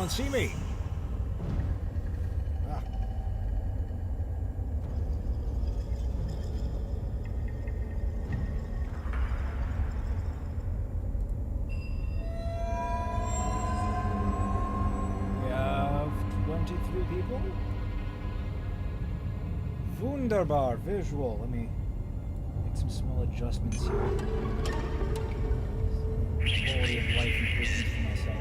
don't see me. Ah. We have 23 people. Wunderbar visual. Let me make some small adjustments here. Quality of life improvements for myself.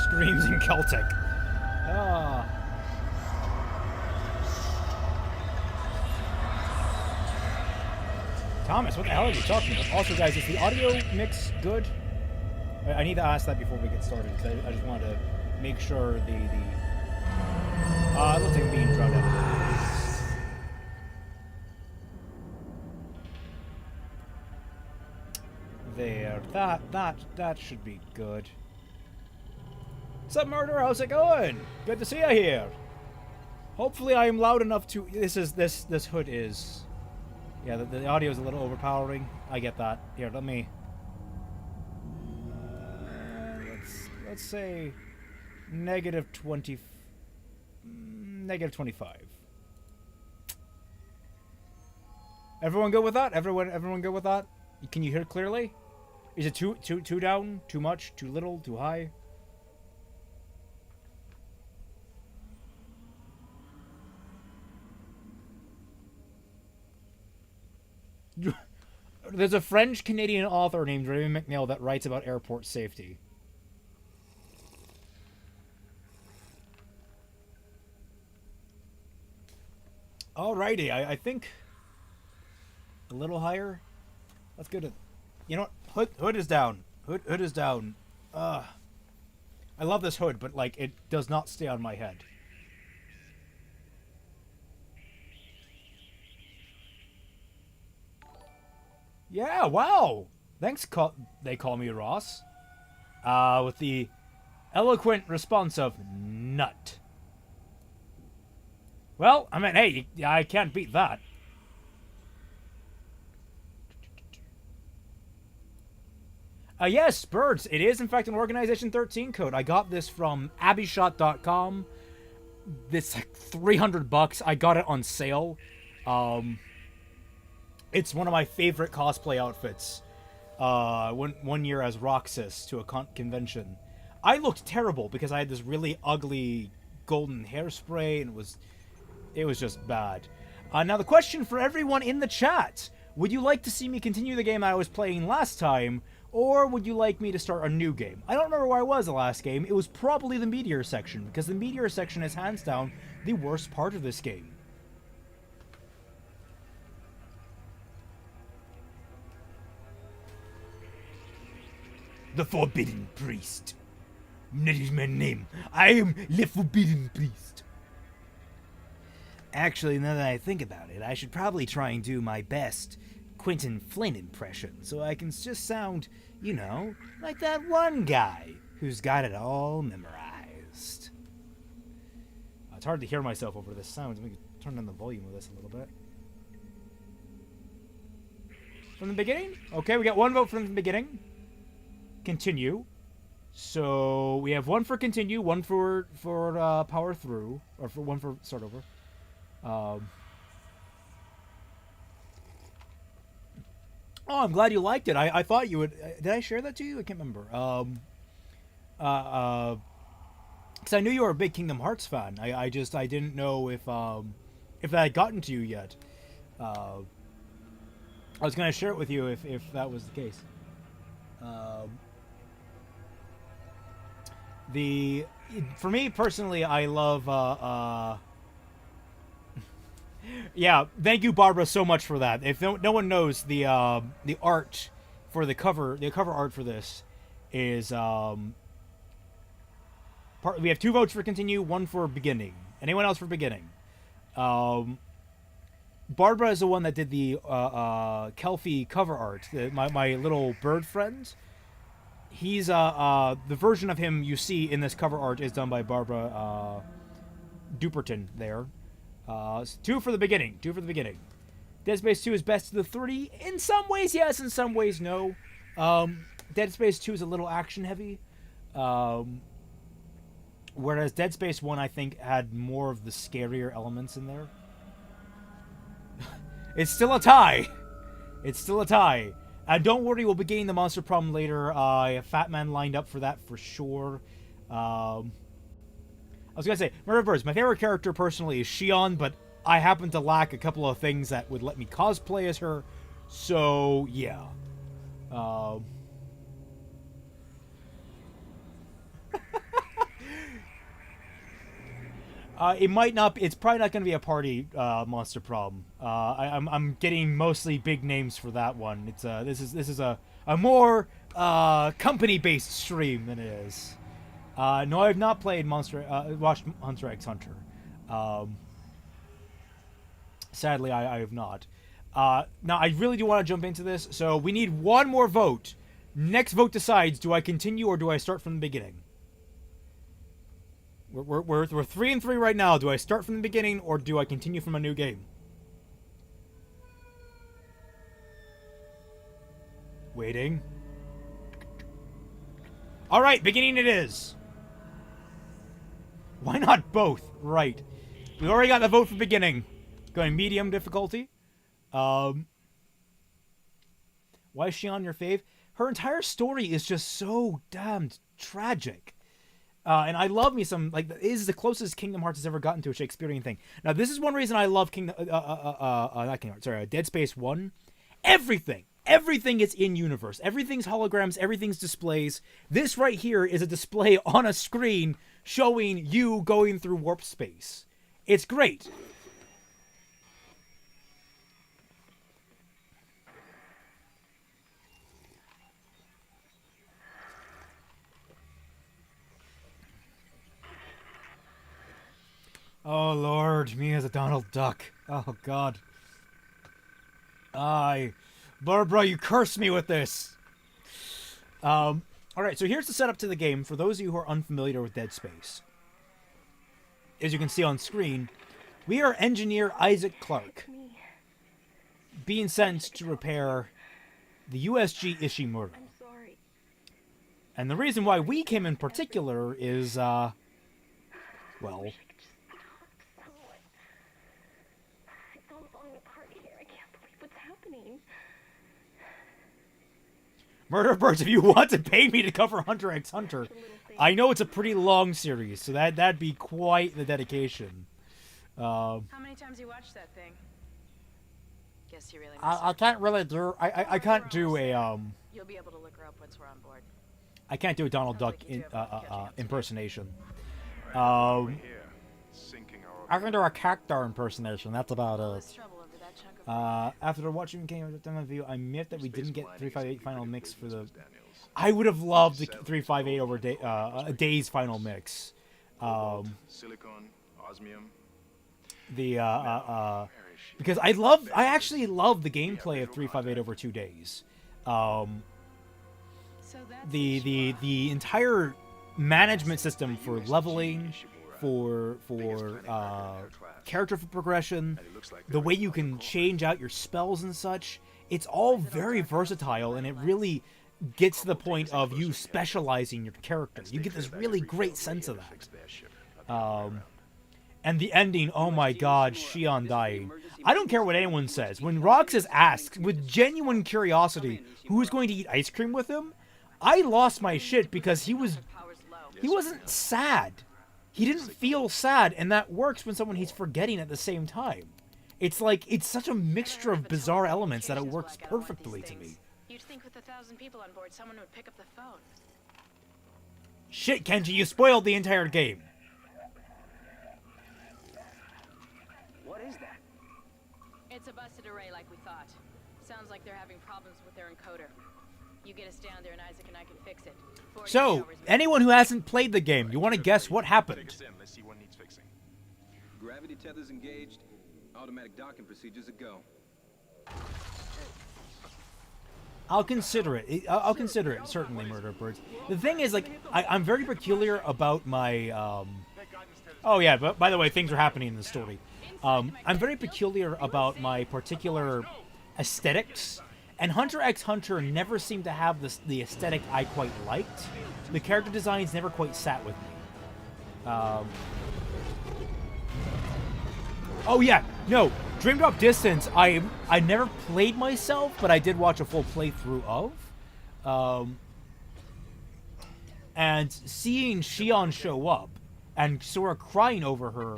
Screams in Celtic. Ah. Thomas, what the hell are you talking about? Also, guys, is the audio mix good? I need to ask that before we get started, because I just want to make sure it looks like I'm being drowned out. There. That should be good. What's up, Murder? How's it going? Good to see you here. Hopefully I am loud enough to... This hood is... Yeah, the audio is a little overpowering. I get that. Here, let me... let's say... Negative 25. Everyone good with that? Everyone good with that? Can you hear clearly? Is it too down? Too much? Too little? Too high? There's a French-Canadian author named Raymond McNeil that writes about airport safety. Alrighty, I think a little higher. Let's go to... You know what? Hood is down. Hood is down. I love this hood, but, like, it does not stay on my head. Yeah, wow. Thanks, they call me Ross. With the eloquent response of nut. Well, I mean, hey, I can't beat that. Yes, birds. It is, in fact, an Organization 13 code. I got this from abbyshot.com. This like $300. I got it on sale. It's one of my favorite cosplay outfits. One year as Roxas to a convention. I looked terrible because I had this really ugly golden hairspray, and it was just bad. Now the question for everyone in the chat: would you like to see me continue the game I was playing last time, or would you like me to start a new game? I don't remember where I was the last game. It was probably the Meteor section, because the Meteor section is hands down the worst part of this game. The Forbidden Priest. That is my name. I am the Forbidden Priest. Actually, now that I think about it, I should probably try and do my best Quentin Flynn impression, so I can just sound, you know, like that one guy who's got it all memorized. It's hard to hear myself over this sound. Let me turn down the volume of this a little bit. From the beginning? Okay, we got one vote from the beginning. Continue. So we have one for continue, one for power through, or for one for start over. Oh, I'm glad you liked it. I thought you would. Did I share that to you? I can't remember. Because I knew you were a big Kingdom Hearts fan. I didn't know if that had gotten to you yet. I was gonna share it with you if that was the case. For me personally, I love yeah, thank you, Barbara, so much for that. If no one knows, the art for the cover art for this is we have 2 votes for continue, 1 for beginning. Anyone else for beginning? Barbara is the one that did the Kelpie cover art. My little bird friend. He's the version of him you see in this cover art is done by Barbara Duperton there. 2 for the beginning. 2 for the beginning. Dead Space 2 is best of the 3. In some ways, yes. In some ways, no. Dead Space 2 is a little action-heavy. Whereas Dead Space 1, I think, had more of the scarier elements in there. It's still a tie. It's still a tie. Don't worry, we'll be getting the Monster Prom later. I have Fat Man lined up for that for sure. I was going to say, Murder Birds, my favorite character personally is Shion, but I happen to lack a couple of things that would let me cosplay as her. So, yeah. It might not. It's probably not going to be a party Monster Prom. I'm getting mostly big names for that one. It's this is a more company-based stream than it is. No, I have not played watched Hunter x Hunter. Sadly, I have not. Now, I really do want to jump into this, so we need one more vote. Next vote decides: do I continue or do I start from the beginning? We're 3 and 3 right now. Do I start from the beginning or do I continue from a new game? Waiting. All right, beginning it is. Why not both? Right. We already got the vote for beginning. Going medium difficulty. Why is she on your fave? Her entire story is just so damned tragic. And I love me some, like, it is the closest Kingdom Hearts has ever gotten to a Shakespearean thing. Now, this is one reason I love Dead Space 1. Everything is in-universe. Everything's holograms, everything's displays. This right here is a display on a screen showing you going through warp space. It's great. Oh, Lord, me as a Donald Duck. Oh, God. Barbara, you cursed me with this. Alright, so here's the setup to the game for those of you who are unfamiliar with Dead Space. As you can see on screen, we are engineer Isaac Clarke, being sent to repair the USG Ishimura. And the reason why we came in particular is, well... Murder Birds, if you want to pay me to cover Hunter x Hunter, I know it's a pretty long series, so that'd be quite the dedication. How many times you watched that thing? Guess you really I can't really do... I can't do a, You'll be able to look her up once we're on board. I can't do a Donald Duck impersonation. I can do a Cactar impersonation, that's about it. After watching Game of the Review, I admit that we didn't get 358 final mix for the... I would have loved the 358 over a day's final mix. Silicon, osmium. Because I actually love the gameplay of 358 over 2 days. The entire management system for leveling, for character progression, the way you can change out your spells and such, it's all very versatile, and it really gets to the point of you specializing your character. You get this really great sense of that. And the ending, oh my god, Shion dying. I don't care what anyone says. When Roxas asks, with genuine curiosity, who's going to eat ice cream with him, I lost my shit because he wasn't sad. He didn't feel sad, and that works when someone he's forgetting at the same time. It's like, it's such a mixture of bizarre elements that it works perfectly to me. You'd think with 1,000 people on board, someone would pick up the phone. Shit, Kenji, you spoiled the entire game. What is that? It's a busted array like we thought. Sounds like they're having problems with their encoder. You get us down there and Isaac and I can fix it. So, anyone who hasn't played the game, you want to guess what happened? Let's see what needs fixing. Gravity tethers engaged. Automatic docking procedures a go. I'll consider it. I'll consider it, certainly, Murder Birds. The thing is, like, I'm very peculiar about my, Oh yeah, but by the way, things are happening in the story. I'm very peculiar about my particular aesthetics, and Hunter x Hunter never seemed to have the aesthetic I quite liked. The character designs never quite sat with me. Oh yeah, no, Dream Drop Distance, I never played myself, but I did watch a full playthrough of. And seeing Shion show up and Sora crying over her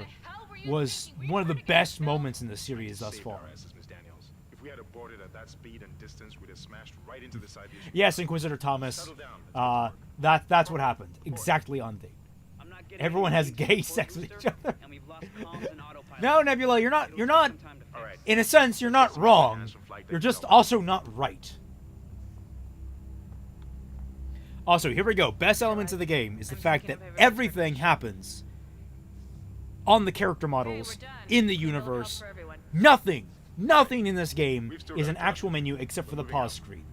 was one of the best moments in the series thus Saved far. our asses, Miss Daniels. If we had aborted at that speed and distance, we'd have smashed right into the side of the Yes, Inquisitor Thomas. Settle down. That's what happened. Exactly on date. I'm not getting Everyone any has sleep gay before sex with booster, each other. and we've lost comms and autopilot. No, Nebula, you're not. It'll take some time to fix. All right. In a sense, you're not wrong. You're just also not right. Also, here we go. Best elements of the game is the fact that everything happens on the character models in the universe. Nothing in this game is an actual menu except for the pause screen.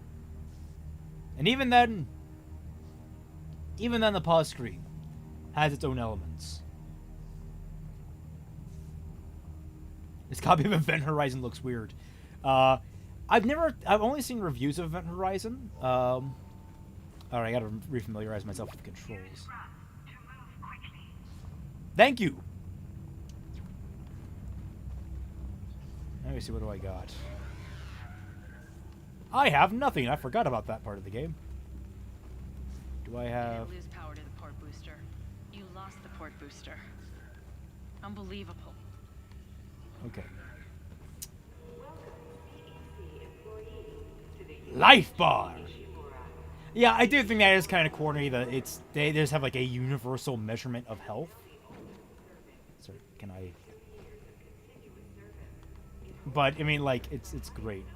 And even then the pause screen has its own elements. This copy of Event Horizon looks weird. I've only seen reviews of Event Horizon. Alright, I gotta refamiliarize myself with the controls. Thank you! Let me see, what do I got? I have nothing. I forgot about that part of the game. Do I You have... didn't lose power to the port booster. You lost the port booster. Unbelievable. Okay. Life bar! Yeah, I do think that is kind of corny that they just have like a universal measurement of health. Sorry, can I... But, I mean, like, it's great.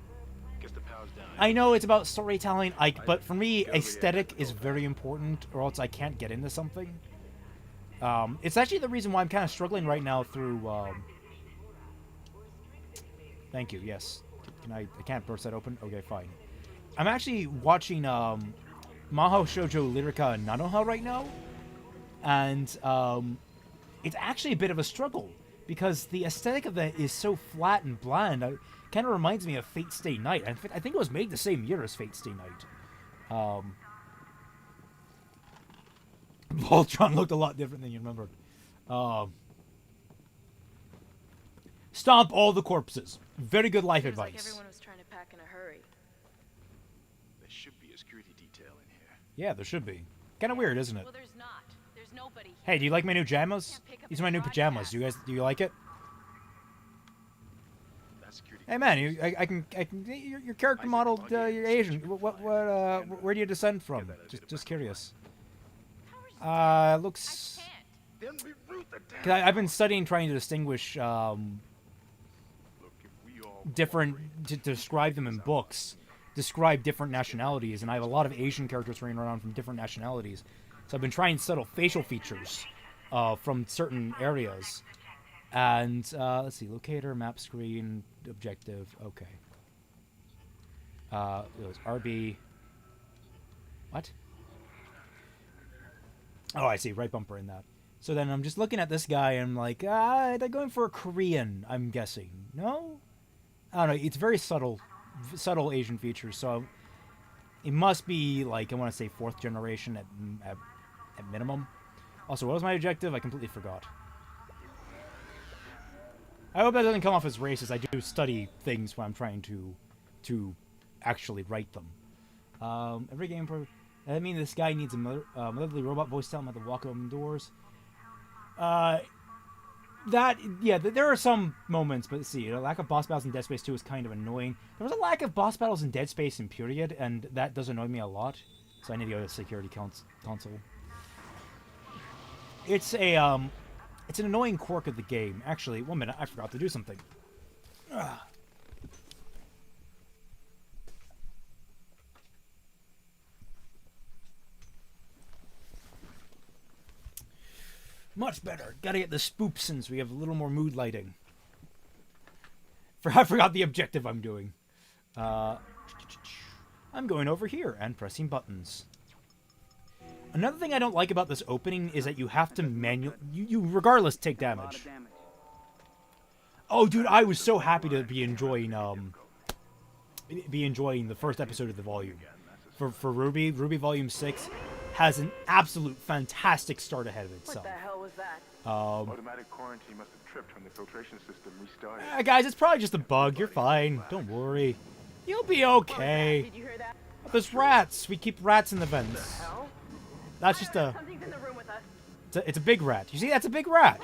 Guess the power's down. I know it's about storytelling, but for me, aesthetic is very important, or else I can't get into something. It's actually the reason why I'm kind of struggling right now through... Thank you, yes. I can't burst that open? Okay, fine. I'm actually watching Mahou Shoujo Lyrica Nanoha right now, and it's actually a bit of a struggle, because the aesthetic of that is so flat and bland. It kind of reminds me of Fate Stay Night. I think it was made the same year as Fate Stay Night. Voltron looked a lot different than you remembered. Stomp all the corpses. Very good life Seems like advice. everyone was trying to pack in a hurry. There should be a security detail in here. Yeah, there should be. Kind of weird, isn't it? Well, there's not. There's nobody here. Hey, do you like my new pajamas? Can't pick up These are my new the pajamas. broadcast. Do you like it? That security Hey man, I can your character model. You're Asian. Where do you descend from? Just curious. Looks. Then we root the damn. 'Cause I've been studying, trying to distinguish Look, if we all different to describe them in books, describe different nationalities, and I have a lot of Asian characters running around from different nationalities. So I've been trying to settle facial features from certain areas. And let's see, locator, map screen, objective. Okay. It was RB. What? Oh, I see. Right bumper in that. So then I'm just looking at this guy and I'm like, they're going for a Korean, I'm guessing. No? I don't know. It's very subtle Asian features. So it must be like, I want to say 4th generation at minimum. Also, what was my objective? I completely forgot. I hope that doesn't come off as racist. I do study things when I'm trying to actually write them. Every game I mean, this guy needs a motherly robot voice tell him how to walk open doors. There are some moments, but let's see, a lack of boss battles in Dead Space 2 is kind of annoying. There was a lack of boss battles in Dead Space in period, and that does annoy me a lot. So I need to go to the security console. It's an annoying quirk of the game. Actually, 1 minute, I forgot to do something. Ugh. Much better. Gotta get the spoop since we have a little more mood lighting. I forgot the objective I'm doing. I'm going over here and pressing buttons. Another thing I don't like about this opening is that you have to you regardless take A lot damage. of damage. Oh, dude, I was so happy to be enjoying the first episode of the volume. For RWBY, RWBY Volume 6 has an absolute fantastic start ahead of itself. What the hell was that? Automatic quarantine must have tripped when the filtration system restarted. Guys, it's probably just a bug. You're fine. Don't worry. You'll be okay. Did you hear that? There's rats. We keep rats in the vents. Hell? That's just a... Something's in the room with us. It's a big rat. You see, that's a big rat.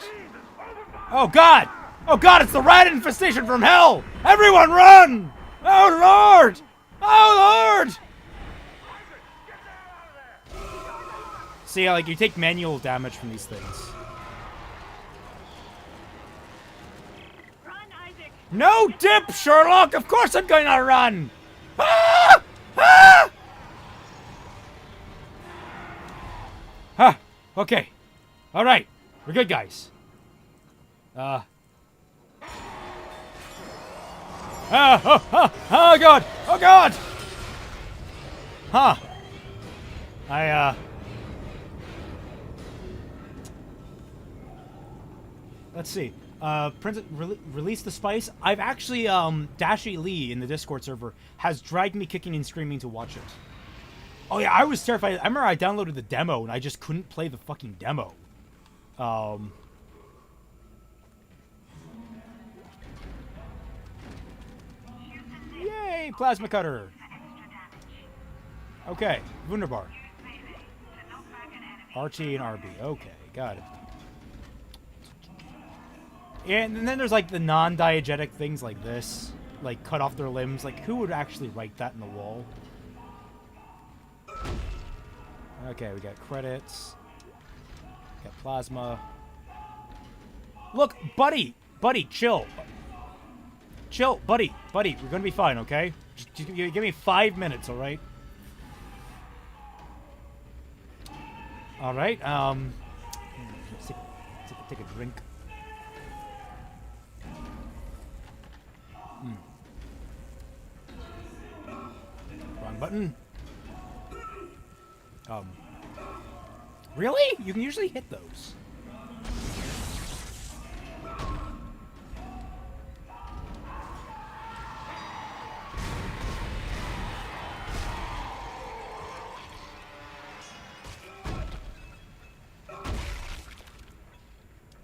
Oh, God! Oh, God, it's the rat infestation from hell! Everyone run! Oh, Lord! Oh, Lord! See, like, you take manual damage from these things. Run, Isaac! No dip, Sherlock! Of course I'm going to run! Ah! Ah! Ah! Okay. Alright. We're good, guys. Oh, God! Oh, God! Huh. Let's see. Release the spice. I've actually, Dashi Lee in the Discord server has dragged me kicking and screaming to watch it. Oh, yeah, I was terrified. I remember I downloaded the demo and I just couldn't play the fucking demo. Yay, plasma cutter. Okay, Wunderbar. RT and RB. Okay, got it. And then there's like the non-diegetic things like this, like cut off their limbs. Like, who would actually write that in the wall? Okay, we got credits. Got plasma. Look, buddy, chill. Chill, buddy, we're gonna be fine, okay? Just give me 5 minutes, alright? Alright, take a drink. Wrong button. Really? You can usually hit those.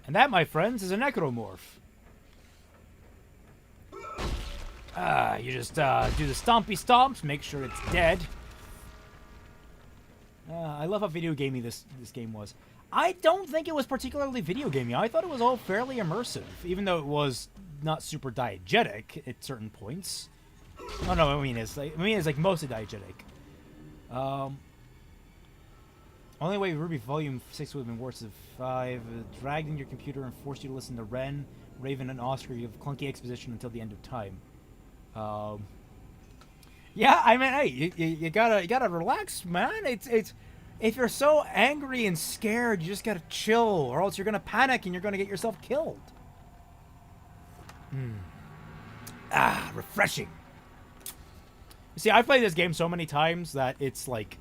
And that, my friends, is a necromorph. You just do the stompy stomps, make sure it's dead. I love how video gamey this game was. I don't think it was particularly video gamey. I thought it was all fairly immersive, even though it was not super diegetic at certain points. Oh no, I mean it's like mostly diegetic. Only way RWBY Volume 6 would have been worse if 5 dragged in your computer and forced you to listen to Ren, Raven, and Oscar. You have clunky exposition until the end of time. Yeah, I mean, hey, you gotta relax, man. It's if you're so angry and scared, you just gotta chill, or else you're gonna panic and you're gonna get yourself killed. Refreshing. You see, I've played this game so many times that it's like,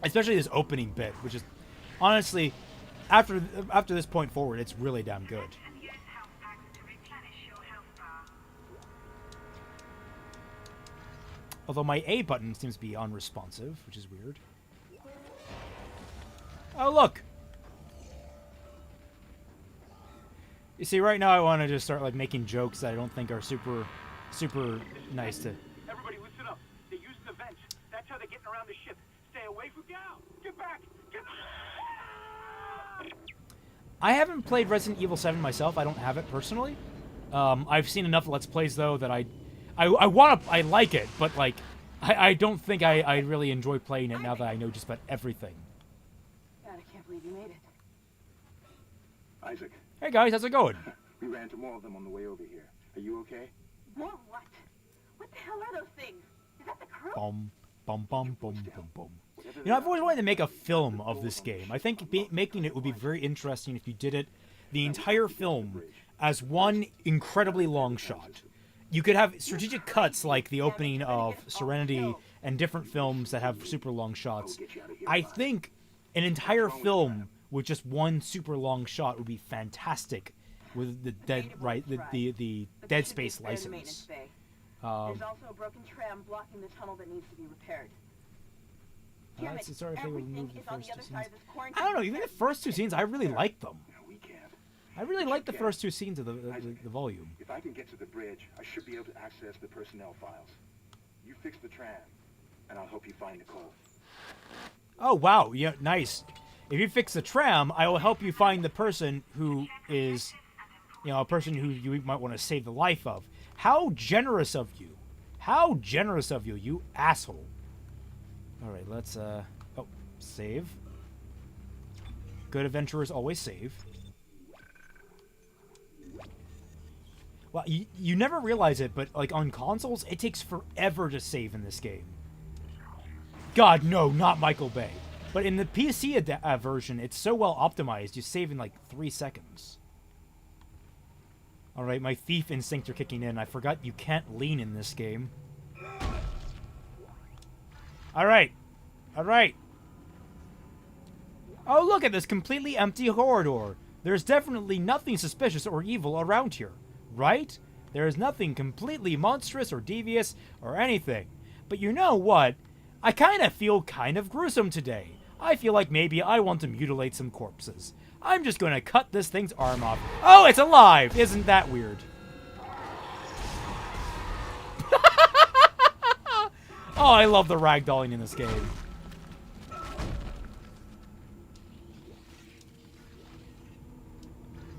especially this opening bit, which is honestly, after this point forward, it's really damn good. Although my A button seems to be unresponsive, which is weird. Oh, look! You see, right now I want to just start, like, making jokes that I don't think are super nice to... Everybody listen up. They're using the vents. That's how they're getting around the ship. Stay away from down. Get back! Get back! I haven't played Resident Evil 7 myself. I don't have it personally. I've seen enough Let's Plays, though, that I like it, but, like, I don't think I really enjoy playing it now that I know just about everything. God, I can't believe you made it. Isaac, Hey guys, how's it going? we ran into more of them on the way over here. Are you okay? More what? What the hell are those things? Is that the crew? Bum, bum, bum, bum, bum, bum. You know, I've always wanted to make a film of this game. I think making it would be very interesting if you did it, the entire film, as one incredibly long shot. You could have strategic cuts like the opening of Serenity and different films that have super long shots. I think an entire film with just one super long shot would be fantastic with the dead the But Dead there should be a Space spare in the maintenance license. bay. There's also a broken tram blocking the tunnel that needs to be repaired. Damn it, It's sorry if they everything removed the is on first the two other side scenes. of this quarantine. I don't know. Even the first two scenes, I really liked them. No, we can't. I really liked the first two scenes of the volume. If I can get to the bridge, I should be able to access the personnel files. You fix the tram, and I'll help you find Nicole. Oh wow, yeah, nice. If you fix the tram, I will help you find the person who is, a person who you might want to save the life of. How generous of you! How generous of you, you asshole! All right, let's save. Good adventurers always save. Well, you never realize it, but like on consoles, it takes forever to save in this game. God, no, not Michael Bay. But in the PC version, it's so well optimized, you save in like 3 seconds. Alright, my thief instincts are kicking in. I forgot you can't lean in this game. Alright. Alright. Oh, look at this completely empty corridor. There's definitely nothing suspicious or evil around here. Right? There is nothing completely monstrous or devious or anything. But you know what? I kind of feel kind of gruesome today. I feel like maybe I want to mutilate some corpses. I'm just going to cut this thing's arm off. Oh, it's alive! Isn't that weird? Oh, I love the ragdolling in this game.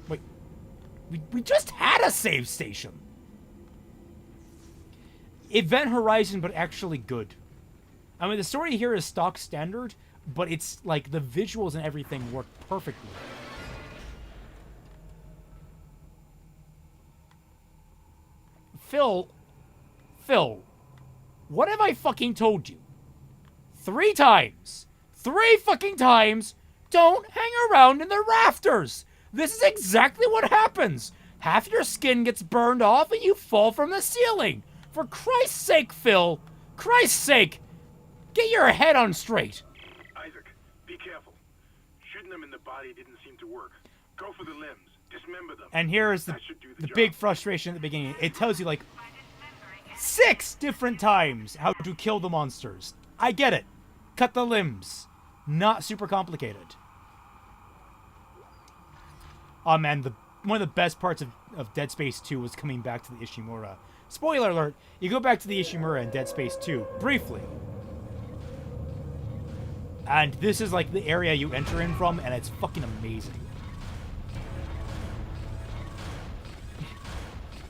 Wait. We just had a save station. Event Horizon, but actually good. I mean, the story here is stock standard, but it's like the visuals and everything work perfectly. Phil, what have I fucking told you? 3 times. 3 fucking times. Don't hang around in the rafters. This is exactly what happens. Half your skin gets burned off and you fall from the ceiling. For Christ's sake, Phil. Christ's sake. Get your head on straight. Isaac, be careful. Shooting them in the body didn't seem to work. Go for the limbs. Dismember them. And here is That should do the the job. big frustration at the beginning. It tells you like 6 different times how to kill the monsters. I get it. Cut the limbs. Not super complicated. Oh man, one of the best parts of Dead Space 2 was coming back to the Ishimura. Spoiler alert, you go back to the Ishimura in Dead Space 2, briefly. And this is like the area you enter in from, and it's fucking amazing.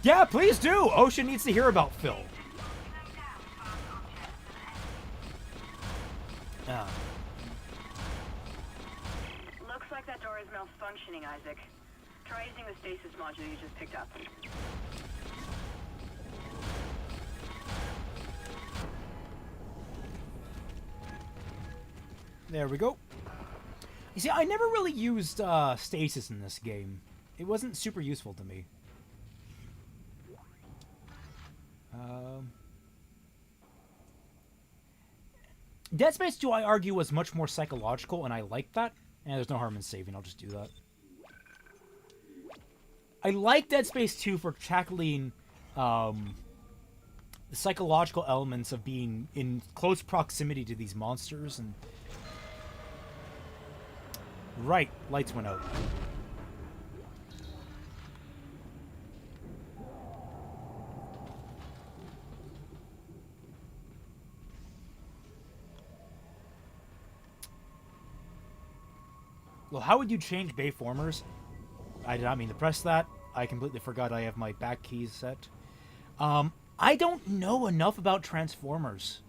Yeah, please do! Ocean needs to hear about Phil. Looks like that door is malfunctioning, Isaac. Try using the stasis module you just picked up. There we go. You see, I never really used stasis in this game. It wasn't super useful to me. Dead Space 2, I argue, was much more psychological, and I liked that. And there's no harm in saving, I'll just do that. I like Dead Space 2 for tackling the psychological elements of being in close proximity to these monsters. And right, lights went out. Well, how would you change Bayformers? I did not mean to press that. I completely forgot I have my back keys set. I don't know enough about Transformers.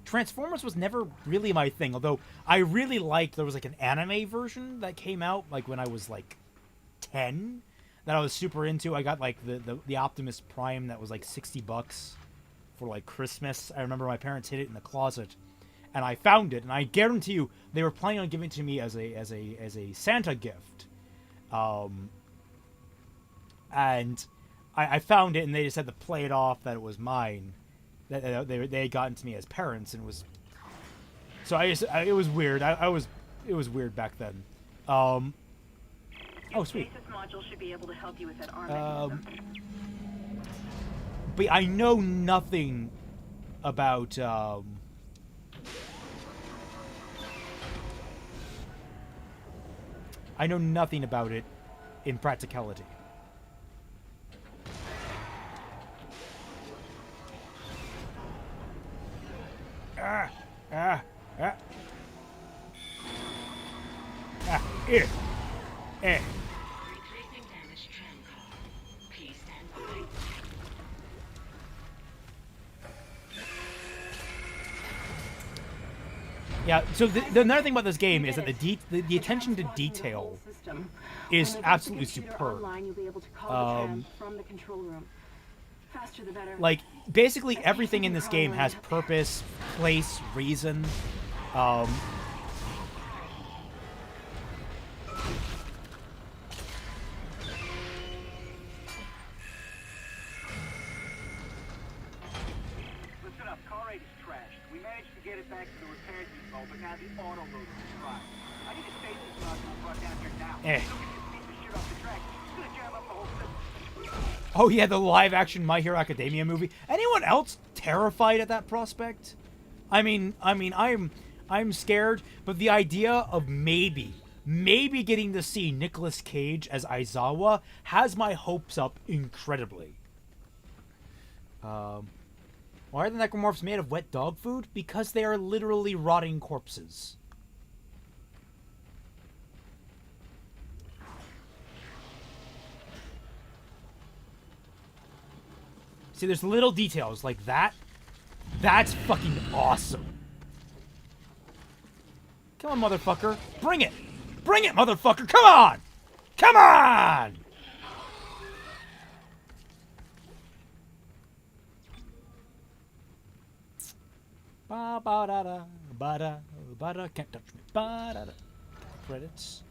Transformers was never really my thing, although I really liked, there was like an anime version that came out like when I was like 10 that I was super into. I got like the Optimus Prime that was like $60 for like Christmas. I remember my parents hid it in the closet. And I found it, and I guarantee you, they were planning on giving it to me as a Santa gift. And I found it, and they just had to play it off that it was mine. That they had gotten to me as parents, and it was. So it was weird. It was weird back then. Oh, sweet. Stasis module should be able to help you with that arm mechanism. But I know nothing about, I know nothing about it in practicality. Ah! Ah! Ah! Ah! Eh! Eh! Retracing damaged tram car. Please stand by. Yeah, so the another thing about this game is that the attention to detail is absolutely superb. You'll be able to call the tram from the control room. Faster the better. Like, basically everything in this game has purpose, place, reason. Listen up, car 8 is trashed. We managed to get it back to the repair depot, but now the auto loader is fried. I need a stasis module brought down here now. Eh. Look at this piece of shit off the track. It's gonna jam up the whole system. Oh yeah, the live-action My Hero Academia movie. Anyone else terrified at that prospect? I'm scared, but the idea of maybe getting to see Nicolas Cage as Aizawa has my hopes up incredibly. Why are the necromorphs made of wet dog food? Because they are literally rotting corpses. See, there's little details like that. That's fucking awesome. Come on, motherfucker. Bring it. Bring it, motherfucker. Come on. Come on. Ba ba da da ba da ba da, can't touch me. Ba da da. Credits.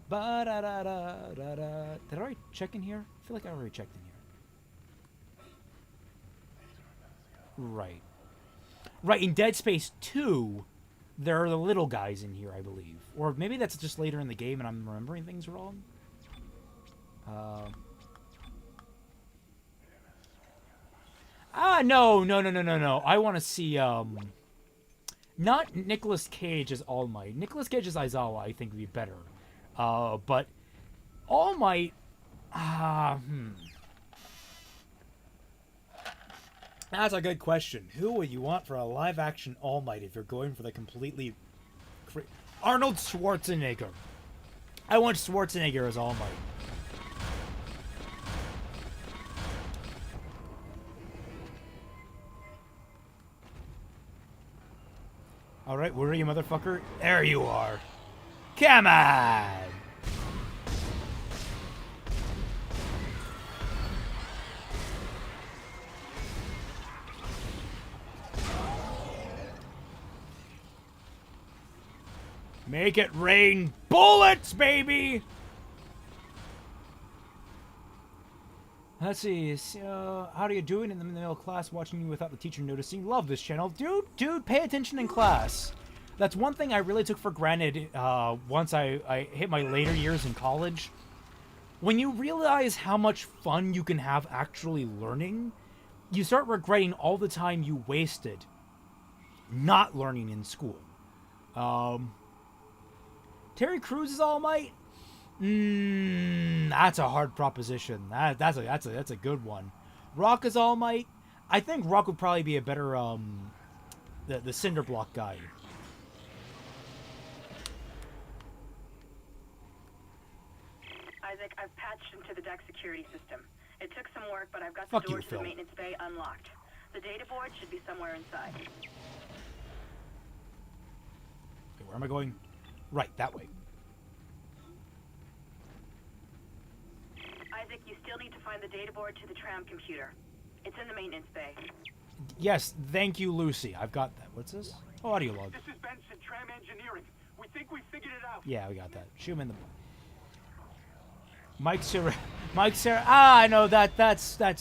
Ba da da da da da. Did I already check in here? I feel like I already checked in here. Right. Right, in Dead Space 2, there are the little guys in here, I believe. Or maybe that's just later in the game and I'm remembering things wrong. No. I want to see, not Nicolas Cage as All Might. Nicolas Cage as Aizawa, I think, would be better. But All Might, That's a good question. Who would you want for a live-action All Might if you're going for the completely... Arnold Schwarzenegger. I want Schwarzenegger as All Might. Alright, where are you, motherfucker? There you are. Come on! Make it rain bullets, baby! Let's see. So, how are you doing in the middle class watching you without the teacher noticing? Love this channel. Dude, pay attention in class. That's one thing I really took for granted once I hit my later years in college. When you realize how much fun you can have actually learning, you start regretting all the time you wasted not learning in school. Terry Crews is All Might? That's a hard proposition. That's a good one. Rock is All Might? I think Rock would probably be a better the cinder block guy. Isaac, I've patched into the deck security system. It took some work, but I've got Fuck the door you, to Phil. the maintenance bay unlocked. The data board should be somewhere inside. Okay, where am I going? Right, that way. Isaac, you still need to find the data board to the tram computer. It's in the maintenance bay. Yes, thank you, Lucy. I've got that. What's this? Oh, audio log. This is Benson, Tram Engineering. We think we figured it out. Yeah, we got that. Shoot him in the... Mike Sarah... I know that's... I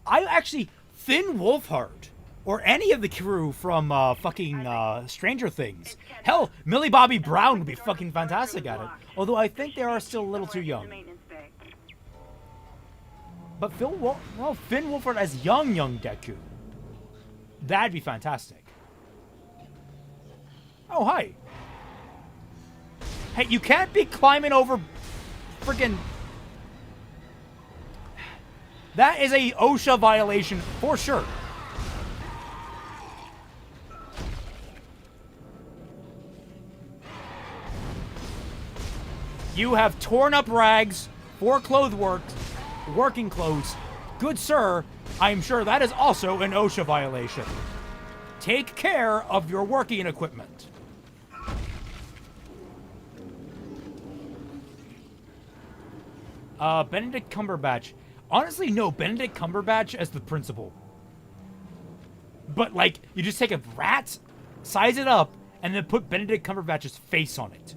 actually... Finn Wolfhard Or any of the crew from fucking Stranger Things. Hell, Millie Bobby Brown would be fucking fantastic at it. Although I think they are still a little too young. But Finn Wolfhard as young Deku. That'd be fantastic. Oh, hi. Hey, you can't be climbing over friggin'... That is a OSHA violation for sure. You have torn up rags for working clothes. Good sir, I'm sure that is also an OSHA violation. Take care of your working equipment. Benedict Cumberbatch. Honestly, no, Benedict Cumberbatch as the principal. But, like, you just take a rat, size it up, and then put Benedict Cumberbatch's face on it.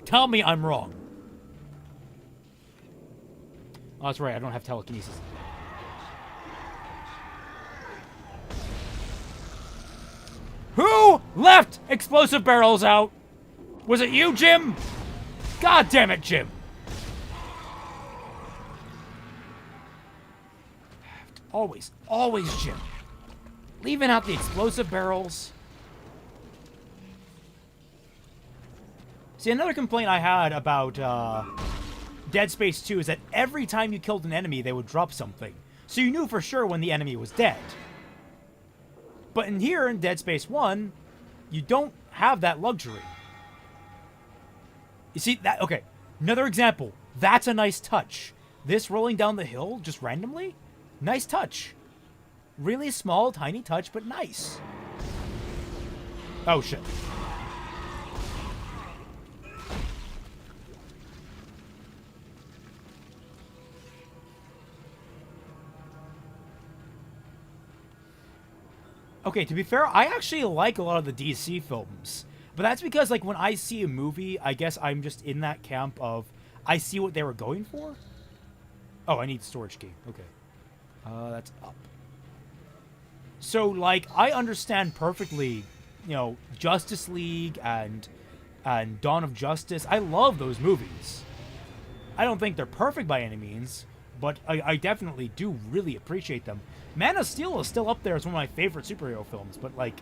Tell me I'm wrong. Oh, that's right, I don't have telekinesis. Who left explosive barrels out? Was it you, Jim? God damn it, Jim. Always Jim. Leaving out the explosive barrels. See, another complaint I had about Dead Space 2 is that every time you killed an enemy, they would drop something. So you knew for sure when the enemy was dead. But in here, in Dead Space 1, you don't have that luxury. You see, that, okay, another example. That's a nice touch. This rolling down the hill, just randomly, nice touch. Really small, tiny touch, but nice. Oh, shit. Okay, to be fair, I actually like a lot of the DC films. But that's because, like, when I see a movie, I guess I'm just in that camp of, I see what they were going for? Oh, I need storage key. Okay. That's up. So, like, I understand perfectly, you know, Justice League and Dawn of Justice. I love those movies. I don't think they're perfect by any means, but I definitely do really appreciate them. Man of Steel is still up there as one of my favorite superhero films, but, like,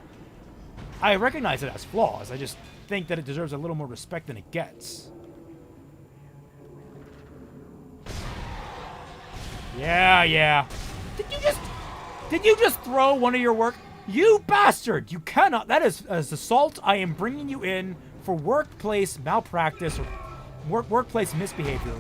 I recognize it as flaws. I just think that it deserves a little more respect than it gets. Yeah. Did you just throw one of your work? You bastard! You cannot. That is assault. I am bringing you in for workplace malpractice or workplace misbehavior.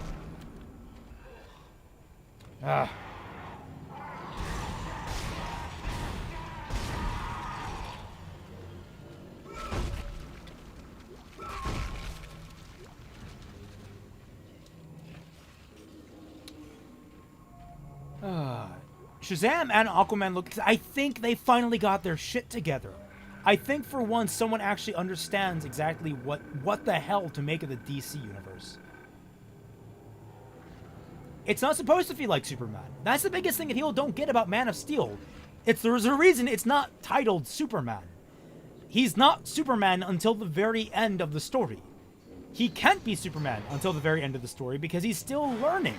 Shazam and Aquaman look... I think they finally got their shit together. I think for once someone actually understands exactly what the hell to make of the DC universe. It's not supposed to feel like Superman. That's the biggest thing that people don't get about Man of Steel. There's a reason it's not titled Superman. He's not Superman until the very end of the story. He can't be Superman until the very end of the story because he's still learning.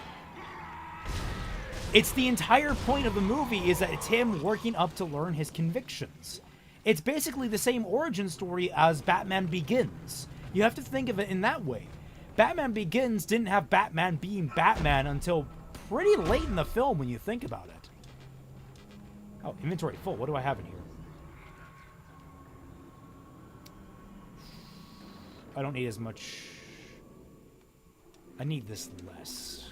It's the entire point of the movie is that it's him working up to learn his convictions. It's basically the same origin story as Batman Begins. You have to think of it in that way. Batman Begins didn't have Batman being Batman until pretty late in the film when you think about it. Oh, inventory full. What do I have in here? I don't need as much. I need this less.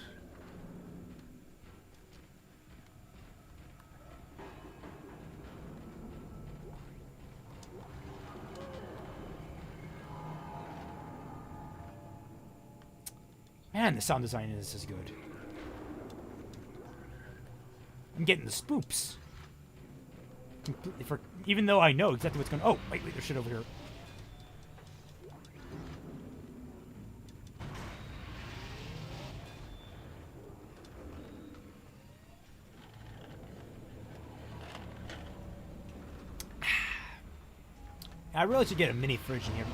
Man, the sound design in this is good. I'm getting the spoops. Completely even though I know exactly what's going on. Oh, wait, there's shit over here. I really should get a mini fridge in here.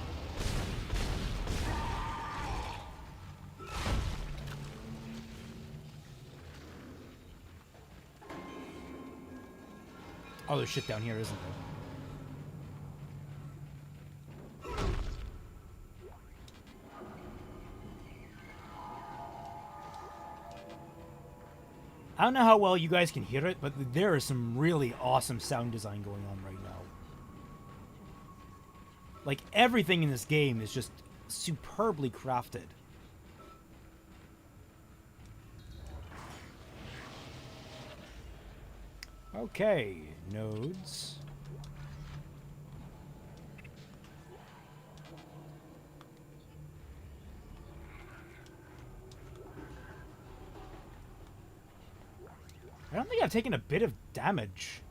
Oh, there's shit down here, isn't there? I don't know how well you guys can hear it, but there is some really awesome sound design going on right now. Like, everything in this game is just superbly crafted. Okay, nodes. I don't think I've taken a bit of damage.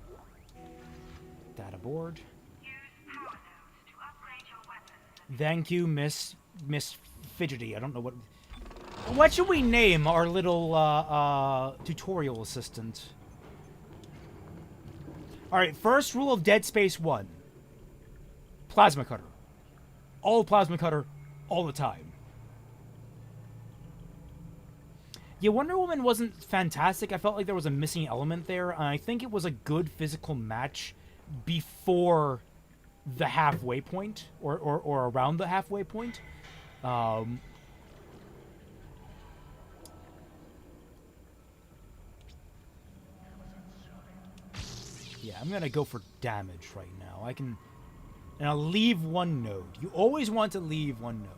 Data board. Thank you, Miss Fidgety. I don't know what... What should we name our little tutorial assistant? Alright, first rule of Dead Space 1. Plasma cutter. All plasma cutter, all the time. Yeah, Wonder Woman wasn't fantastic. I felt like there was a missing element there. And I think it was a good physical match before the halfway point. Or around the halfway point. Yeah, I'm going to go for damage right now. I can... And I'll leave one node. You always want to leave one node.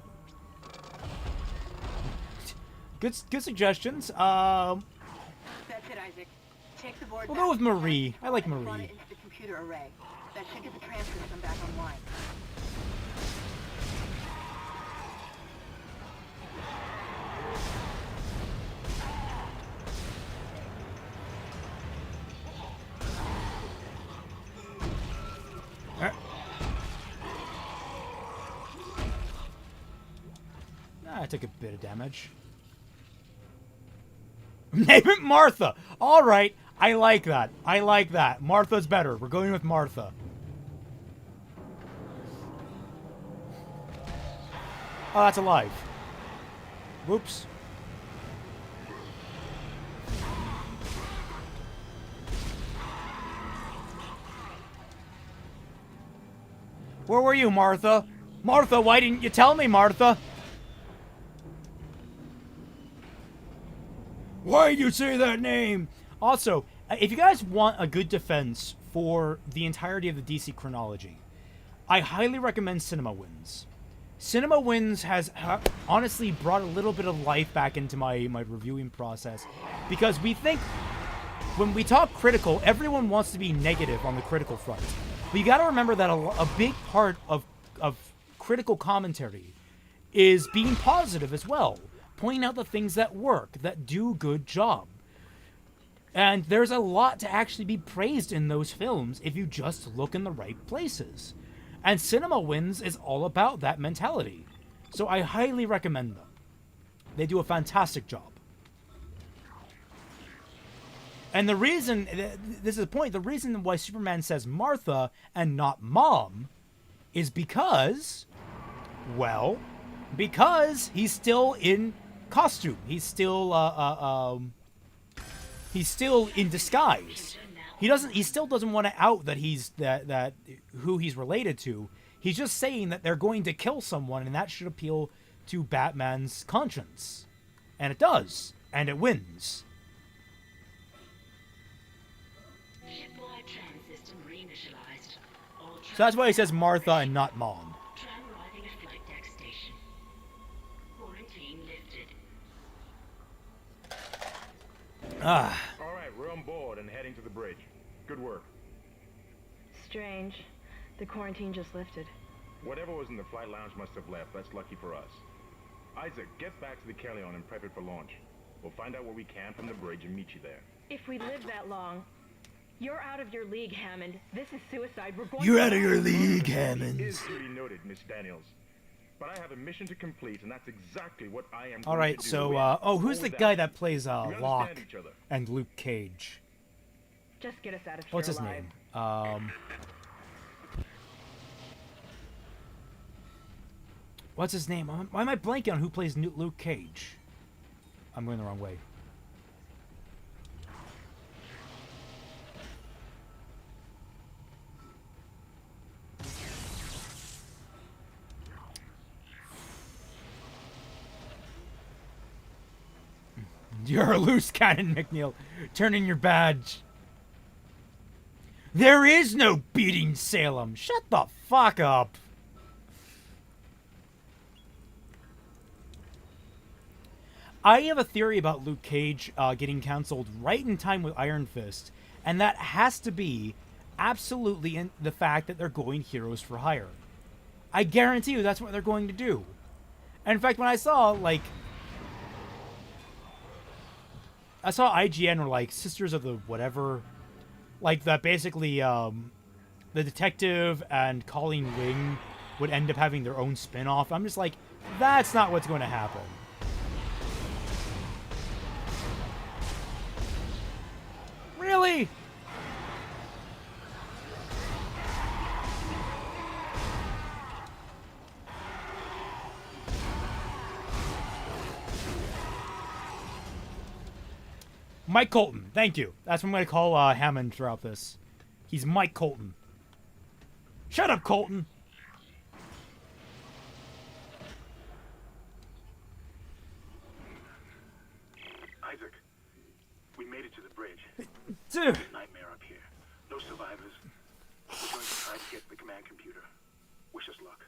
Good suggestions. That's it, Isaac. Take the board. We'll go with Marie. I like Run Marie. it into the computer array. That should get the tram system back online. I took a bit of damage. Name it Martha. All right. I like that. I like that. Martha's better. We're going with Martha. Oh, that's alive. Whoops. Where were you, Martha? Martha, why didn't you tell me, Martha? Why'd you say that name? Also, if you guys want a good defense for the entirety of the DC chronology, I highly recommend Cinema Wins. Cinema Wins has honestly brought a little bit of life back into my reviewing process, because we think, when we talk critical, everyone wants to be negative on the critical front. But you gotta remember that a big part of critical commentary is being positive as well. Pointing out the things that work, that do good job. And there's a lot to actually be praised in those films if you just look in the right places. And Cinema Wins is all about that mentality. So I highly recommend them. They do a fantastic job. And the reason, this is the point, the reason why Superman says Martha and not Mom is because, well, because he's still in costume. He's still in disguise. He still doesn't want to out that he's that who he's related to. He's just saying that they're going to kill someone, and that should appeal to Batman's conscience. And it does, and it wins. Shipwide tram system reinitialized. All So that's why he says Martha and not Mom. tram arriving at flight deck station. Quarantine lifted. Ah. All right, we're on board and heading to the bridge. Good work. Strange. The quarantine just lifted. Whatever was in the flight lounge must have left. That's lucky for us. Isaac, get back to the Kellion and prep it for launch. We'll find out what we can from the bridge and meet you there. If we live that long, you're out of your league, Hammond. This is suicide. We're going. You're out of your league, Is Hammond. duly noted, Miss Daniels. But I have a mission to complete, and that's exactly what I am All going right, to do. so who's the guy that plays We understand Locke each other. and Luke Cage? Just get us out of here What's his alive. name? What's his name? Why am I blanking on who plays Luke Cage? I'm going the wrong way. You're a loose cannon, McNeil. Turn in your badge. There is no beating Salem. Shut the fuck up. I have a theory about Luke Cage getting canceled right in time with Iron Fist, and that has to be absolutely in the fact that they're going Heroes for Hire. I guarantee you that's what they're going to do. And in fact, when I saw, like... I saw IGN were like, Sisters of the whatever... Like, that basically, the detective and Colleen Wing would end up having their own spin-off. I'm just like, that's not what's going to happen. Really? Mike Colton, thank you. That's what I'm going to call Hammond throughout this. He's Mike Colton. Shut up, Colton! Isaac, we made it to the bridge. Dude! Nightmare up here. No survivors. We're going to try to get the command computer. Wish us luck.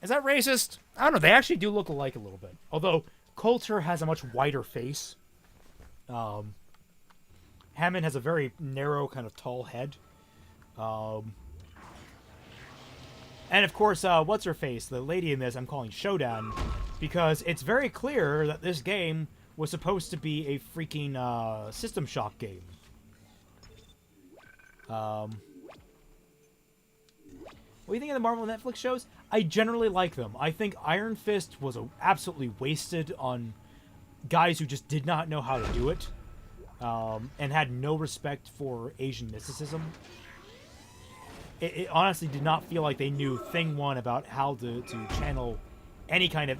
Is that racist? I don't know. They actually do look alike a little bit. Although, Coulter has a much wider face. Hammond has a very narrow, kind of tall head. And of course, what's her face? The lady in this I'm calling Shodan, because it's very clear that this game was supposed to be a freaking System Shock game. What do you think of the Marvel Netflix shows? I generally like them. I think Iron Fist was absolutely wasted on guys who just did not know how to do it, and had no respect for Asian mysticism. It honestly did not feel like they knew thing one about how to channel any kind of...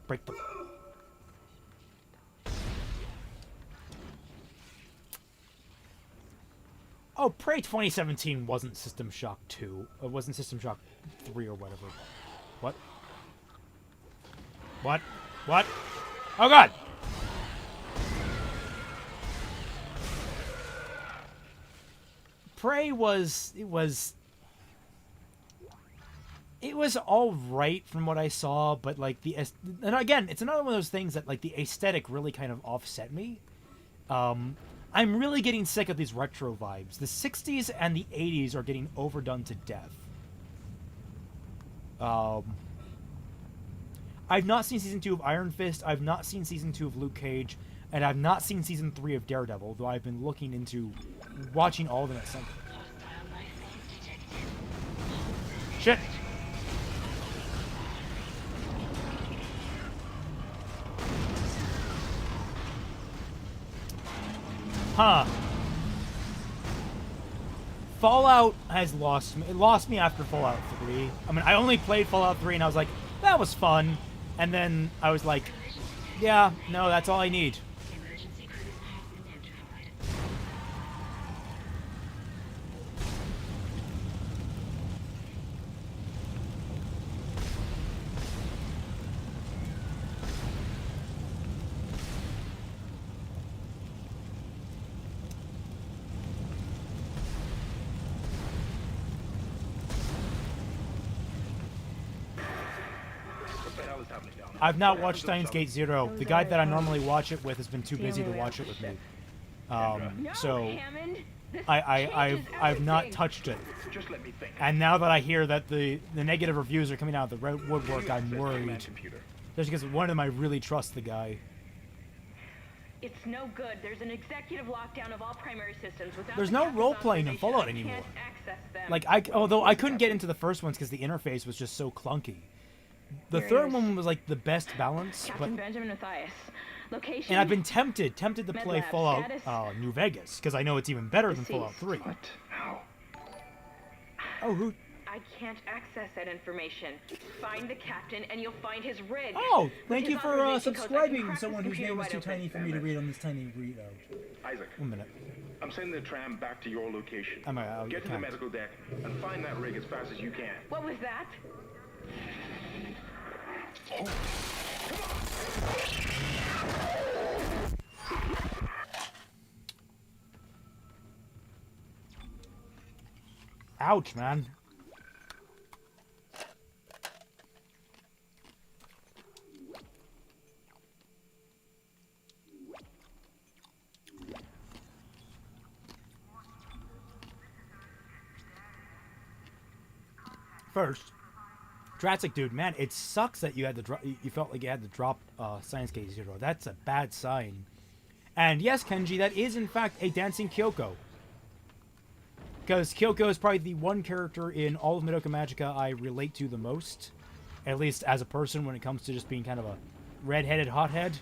Break the... Oh, Prey 2017 wasn't System Shock 2. It wasn't System Shock 3 or whatever. What? What? What? Oh, God! Prey was... It was all right from what I saw, but, like, and again, it's another one of those things that, like, the aesthetic really kind of offset me. I'm really getting sick of these retro vibes. The 60s and the 80s are getting overdone to death. I've not seen Season 2 of Iron Fist, I've not seen Season 2 of Luke Cage, and I've not seen Season 3 of Daredevil, though I've been looking into watching all of them at some point. Shit! Huh. Fallout has lost me. It lost me after Fallout 3. I mean, I only played Fallout 3 and I was like, that was fun. And then I was like, yeah, no, that's all I need. Emergency crews have been notified. What the hell is happening down there? I've not watched Steins Gate Zero. The guy that I normally watch it with has been too busy to watch it with me. So I've not touched it. Just let me think. And now that I hear that the negative reviews are coming out of the woodwork, I'm worried. Computer. Just because one of them I really trust the guy. It's no good. There's an executive lockdown of all primary systems. Without There's the no captain's role-playing in authorization, Fallout I anymore. can't access them. Like, although I couldn't get into the first ones because the interface was just so clunky. The Here third is one was like the best balance, but Captain Benjamin Mathias. Location. and I've been tempted to play Medlab Fallout status. New Vegas because I know it's even better than Fallout Deceased. 3. What? How? Oh, who? I can't access that information. Find the captain and you'll find his rig. Oh, With thank his you for authorization codes, I can subscribing, crack someone this whose computer name is wide too open. tiny for me to read on this tiny readout. Isaac, 1 minute. I'm sending the tram back to your location. I'll Get to the medical deck and find that rig as fast as you can. What was that? Ouch, man. First, Jurassic dude, man, it sucks that you had to drop. You felt like you had to drop Science Gate Zero. That's a bad sign. And yes, Kenji, that is in fact a dancing Kyoko. Because Kyoko is probably the one character in all of Madoka Magica I relate to the most. At least as a person when it comes to just being kind of a red-headed hothead.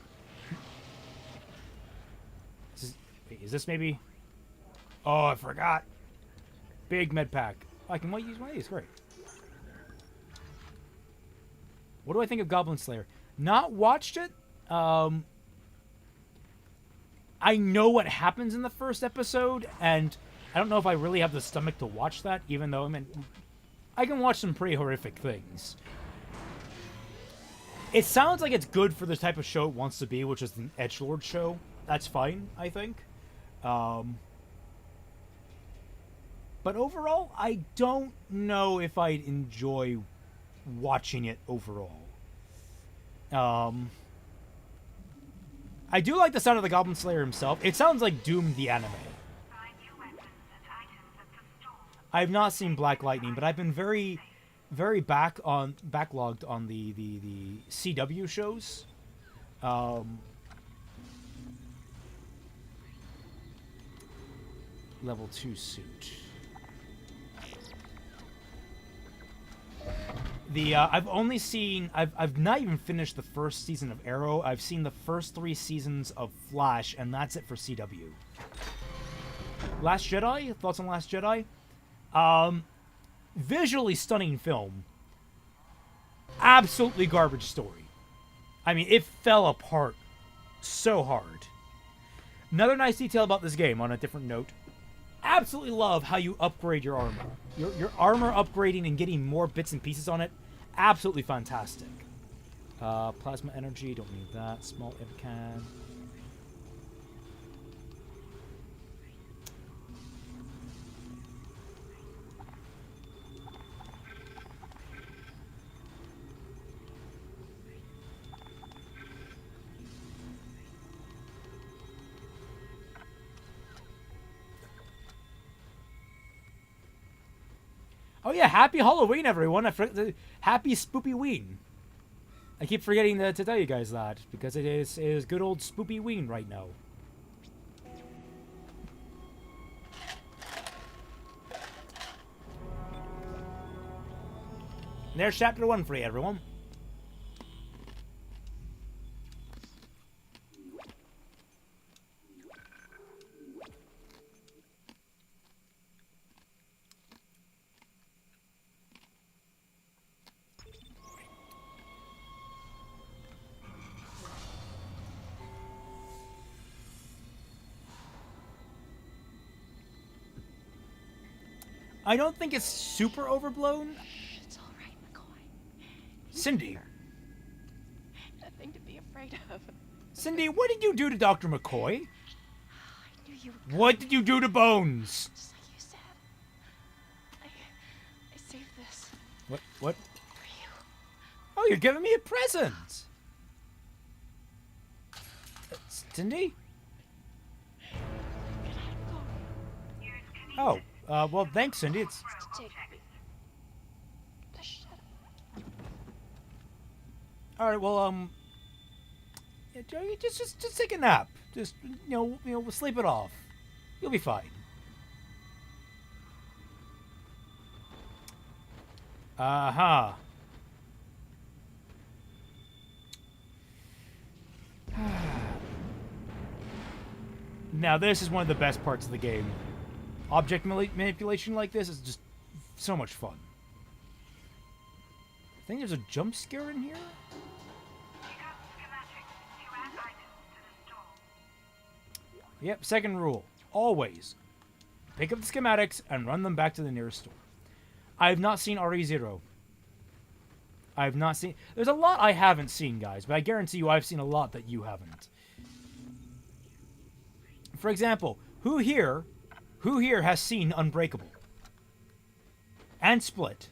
Is this maybe... Oh, I forgot. Big med pack. I can use one of these, great. What do I think of Goblin Slayer? Not watched it. I know what happens in the first episode, and I don't know if I really have the stomach to watch that, even though, I mean, I can watch some pretty horrific things. It sounds like it's good for the type of show it wants to be, which is an edgelord show. That's fine, I think. But overall, I don't know if I'd enjoy watching it overall. I do like the sound of the Goblin Slayer himself. It sounds like Doom the anime. I have not seen Black Lightning, but I've been very backlogged on the CW shows. Level 2 suit. I've only seen... I've not even finished the first season of Arrow. I've seen the first 3 seasons of Flash, and that's it for CW. Last Jedi? Thoughts on Last Jedi? Visually stunning film. Absolutely garbage story. I mean, it fell apart so hard. Another nice detail about this game, on a different note. Absolutely love how you upgrade your armor. Your armor upgrading and getting more bits and pieces on it, absolutely fantastic. Plasma energy, don't need that. Small can. Oh yeah, happy Halloween, everyone! Happy Spoopyween. I keep forgetting to tell you guys that, because it is good old Spoopyween right now. And there's chapter 1 for you, everyone. I don't think it's super overblown. It's all right, McCoy. Cindy. Nothing to be afraid of. Cindy, what did you do to Dr. McCoy? I knew you were What did you do to Bones? just like you said. I saved this What? for you. Oh, you're giving me a present. Cindy? Oh, well, thanks, Cindy. It's... Take me. Shut up. All right, well, yeah, just take a nap. Just, you know, sleep it off. You'll be fine. Uh-huh. Now, this is one of the best parts of the game. Object manipulation like this is just so much fun. I think there's a jump scare in here. Yep, second rule. Always pick up the schematics and run them back to the nearest store. I have not seen RE0. I have not seen... There's a lot I haven't seen, guys, but I guarantee you I've seen a lot that you haven't. For example, who here has seen Unbreakable? And Split?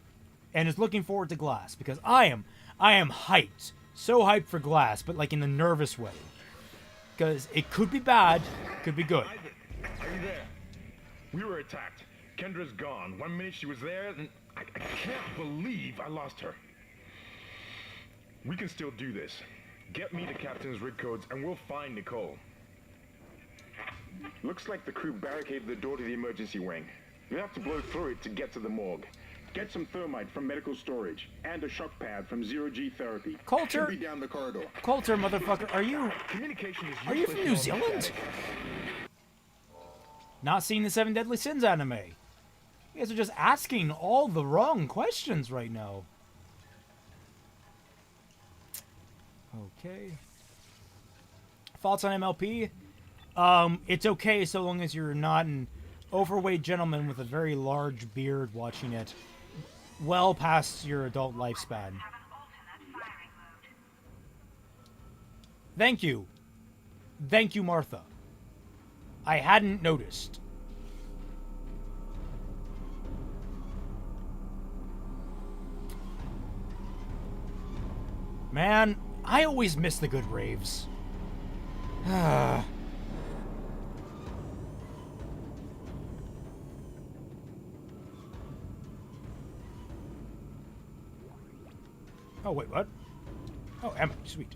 And is looking forward to Glass? Because I am hyped. So hyped for Glass, but like in a nervous way. Because it could be bad, could be good. Are you there? We were attacked. Kendra's gone. 1 minute she was there, and I can't believe I lost her. We can still do this. Get me the captain's rig codes, and we'll find Nicole. Looks like the crew barricaded the door to the emergency wing. We have to blow through it to get to the morgue. Get some thermite from medical storage and a shock pad from zero-G therapy. Coulter, Should be down the corridor. Coulter, motherfucker, are you from New Zealand? Not seen the Seven Deadly Sins anime. You guys are just asking all the wrong questions right now. Okay. Thoughts on MLP? It's okay so long as you're not an overweight gentleman with a very large beard watching it well past your adult lifespan. Thank you. Thank you, Martha. I hadn't noticed. Man, I always miss the good raves. Oh, wait, what? Oh, Emma, sweet.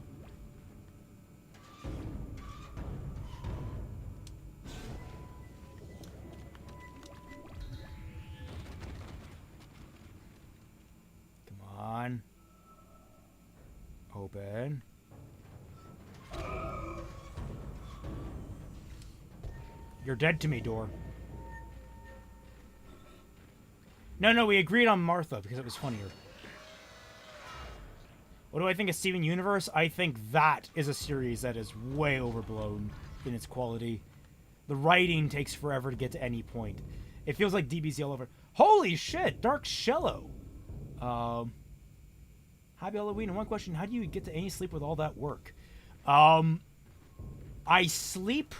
Come on. Open. You're dead to me, door. No, we agreed on Martha because it was funnier. What do I think of Steven Universe? I think that is a series that is way overblown in its quality. The writing takes forever to get to any point. It feels like DBZ all over. Holy shit! Dark Shello! Happy Halloween. And one question, how do you get to any sleep with all that work? I sleep...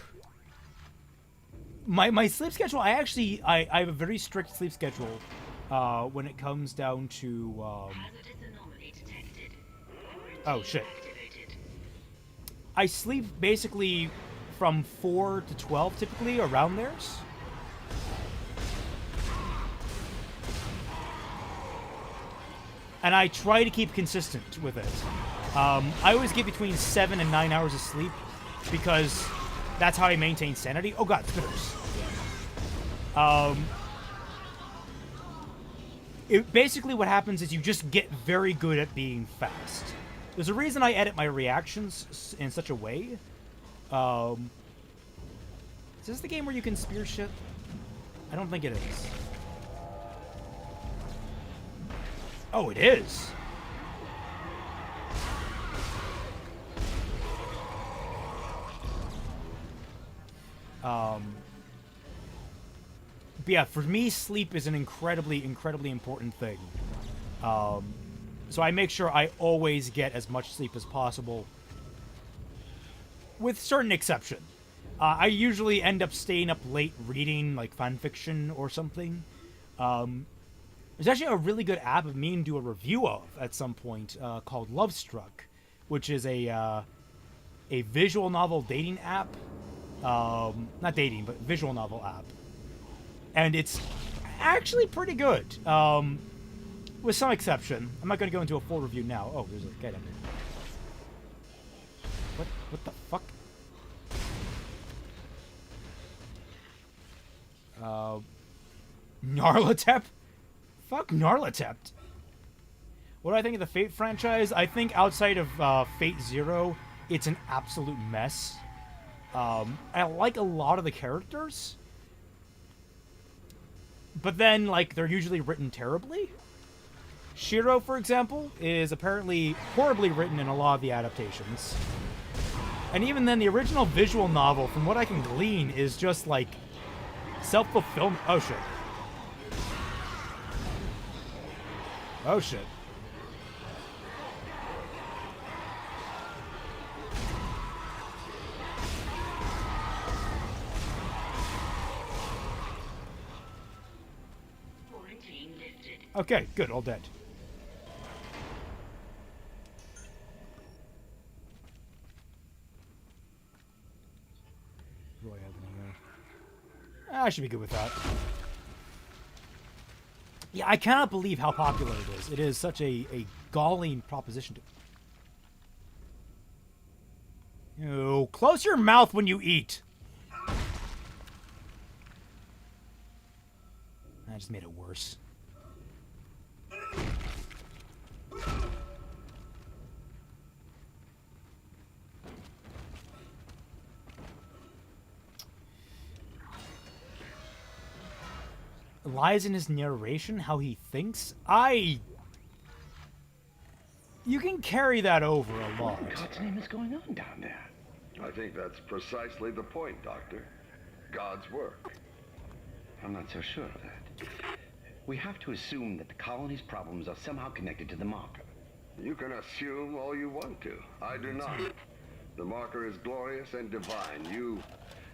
My sleep schedule, I have a very strict sleep schedule when it comes down to... Oh, shit. I sleep basically from 4 to 12, typically, around there. And I try to keep consistent with it. I always get between 7 and 9 hours of sleep because that's how I maintain sanity. Oh god, spitters. Basically what happens is you just get very good at being fast. There's a reason I edit my reactions in such a way. Is this the game where you can spear shit? I don't think it is. Oh, it is. But yeah, for me, sleep is an incredibly, incredibly important thing. So I make sure I always get as much sleep as possible, with certain exception. I usually end up staying up late reading, like, fan fiction or something. There's actually a really good app of me and do a review of at some point called Lovestruck, which is a visual novel dating app. Not dating, but visual novel app. And it's actually pretty good, with some exception. I'm not going to go into a full review now. Oh, there's a guy down there. What the fuck? Gnarlatep? Fuck Gnarlatep. What do I think of the Fate franchise? I think outside of Fate Zero, it's an absolute mess. I like a lot of the characters, but then, like, they're usually written terribly. Shiro, for example, is apparently horribly written in a lot of the adaptations. And even then, the original visual novel, from what I can glean, is just like self-fulfillment. Oh shit. Oh shit. Okay, good, all dead. What do I have in here? I should be good with that. Yeah, I cannot believe how popular it is. It is such a galling proposition to... Ew, close your mouth when you eat! That just made it worse. Lies in his narration, how he thinks? You can carry that over a lot. What in God's name is going on down there? I think that's precisely the point, Doctor. God's work. I'm not so sure of that. We have to assume that the colony's problems are somehow connected to the marker. You can assume all you want to. I do not. The marker is glorious and divine. You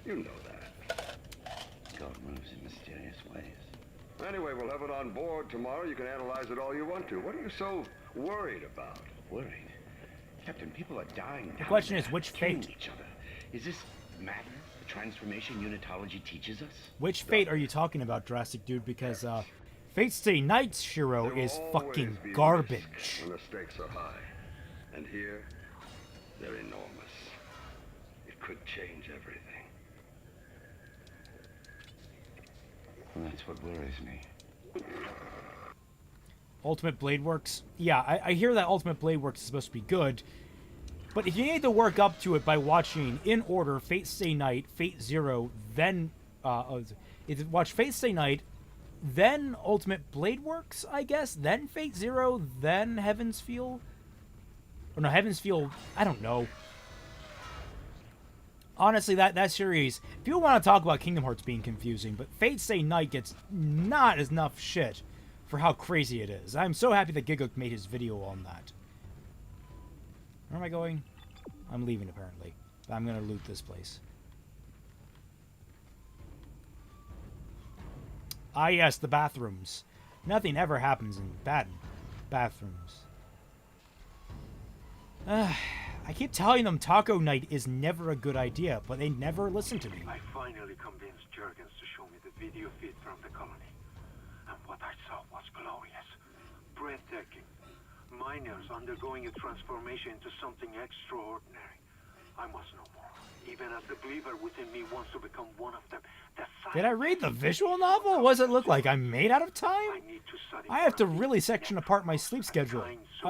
know that. God moves in mysterious ways. Anyway, we'll have it on board tomorrow. You can analyze it all you want to. What are you so worried about? Worried? Captain, people are dying. The question is, which killing fate? Each other. Is this matter the transformation unitology teaches us? Which fate are you talking about, Jurassic Dude? Because, Fate Stay Night's Shiro There will is always fucking be garbage. risks when the stakes are high. And here, they're enormous. It could change everything. Well, that's what worries me. Ultimate Blade Works? Yeah, I hear that Ultimate Blade Works is supposed to be good, but if you need to work up to it by watching, in order, Fate Stay Night, Fate Zero, then, watch Fate Stay Night, then Ultimate Blade Works, I guess, then Fate Zero, then Heaven's Feel? Or no, Heaven's Feel, I don't know. Honestly, that series, people want to talk about Kingdom Hearts being confusing, but Fate Stay Night gets not enough shit for how crazy it is. I'm so happy that Gigook made his video on that. Where am I going? I'm leaving, apparently. I'm going to loot this place. Ah, yes, the bathrooms. Nothing ever happens in bathrooms. I keep telling them Taco Night is never a good idea, but they never listen to me. I finally convinced Jurgens to show me the video feed from the colony. And what I saw was glorious. Breathtaking. Miners undergoing a transformation into something extraordinary. I must know more. Even as the believer within me wants to become one of them. Did I read the visual novel? What does it look like? I'm made out of time? I have to really section apart my sleep schedule.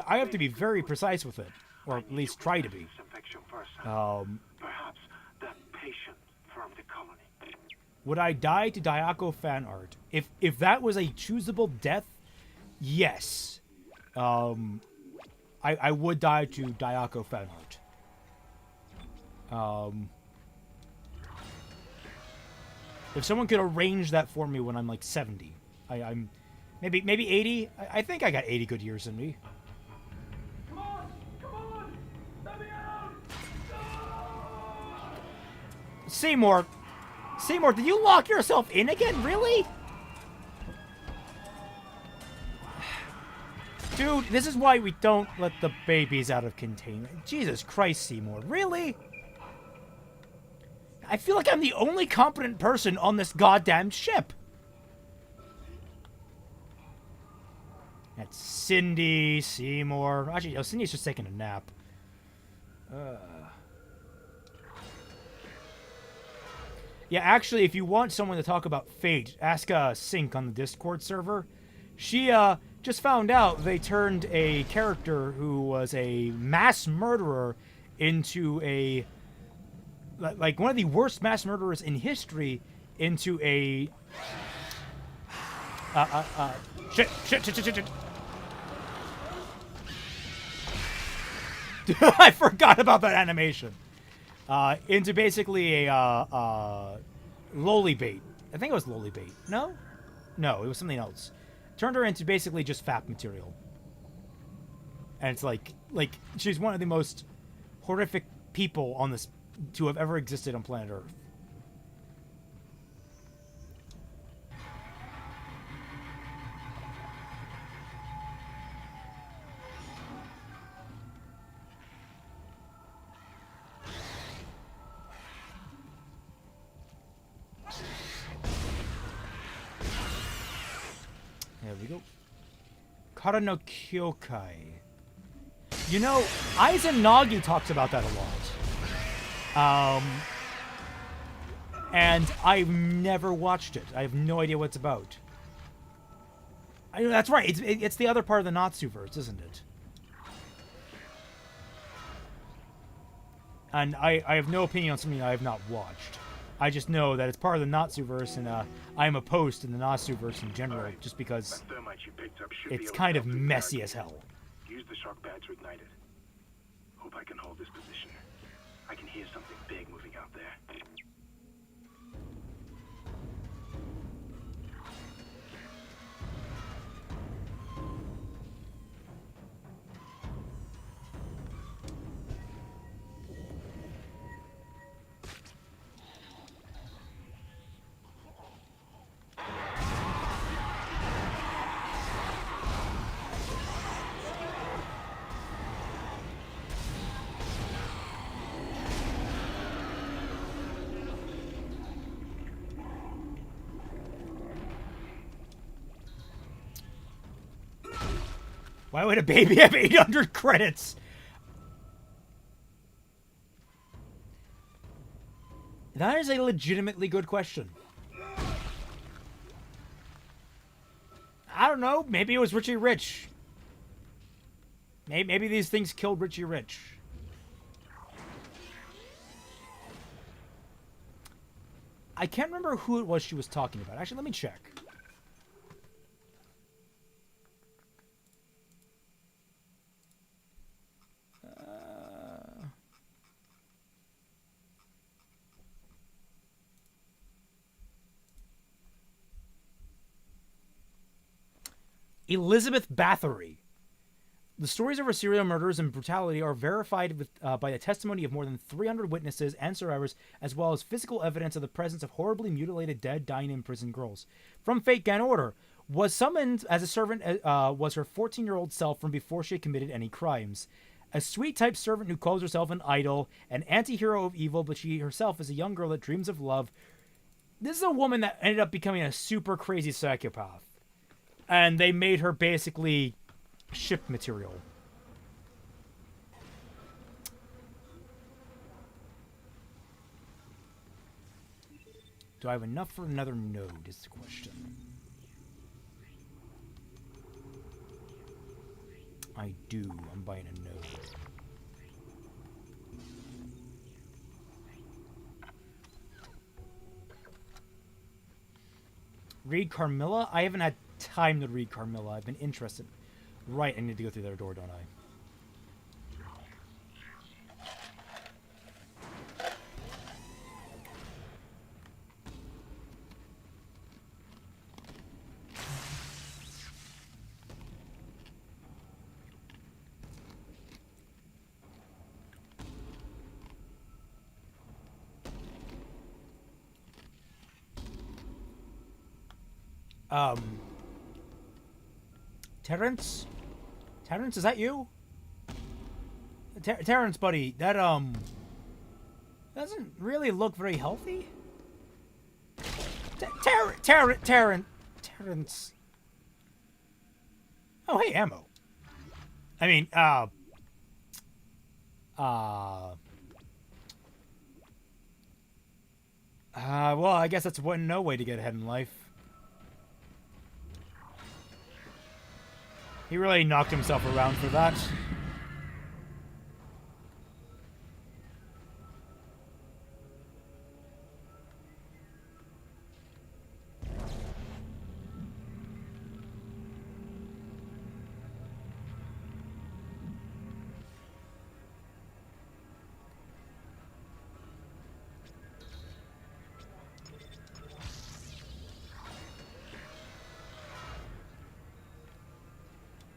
I have to be very precise with it. Or at least try to be. Perhaps that patient from the colony. Would I die to Dayako fan art? If that was a choosable death, yes. I would die to Dayako fan art. If someone could arrange that for me when I'm like 70, I'm maybe 80. I think I got 80 good years in me. Seymour, did you lock yourself in again? Really? Dude, this is why we don't let the babies out of containment. Jesus Christ, Seymour. Really? I feel like I'm the only competent person on this goddamn ship. That's Cindy, Seymour. Actually, no, Cindy's just taking a nap. Yeah, actually, if you want someone to talk about Fate, ask Sync on the Discord server. She just found out they turned a character who was a mass murderer into a... like one of the worst mass murderers in history into a... Shit. I forgot about that animation. Into basically a lowly bait. I think it was lowly bait. No? No, it was something else. Turned her into basically just fap material. And it's like she's one of the most horrific people on this to have ever existed on planet Earth. There we go. Kara no Kyokai. You know, Izanagi talks about that a lot. And I've never watched it. I have no idea what it's about. That's right. It's the other part of the Natsu-verse, isn't it? And I have no opinion on something I have not watched. I just know that it's part of the Natsu-verse, and I am opposed to the Natsu-verse in general, just because it's kind of messy as hell. Use the shock pad to ignite it. Hope I can hold this position. I can hear something big moving out there. Why would a baby have 800 credits? That is a legitimately good question. I don't know. Maybe it was Richie Rich. Maybe these things killed Richie Rich. I can't remember who it was she was talking about. Actually, let me check. Elizabeth Bathory. The stories of her serial murders and brutality are verified with, by the testimony of more than 300 witnesses and survivors, as well as physical evidence of the presence of horribly mutilated, dead, dying, imprisoned girls. From Fate Gan Order, was summoned as a servant was her 14-year-old self from before she had committed any crimes. A sweet-type servant who calls herself an idol, an anti-hero of evil, but she herself is a young girl that dreams of love. This is a woman that ended up becoming a super crazy psychopath. And they made her basically ship material. Do I have enough for another node is the question. I do. I'm buying a node. Read Carmilla? I haven't had time to read Carmilla. I've been interested. Right, I need to go through their door, don't I? Terrence? Terrence, is that you? Terrence, buddy, that, doesn't really look very healthy. Terrence. Oh, hey, ammo. I mean, well, I guess that's no way to get ahead in life. He really knocked himself around for that.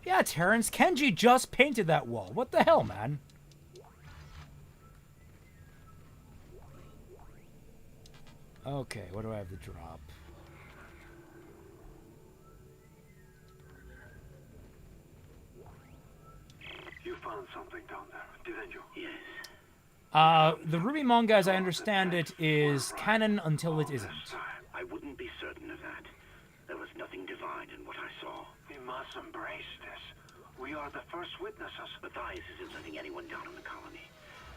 Yeah, Terrence, Kenji just painted that wall. What the hell, man? Okay, what do I have to drop? You found something down there, didn't you? Yes. The RWBY manga, as I understand it, is canon until it isn't. I wouldn't be certain of that. There was nothing divine in what I saw. We must embrace this. We are the first witnesses. Matthias isn't letting anyone down in the colony.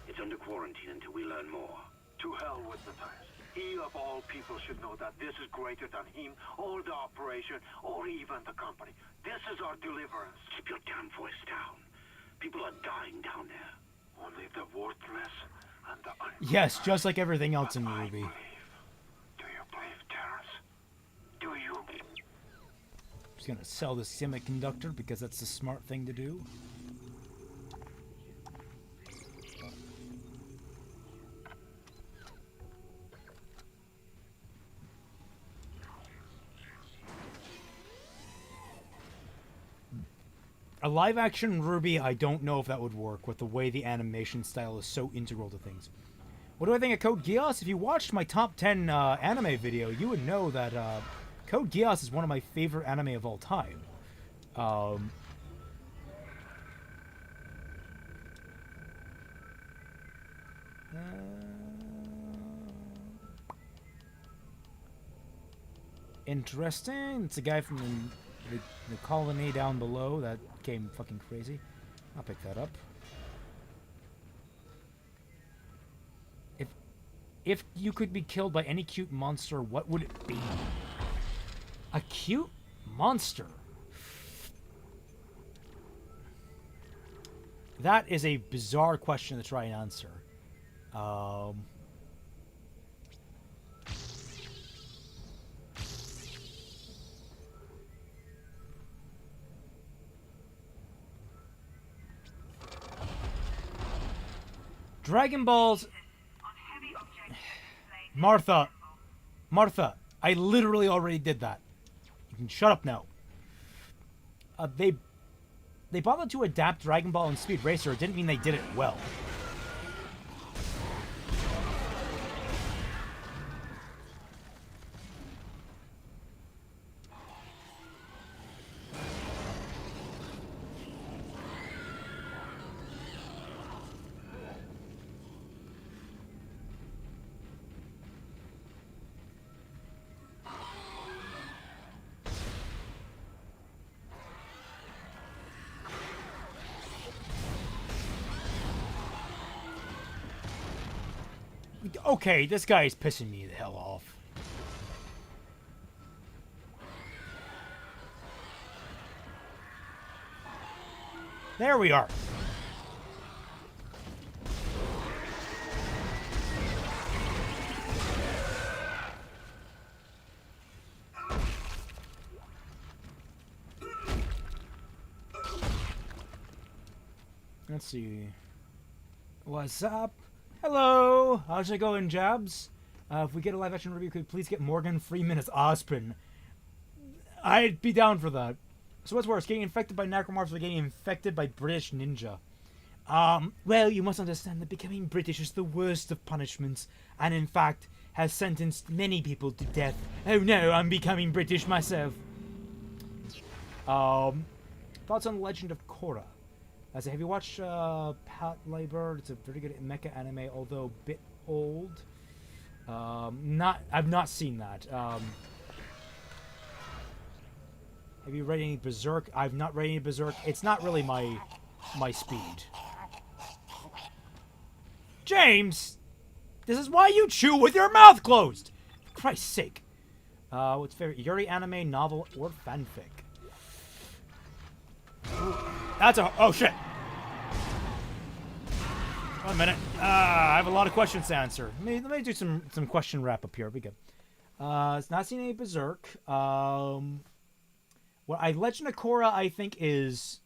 It's under quarantine until we learn more. To hell with Matthias. He of all people should know that this is greater than him, or the operation, or even the company. This is our deliverance. Keep your damn voice down. People are dying down there. Only the worthless and the Yes, just like everything else in But I RWBY. believe. Do you believe, Terrence? Do you? Just gonna sell this semiconductor because that's the smart thing to do. A live-action RWBY, I don't know if that would work with the way the animation style is so integral to things. What do I think of Code Geass? If you watched my top 10 anime video, you would know that Code Geass is one of my favorite anime of all time. Interesting. It's a guy from the colony down below that came fucking crazy. I'll pick that up. If you could be killed by any cute monster, what would it be? A cute monster? That is a bizarre question to try and answer. Dragon Balls... Martha, I literally already did that. You can shut up now. They bothered to adapt Dragon Ball and Speed Racer. It didn't mean they did it well. Okay, this guy is pissing me the hell off. There we are. Let's see. What's up? Hello! How's it going, Jabs? If we get a live-action review, could you please get Morgan Freeman as Ozpin? I'd be down for that. So what's worse, getting infected by necromorphs or getting infected by British ninja? Well, you must understand that becoming British is the worst of punishments, and in fact, has sentenced many people to death. Oh no, I'm becoming British myself. Thoughts on Legend of Korra? Have you watched Pat Labor? It's a very good mecha anime, although a bit old. I've not seen that. Have you read any Berserk? I've not read any Berserk. It's not really my speed. James, this is why you chew with your mouth closed. For Christ's sake. What's favorite Yuri anime, novel, or fanfic? That's a... Oh, shit. 1 minute. I have a lot of questions to answer. Let me do some question wrap-up here. We go. It's not seen any Berserk. Legend of Korra, I think, is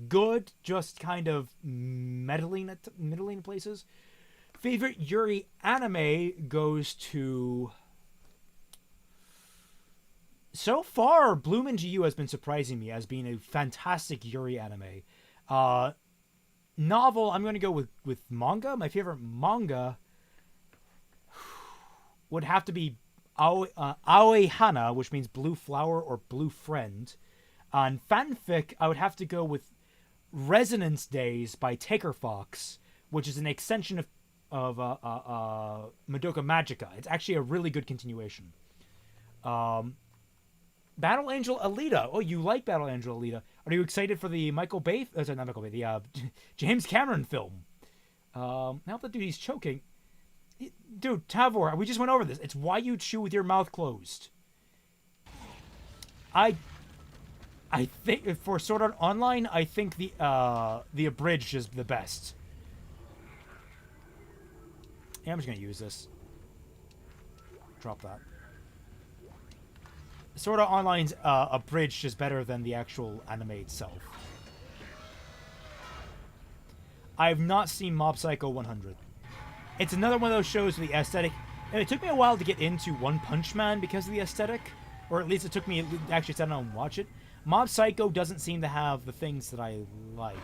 good, just kind of middling in places. Favorite Yuri anime goes to... So far, Bloom into You has been surprising me as being a fantastic Yuri anime. Novel, I'm going to go with manga. My favorite manga would have to be Aoi Hana, which means blue flower or blue friend. On fanfic, I would have to go with Resonance Days by Taker Fox, which is an extension of Madoka Magica. It's actually a really good continuation. Battle Angel Alita. Oh, you like Battle Angel Alita? Are you excited for the Michael Bay? Sorry, not Michael Bay. The James Cameron film. Now that dude, he's choking. Dude, Tavor, we just went over this. It's why you chew with your mouth closed. I think for Sword Art Online, I think the abridged is the best. Yeah, I'm just gonna use this. Drop that. Sword Art Online's abridged is better than the actual anime itself. I have not seen Mob Psycho 100. It's another one of those shows with the aesthetic. And it took me a while to get into One Punch Man because of the aesthetic. Or at least it took me to actually sit down and watch it. Mob Psycho doesn't seem to have the things that I like.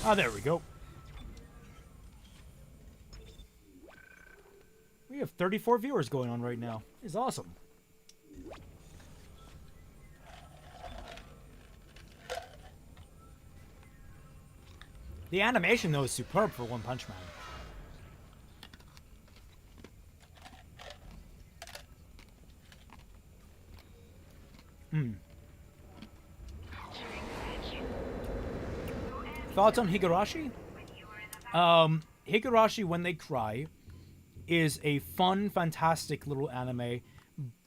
Ah, there we go. We have 34 viewers going on right now. It's awesome. The animation, though, is superb for One Punch Man. Thoughts on Higurashi? Higurashi When They Cry is a fun, fantastic little anime,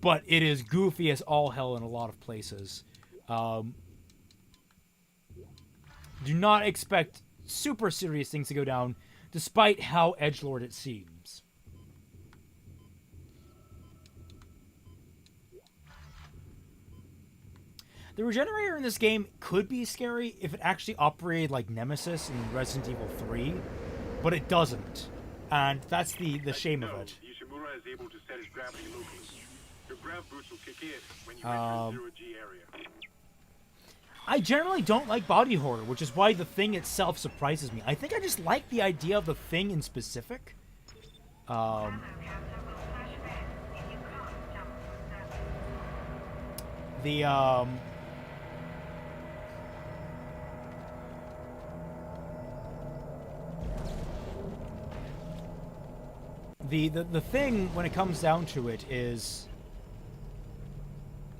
but it is goofy as all hell in a lot of places. Do not expect super serious things to go down, despite how edgelord it seems. The Regenerator in this game could be scary if it actually operated like Nemesis in Resident Evil 3, but it doesn't. And that's the shame of it. Ishimura is able to set his gravity locally. Your grav boots will kick in when you enter the 0G area. I generally don't like body horror, which is why the Thing itself surprises me. I think I just like the idea of the Thing in specific. The thing, when it comes down to it, is...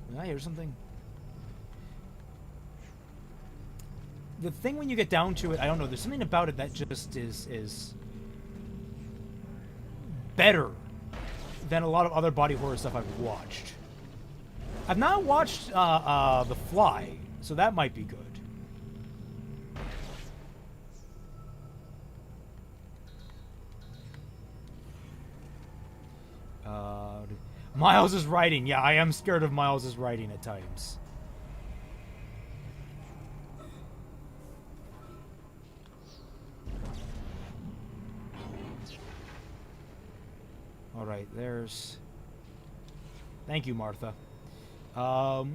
Did I hear something? The thing, when you get down to it, I don't know, there's something about it that just is better than a lot of other body horror stuff I've watched. I've not watched The Fly, so that might be good. Miles' writing. Yeah, I am scared of Miles' writing at times. Alright, there's... Thank you, Martha. I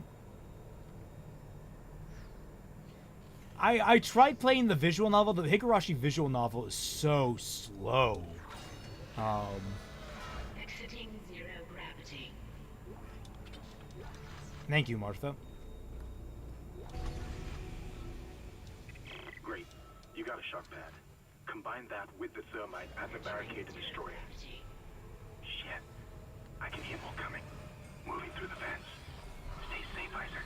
tried playing the visual novel, but the Higurashi visual novel is so slow. Exiting zero gravity. Thank you, Martha. Great. You got a shock pad. Combine that with the thermite as a barricade destroyer. Shit. I can hear more coming. Moving through the fence. Stay safe, Isaac.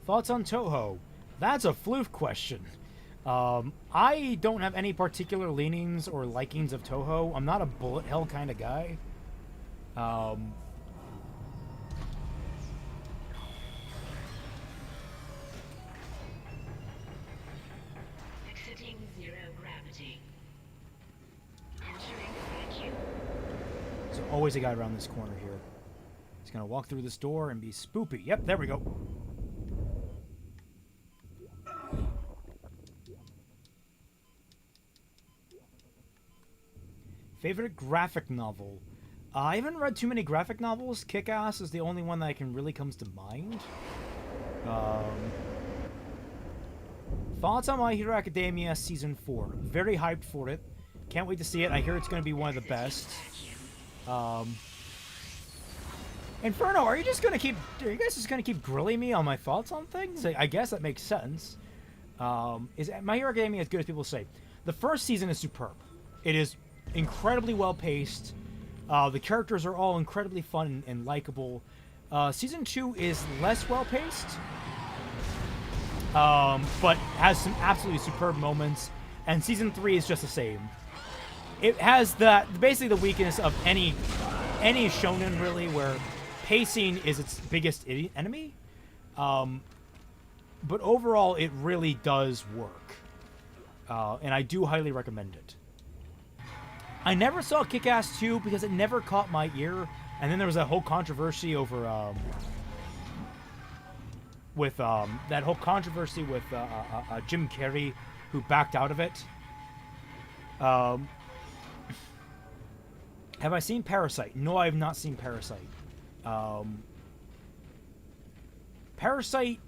Thoughts on Toho? That's a floof question. I don't have any particular leanings or likings of Toho. I'm not a bullet hell kind of guy. Exiting zero gravity. Entering vacuum. There's always a guy around this corner here. He's gonna walk through this door and be spoopy. Yep, there we go. Favorite graphic novel? I haven't read too many graphic novels. Kick-Ass is the only one that really comes to mind. Thoughts on My Hero Academia Season 4. Very hyped for it. Can't wait to see it. I hear it's going to be one of the best. Inferno, are you guys just going to keep grilling me on my thoughts on things? I guess that makes sense. Is My Hero Academia as good as people say? The first season is superb. It is incredibly well paced. The characters are all incredibly fun and likable. Season 2 is less well paced, but has some absolutely superb moments. And Season 3 is just the same. It has basically the weakness of any shonen really, where pacing is its biggest enemy. But overall, it really does work, and I do highly recommend it. I never saw Kick-Ass 2 because it never caught my ear, and then there was that whole controversy over that whole controversy with Jim Carrey, who backed out of it. Have I seen Parasite? No, I have not seen Parasite. Parasite,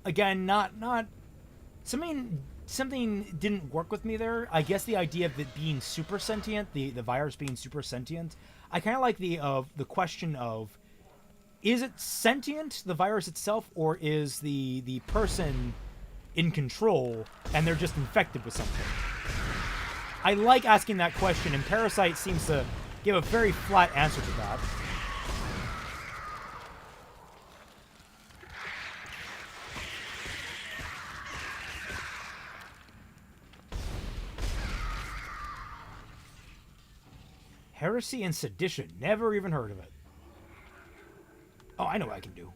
again, not something didn't work with me there. I guess the idea of it being super sentient, the virus being super sentient. I kind of like the question of, is it sentient, the virus itself, or is the person in control and they're just infected with something? I like asking that question, and Parasite seems to give a very flat answer to that. Heresy and Sedition. Never even heard of it. Oh, I know what I can do.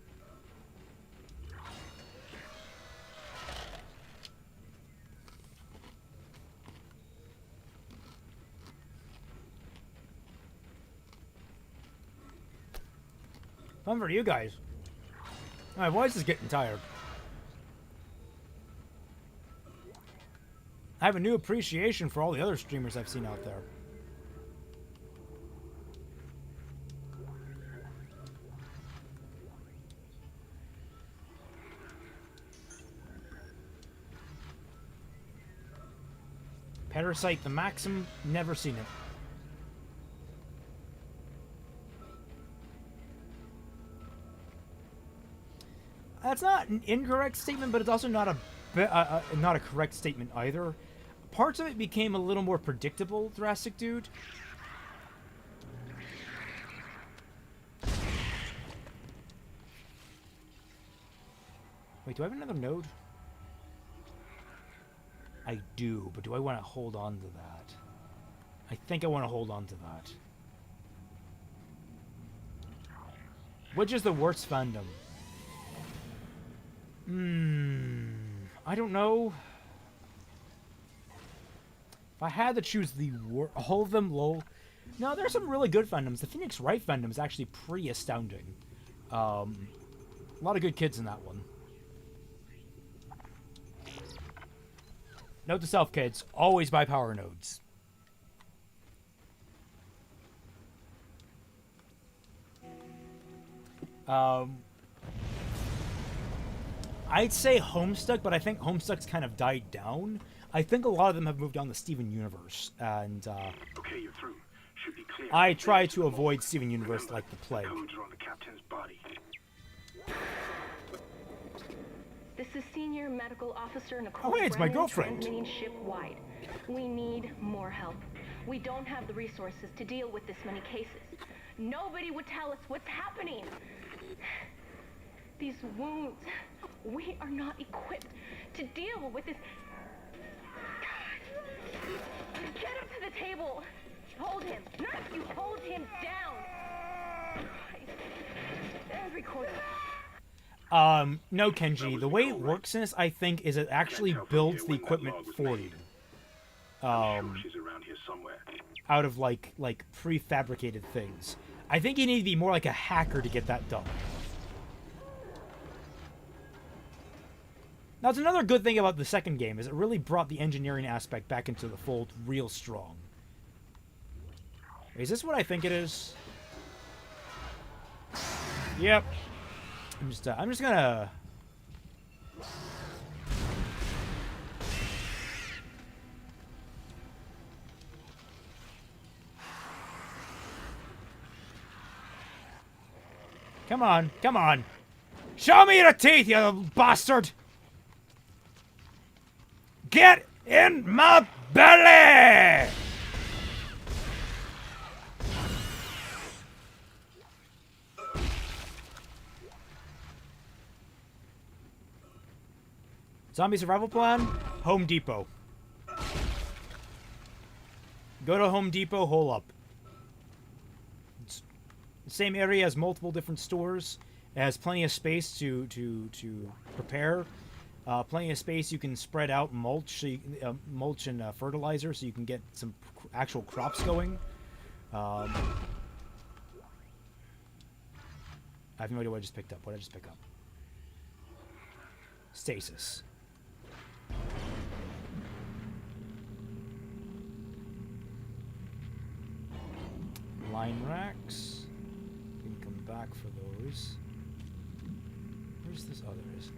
Fun for you guys. My voice is getting tired. I have a new appreciation for all the other streamers I've seen out there. Parasite the Maxim, never seen it. That's not an incorrect statement, but it's also not a correct statement either. Parts of it became a little more predictable, Thoracic Dude. Wait, do I have another node? I do, but do I want to hold on to that? I think I want to hold on to that. Which is the worst fandom? I don't know. If I had to choose all of them, lol. No, there's some really good fandoms. The Phoenix Wright fandom is actually pretty astounding. A lot of good kids in that one. Note to self, kids. Always buy power nodes. I'd say Homestuck, but I think Homestuck's kind of died down. I think a lot of them have moved on to Steven Universe, and Okay, you're through. Should be clear. I try to avoid Steven Universe like the plague. Codes are on the captain's body. This is Senior Medical Officer Nicole. Oh, hey, it's my Brennan, girlfriend. Transmitting ship-wide. We need more help. We don't have the resources to deal with this many cases. Nobody would tell us what's happening. These wounds. We are not equipped to deal with this. Get him to the table. Hold him. Nurse, you hold him down. Every quarter. No, Kenji. The way it works in this, I think, is it actually builds the equipment for you. She's around here somewhere. Out of, like prefabricated things. I think you need to be more like a hacker to get that done. Now, it's another good thing about the second game, is it really brought the engineering aspect back into the fold real strong. Is this what I think it is? Yep. I'm just gonna... Come on, come on. Show me your teeth, you bastard! Get in my belly! Zombie survival plan? Home Depot. Go to Home Depot, hole up. It's the same area as multiple different stores. It has plenty of space to prepare. Plenty of space you can spread out mulch, so mulch and fertilizer, so you can get some actual crops going. I have no idea what I just picked up. What did I just pick up? Stasis. Line racks. We can come back for those. Where's this? Oh, there it is.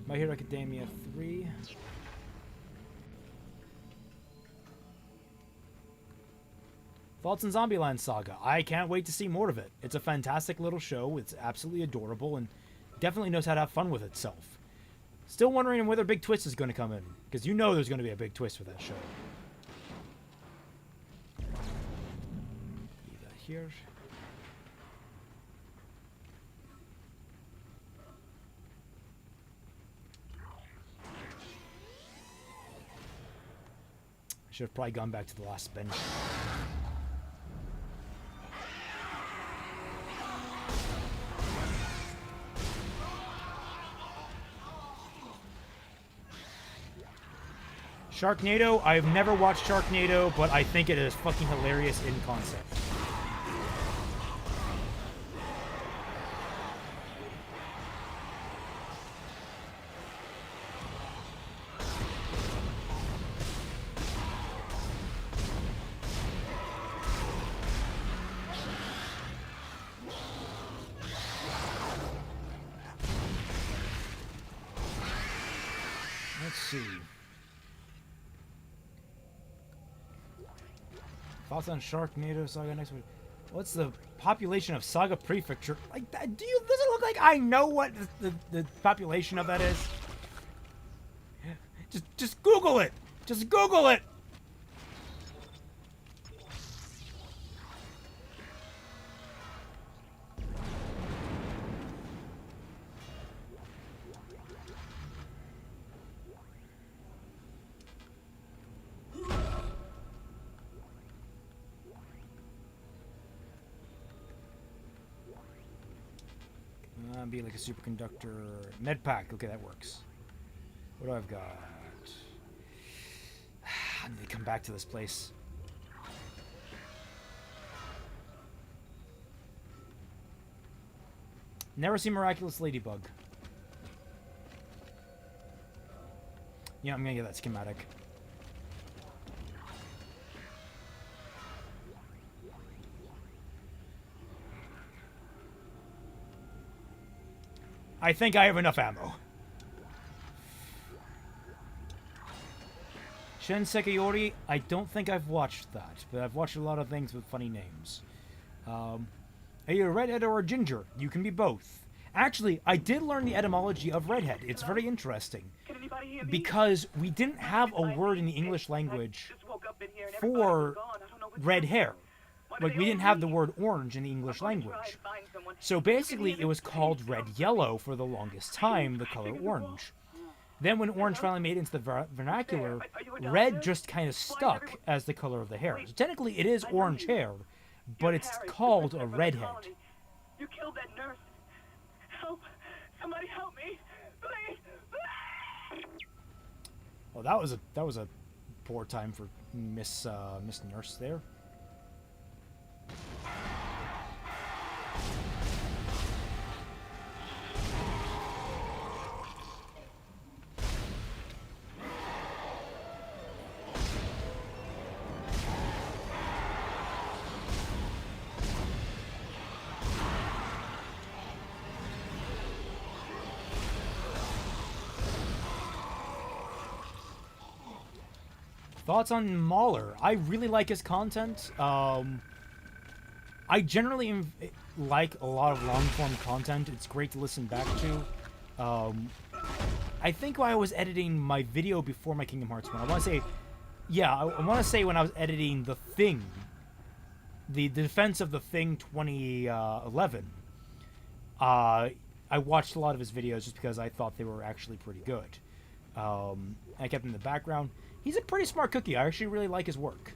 My Hero Academia 3. Thoughts on Zombieland Saga? I can't wait to see more of it. It's a fantastic little show. It's absolutely adorable and definitely knows how to have fun with itself. Still wondering whether Big Twist is going to come in, because you know there's going to be a big twist with that show. Leave that here. I should have probably gone back to the last bench. Sharknado? I've never watched Sharknado, but I think it is fucking hilarious in concept. Let's see. Thoughts on Sharknado Saga next week. What's the population of Saga Prefecture? Like, does it look like I know what the population of that is? Just Google it. Just Google it. Be like a superconductor med pack. Okay, that works. What do I've got? I need to come back to this place. Never seen Miraculous Ladybug. Yeah, I'm gonna get that schematic. I think I have enough ammo. Shinsekai, I don't think I've watched that, but I've watched a lot of things with funny names. Are you a redhead or a ginger? You can be both. Actually, I did learn the etymology of redhead. It's very interesting. Because we didn't have a word in the English language for red hair. Like, we didn't have the word orange in the English language. So basically, it was called red-yellow for the longest time, the color orange. Then when orange finally made it into the vernacular, red just kind of stuck as the color of the hair. So technically, it is orange hair, but it's called a redhead. You killed that nurse. Help! Somebody help me! Please! Oh, that was a poor time for Miss Nurse there. Thoughts on Mahler? I really like his content. I generally like a lot of long-form content. It's great to listen back to. I think while I was editing my video before my Kingdom Hearts one, I want to say, yeah, I want to say when I was editing The Thing, the Defense of the Thing 2011, I watched a lot of his videos just because I thought they were actually pretty good. I kept him in the background. He's a pretty smart cookie. I actually really like his work.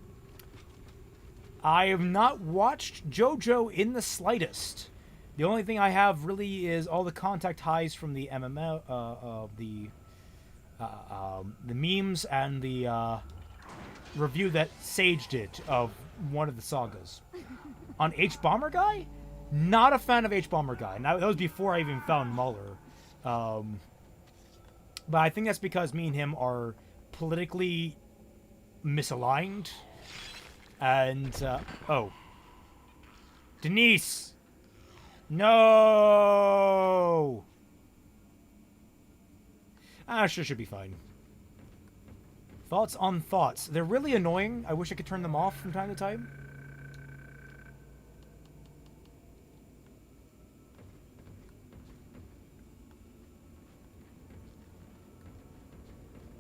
I have not watched JoJo in the slightest. The only thing I have really is all the contact highs from the MMO, the memes and the review that Sage did of one of the sagas. On H-Bomber Guy? Not a fan of H-Bomber Guy. Now, that was before I even found Muller. But I think that's because me and him are politically misaligned. And, oh. Denise! No! Sure, should be fine. Thoughts on thoughts. They're really annoying. I wish I could turn them off from time to time.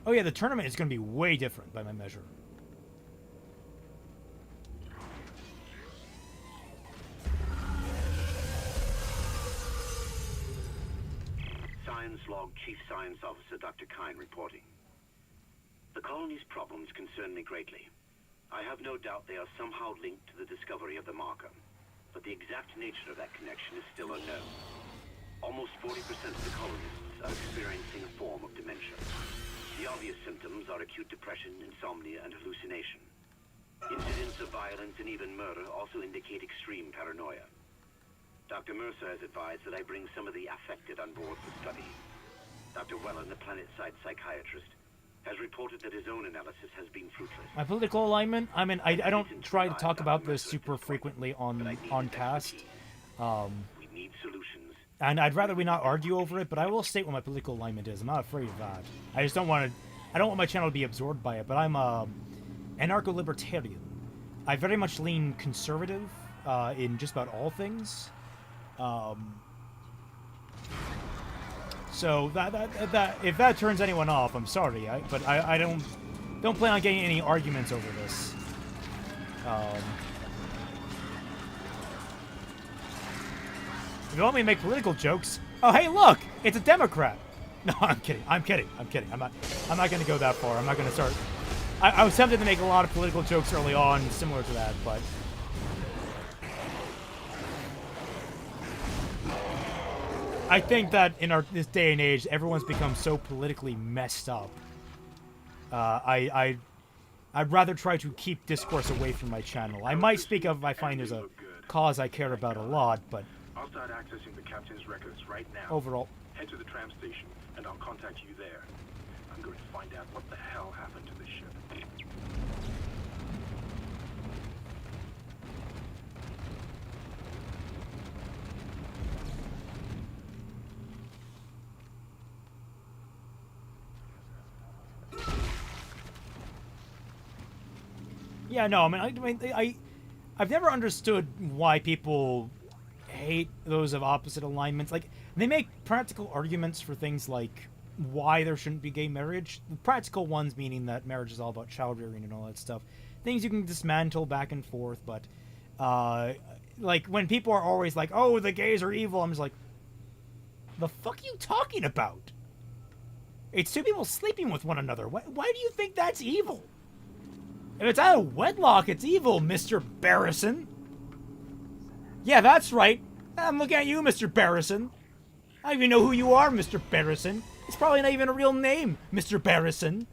Oh yeah, the tournament is going to be way different by my measure. Science Log Chief Science Officer Dr. Kine reporting. The colony's problems concern me greatly. I have no doubt they are somehow linked to the discovery of the marker, but the exact nature of that connection is still unknown. Almost 40% of the colonists are experiencing a form of dementia. The obvious symptoms are acute depression, insomnia, and hallucination. Incidents of violence and even murder also indicate extreme paranoia. Dr. Mercer has advised that I bring some of the affected on board for study. Dr. Wellen, the planet-side psychiatrist, has reported that his own analysis has been fruitless. My political alignment? I mean, I don't try to talk about this super frequently on cast. We need solutions. And I'd rather we not argue over it, but I will state what my political alignment is. I'm not afraid of that. I just don't want to... I don't want my channel to be absorbed by it, but I'm anarcho-libertarian. I very much lean conservative in just about all things. So that if that turns anyone off, I'm sorry. But I don't plan on getting any arguments over this. If you want me to make political jokes, oh hey look, it's a Democrat. No, I'm kidding. I'm kidding. I'm not going to go that far. I'm not going to start. I was tempted to make a lot of political jokes early on, similar to that, but I think that in this day and age, everyone's become so politically messed up. I'd rather try to keep discourse away from my channel. I might speak of if I find there's a cause I care about a lot, but I'll start accessing the captain's records right now. Overall. Head to the tram station, and I'll contact you there. I'm going to find out what the hell happened to this ship. Yeah, no, I've never understood why people hate those of opposite alignments. Like, they make practical arguments for things like why there shouldn't be gay marriage. The practical ones meaning that marriage is all about child rearing and all that stuff. Things you can dismantle back and forth, but, like, when people are always like, oh, the gays are evil, I'm just like, the fuck are you talking about? It's two people sleeping with one another. Why do you think that's evil? If it's out of wedlock, it's evil, Mr. Barrison. Yeah, that's right. I'm looking at you, Mr. Barrison. I don't even know who you are, Mr. Barrison. It's probably not even a real name, Mr. Barrison.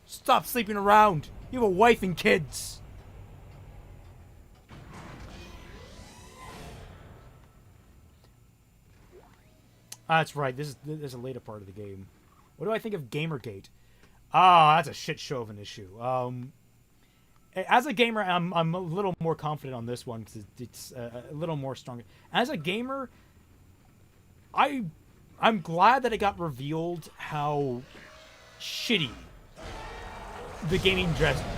Stop sleeping around. You have a wife and kids. That's right. This is a later part of the game. What do I think of Gamergate? Ah, that's a shit show of an issue. As a gamer, I'm a little more confident on this one because it's a little more stronger. As a gamer, I'm glad that it got revealed how shitty the gaming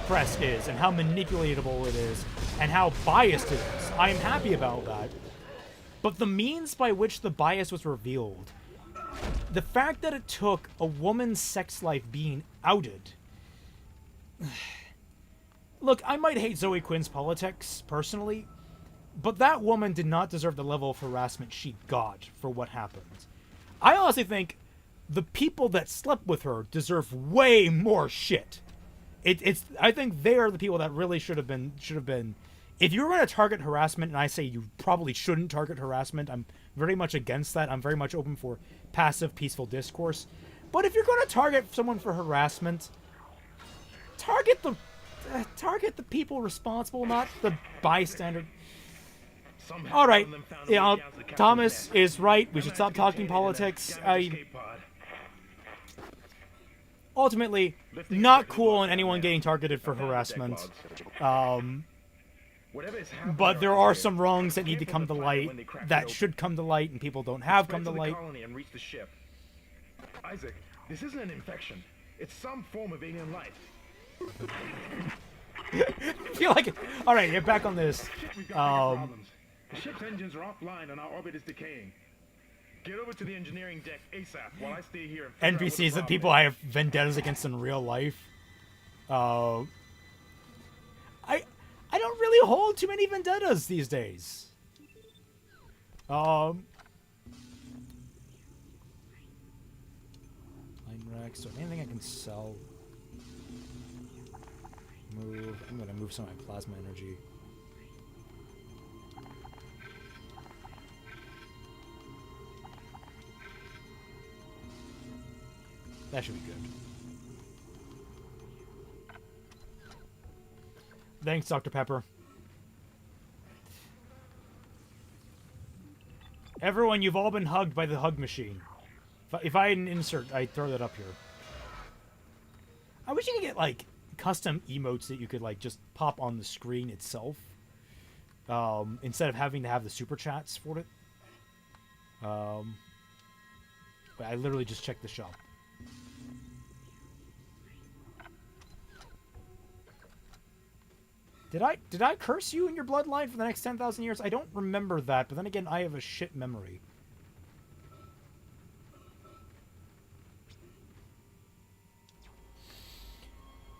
press is and how manipulatable it is and how biased it is. I'm happy about that. But the means by which the bias was revealed, the fact that it took a woman's sex life being outed... Look, I might hate Zoe Quinn's politics, personally, but that woman did not deserve the level of harassment she got for what happened. I honestly think the people that slept with her deserve way more shit. I think they are the people that really should have been. If you're going to target harassment, and I say you probably shouldn't target harassment, I'm very much against that. I'm very much open for passive, peaceful discourse. But if you're going to target someone for harassment, target the people responsible, not the bystander. All right, Thomas is right. We should stop talking politics. Ultimately, not cool on anyone getting targeted for harassment. But there are some wrongs that need to come to light, that should come to light, and people don't have come to light. Isaac, this isn't an infection. It's some form of alien life. I feel like it. All right, get back on this. The ship's engines are offline and our orbit is decaying. Get over to the engineering deck ASAP while I stay here. NPCs, the people I have vendettas against in real life. I don't really hold too many vendettas these days. Line racks. So anything I can sell. Move. I'm gonna move some of my plasma energy. That should be good. Thanks, Dr. Pepper. Everyone, you've all been hugged by the hug machine. If I had an insert, I'd throw that up here. I wish you could get, like, custom emotes that you could, like, just pop on the screen itself. Instead of having to have the super chats for it. But I literally just checked the shop. Did I curse you in your bloodline for the next 10,000 years? I don't remember that, but then again, I have a shit memory.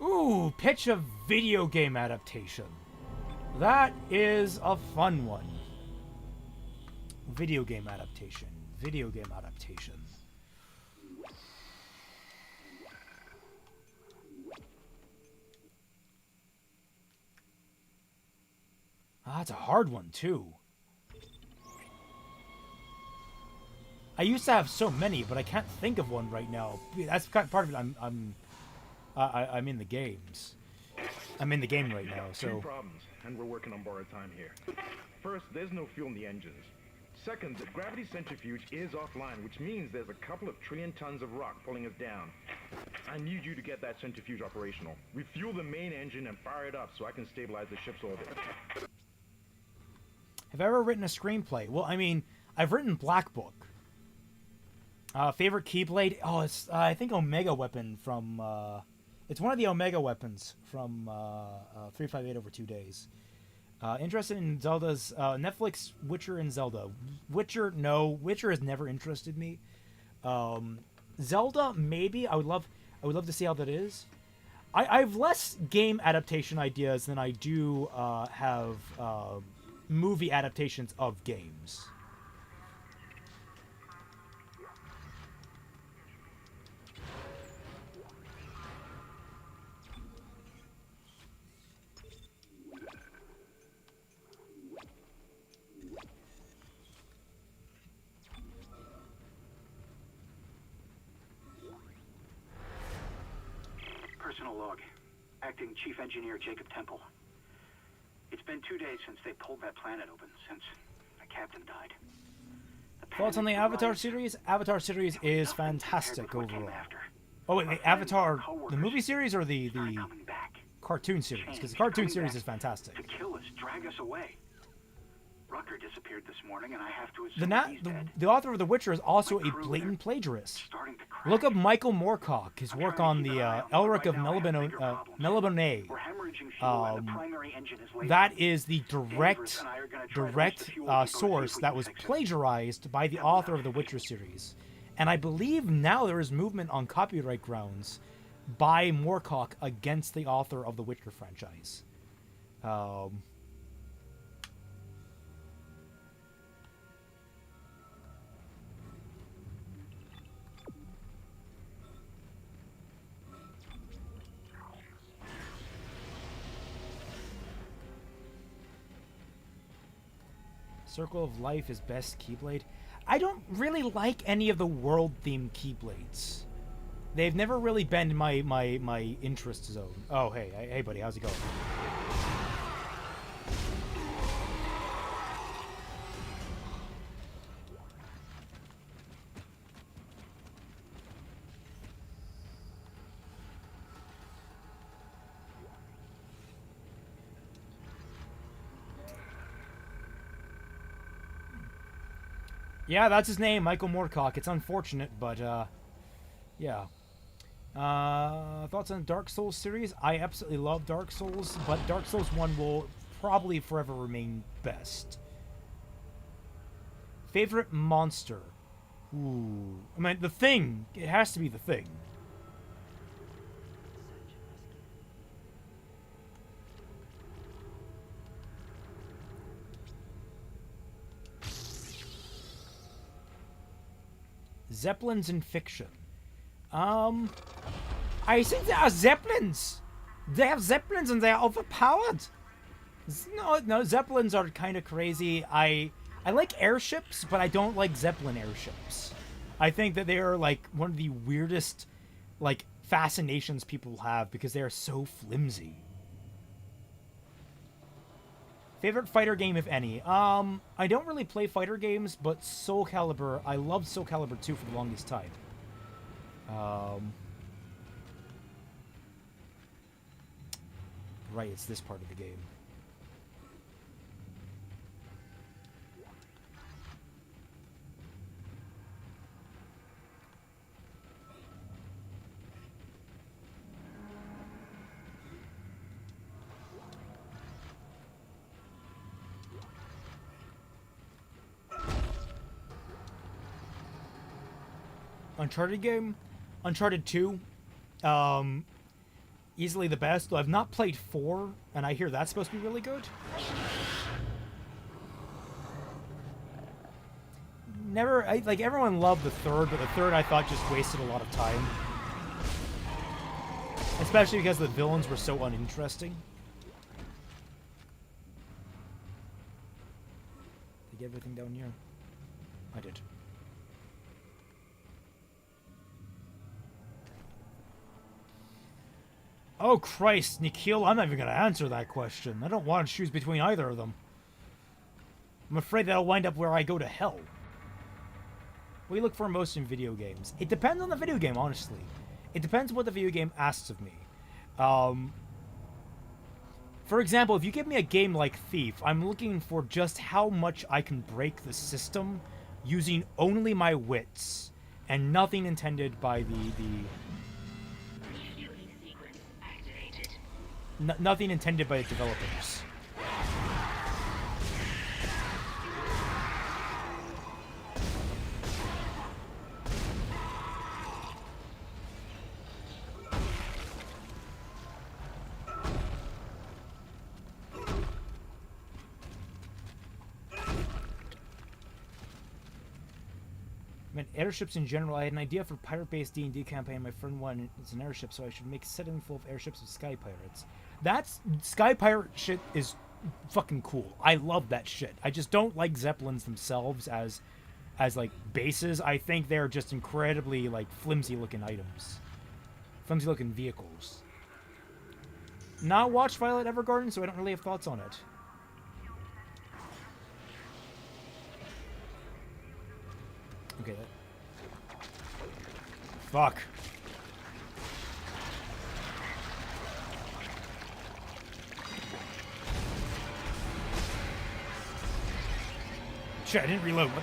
Ooh, pitch a video game adaptation. That is a fun one. Video game adaptation. Video game adaptation. Ah, that's a hard one, too. I used to have so many, but I can't think of one right now. That's part of it. I'm in the games. I'm in the game right now, so... Two problems, and we're working on borrowed time here. First, there's no fuel in the engines. Second, the gravity centrifuge is offline, which means there's a couple of trillion tons of rock pulling us down. I need you to get that centrifuge operational. Refuel the main engine and fire it up so I can stabilize the ship's orbit. Have I ever written a screenplay? Well, I mean, I've written Black Book. Favorite Keyblade? Oh, it's, I think Omega Weapon from It's one of the Omega weapons from 358 over 2 days. Interested in Zelda's Netflix Witcher and Zelda. Witcher, no. Witcher has never interested me. Zelda, maybe. I would love to see how that is. I have less game adaptation ideas than I do have movie adaptations of games. Personal log. Acting Chief Engineer Jacob Temple. It's been 2 days since they pulled that planet open, since the captain died. Thoughts on the Avatar series? Avatar series is fantastic overall. Oh wait, Avatar, the movie series or the cartoon series? Because the cartoon series is fantastic. To kill us, drag us away. Rucker disappeared this morning, and I have to assume he's dead. The author of The Witcher is also a blatant plagiarist. Look up Michael Moorcock, his work on the Elric of Melibone. That is the direct source that was plagiarized by the author of the Witcher series. And I believe now there is movement on copyright grounds by Moorcock against the author of the Witcher franchise. Circle of Life is best Keyblade. I don't really like any of the world-themed Keyblades. They've never really been my interest zone. Oh, hey buddy, how's it going? Yeah, that's his name, Michael Moorcock. It's unfortunate, but, yeah. Thoughts on the Dark Souls series? I absolutely love Dark Souls, but Dark Souls 1 will probably forever remain best. Favorite monster? Ooh. I mean, The Thing. It has to be The Thing. Zeppelins in fiction. I think they are Zeppelins. They have Zeppelins and they are overpowered. No, Zeppelins are kind of crazy. I like airships, but I don't like Zeppelin airships. I think that they are like one of the weirdest like fascinations people have because they are so flimsy. Favorite fighter game, if any? I don't really play fighter games, but Soul Calibur, I loved Soul Calibur 2 for the longest time. Right, it's this part of the game. Uncharted game? Uncharted 2. Easily the best, though I've not played 4, and I hear that's supposed to be really good. Like, everyone loved the third, but the third I thought just wasted a lot of time. Especially because the villains were so uninteresting. Did I get everything down here? I did. Oh, Christ, Nikhil, I'm not even going to answer that question. I don't want to choose between either of them. I'm afraid that'll wind up where I go to hell. What do you look for most in video games? It depends on the video game, honestly. It depends what the video game asks of me. For example, if you give me a game like Thief, I'm looking for just how much I can break the system using only my wits and nothing intended by the Nothing intended by the developers. I mean, airships in general. I had an idea for pirate-based D&D campaign. My friend wanted it's an airship, so I should make a setting full of airships with sky pirates. That's sky pirate shit is fucking cool. I love that shit. I just don't like zeppelins themselves as like bases. I think they're just incredibly like flimsy-looking items, flimsy-looking vehicles. Not watched Violet Evergarden, so I don't really have thoughts on it. Okay. Fuck. Shit, I didn't reload. What?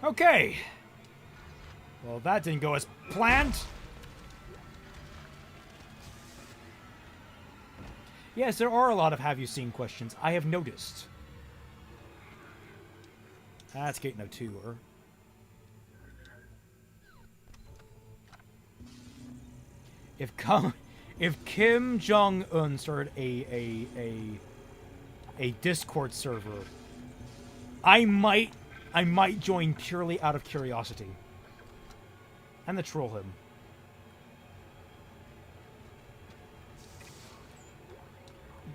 Okay. Well, that didn't go as planned. Yes, there are a lot of have you seen questions. I have noticed. That's getting a tour. If Kim Jong-un started a Discord server, I might join purely out of curiosity. And to troll him.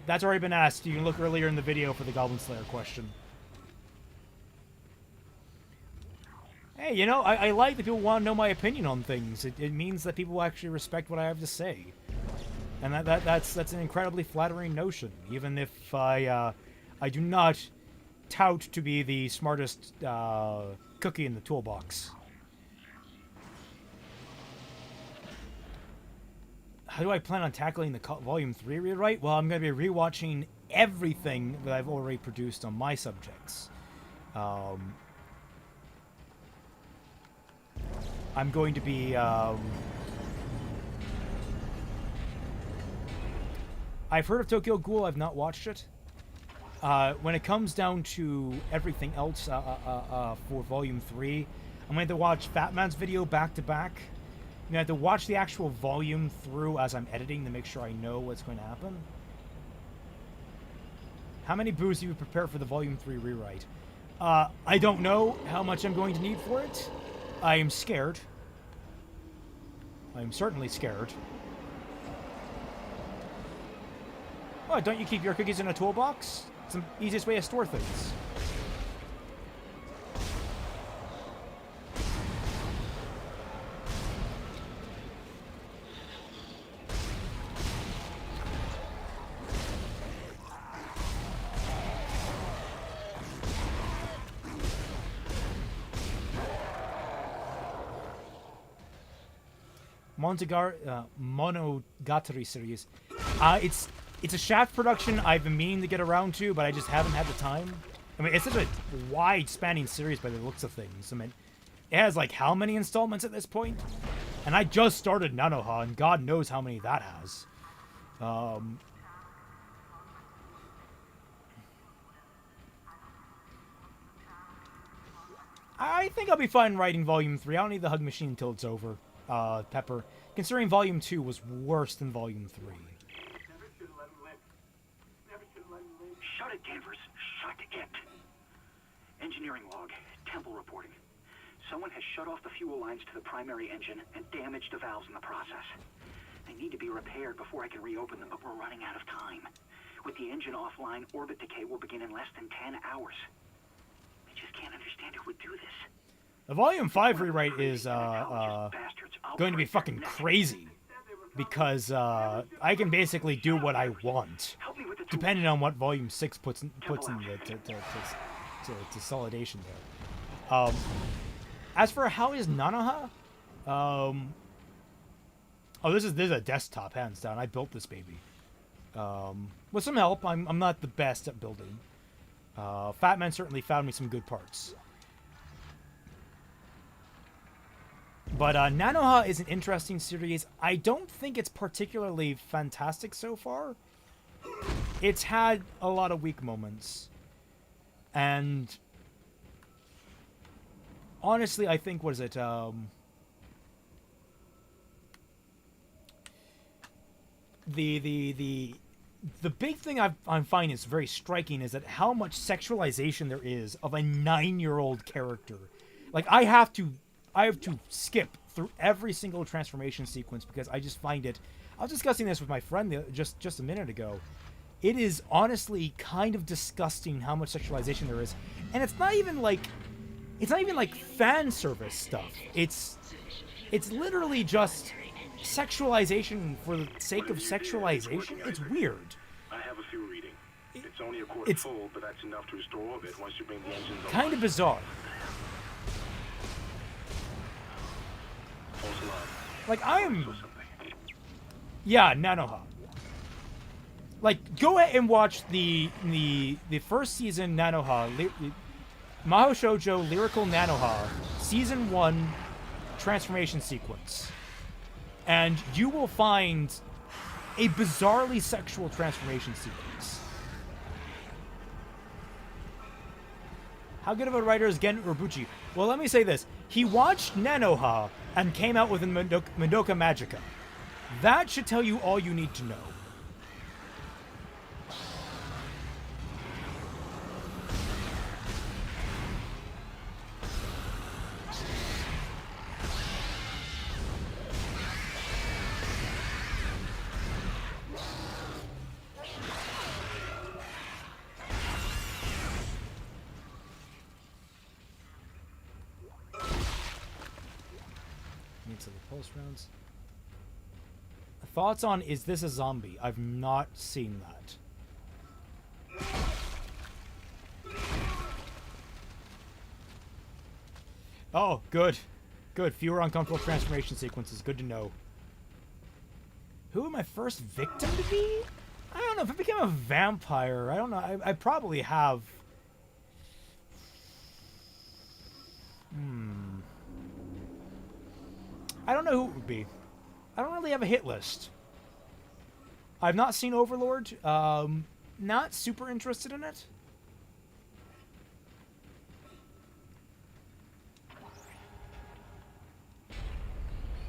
That's already been asked. You can look earlier in the video for the Goblin Slayer question. Hey, you know, I like that people want to know my opinion on things. It means that people actually respect what I have to say. And that's an incredibly flattering notion. Even if I do not tout to be the smartest cookie in the toolbox. How do I plan on tackling the Volume 3 rewrite? Well, I'm going to be rewatching everything that I've already produced on my subjects. I'm going to be... I've heard of Tokyo Ghoul. I've not watched it. When it comes down to everything else for Volume 3, I'm going to have to watch Fat Man's video back to back. I'm going to have to watch the actual volume through as I'm editing to make sure I know what's going to happen. How many boos do you prepare for the Volume 3 rewrite? I don't know how much I'm going to need for it. I am scared. I am certainly scared. What, don't you keep your cookies in a toolbox? It's the easiest way to store things. Monogatari series. It's a Shaft production I've been meaning to get around to, but I just haven't had the time. I mean, it's such a wide-spanning series by the looks of things. I mean, it has, like, how many installments at this point? And I just started Nanoha, and God knows how many that has. I think I'll be fine writing Volume 3. I don't need the hug machine until it's over, Pepper. Considering Volume 2 was worse than Volume 3. Shut it, Danvers. Shut it. Engineering log. Temple reporting. Someone has shut off the fuel lines to the primary engine and damaged the valves in the process. They need to be repaired before I can reopen them, but we're running out of time. With the engine offline, orbit decay will begin in less than 10 hours. I just can't understand who would do this. The Volume 5 rewrite is going to be fucking crazy. Because I can basically do what I want, depending on what Volume 6 puts in the consolidation there. As for how is Nanoha? Oh, this is a desktop, hands down. I built this baby. With some help. I'm not the best at building. Fat Man certainly found me some good parts. But Nanoha is an interesting series. I don't think it's particularly fantastic so far. It's had a lot of weak moments. And honestly, I think, what is it? The big thing I'm finding is very striking is that how much sexualization there is of a 9-year-old character. Like, I have to skip through every single transformation sequence because I just find it. I was discussing this with my friend just a minute ago. It is honestly kind of disgusting how much sexualization there is, and it's not even like fan service stuff. It's literally just sexualization for the sake of sexualization. It's weird. I have a fuel reading. It's only a quarter full, but that's enough to restore orbit once you bring the engines on. Kind of bizarre. Like, I am... Yeah, Nanoha. Like, go ahead and watch the first season Nanoha, Mahou Shoujo Lyrical Nanoha, Season 1 transformation sequence. And you will find a bizarrely sexual transformation sequence. How good of a writer is Gen Urobuchi? Well, let me say this. He watched Nanoha and came out with Madoka Magica. That should tell you all you need to know. Pulse rounds. Thoughts on Is This a Zombie? I've not seen that. Oh, good. Good. Fewer uncomfortable transformation sequences. Good to know. Who am I first victim to be? I don't know. If I became a vampire, I don't know. I probably have... I don't know who it would be. I don't really have a hit list. I've not seen Overlord. Not super interested in it.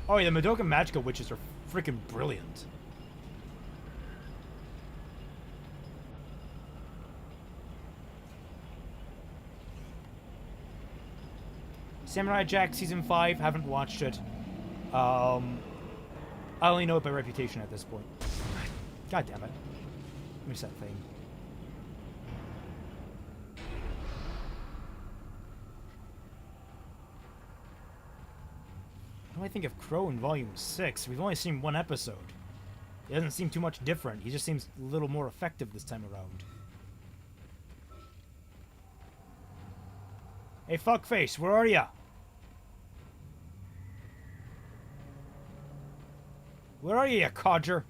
Oh yeah, the Madoka Magica witches are freaking brilliant. Samurai Jack Season 5, haven't watched it. I only know it by reputation at this point. God damn it. Miss that thing. What do I think of Crow in Volume 6? We've only seen one episode. He doesn't seem too much different. He just seems a little more effective this time around. Hey, fuckface, where are ya? Where are you codger?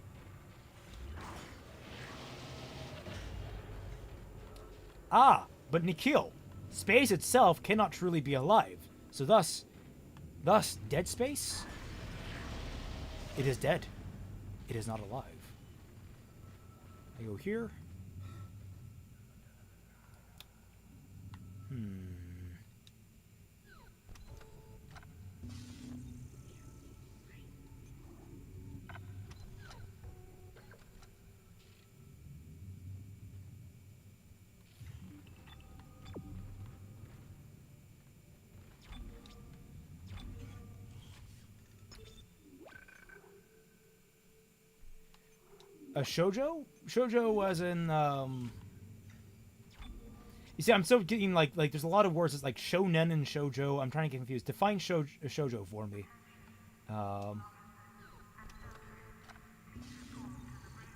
Ah, but Nikhil, space itself cannot truly be alive. So thus, dead space? It is dead. It is not alive. I go here. A shoujo? Shoujo was in, You see, I'm still getting, like, there's a lot of words. It's like shonen and shoujo. I'm trying to get confused. Define shoujo for me. Oh,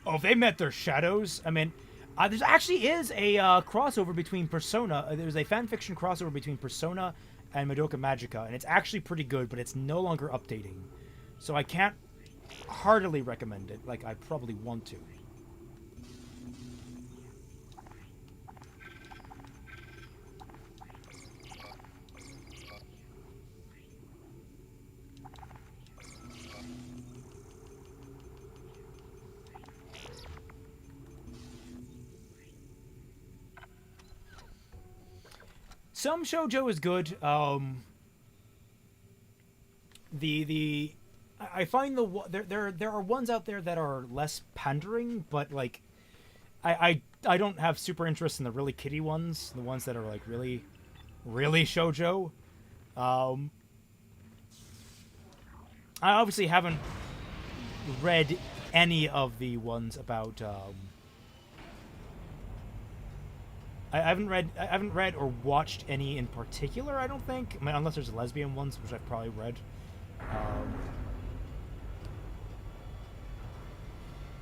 if they met their shadows, I mean, there actually is a crossover between Persona. There's a fanfiction crossover between Persona and Madoka Magica, and it's actually pretty good, but it's no longer updating. So I can't heartily recommend it like I probably want to. Some shoujo is good. I find there are ones out there that are less pandering, but like I don't have super interest in the really kiddie ones, the ones that are like really shoujo. I obviously haven't read any of the ones about. I haven't read or watched any in particular. I don't think. I mean, unless there's lesbian ones, which I've probably read.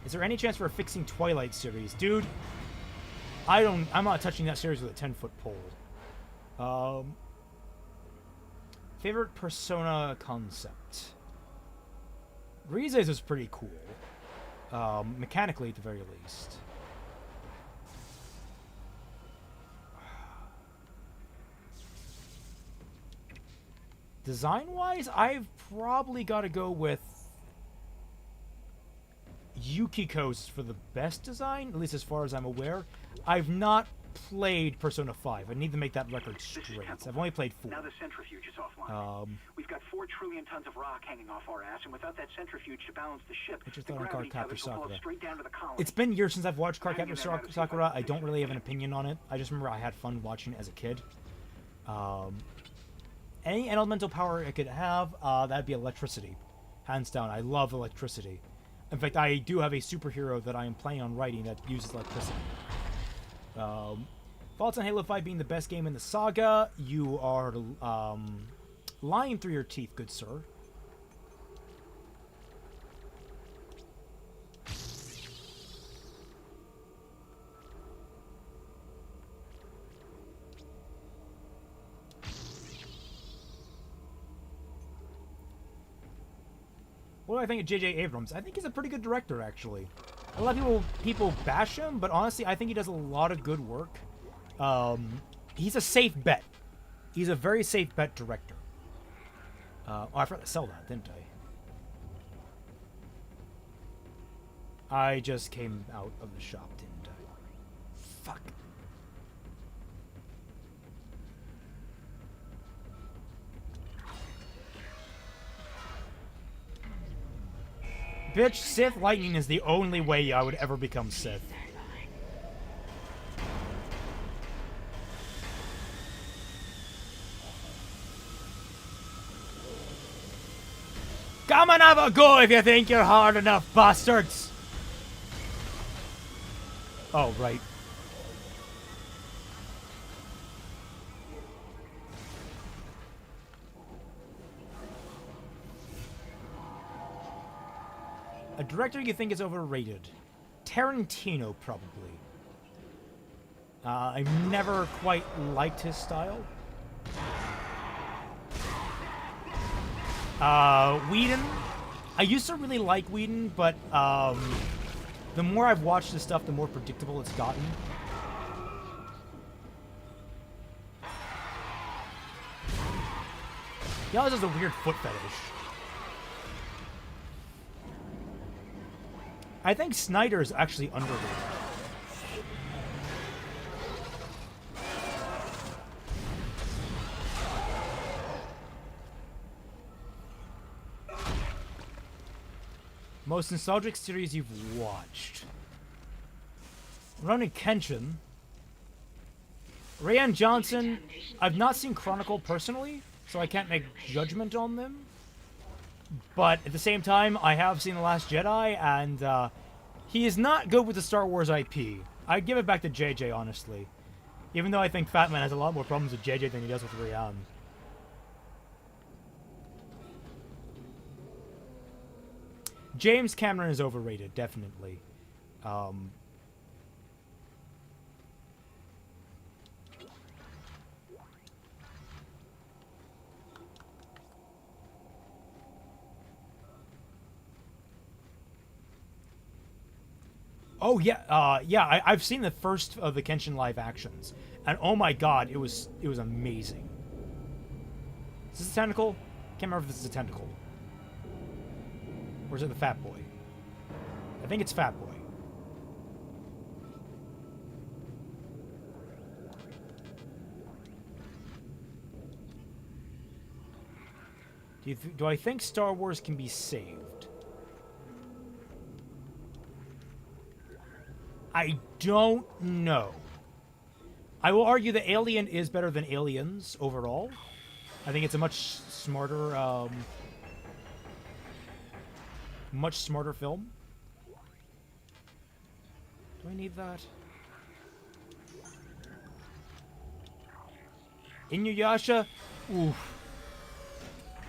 Is there any chance for a fixing Twilight series, dude? I'm not touching that series with a 10-foot pole. Favorite Persona concept. Rize's is pretty cool. Mechanically, at the very least. Design-wise, I've probably got to go with Yukiko's for the best design, at least as far as I'm aware. I've not played Persona 5. I need to make that record straight. I've only played 4. Now the centrifuge is offline. We've got 4 trillion tons of rock hanging off our ass, and without that centrifuge to balance the ship, I just the thought of gravity Cardcaptor tethers will fall Sakura. straight down to the colony. It's been years since I've watched Cardcaptor Sakura. I don't really have an opinion on it. I just remember I had fun watching it as a kid. Any elemental power I could have, that'd be electricity. Hands down, I love electricity. In fact, I do have a superhero that I am planning on writing that uses electricity. Thoughts on Halo 5 being the best game in the saga? You are lying through your teeth, good sir. What do I think of J.J. Abrams? I think he's a pretty good director, actually. A lot of people bash him, but honestly, I think he does a lot of good work. He's a safe bet. He's a very safe bet director. Oh, I forgot to sell that, didn't I? I just came out of the shop, didn't I? Fuck. Bitch, Sith lightning is the only way I would ever become Sith. Come and have a go if you think you're hard enough, bastards! Oh, right. A director you think is overrated? Tarantino, probably. I've never quite liked his style. Whedon. I used to really like Whedon, but the more I've watched his stuff, the more predictable it's gotten. He always has a weird foot fetish. I think Snyder is actually underrated. Most nostalgic series you've watched. Rurouni Kenshin. Rian Johnson. I've not seen Chronicle personally, so I can't make judgment on them. But at the same time, I have seen The Last Jedi, and he is not good with the Star Wars IP. I'd give it back to JJ, honestly. Even though I think Fat Man has a lot more problems with JJ than he does with Rian. James Cameron is overrated, definitely. Oh yeah, I've seen the first of the Kenshin live actions, and oh my god, it was amazing. Is this a tentacle? Can't remember if this is a tentacle. Or is it the fat boy? I think it's fat boy. Do I think Star Wars can be saved? I don't know. I will argue that Alien is better than Aliens overall. I think it's a much smarter film. Do I need that? Inuyasha? Oof.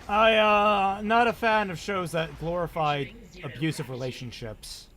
Not a fan of shows that glorify abusive relationships.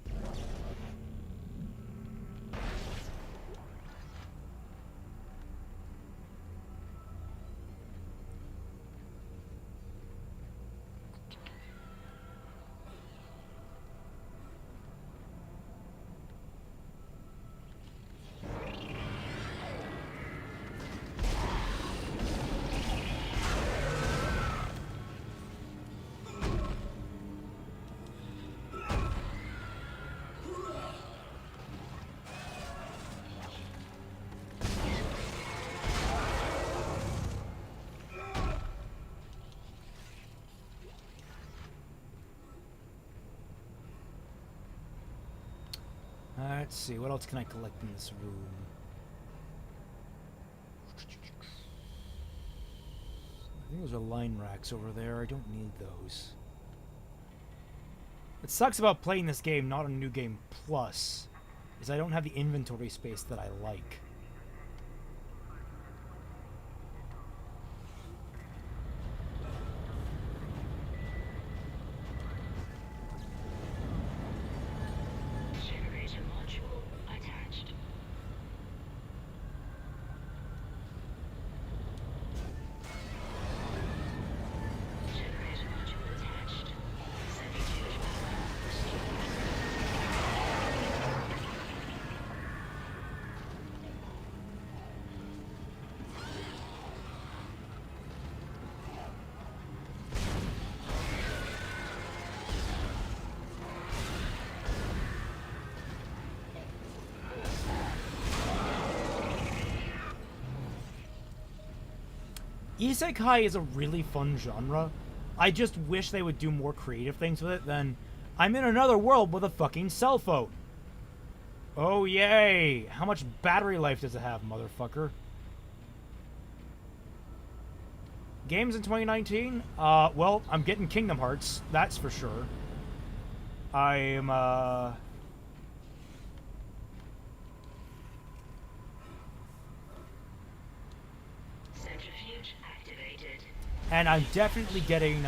Let's see, what else can I collect in this room? I think those are line racks over there. I don't need those. What sucks about playing this game, not on New Game Plus, is I don't have the inventory space that I like. Isekai is a really fun genre. I just wish they would do more creative things with it than I'm in another world with a fucking cell phone. Oh yay! How much battery life does it have, motherfucker? Games in 2019? Well, I'm getting Kingdom Hearts, that's for sure. I'm, and I'm definitely getting,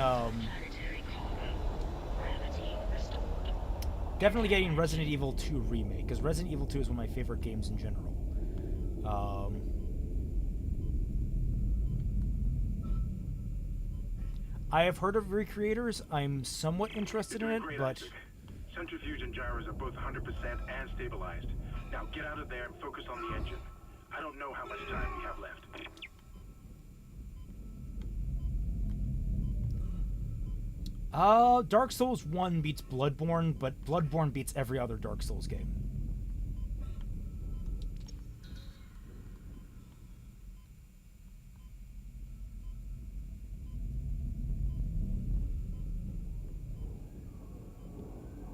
Resident Evil 2 Remake, because Resident Evil 2 is one of my favorite games in general. I have heard of Recreators. I'm somewhat interested in it, but... Centrifuge and gyros are both 100% and stabilized. Now get out of there and focus on the engine. I don't know how much time we have left. Dark Souls 1 beats Bloodborne, but Bloodborne beats every other Dark Souls game.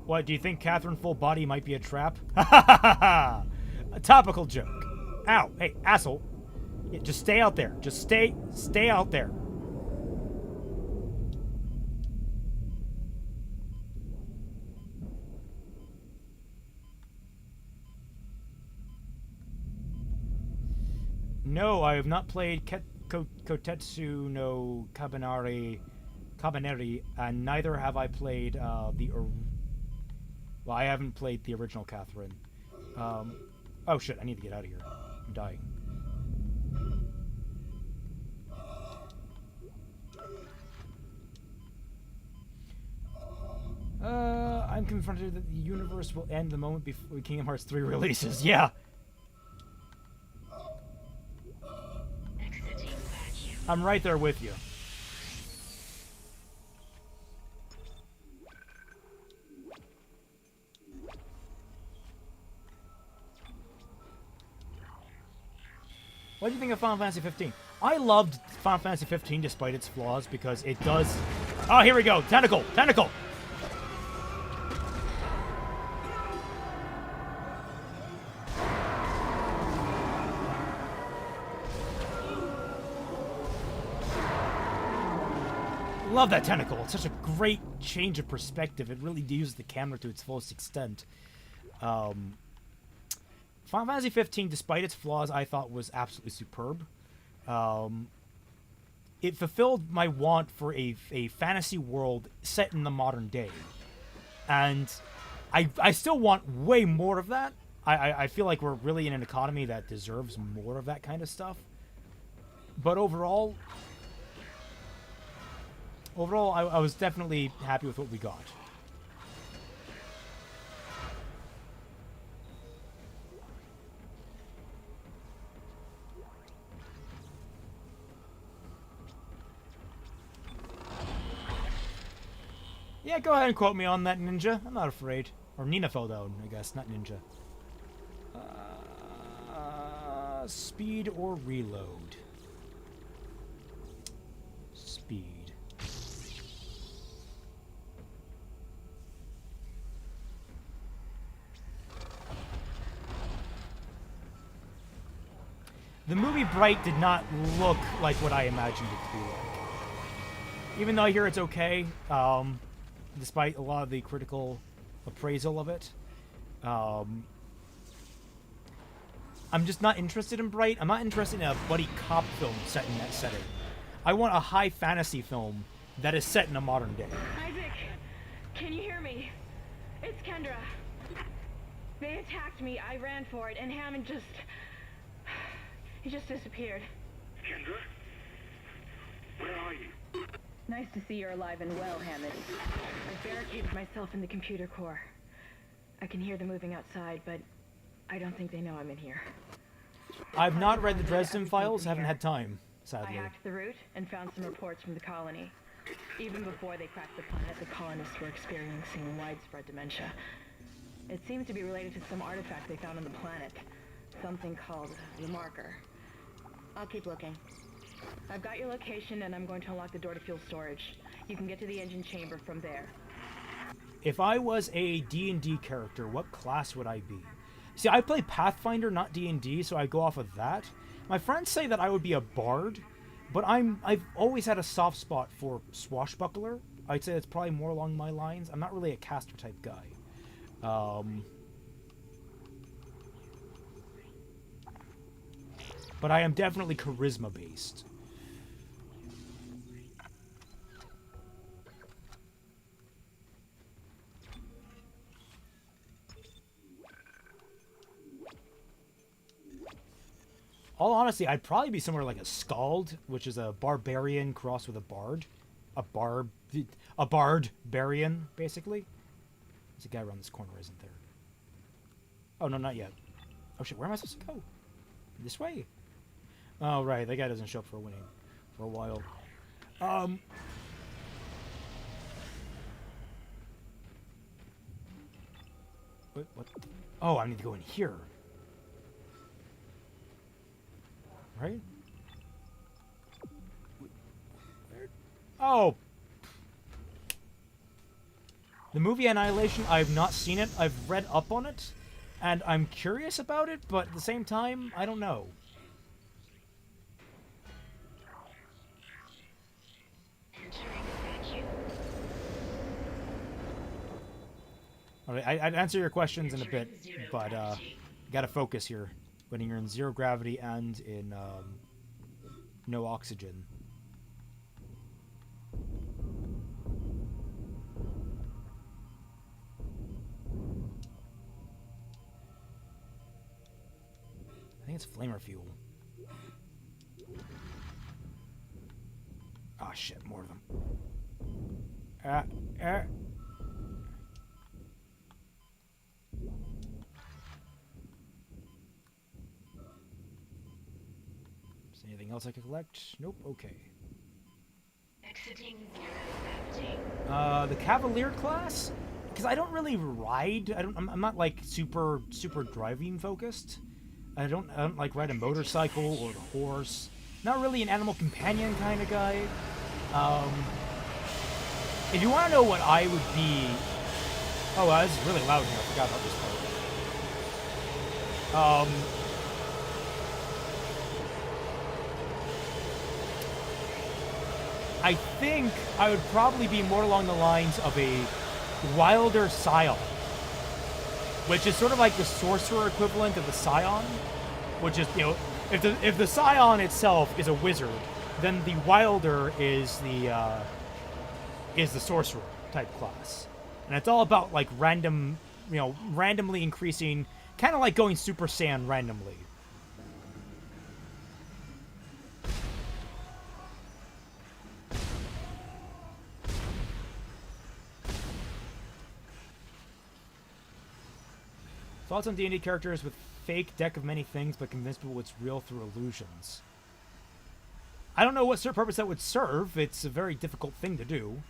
What, do you think Catherine full body might be a trap? Ha ha ha ha! A topical joke. Ow, hey, asshole. Yeah, just stay out there. Just stay out there. No, I have not played Kotetsu no Kabaneri, and neither have I played well, I haven't played the original Catherine. Oh shit, I need to get out of here. I'm dying. I'm confronted that the universe will end the moment before Kingdom Hearts 3 releases. Yeah. I'm right there with you. What do you think of Final Fantasy 15? I loved Final Fantasy 15 despite its flaws because it does... Oh, here we go. Tentacle! Tentacle! Love that tentacle. It's such a great change of perspective. It really uses the camera to its fullest extent. Final Fantasy 15, despite its flaws, I thought was absolutely superb. It fulfilled my want for a fantasy world set in the modern day. And I still want way more of that. I feel like we're really in an economy that deserves more of that kind of stuff. But overall, I was definitely happy with what we got. Yeah, go ahead and quote me on that, Ninja. I'm not afraid. Or Nina fell down, I guess, not Ninja. Speed or reload? Speed. The movie Bright did not look like what I imagined it to be like. Even though I hear it's okay, despite a lot of the critical appraisal of it, I'm just not interested in Bright. I'm not interested in a buddy cop film set in that setting. I want a high fantasy film that is set in a modern day. Isaac, can you hear me? It's Kendra. They attacked me, I ran for it, and Hammond just... he just disappeared. Kendra? Where are you? Nice to see you're alive and well, Hammond. I've barricaded myself in the computer core. I can hear them moving outside, but I don't think they know I'm in here. I've not read the Dresden Files, haven't had time, sadly. I hacked the route and found some reports from the colony. Even before they cracked the planet, the colonists were experiencing widespread dementia. It seems to be related to some artifact they found on the planet. Something called the marker. I'll keep looking. I've got your location and I'm going to unlock the door to fuel storage. You can get to the engine chamber from there. If I was a D&D character, what class would I be? See, I play Pathfinder, not D&D, so I go off of that. My friends say that I would be a bard, but I've always had a soft spot for swashbuckler. I'd say it's probably more along my lines. I'm not really a caster type guy. But I am definitely charisma based. All honesty, I'd probably be somewhere like a Skald, which is a barbarian crossed with a bard. A bard-barian, basically. There's a guy around this corner, isn't there? Oh, no, not yet. Oh, shit, where am I supposed to go? This way? Oh, right, that guy doesn't show up for a while. What? Oh, I need to go in here. Right? Where? Oh! The movie Annihilation, I've not seen it. I've read up on it, and I'm curious about it, but at the same time, I don't know. Alright, I'd answer your questions in a bit, but gotta focus here. When you're in zero gravity and in no oxygen. I think it's flamer fuel. Oh shit, more of them. else I can collect? Nope. Okay. Exiting zero. The Cavalier class? Because I don't really ride. I'm not like super driving focused. I don't like ride a motorcycle or the horse. Not really an animal companion kind of guy. If you want to know what I would be... Oh, this is really loud here. I forgot about this part. I think I would probably be more along the lines of a Wilder Scion, which is sort of like the sorcerer equivalent of the Scion, which is, you know, if the Scion itself is a wizard, then the Wilder is the sorcerer type class, and it's all about like random, you know, randomly increasing, kind of like going Super Saiyan randomly. Thoughts on D&D characters with fake deck of many things, but convinced people it's real through illusions. I don't know what purpose that would serve. It's a very difficult thing to do.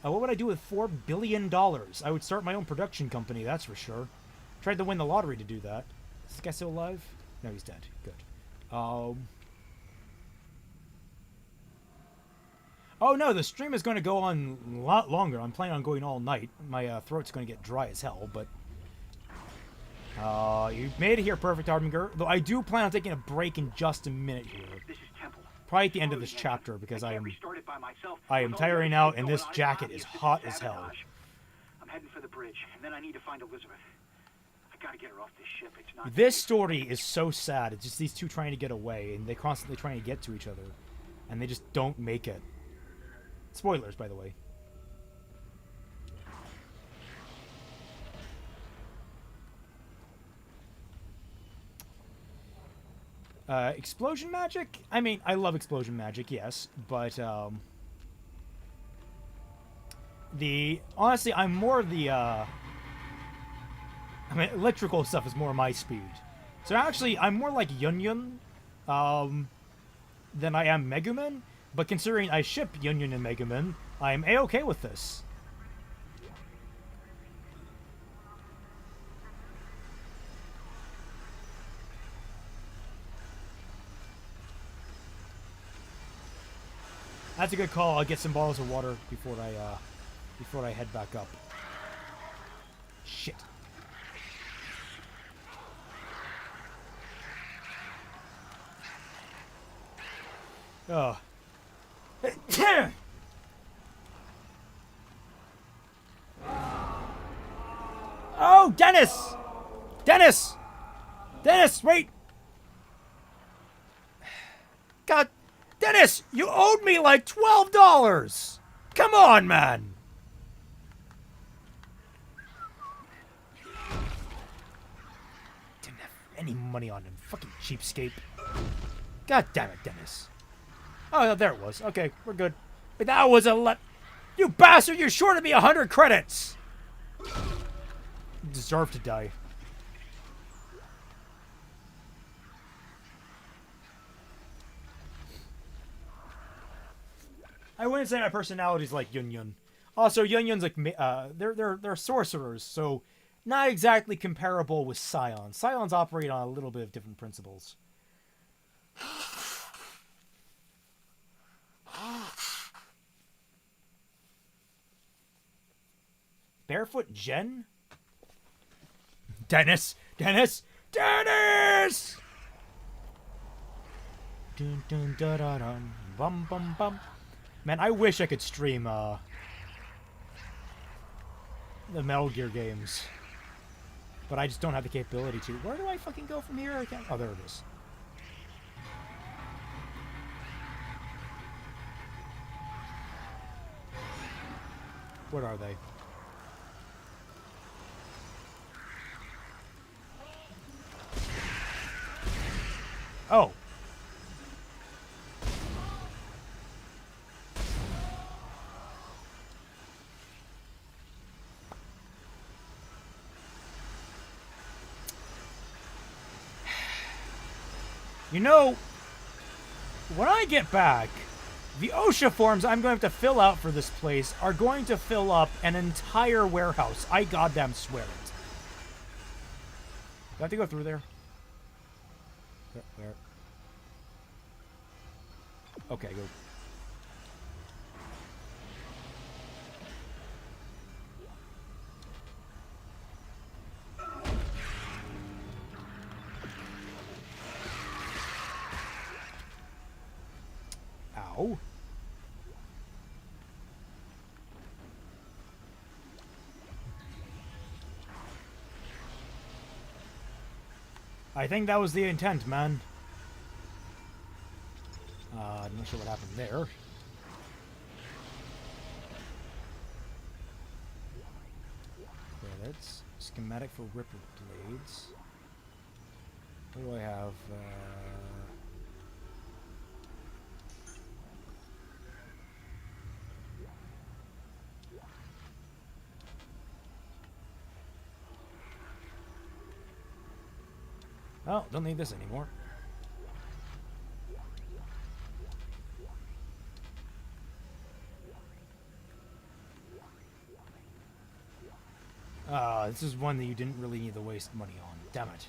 What would I do with $4 billion? I would start my own production company, that's for sure. Tried to win the lottery to do that. Is this guy still alive? No, he's dead. Good. Oh no, the stream is going to go on a lot longer. I'm planning on going all night. My throat's going to get dry as hell, but... you made it here, Perfect Harbinger. Though I do plan on taking a break in just a minute here. This is Temple. Probably at the end of this chapter, because I am With tiring all out, and this jacket is hot as hell. I'm heading for the bridge, and then I need to find Elizabeth. I gotta get her off this ship. It's not This story is so sad. It's just these two trying to get away, and they constantly trying to get to each other, and they just don't make it. Spoilers, by the way. Explosion magic? I mean, I love explosion magic, yes, but, honestly, I'm more the, I mean, electrical stuff is more my speed. So actually, I'm more like Yun Yun, than I am Megumin, but considering I ship Yun Yun and Megumin, I'm A-okay with this. That's a good call. I'll get some bottles of water before I head back up. Shit. Oh. Oh, Dennis! Dennis! Dennis, wait! God, Dennis, you owed me like $12! Come on, man! Didn't have any money on him. Fucking cheapskate. God damn it, Dennis. Oh, there it was. Okay, we're good. But that was a You bastard, you shorted me 100 credits! You deserve to die. I wouldn't say my personality's like Yun Yun. Also, Yun Yun's like they're sorcerers, so not exactly comparable with Scions. Scions operate on a little bit of different principles. Barefoot Jen? Dennis! Dennis! Dennis! Dun dun da da dun. Bum bum bum. Man, I wish I could stream the Metal Gear games. But I just don't have the capability to. Where do I fucking go from here? I can't. Oh, there it is. What are they? Oh. You know, When I get back, the OSHA forms I'm going to have to fill out for this place are going to fill up an entire warehouse. I goddamn swear it. Do I have to go through there? Where? Okay, go. Ow. I think that was the intent, man. I'm not sure what happened there. Okay, that's schematic for ripper blades. What do I have? Oh, don't need this anymore. This is one that you didn't really need to waste money on. Damn it.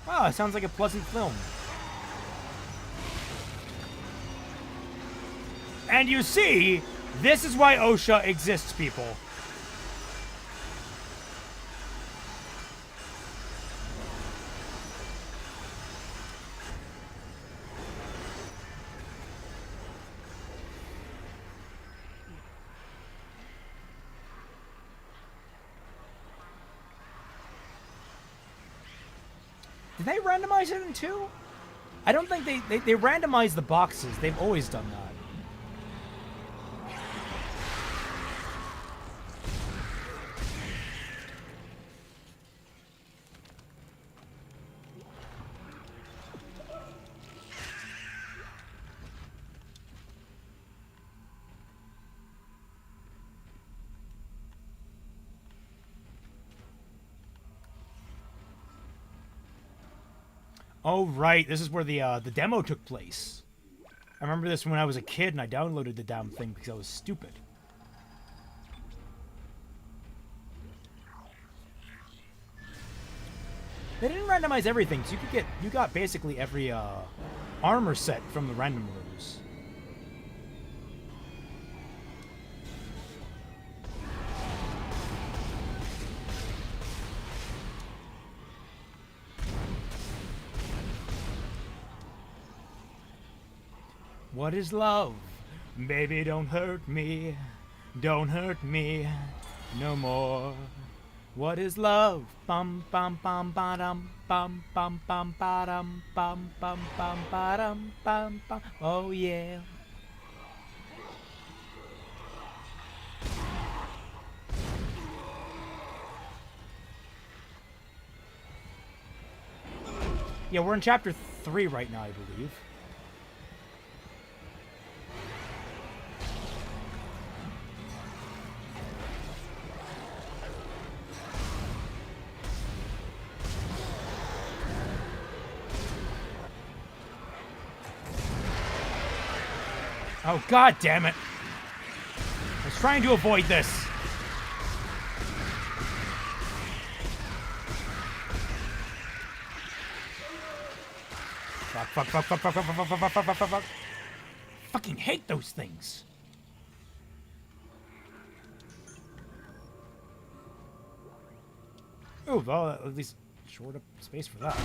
Oh, it sounds like a pleasant film. And you see, this is why OSHA exists, people. Did they randomize it in 2? I don't think they randomize the boxes. They've always done that. Oh, right. This is where the demo took place. I remember this when I was a kid and I downloaded the damn thing because I was stupid. They didn't randomize everything, so you got basically every armor set from the random rooms. What is love? Baby, don't hurt me. Don't hurt me no more. What is love? Bum bum bum ba-dum bum bum bum ba-dum bum bum bum ba-dum bum bum. Oh yeah. Yeah, we're in chapter 3 right now, I believe. Oh, god damn it. I was trying to avoid this. Fuck, fuck, fuck, fuck, fuck, fuck, fuck, fuck, fuck, fuck, fuck, fuck. Fucking hate those things. Ooh, well, at least short up space for that.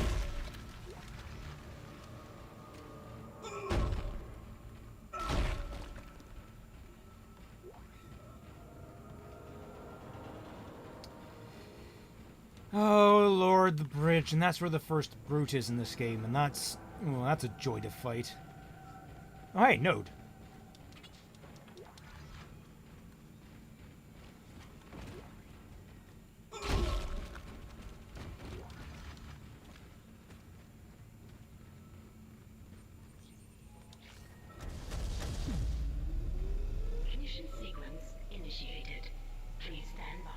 Oh lord, the bridge, and that's where the first brute is in this game, and that's, well, that's a joy to fight. Oh hey, node. Ignition sequence initiated. Please stand by.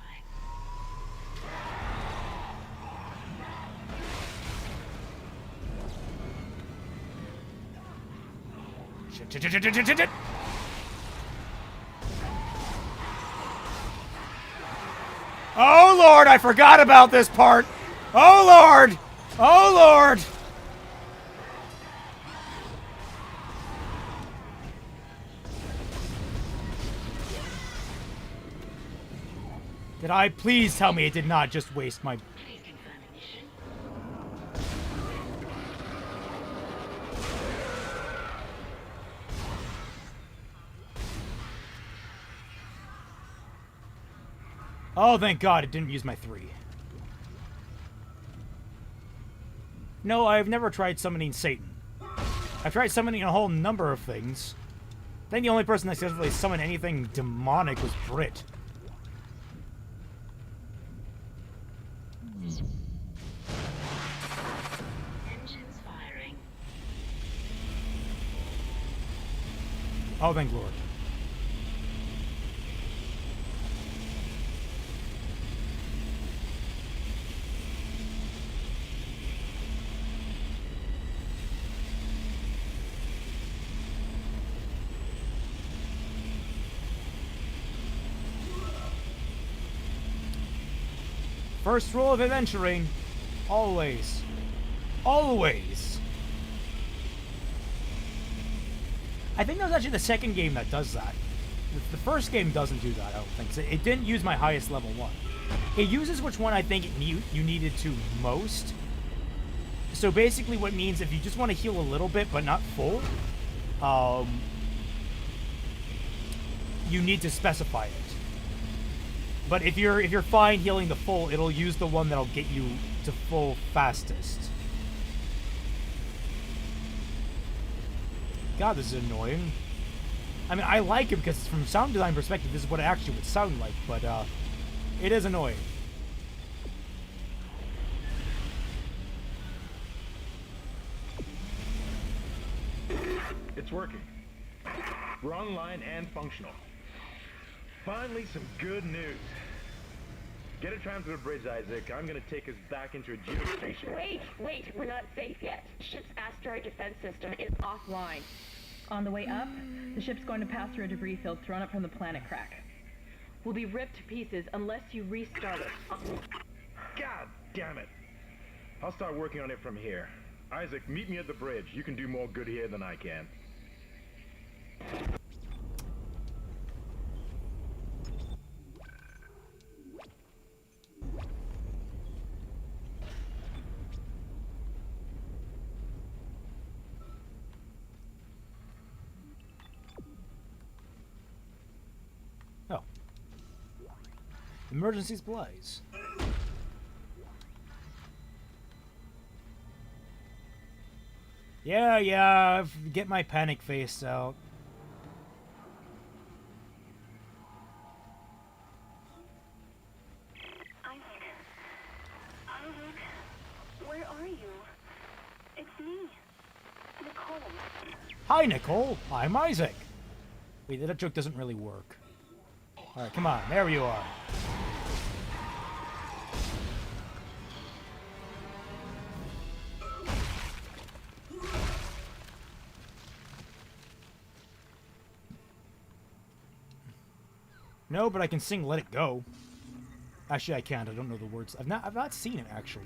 Shit. Oh Lord, I forgot about this part. Oh Lord. Oh Lord. Did I please tell me it did not just waste my... Oh, thank God it didn't use my 3. No, I've never tried summoning Satan. I've tried summoning a whole number of things. I think the only person that successfully summoned anything demonic was Brit. Engines firing. Oh, thank Lord. First rule of adventuring, always. Always. I think that was actually the second game that does that. The first game doesn't do that, I don't think. So it didn't use my highest level one. It uses which one I think you needed to most. So basically what it means, if you just want to heal a little bit but not full, you need to specify it. But if you're fine healing the full, it'll use the one that'll get you to full fastest. God, this is annoying. I mean, I like it because from sound design perspective, this is what it actually would sound like, but it is annoying. It's working. We're online and functional. Finally, some good news. Get a tram to the bridge, Isaac. I'm gonna take us back into a geostation. Wait, we're not safe yet. Ship's asteroid defense system is offline. On the way up, the ship's going to pass through a debris field thrown up from the planet crack. We'll be ripped to pieces unless you restart it. God damn it. I'll start working on it from here. Isaac, meet me at the bridge. You can do more good here than I can. Oh. Emergency supplies. Yeah, get my panic face out. Isaac, where are you? It's me, Nicole. Hi, Nicole. I'm Isaac. Wait, that joke doesn't really work. Alright, come on. There you are. No, but I can sing Let It Go. Actually, I can't. I don't know the words. I've not seen it, actually.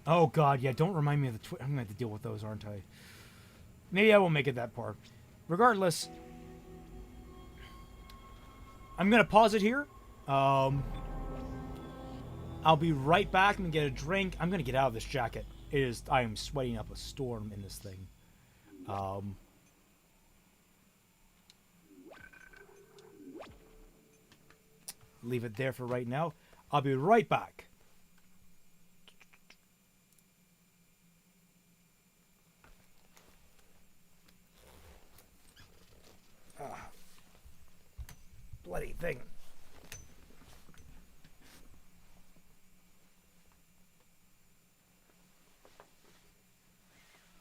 Oh god, yeah, don't remind me of the I'm gonna have to deal with those, aren't I? Maybe I won't make it that far. Regardless, I'm gonna pause it here. I'll be right back. I'm gonna get a drink. I'm gonna get out of this jacket. I am sweating up a storm in this thing. Leave it there for right now. I'll be right back. bloody thing.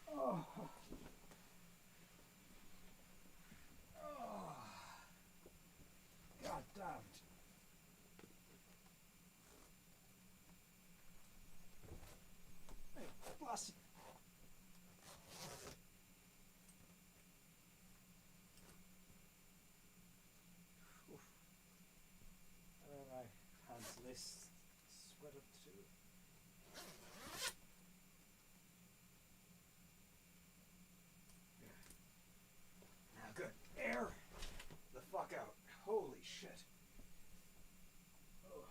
Oh. Oh. God damn it. Hey, blasted. My hands list sweat up too. Now good. Air the fuck out. Holy shit. Oh.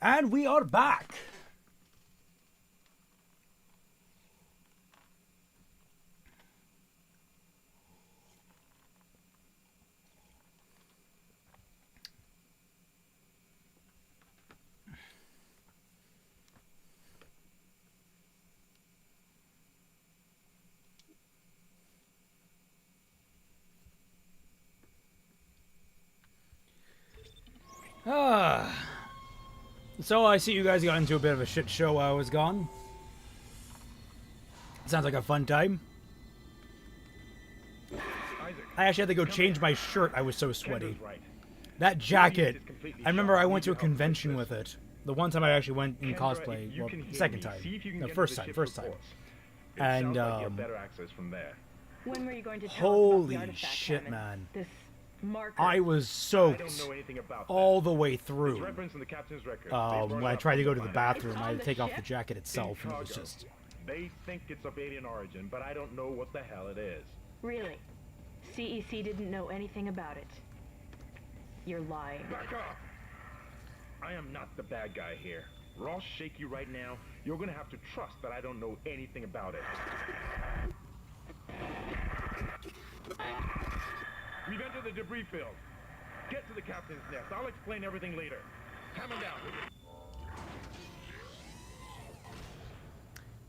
And we are back. So I see you guys got into a bit of a shit show while I was gone. Sounds like a fun time. Isaac, I actually had to go change my shirt. I was so sweaty. Kendra's right. That jacket, completely I remember shot. I went to a We need to help convention fix with this. it. The one time I actually went in Kendra, cosplay. if you Well, can hear second me, time. see if you can No, get first into the time, ship's first time. reports. It And, sounds like you have better access from there. When were you going to tell us Holy about the artifact, shit, Hammond? man. This marker. I was I soaked don't know anything about that. all the way There's through. reference in the captain's record. When I tried to go to the bathroom, I had to take off the jacket itself, and it was Cargo. just... They think it's of alien origin, but I don't know what the hell it is. Really? CEC didn't know anything about it. You're lying. Back up! I am not the bad guy here. We're all shaky right now. You're gonna have to trust that I don't know anything about it. We've entered the debris field. Get to the captain's nest. I'll explain everything later. Hammond out.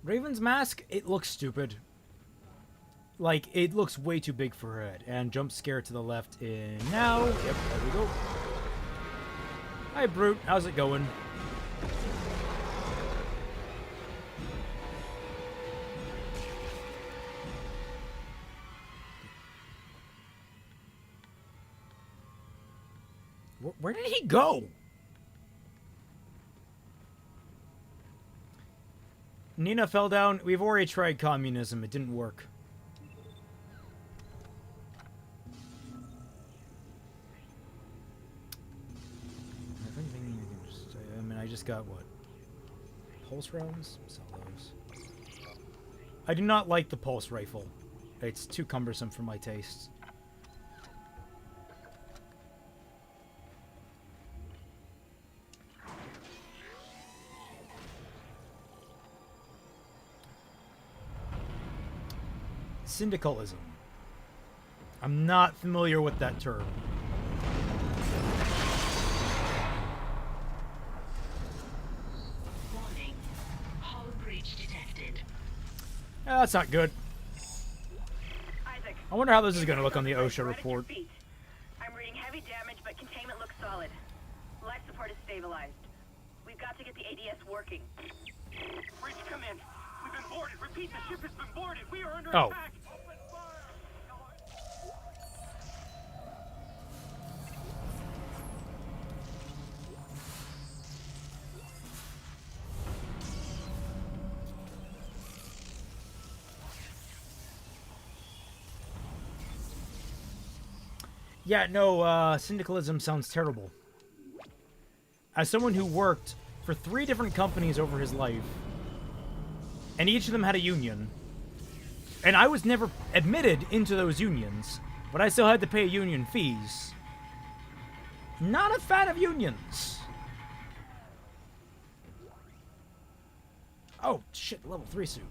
Raven's mask, it looks stupid. Like, it looks way too big for her head. And jump scare to the left in now. Yep, there we go. Hi, Brute. How's it going? Where did he go? Nina fell down. We've already tried communism. It didn't work. I just got what? Pulse rounds? Sell those. I do not like the pulse rifle. It's too cumbersome for my tastes. Syndicalism. I'm not familiar with that term. Warning. Hull breach detected. That's not good. Isaac. I wonder how this is going to look on the OSHA report. I'm reading heavy damage, but containment looks solid. Life support is stabilized. We've got to get the ADS working. Breach, come in. We've been boarded. Repeat, the ship has been boarded. We are under Oh. attack. Yeah, no, syndicalism sounds terrible. As someone who worked for 3 different companies over his life, and each of them had a union, and I was never admitted into those unions, but I still had to pay union fees. Not a fan of unions. Oh, shit, level 3 suit.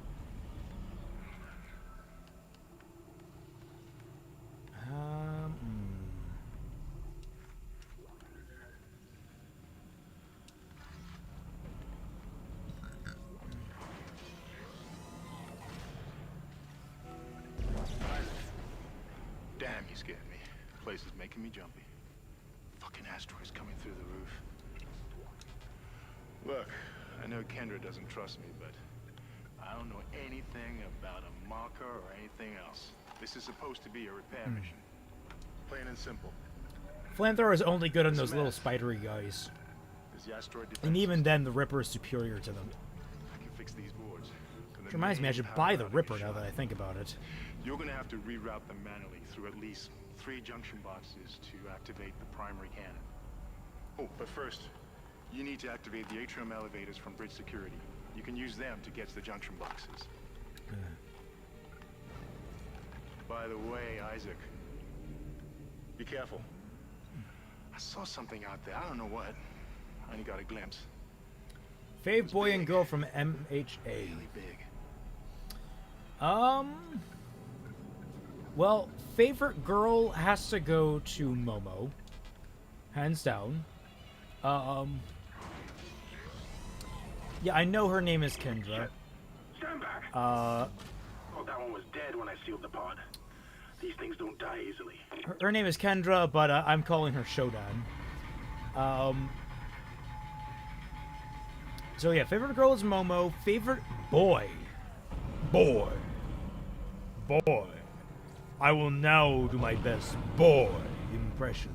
Damn, you scared me. Place is making me jumpy. Fucking asteroids coming through the roof. Look, I know Kendra doesn't trust me, but I don't know anything about a marker or anything else. This is supposed to be a repair mission. Plain and simple. Flamethrower is only good on those little spidery guys. Is the asteroid And even then, the Ripper is superior to them. I can fix these boards. Which reminds me, I should buy the Ripper now that I think about it. You're gonna have to reroute them manually through at least 3 junction boxes to activate the primary cannon. Oh, but first, you need to activate the atrium elevators from bridge security. You can use them to get to the junction boxes. By the way, Isaac, be careful. I saw something out there. I don't know what. I only got a glimpse. Fave boy and girl from MHA. Well, favorite girl has to go to Momo, hands down. Yeah, I know her name is Kendra. Stand back. Oh, that one was dead when I sealed the pod. These things don't die easily. Her name is Kendra, but I'm calling her Shodan. So yeah, favorite girl is Momo. Favorite boy. Boy. I will now do my best boy impression.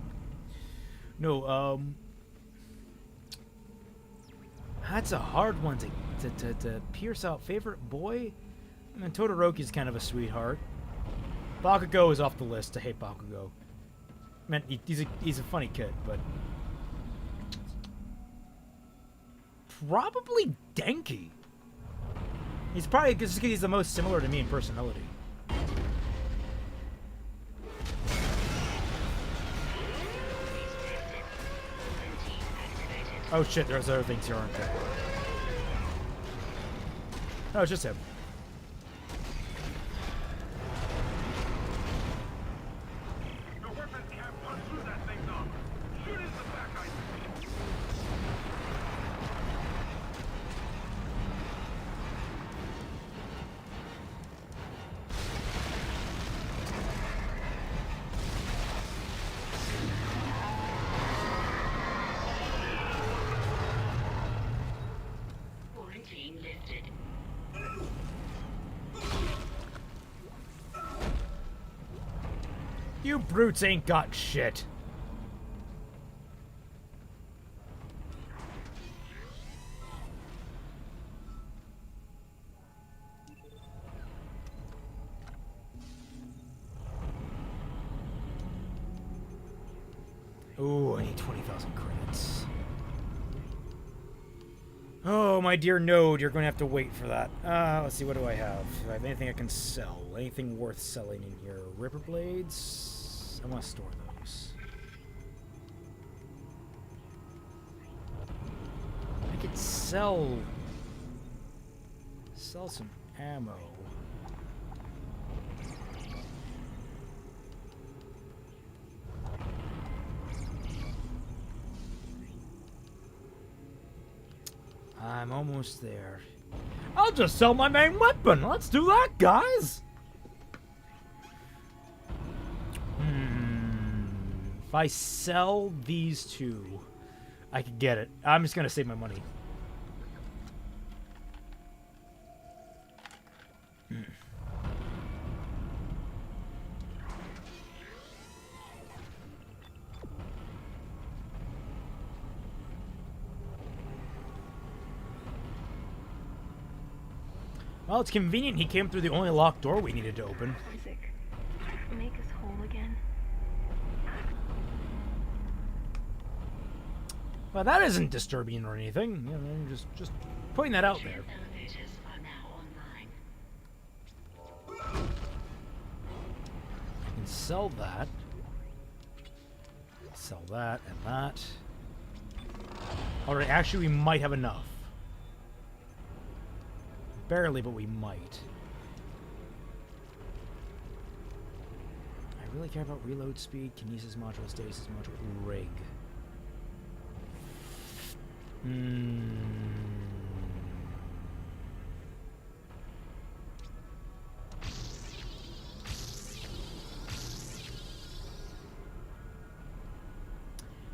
No, that's a hard one to pierce out. Favorite boy? I mean, Todoroki's kind of a sweetheart. Bakugo is off the list. I hate Bakugo. Man, he's a funny kid, but probably Denki. He's probably just because he's the most similar to me in personality. Oh shit, there's other things here, aren't there? No, it's just him. Your weapons can't punch through that thing's armor. Shoot it in the back, I think. Quarantine lifted. You brutes ain't got shit. Ooh, I need 20,000 credits. Oh, my dear node, you're going to have to wait for that. Let's see, what do I have? Do I have anything I can sell? Anything worth selling in here? Ripper blades? I want to store those. I could sell some ammo. I'm almost there. I'll just sell my main weapon. Let's do that, guys. If I sell these two, I could get it. I'm just gonna save my money. Well, it's convenient he came through the only locked door we needed to open. Isaac, make us whole again. Well, that isn't disturbing or anything. You know, just putting that out there. Elevators are now online. I can sell that. Sell that and that. Alright, actually we might have enough. Barely, but we might. I really care about reload speed, kinesis module, stasis module, rig.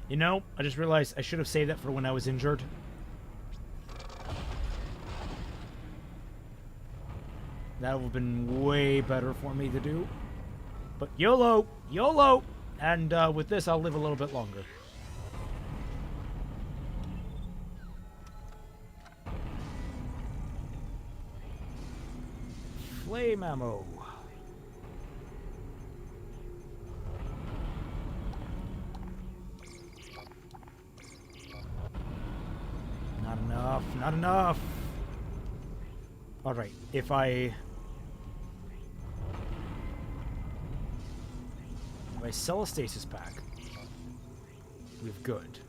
You know, I just realized I should have saved that for when I was injured. That would have been way better for me to do. But YOLO! YOLO! And with this, I'll live a little bit longer. Flame ammo. Not enough. Not enough. Alright, if I sell a stasis pack, we've good.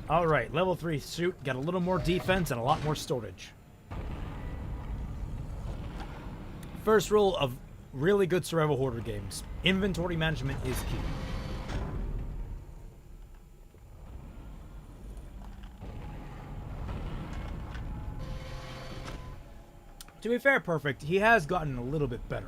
Alright, level 3 suit. Got a little more defense and a lot more storage. First rule of really good survival hoarder games. Inventory management is key. To be fair, Perfect, he has gotten a little bit better.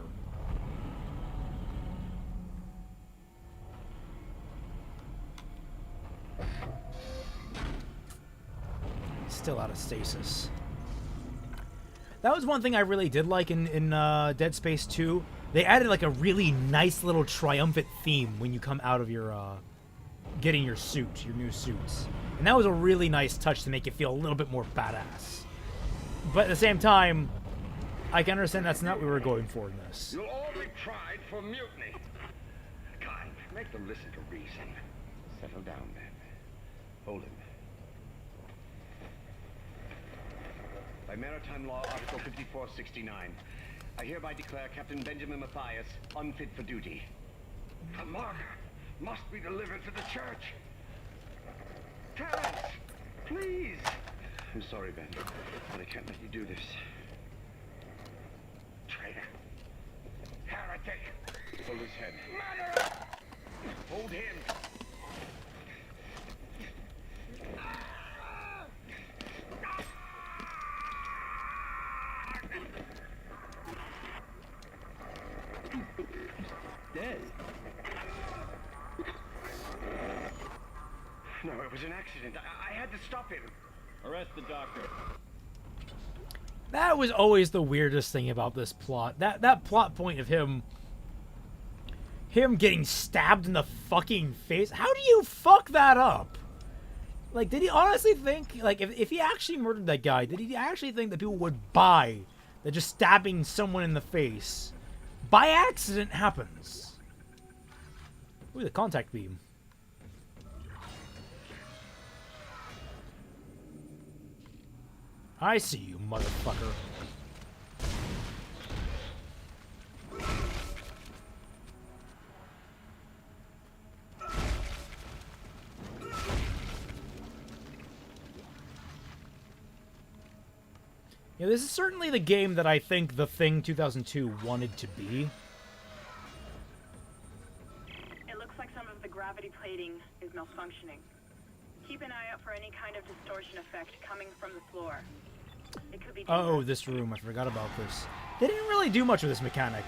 Still out of stasis. That was one thing I really did like in Dead Space 2. They added like a really nice little triumphant theme when you come out of your getting your suit, your new suits. And that was a really nice touch to make it feel a little bit more badass. But at the same time, I can understand that's not what we were going for in this. You'll all be tried for mutiny. God, make them listen to reason. Settle down, man. Hold him. By Maritime Law, Article 5469, I hereby declare Captain Benjamin Mathias unfit for duty. The marker must be delivered to the church. Terrence, please. I'm sorry, Ben, but I can't let you do this. Traitor. Heretic. Hold his head. Murderer! Hold him. Dead. No, it was an accident. I had to stop him. Arrest the doctor. That was always the weirdest thing about this plot. That plot point of him getting stabbed in the fucking face. How do you fuck that up? Like, did he honestly think, like, if he actually murdered that guy, did he actually think that people would buy that just stabbing someone in the face by accident happens? Ooh, the contact beam. I see you, motherfucker. Yeah, this is certainly the game that I think The Thing 2002 wanted to be. It looks like some of the gravity plating is malfunctioning. Keep an eye out for any kind of distortion effect coming from the floor. It could be Oh, this room. I forgot about this. They didn't really do much with this mechanic.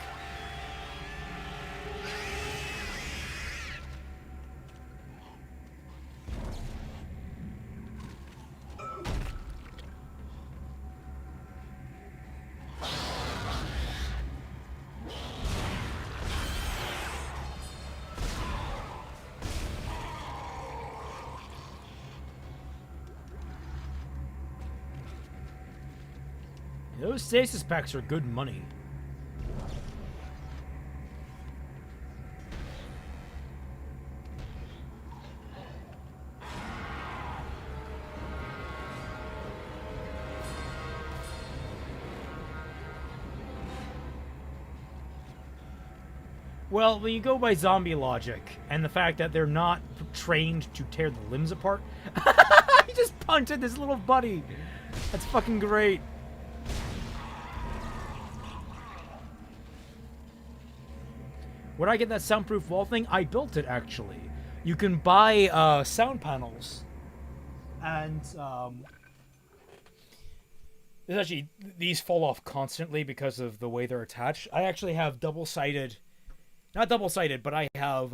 Those stasis packs are good money. Well, when you go by zombie logic, and the fact that they're not trained to tear the limbs apart, he just punted this little buddy. That's fucking great. Where'd I get that soundproof wall thing? I built it, actually. You can buy sound panels. And, actually, these fall off constantly because of the way they're attached. I actually have double-sided... Not double-sided, but I have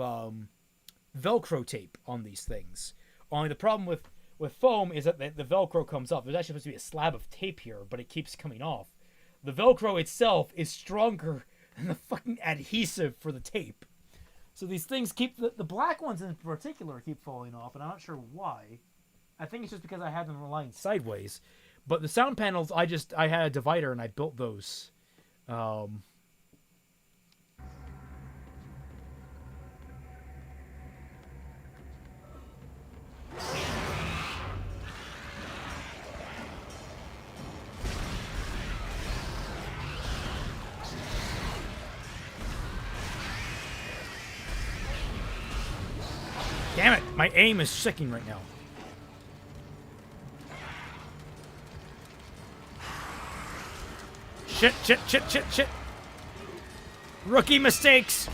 Velcro tape on these things. Only the problem with foam is that the Velcro comes off. There's actually supposed to be a slab of tape here, but it keeps coming off. The Velcro itself is stronger and the fucking adhesive for the tape. So these things keep... The black ones in particular keep falling off, and I'm not sure why. I think it's just because I had them lying sideways. But the sound panels, I had a divider and I built those. Damn it! My aim is sicking right now. Shit. Rookie mistakes.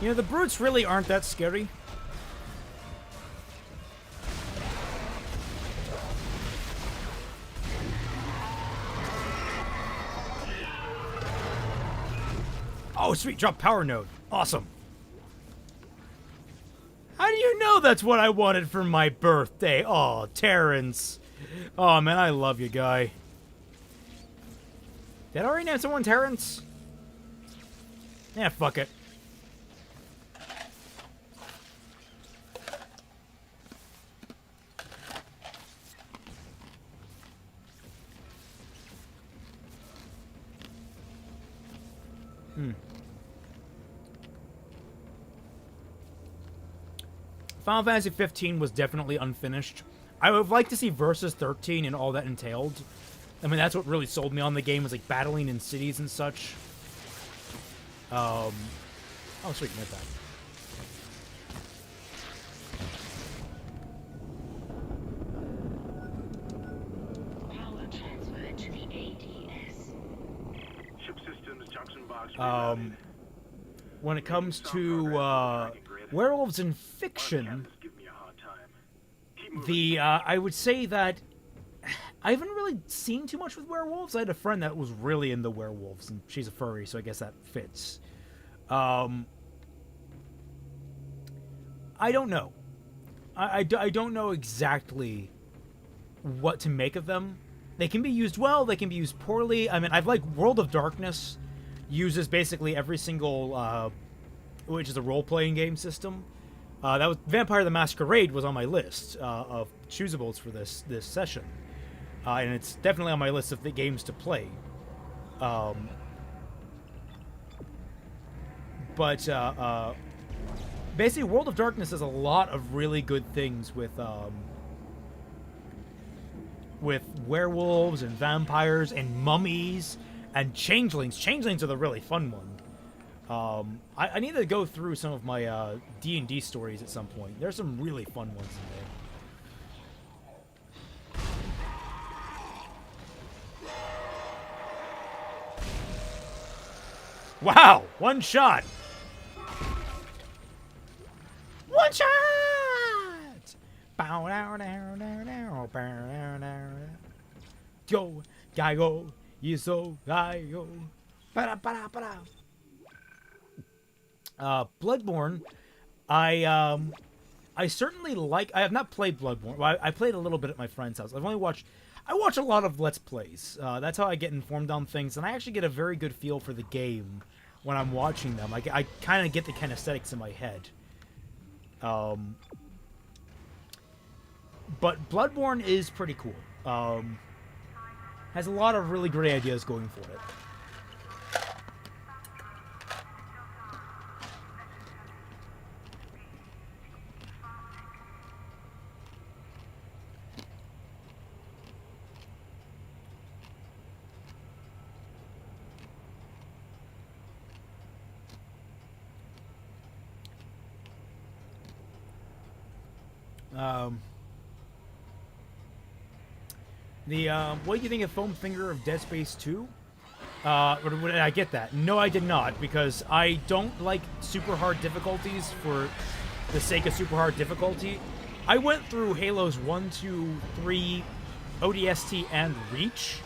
You know, the brutes really aren't that scary. Oh, sweet, drop power node. Awesome. How do you know that's what I wanted for my birthday? Oh, Terrence. Oh, man, I love you, guy. Did I already name someone Terrence? Yeah, fuck it. Final Fantasy 15 was definitely unfinished. I would like to see Versus 13 and all that entailed. I mean, that's what really sold me on the game, was like battling in cities and such. Oh, sweet, my bad. Power transfer to the ADS. Ship systems, junction box. When it comes to werewolves in fiction, I would say that I haven't really seen too much with werewolves. I had a friend that was really into werewolves, and she's a furry, so I guess that fits. I don't know. I don't know exactly what to make of them. They can be used well, they can be used poorly. I mean, I've like World of Darkness uses basically every single, which is a role-playing game system. That was Vampire the Masquerade was on my list of choosables for this session, and it's definitely on my list of the games to play. But basically, World of Darkness has a lot of really good things with werewolves and vampires and mummies and changelings. Changelings are the really fun one. I need to go through some of my D&D stories at some point. There's some really fun ones in there. Wow! One shot! One shot! Yo, Gaigo, Yiso, Gaigo. Bloodborne, I certainly like. I have not played Bloodborne. Well, I played a little bit at my friend's house. I watch a lot of Let's Plays. That's how I get informed on things, and I actually get a very good feel for the game when I'm watching them. I kind of get the kinesthetics in my head. But Bloodborne is pretty cool. Has a lot of really great ideas going for it. What do you think of Foam Finger of Dead Space 2? I get that. No, I did not, because I don't like super hard difficulties for the sake of super hard difficulty. I went through Halos 1, 2, 3, ODST, and Reach,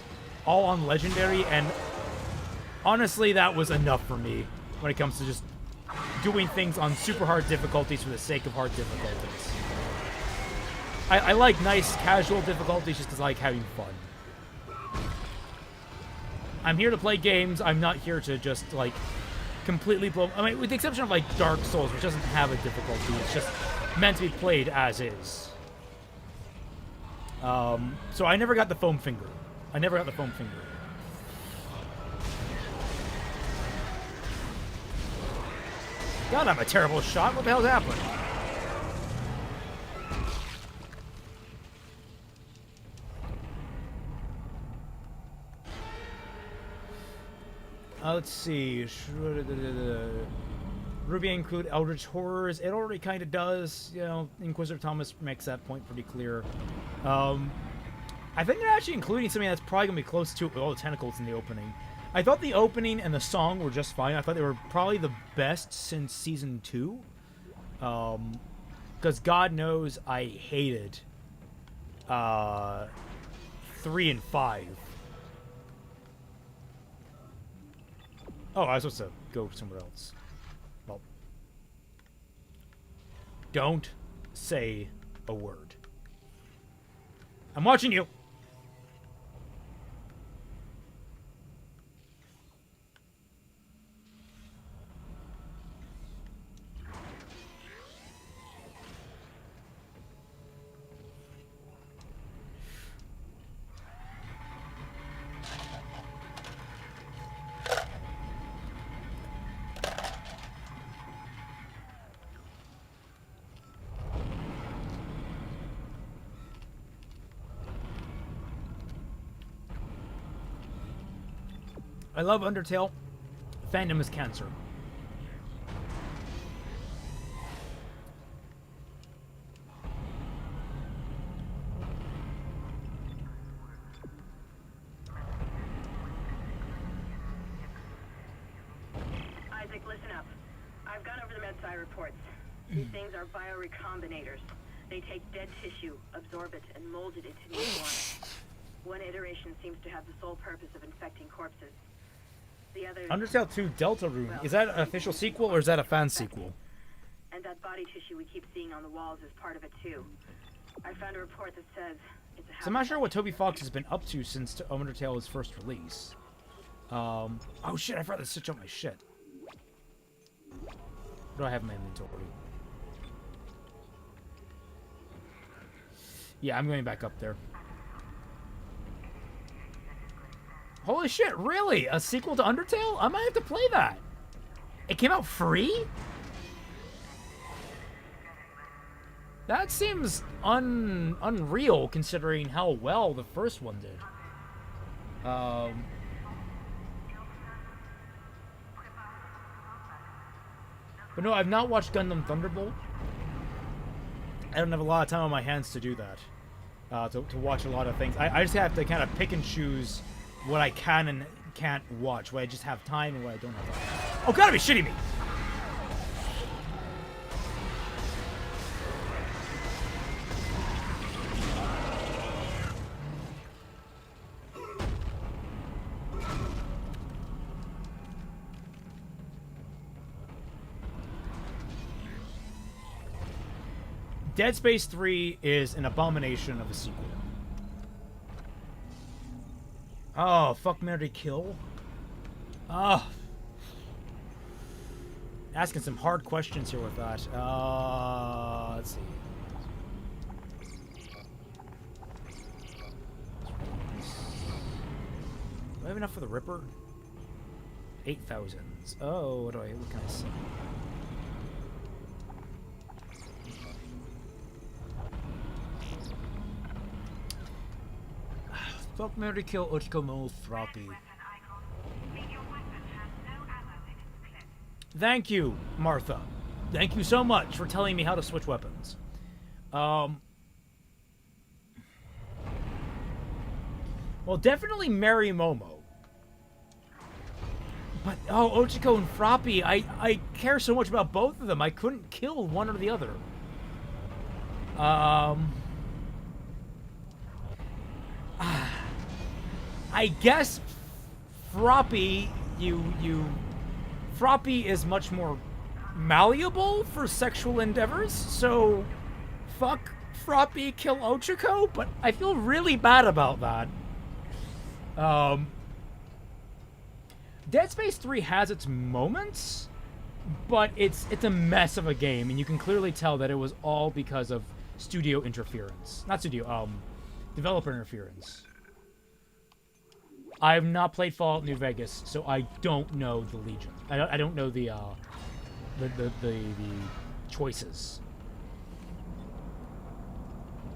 all on Legendary, and honestly, that was enough for me when it comes to just doing things on super hard difficulties for the sake of hard difficulties. I like nice, casual difficulties just because I like having fun. I'm here to play games. I'm not here to just, like, completely blow... I mean, with the exception of, like, Dark Souls, which doesn't have a difficulty. It's just meant to be played as is. So I never got the foam finger. God, I'm a terrible shot. What the hell's happening? Let's see. RWBY include Eldritch Horrors. It already kind of does. You know, Inquisitor Thomas makes that point pretty clear. I think they're actually including something that's probably going to be close to it with all the tentacles in the opening. I thought the opening and the song were just fine. I thought they were probably the best since Season 2. Because God knows I hated 3 and 5. Oh, I was supposed to go somewhere else. Well, don't say a word. I'm watching you. I love Undertale. Fandom is cancer. Isaac, listen up. I've gone over the MedSci reports. These things are biorecombinators. They take dead tissue, absorb it, and mold it into new form. One iteration seems to have the sole purpose of infecting corpses. The other... Undertale 2 Deltarune. Is that an official sequel or is that a fan sequel? And that body tissue we keep seeing on the walls is part of it too. I found a report that says it's a... So I'm not sure what Toby Fox has been up to since Undertale's first release. Oh shit, I forgot to switch up my shit. What do I have in my inventory? Yeah, I'm going back up there. Holy shit, really? A sequel to Undertale? I might have to play that. It came out free? That seems unreal considering how well the first one did. But no, I've not watched Gundam Thunderbolt. I don't have a lot of time on my hands to do that. To watch a lot of things. I just have to kind of pick and choose what I can and can't watch, what I just have time and what I don't have time. Oh, gotta be shitting me! Dead Space 3 is an abomination of a sequel. Oh, fuck, marry, kill? Oh. Asking some hard questions here with that. Let's see. Do I have enough for the Ripper? 8,000. Oh, what can I say? Fuck, marry, kill, Uchikomo, Throppy. Thank you, Martha. Thank you so much for telling me how to switch weapons. Well, definitely marry Momo. But, oh, Ochiko and Froppy, I care so much about both of them, I couldn't kill one or the other. I guess Froppy, Froppy is much more malleable for sexual endeavors, so fuck Froppy kill Ochako, but I feel really bad about that. Dead Space 3 has its moments, but it's a mess of a game, and you can clearly tell that it was all because of studio interference. Not studio, developer interference. I have not played Fallout New Vegas, so I don't know the Legion. I don't know the choices.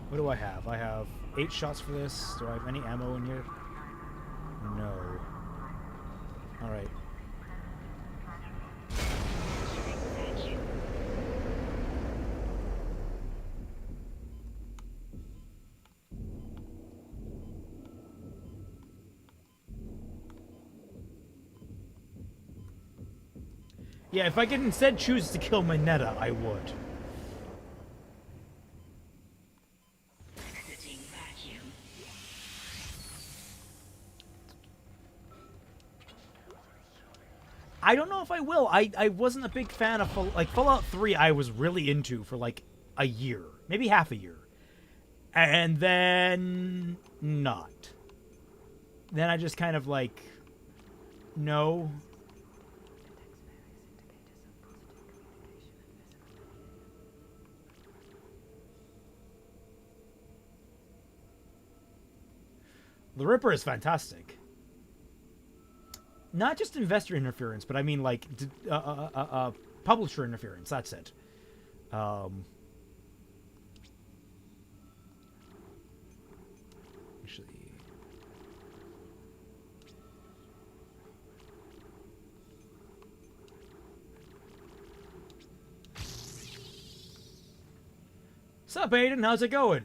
What do I have? I have 8 shots for this. Do I have any ammo in here? No. Alright. Yeah, if I could instead choose to kill Mineta, I would. I don't know if I will. I wasn't a big fan of Fallout 3. I was really into for like a year, maybe half a year, and then not. Then I just kind of like, no. The Ripper is fantastic. Not just investor interference, but I mean like publisher interference. That's it. Actually, sup, Aiden? How's it going?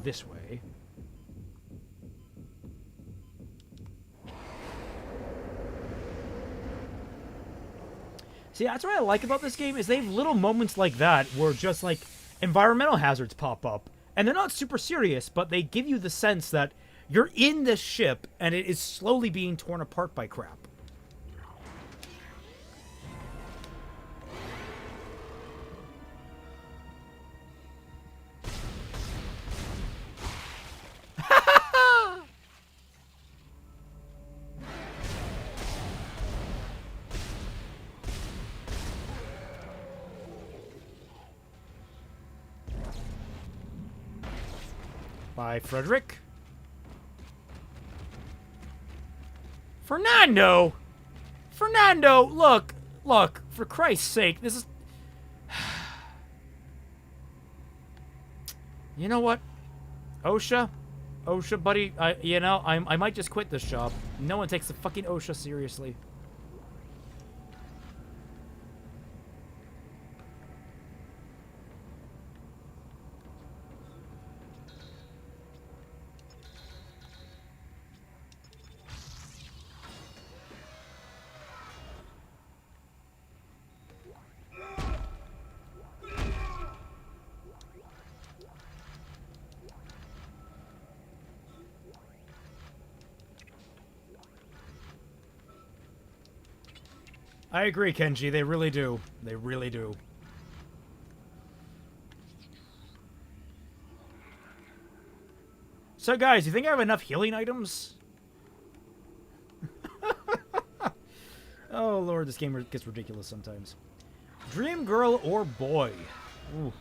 This way. See, that's what I like about this game, is they have little moments like that where just like environmental hazards pop up, and they're not super serious, but they give you the sense that you're in this ship and it is slowly being torn apart by crap. By Frederick. Fernando! Fernando, look, for Christ's sake, this is... You know what? OSHA, buddy, I might just quit this job. No one takes the fucking OSHA seriously. I agree, Kenji. They really do. They really do. So, guys, you think I have enough healing items? Oh, Lord, this game gets ridiculous sometimes. Dream girl or boy? Ooh.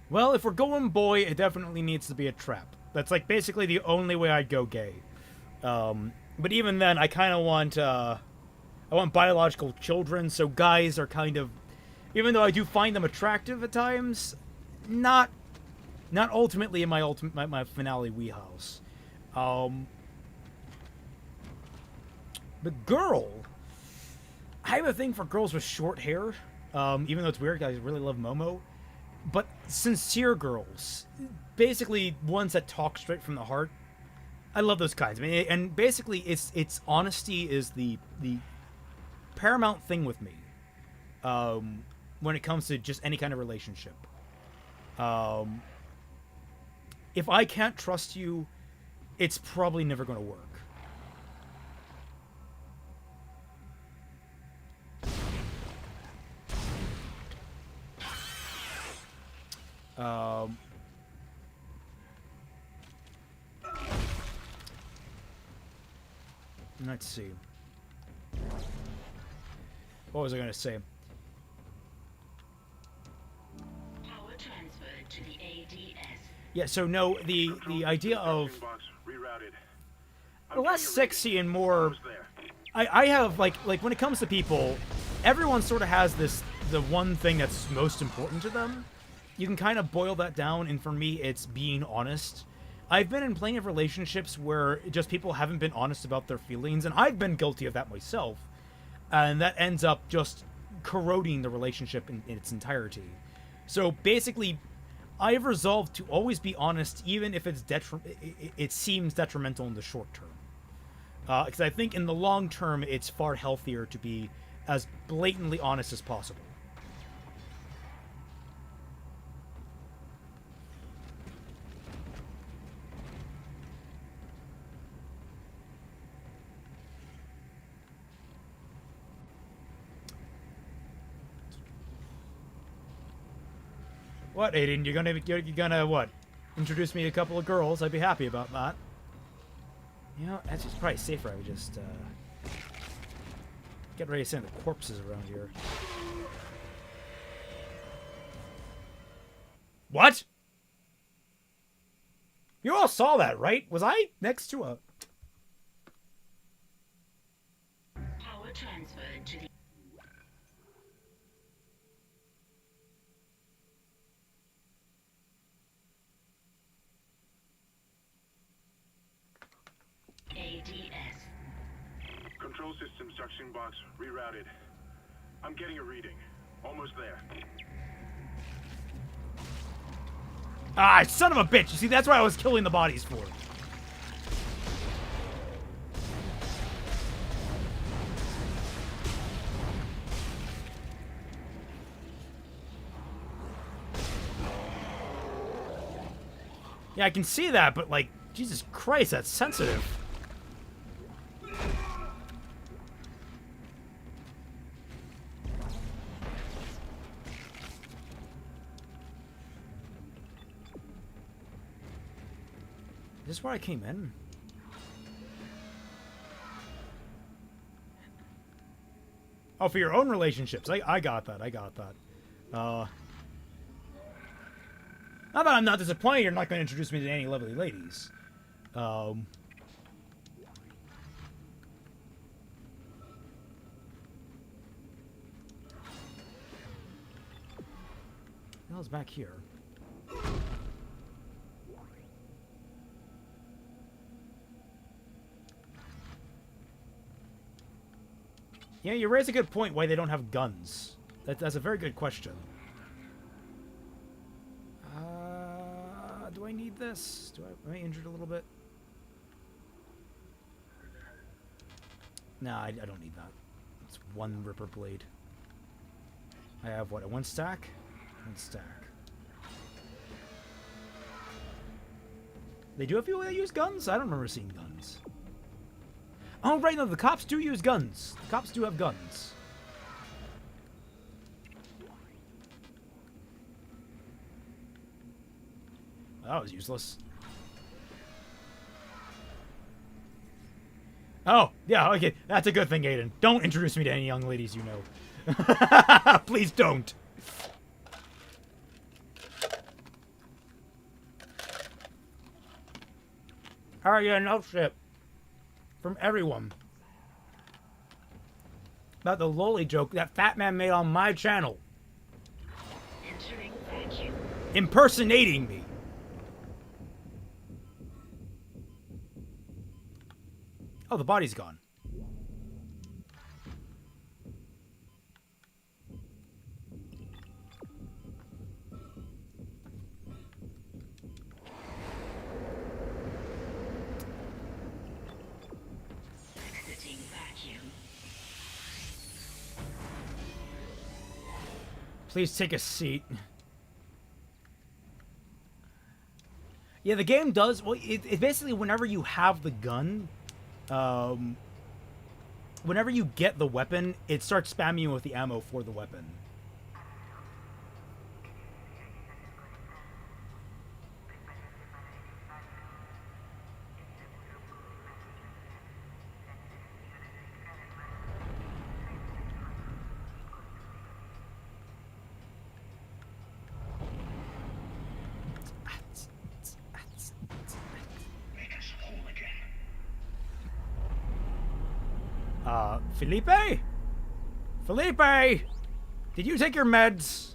Well, if we're going boy, it definitely needs to be a trap. That's, like, basically the only way I'd go gay. But even then, I kind of want, I want biological children, so guys are kind of, even though I do find them attractive at times, not ultimately in my finale wheelhouse. But girl, I have a thing for girls with short hair, even though it's weird, I really love Momo. But sincere girls, basically ones that talk straight from the heart. I love those kinds. I mean, and basically, it's honesty is the paramount thing with me when it comes to just any kind of relationship. If I can't trust you, it's probably never going to work. Let's see. What was I going to say? Power transferred to the ADS. Yeah, so no, the idea of the less sexy and more. I have like when it comes to people, everyone sort of has the one thing that's most important to them. You can kind of boil that down, and for me, it's being honest. I've been in plenty of relationships where just people haven't been honest about their feelings, and I've been guilty of that myself. And that ends up just corroding the relationship in its entirety. So basically, I've resolved to always be honest, even if it seems detrimental in the short term. Because I think in the long term, it's far healthier to be as blatantly honest as possible. What, Aiden? You're gonna what? Introduce me to a couple of girls? I'd be happy about that. You know, that's just probably safer. I would just get ready to send the corpses around here. What? You all saw that, right? Was I next to a? Power transferred to the ADS. Control system suction box rerouted. I'm getting a reading. Almost there. Ah, son of a bitch! You see, that's what I was killing the bodies for. Yeah, I can see that, but like, Jesus Christ, that's sensitive. Is this where I came in? Oh, for your own relationships. I got that. I got that. Not that I'm not disappointed you're not going to introduce me to any lovely ladies. What the hell's back here? Yeah, you raise a good point why they don't have guns. That's a very good question. Do I need this? Am I injured a little bit? Nah, I don't need that. It's one Ripper blade. I have what, a one stack? One stack. They do have people that use guns? I don't remember seeing guns. Oh, right, no, the cops do use guns. The cops do have guns. That was useless. Oh, yeah, okay. That's a good thing, Aiden. Don't introduce me to any young ladies you know. Please don't. Alright, yeah, no shit. From everyone. About the lolly joke that Fat Man made on my channel. Entering vacuum. Impersonating me. Oh, the body's gone. Exiting vacuum. Please take a seat. Yeah, the game does... Well, it basically, whenever you have the gun... whenever you get the weapon, it starts spamming you with the ammo for the weapon. Felipe? Felipe! Did you take your meds?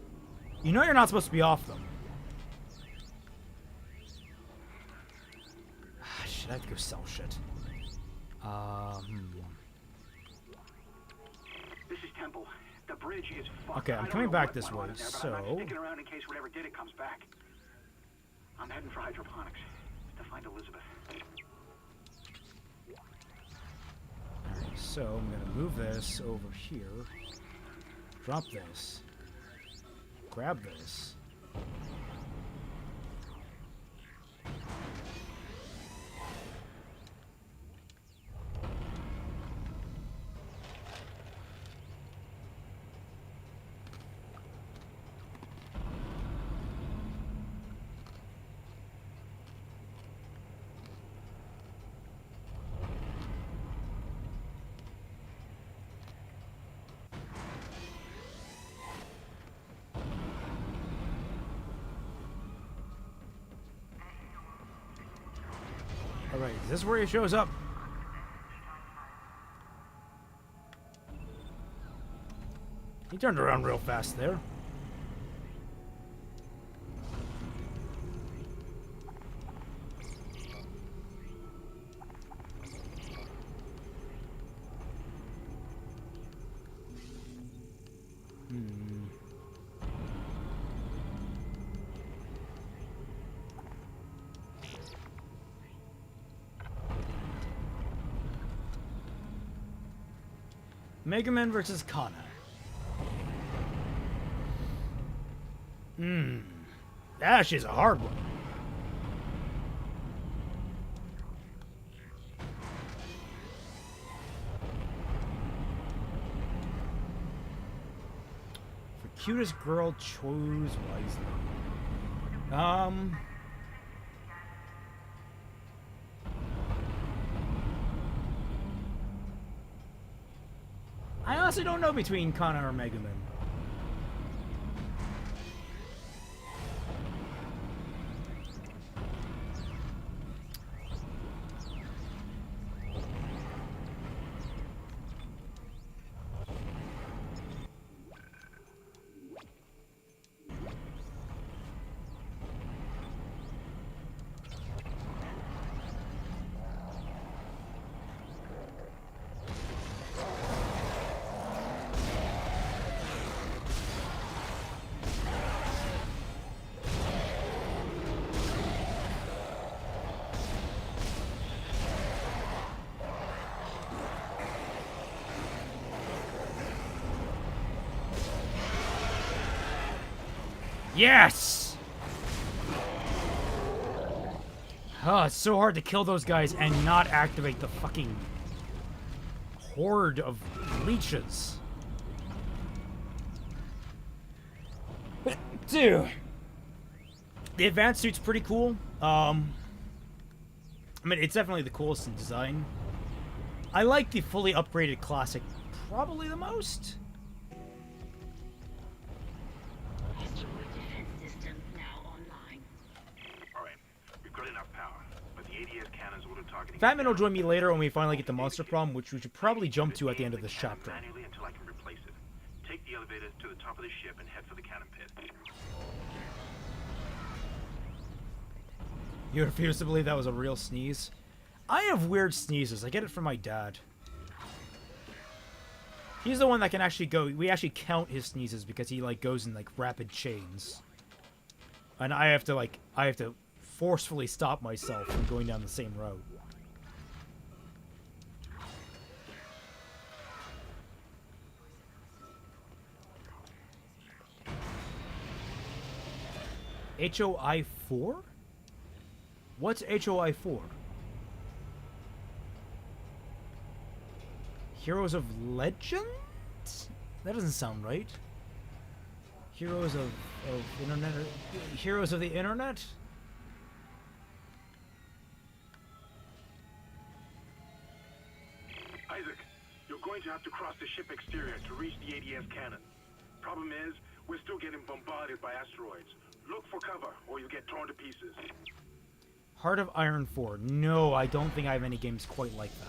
You know you're not supposed to be off them. Shit, I have to go sell shit. This is Temple. The bridge is fucked. Okay, I'm coming back this way, so... I'm sticking around in case whatever did it comes back. I'm heading for hydroponics to find Elizabeth. Alright, so I'm gonna move this over here. Drop this. Grab this. Alright, is this where he shows up? He turned around real fast there. Mega Man versus Kana. Ash is a hard one. For cutest girl, choose wisely. I honestly don't know between Kana or Mega Man. Yes! Oh, it's so hard to kill those guys and not activate the fucking horde of leeches. Dude. The advanced suit's pretty cool. I mean, it's definitely the coolest in design. I like the fully upgraded classic probably the most. Fatman will join me later when we finally get the Monster Prom, which we should probably jump to at the end of this chapter. Manually until I can replace it. Take the elevator to the top of the ship and head for the cannon pit. You refuse to believe that was a real sneeze? I have weird sneezes. I get it from my dad. He's the one that can actually go... We actually count his sneezes because he, like, goes in, like, rapid chains. And I have to forcefully stop myself from going down the same route. HOI 4? What's HOI 4? Heroes of Legend? That doesn't sound right. Heroes of Internet? Heroes of the Internet? Isaac, you're going to have to cross the ship exterior to reach the ADS cannon. Problem is, we're still getting bombarded by asteroids. Look for cover, or you'll get torn to pieces. Heart of Iron 4. No, I don't think I have any games quite like that.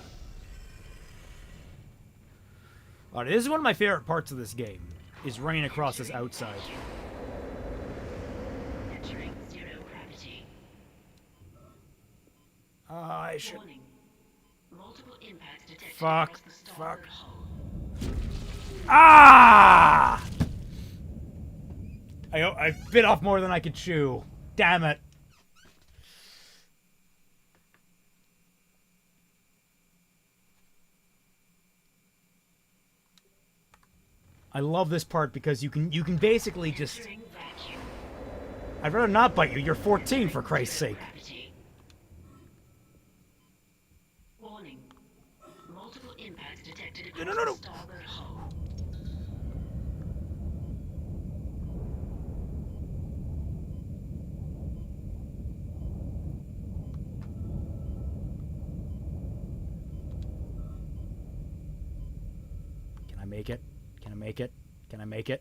Alright, this is one of my favorite parts of this game, is running across this outside. Entering zero gravity. I should... Warning. Multiple impacts detected Fuck. across the Fuck. starboard hull. Ah! I bit off more than I could chew. Damn it. I love this part because you can basically just... Entering vacuum. I'd rather not bite you. You're 14, for Christ's sake. Gravity. Warning. Multiple impacts detected across No. the starboard hull. Can I make it? Can I make it? Can I make it?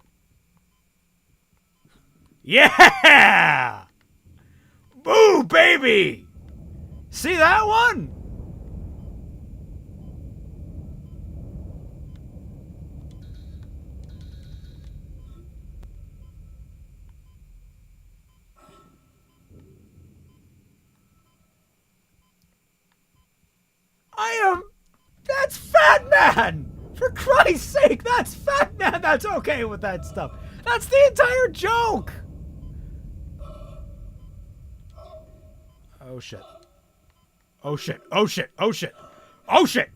Yeah! Boo, baby! See that one? That's Fat Man! For Christ's sake, that's Fat Man! That's okay with that stuff. That's the entire joke! Oh shit. Oh shit. Oh shit. Oh shit. Oh shit!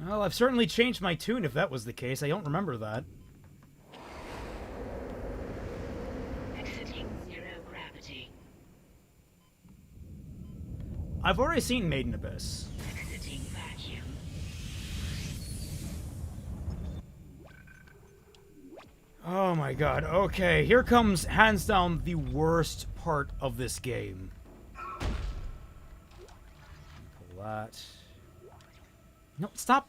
Well, I've certainly changed my tune if that was the case. I don't remember that. Exiting zero gravity. I've already seen Maiden Abyss. Exiting vacuum. Oh my god. Okay, here comes hands down the worst part of this game. Pull that. No, stop.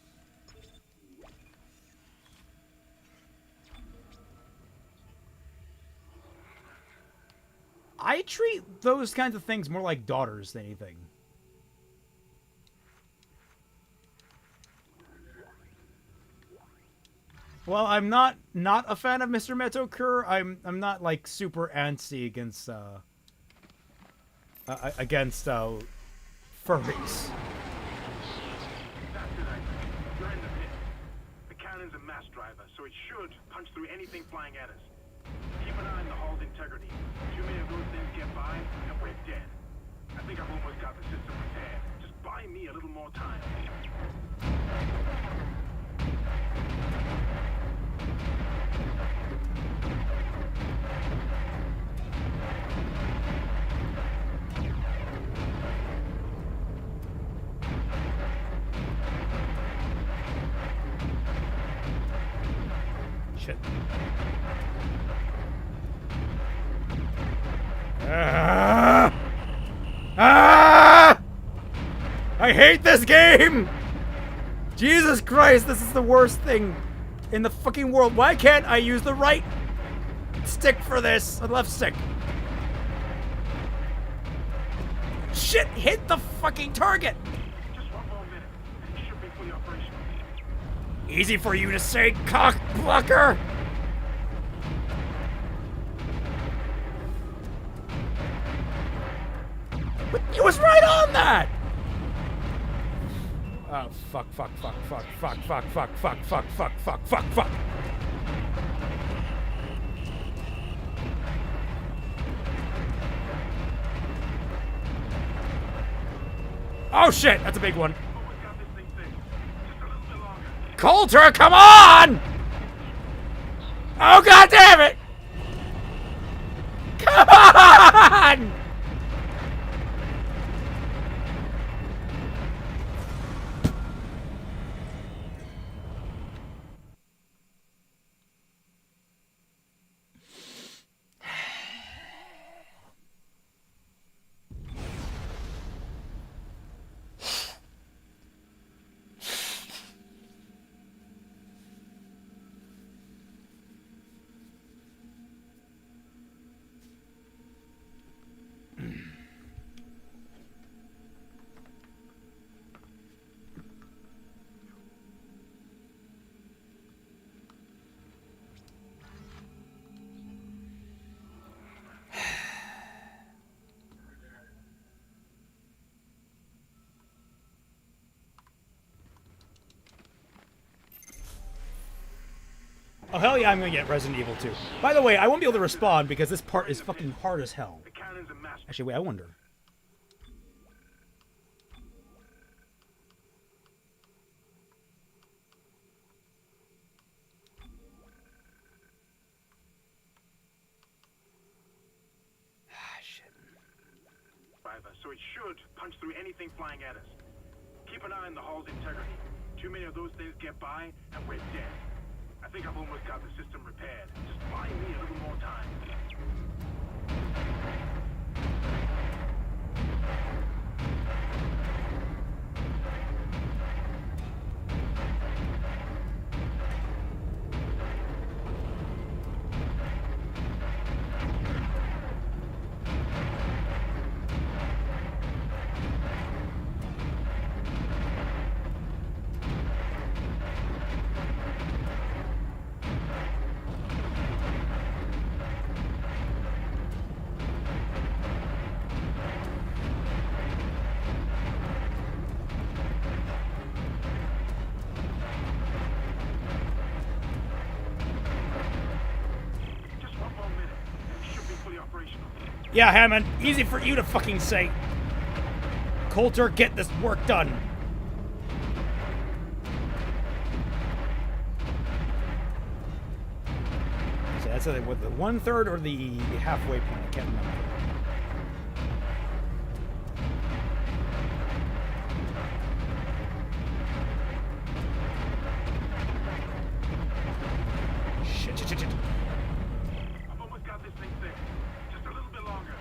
I treat those kinds of things more like daughters than anything. Well, I'm not a fan of Mr. Metokur. I'm not like super antsy against furries. You're in the pit. The cannon's a mass driver, so it should punch through anything flying at us. Keep an eye on the hull's integrity. Too many of those things get by, and we're dead. I think I've almost got the system repaired. Just buy me a little more time. Shit. Ah! Ah! I hate this game! Jesus Christ, this is the worst thing in the fucking world. Why can't I use the right stick for this? The left stick. Shit, hit the fucking target! Just one more minute, and it should be fully operational. Easy for you to say, cock blocker! But it was right on that! Oh, fuck. Oh shit, that's a big one. Coulter, come on! Oh god damn it! Come on! Oh, hell yeah, I'm gonna get Resident Evil 2. By the way, I won't be able to respond because this part is fucking hard as hell. Actually, wait, I wonder. So it should punch through anything flying at us. Keep an eye on the hull's integrity. Too many of those things get by, and we're dead. I think I've almost got the system repaired. Just buy me a little more time. Yeah, Hammond, easy for you to fucking say. Coulter, get this work done. So that's what, the 1/3 or the halfway point? I can't remember. Shit. I've almost got this thing fixed. Just a little bit longer.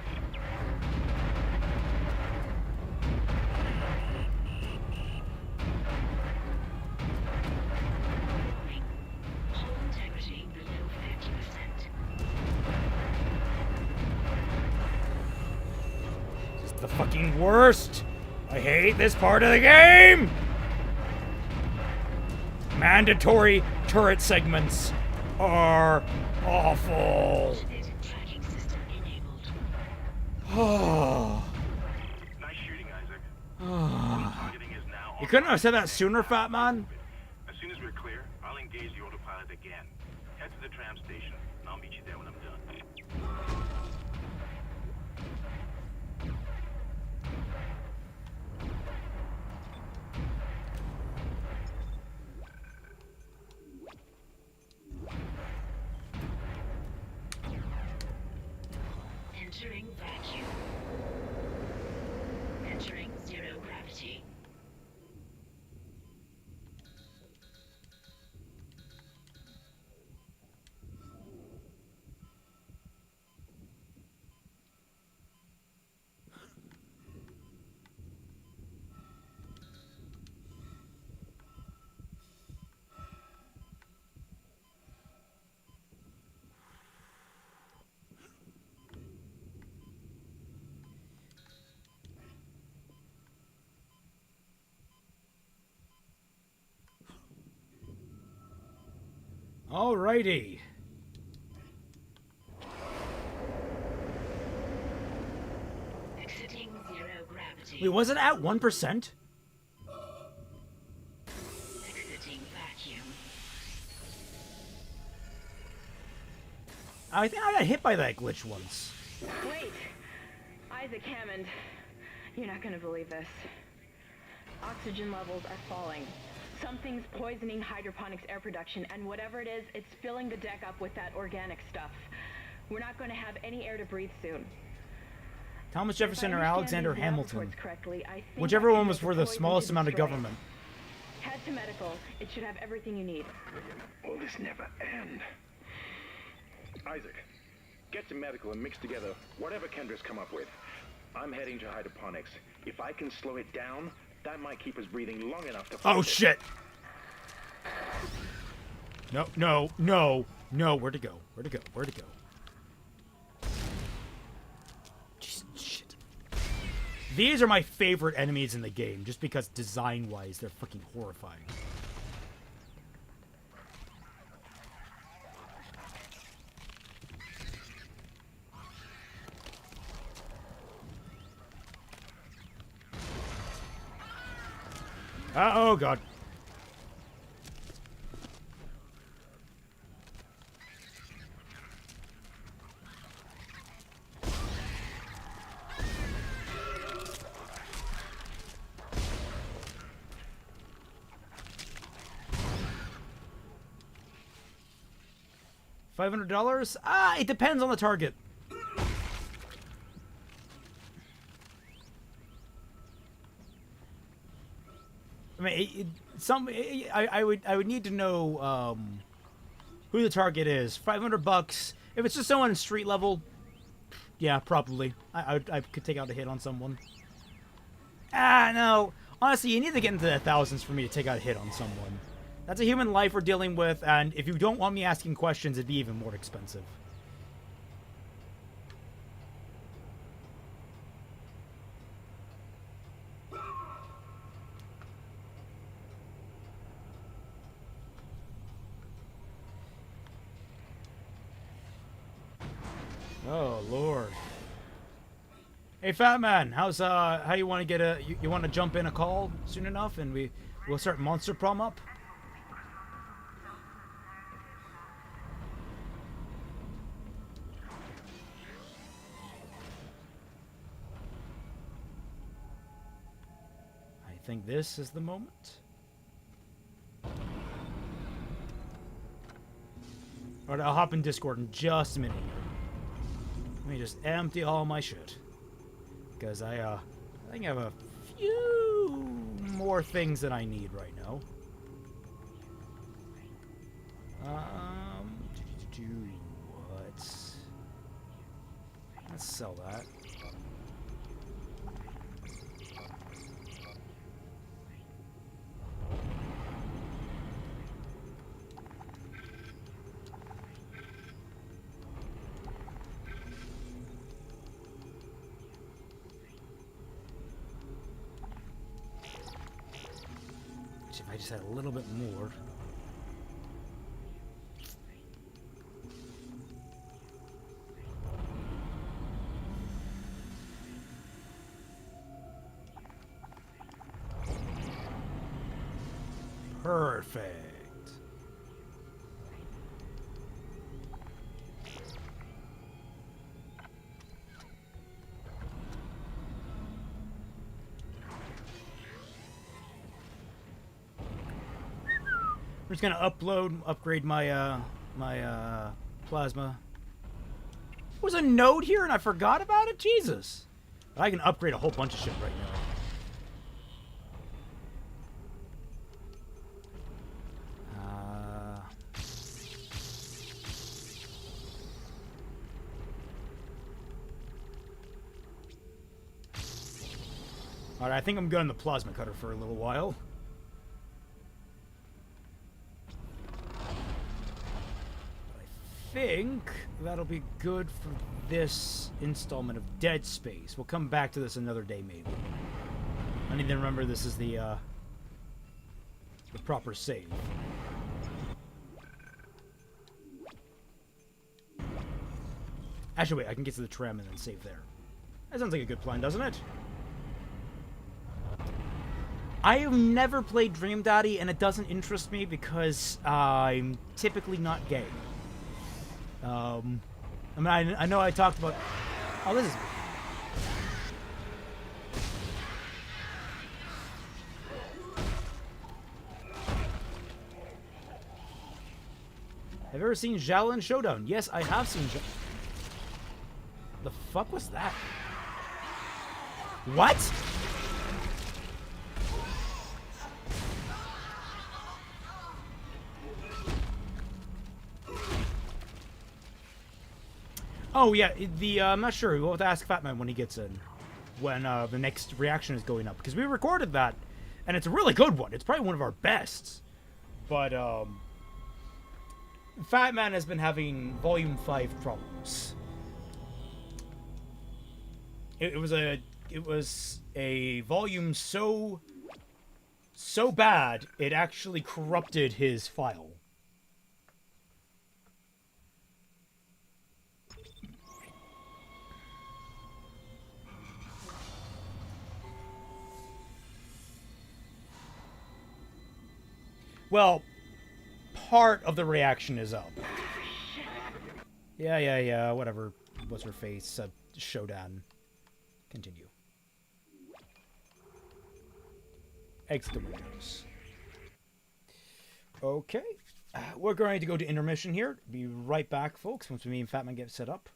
Hull integrity below 50%. This is the fucking worst. I hate this part of the game. Mandatory turret segments are awful. Tracking system enabled. Oh. Nice shooting, Isaac. Targeting is now You couldn't have said that sooner, Fat Man. As soon as we're clear, I'll engage the autopilot again. Head to the tram station, and I'll meet you there when I'm done. Entering vacuum. Entering zero gravity. Alrighty. Exiting zero gravity. Wait, was it at 1%? Exiting vacuum. I think I got hit by that glitch once. Wait! Isaac Hammond, you're not gonna believe this. Oxygen levels are falling. Something's poisoning hydroponics air production, and whatever it is, it's filling the deck up with that organic stuff. We're not going to have any air to breathe soon. Thomas Jefferson or Alexander Hamilton. Correctly, I think Whichever I one can was get for the poison smallest to amount of destroy it. government. Head to medical. It should have everything you need. Will this never end? Isaac, get to medical and mix together whatever Kendra's come up with. I'm heading to hydroponics. If I can slow it down, that might keep us breathing long enough to Oh fight it. shit! No. Where to go? Jeez, shit. These are my favorite enemies in the game, just because design-wise, they're fucking horrifying. Oh god. $500? Ah, it depends on the target. I mean, I would need to know who the target is. $500. If it's just someone street level, yeah, probably. I could take out a hit on someone. Ah, no. Honestly, you need to get into the thousands for me to take out a hit on someone. That's a human life we're dealing with, and if you don't want me asking questions, it'd be even more expensive. Oh, Lord. Hey, Fat Man, how's, how you want to get a, you want to jump in a call soon enough, and we'll start Monster Prom up? I think this is the moment. Alright, I'll hop in Discord in just a minute here. Let me just empty all my shit. Because I think I have a few more things that I need right now. Do what? Let's sell that. If I just had a little bit more. Perfect. I'm just gonna upgrade my plasma. There's a node here and I forgot about it? Jesus. I can upgrade a whole bunch of shit right now. Alright, I think I'm good on the plasma cutter for a little while. I think that'll be good for this installment of Dead Space. We'll come back to this another day, maybe. I need to remember this is the proper save. Actually, wait, I can get to the tram and then save there. That sounds like a good plan, doesn't it? I have never played Dream Daddy, and it doesn't interest me because I'm typically not gay. I mean, I know I talked about... Oh, this is... Have you ever seen Xiaolin Showdown? Yes, I have seen The fuck was that? What? Oh, yeah, I'm not sure. We'll have to ask Fat Man when he gets in. When the next reaction is going up. Because we recorded that, and it's a really good one. It's probably one of our best. But, Fat Man has been having Volume 5 problems. It was a volume so bad, it actually corrupted his file. Well, part of the reaction is up. Yeah, whatever. What's her face? Showdown. Continue. Exclamation. Okay. We're going to go to intermission here. Be right back, folks, once me and Fatman get set up.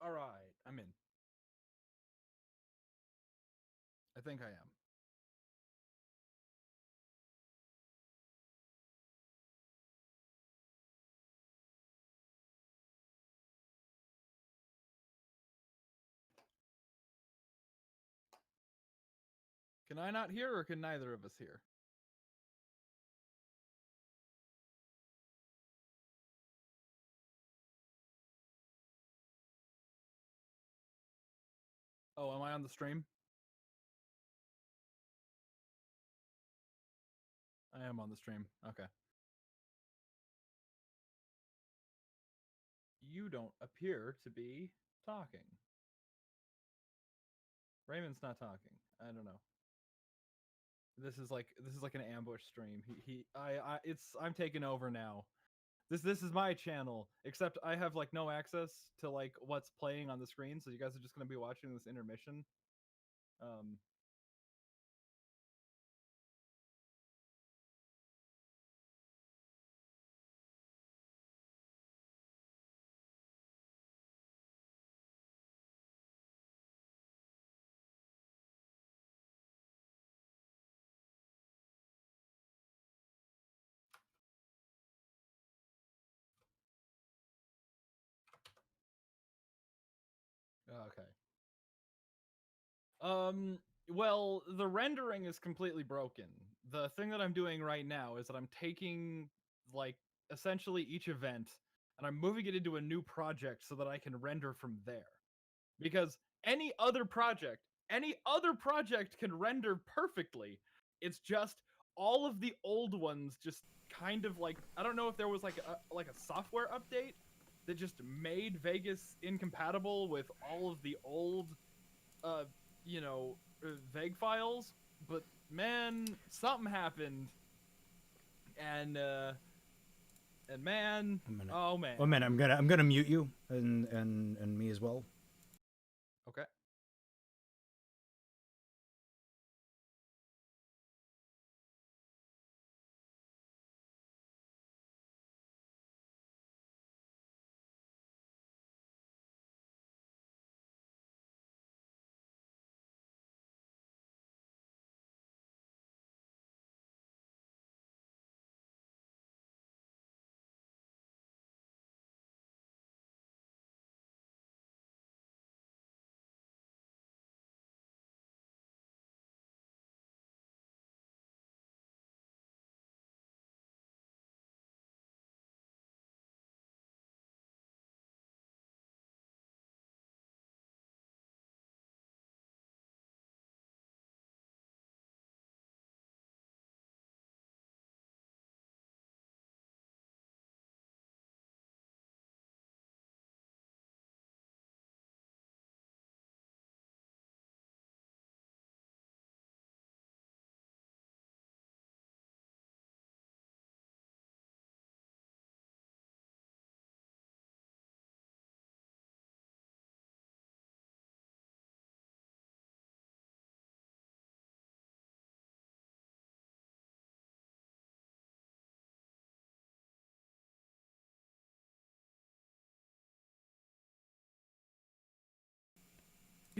All right, I'm in. I think I am. Can I not hear, or can neither of us hear? Oh, am I on the stream? I am on the stream. Okay. You don't appear to be talking. Raymond's not talking. I don't know. This is like an ambush stream. I'm taking over now. This is my channel, except I have like no access to like what's playing on the screen, so you guys are just gonna be watching this intermission. Okay. Well, the rendering is completely broken. The thing that I'm doing right now is that I'm taking like essentially each event and I'm moving it into a new project so that I can render from there. Because any other project can render perfectly. It's just all of the old ones just kind of like, I don't know if there was like a software update that just made Vegas incompatible with all of the old vague files, but man, something happened, and man, oh man. Oh man, I'm gonna mute you and me as well. Okay.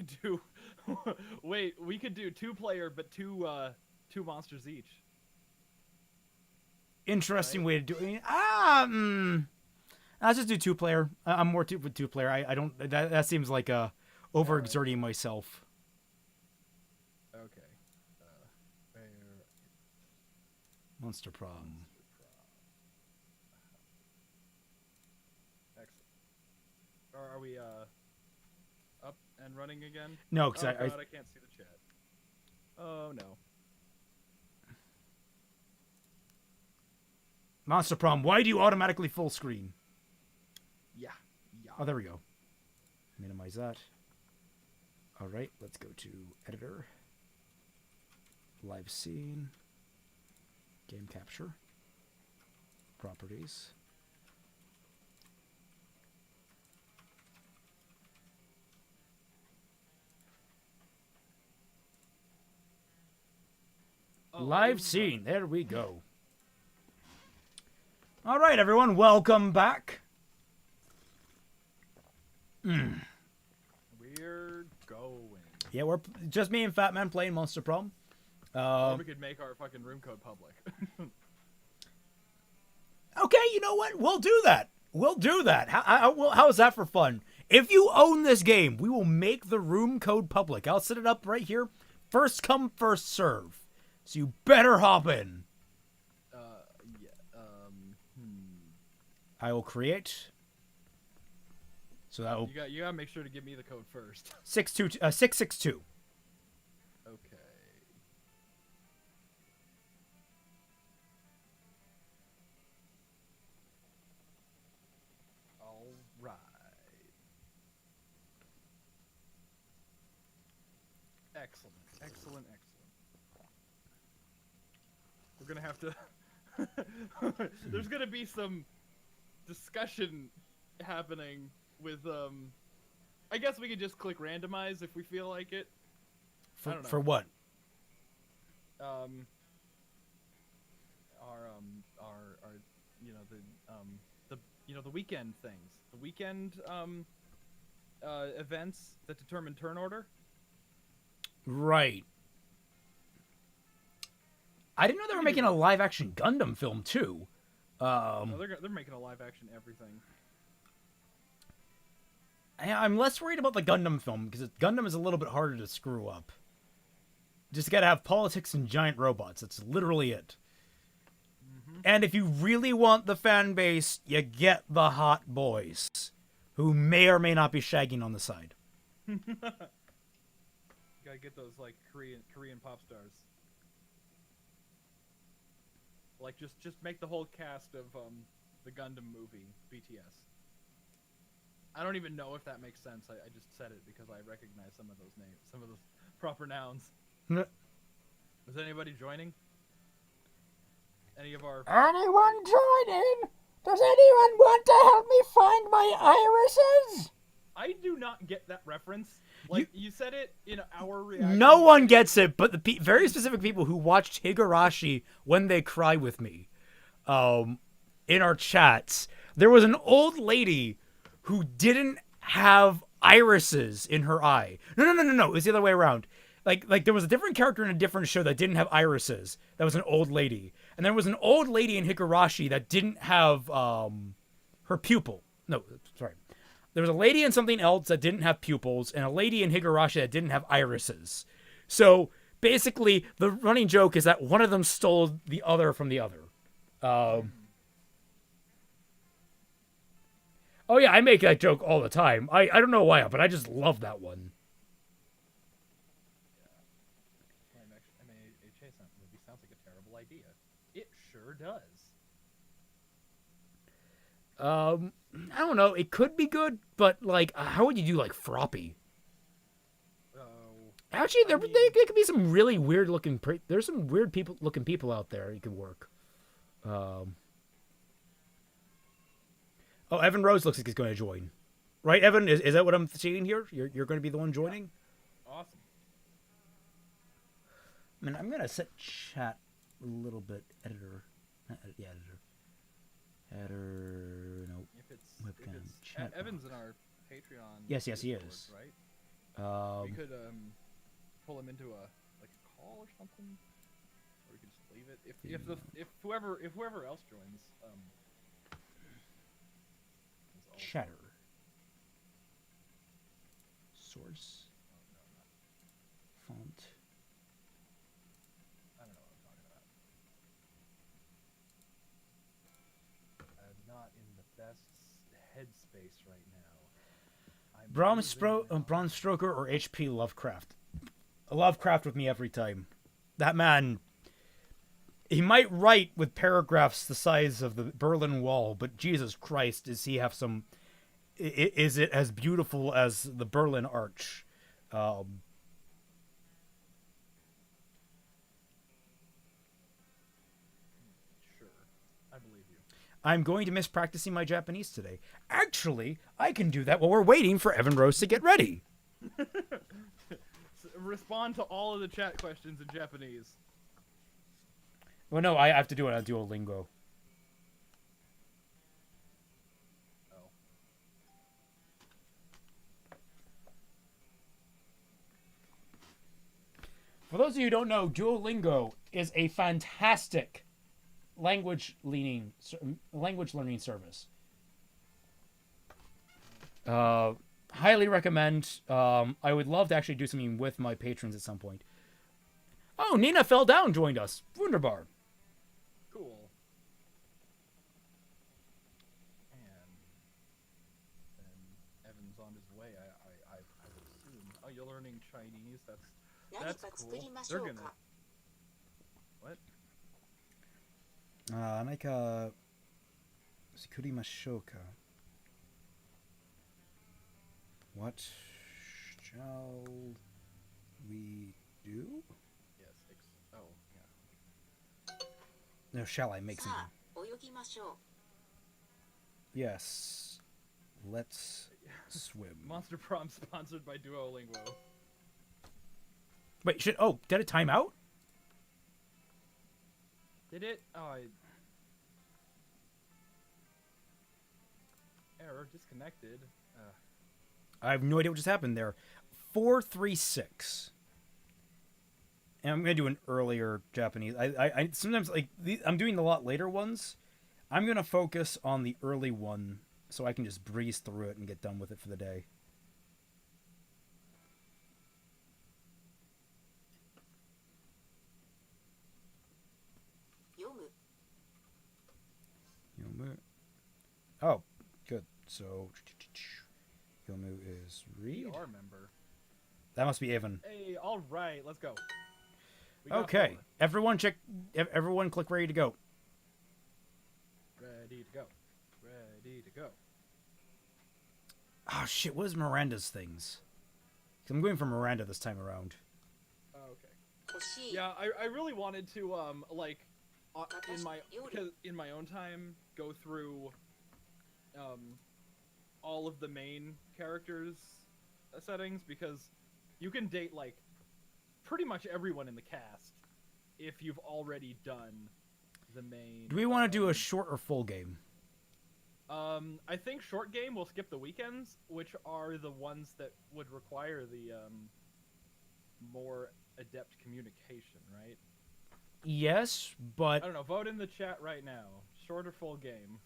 could do. Wait, we could do 2-player, but two monsters each. Interesting way to do it. Let's just do 2-player. I'm more with 2-player. I don't. That seems like overexerting myself. Okay. Monster Prom. Excellent. Are we up and running again? No, because I can't see the chat. Oh no. Monster Prom. Why do you automatically full screen? Yeah. Oh, there we go. Minimize that. All right, let's go to editor. Live scene. Game capture. Properties. Live scene. There we go. All right, everyone. Welcome back. We're going. Yeah, we're just me and Fat Man playing Monster Prom. Or we could make our fucking room code public. Okay, you know what? We'll do that. We'll do that. How is that for fun? If you own this game, we will make the room code public. I'll set it up right here. First come, first serve. So you better hop in. I will create. So that will. You gotta make sure to give me the code first. 662. Okay. All right. Excellent. We're gonna have to. There's gonna be some discussion happening with I guess we could just click randomize if we feel like it. I don't know. For what? Our the weekend things, the weekend events that determine turn order. Right. I didn't know they were making a live action Gundam film too. No, they're making a live action everything. I'm less worried about the Gundam film because Gundam is a little bit harder to screw up. Just gotta have politics and giant robots. That's literally it. Mm-hmm. And if you really want the fan base, you get the hot boys, who may or may not be shagging on the side. You gotta get those like Korean pop stars. Like just make the whole cast of the Gundam movie BTS. I don't even know if that makes sense. I just said it because I recognize some of those names, some of those proper nouns. Is anybody joining? Any of our... Anyone joining? Does anyone want to help me find my irises? I do not get that reference. Like, you said it in our reaction. No one gets it, but the very specific people who watched Higurashi When They Cry With Me in our chats. There was an old lady who didn't have irises in her eye. No. It was the other way around. Like there was a different character in a different show that didn't have irises. That was an old lady. And there was an old lady in Higurashi that didn't have her pupil. No, sorry. There was a lady in something else that didn't have pupils, and a lady in Higurashi that didn't have irises. So basically, the running joke is that one of them stole the other from the other. Oh yeah, I make that joke all the time. I don't know why, but I just love that one. Movie sounds like a terrible idea. It sure does. I don't know. It could be good, but like, how would you do like Froppy? Actually, there could be some really weird looking. There's some weird looking people out there. You could work. Oh, Evan Rose looks like he's going to join. Right, Evan? Is that what I'm seeing here? You're going to be the one joining? Awesome. I mean, I'm going to set chat a little bit. Editor. Yeah, editor. Header. Nope. If it's Webcam. Chat. Evan's in our Patreon. Yes, he Discord, is. Right? We could pull him into a call or something, or we could just leave it. If whoever else joins, Chatter. Source. Font. I don't know what I'm talking about. I'm not in the best headspace right now. Bram Stoker or H.P. Lovecraft? Lovecraft with me every time. That man, he might write with paragraphs the size of the Berlin Wall, but Jesus Christ, does he have some... Is it as beautiful as the Berlin Arch? I believe you. I'm going to miss practicing my Japanese today. Actually, I can do that while we're waiting for Evan Rose to get ready. Respond to all of the chat questions in Japanese. Well, no, I have to do it on Duolingo. Oh. For those of you who don't know, Duolingo is a fantastic language learning service. Highly recommend. I would love to actually do something with my patrons at some point. Oh, Nina Fell Down joined us. Wunderbar. Cool. And Evan's on his way. I would assume. Oh, you're learning Chinese. That's cool. They're gonna. What? 何か作りましょうか What shall we do? Yes. Oh, yeah. No, shall I make something? Yes. Let's swim. Monster Prom sponsored by Duolingo. Wait, did it time out? Did it? Oh, Error, disconnected. I have no idea what just happened there. 436. And I'm going to do an earlier Japanese. I sometimes, I'm doing a lot later ones. I'm going to focus on the early one so I can just breeze through it and get done with it for the day. Yomu. Oh, good. So, Yomu is read. PR member. That must be Evan. Hey, all right, let's go. Okay, everyone click ready to go. Ready to go. Ready to go. Oh shit, what is Miranda's things? 'Cause I'm going for Miranda this time around. Oh, okay. Yeah, I really wanted to in my own time go through all of the main characters' settings, because you can date pretty much everyone in the cast if you've already done the main. Do we want to do a short or full game? I think short game will skip the weekends, which are the ones that would require the more adept communication, right? Yes, but I don't know. Vote in the chat right now. Short or full game?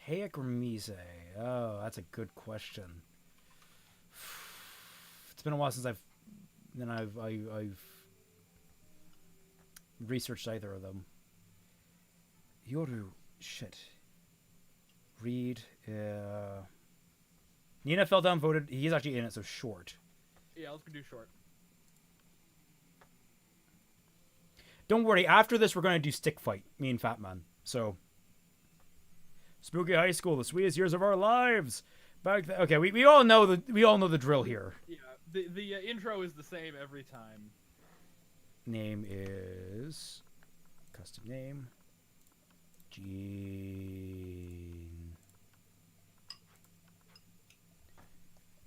Heiak Remise. Oh, that's a good question. It's been a while since I've researched either of them. Yoru, shit. Read. Nina Fell Down voted. He's actually in it, so short. Yeah, let's do short. Don't worry. After this, we're going to do stick fight. Me and Fat Man. So, Spooky High School, the sweetest years of our lives. Okay, we all know the drill here. Yeah, the intro is the same every time. Name is custom name. Gene.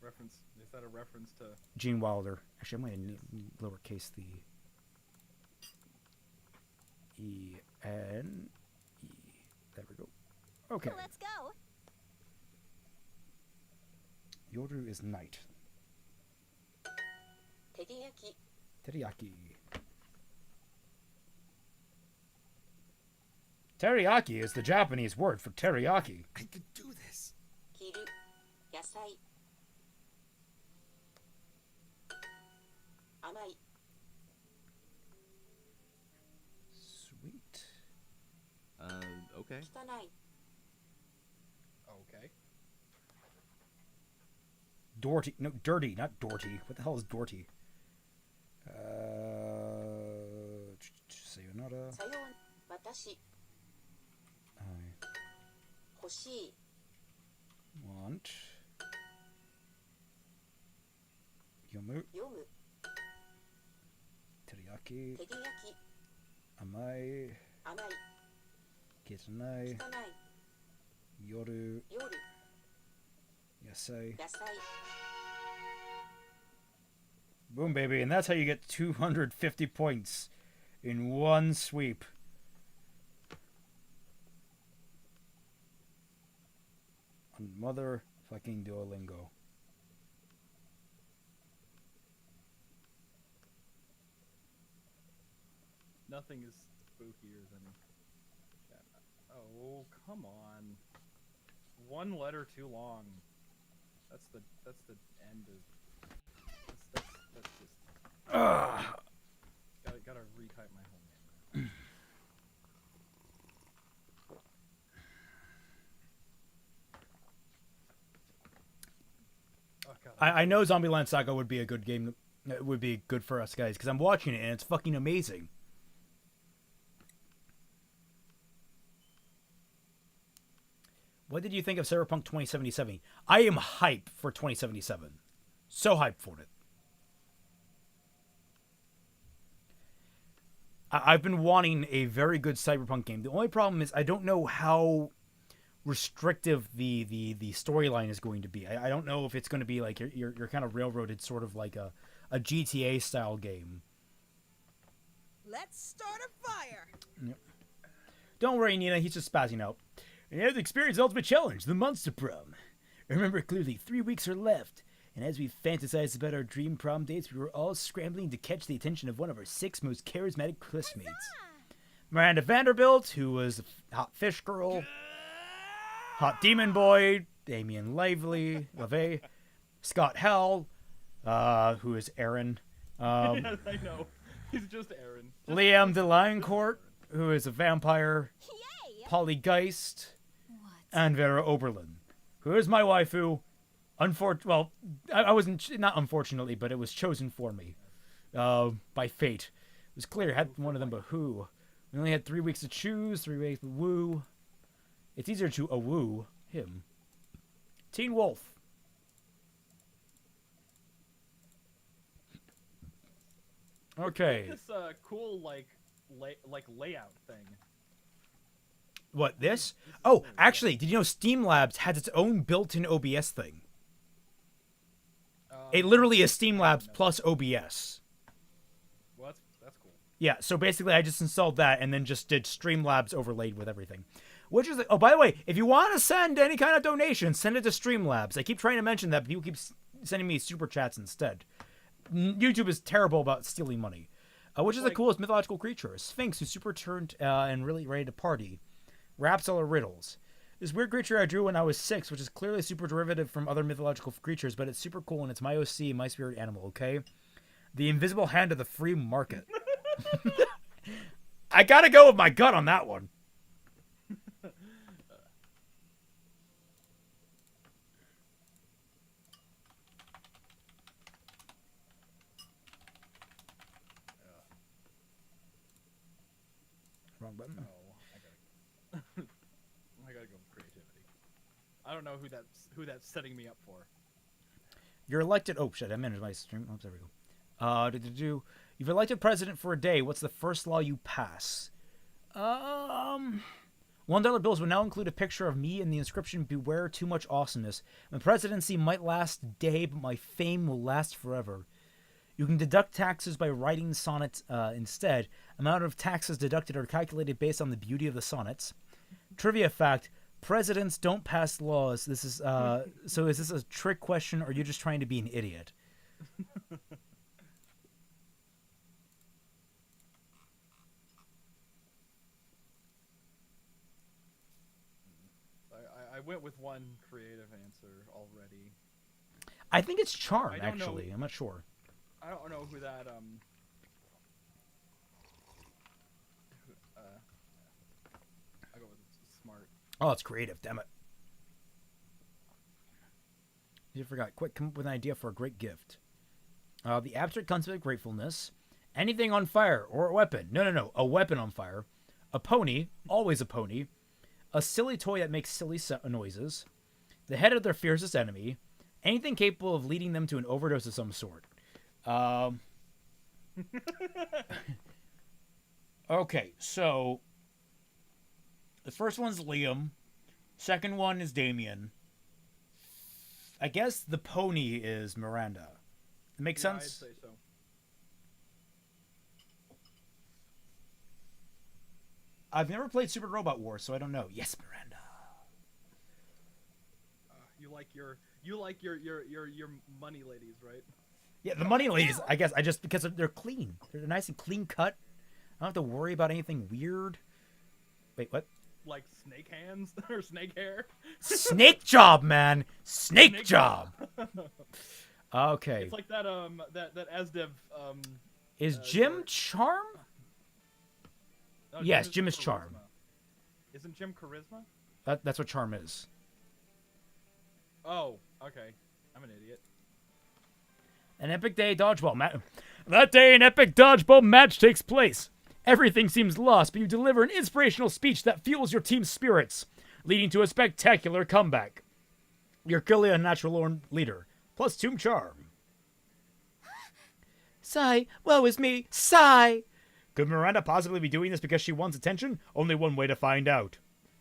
Reference. Is that a reference to Gene Wilder? Actually, I'm going to lowercase the E-N-E. There we go. Okay. Let's go. Yoru is knight. Teriyaki. Teriyaki is the Japanese word for teriyaki. I could do this. Sweet. Okay. Okay. Dorty. No, dirty, not Dorty. What the hell is Dorty? Sayonara. I want. Yomu. Teriyaki. Amai. Kitanai. Yoru. Yasai. Boom, baby. And that's how you get 250 points in one sweep. On motherfucking Duolingo. Nothing is spookier than... Oh, come on. One letter too long. That's the end of... That's just... Gotta retype my whole name. Oh, God. I know Zombieland Saga would be a good game. It would be good for us guys because I'm watching it and it's fucking amazing. What did you think of Cyberpunk 2077? I am hyped for 2077. So hyped for it. I've been wanting a very good Cyberpunk game. The only problem is I don't know how restrictive the storyline is going to be. I don't know if it's going to be like you're kind of railroaded, sort of like a GTA style game. Let's start a fire. Yep. Don't worry, Nina. He's just spazzing out. And you have to experience the ultimate challenge, the Monster Prom. Remember clearly, 3 weeks are left. And as we fantasized about our dream prom dates, we were all scrambling to catch the attention of one of our 6 most charismatic classmates. Miranda Vanderbilt, who was a hot fish girl. Hot demon boy, Damien LaVey. Scott Hell, who is Aaron. Yes, I know. He's just Aaron. Liam de Lioncourt, who is a vampire. Polly Geist. And Vera Oberlin, who is my waifu. Well, I wasn't, not unfortunately, but it was chosen for me by fate. It was clear I had one of them, but who? We only had 3 weeks to choose, 3 weeks to woo. It's easier to woo him. Teen Wolf. Okay. This cool layout thing. What, this? Oh, actually, did you know Steam Labs has its own built-in OBS thing? It literally is Steam Labs plus OBS. Well, that's cool. Yeah, so basically I just installed that and then just did Streamlabs overlaid with everything. Which is, oh, by the way, if you want to send any kind of donation, send it to Streamlabs. I keep trying to mention that, but people keep sending me super chats instead. YouTube is terrible about stealing money. Which is the coolest mythological creature? A Sphinx who's super turned and really ready to party. Raps all her riddles. This weird creature I drew when I was 6, which is clearly super derivative from other mythological creatures, but it's super cool and it's my OC, my spirit animal, okay? The invisible hand of the free market. I gotta go with my gut on that one. Wrong button. Oh, I gotta go with creativity. I don't know who that's setting me up for. You're elected. Oh shit! I managed my stream. Oops, there we go. You've elected president for a day. What's the first law you pass? $1 bills will now include a picture of me and the inscription "Beware too much awesomeness." My presidency might last a day, but my fame will last forever. You can deduct taxes by writing sonnets instead. Amount of taxes deducted are calculated based on the beauty of the sonnets. Trivia fact: presidents don't pass laws. This is so. Is this a trick question, or are you just trying to be an idiot? I went with one creative answer already. I think it's charm, I don't actually. know. I'm not sure. I don't know who that I go with smart. Oh, it's creative. Damn it. You forgot. Quick, come up with an idea for a great gift. The abstract concept of gratefulness. Anything on fire or a weapon. No. A weapon on fire. A pony. Always a pony. A silly toy that makes silly noises. The head of their fiercest enemy. Anything capable of leading them to an overdose of some sort. Okay, so the first one's Liam. Second one is Damien. I guess the pony is Miranda. It makes sense? I'd say so. I've never played Super Robot Wars, so I don't know. Yes, Miranda. You like your money ladies, right? Yeah, the money ladies, I guess, because they're clean. They're nice and clean cut. I don't have to worry about anything weird. Wait, what? Like snake hands or snake hair? Snake job, man. Snake job. Okay. It's like that that ASDEV Is Jim Charm? No, Yes, Jim is Charm. Isn't Jim charisma? That's what Charm is. Oh, okay. I'm an idiot. An epic day dodgeball match. That day, an epic dodgeball match takes place. Everything seems lost, but you deliver an inspirational speech that fuels your team's spirits, leading to a spectacular comeback. You're clearly a natural-born leader, plus Tomb Charm. Sigh, woe is me, sigh. Could Miranda possibly be doing this because she wants attention? Only one way to find out.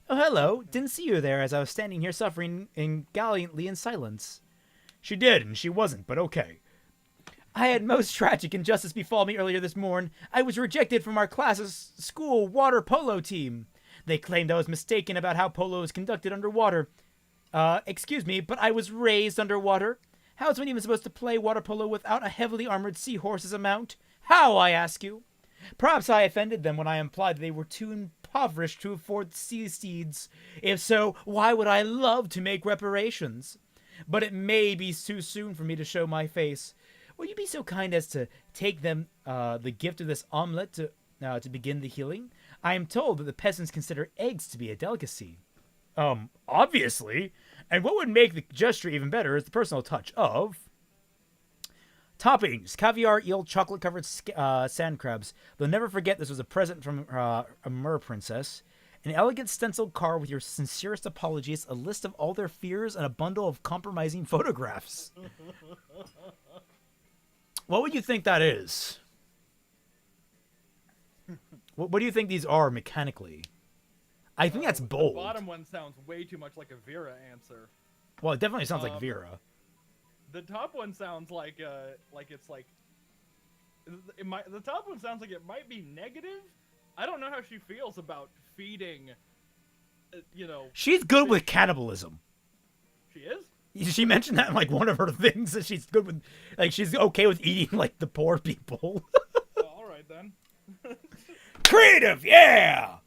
Oh, hello. Didn't see you there as I was standing here suffering gallantly in silence. She did, and she wasn't, but okay. I had most tragic injustice befall me earlier this morn. I was rejected from our class's school water polo team. They claimed I was mistaken about how polo is conducted underwater. Excuse me, but I was raised underwater. How is one even supposed to play water polo without a heavily armored seahorse as a mount? How, I ask you? Perhaps I offended them when I implied they were too impoverished to afford sea steeds. If so, why would I love to make reparations? But it may be too soon for me to show my face. Will you be so kind as to take them the gift of this omelet to begin the healing? I am told that the peasants consider eggs to be a delicacy. Obviously. And what would make the gesture even better is the personal touch of... Toppings: caviar, eel, chocolate-covered sand crabs. They'll never forget this was a present from a mer princess. An elegant stenciled card with your sincerest apologies, a list of all their fears, and a bundle of compromising photographs. What would you think that is? What do you think these are mechanically? I think that's bold. The bottom one sounds way too much like a Vera answer. Well, it definitely sounds like Vera. The top one sounds like it's like the top one sounds like it might be negative. I don't know how she feels about feeding. She's good with cannibalism. She is? She mentioned that in like one of her things that she's good with, like she's okay with eating like the poor people. All right then. Creative, yeah.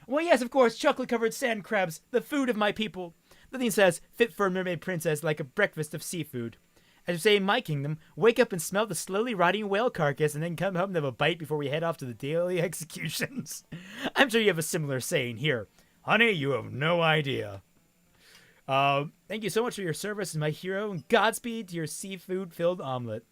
Well, yes, of course, chocolate-covered sand crabs, the food of my people. The thing says, fit for a mermaid princess like a breakfast of seafood. As you say in my kingdom, wake up and smell the slowly rotting whale carcass and then come home and have a bite before we head off to the daily executions. I'm sure you have a similar saying here. Honey, you have no idea. Thank you so much for your service as my hero, and Godspeed to your seafood-filled omelet.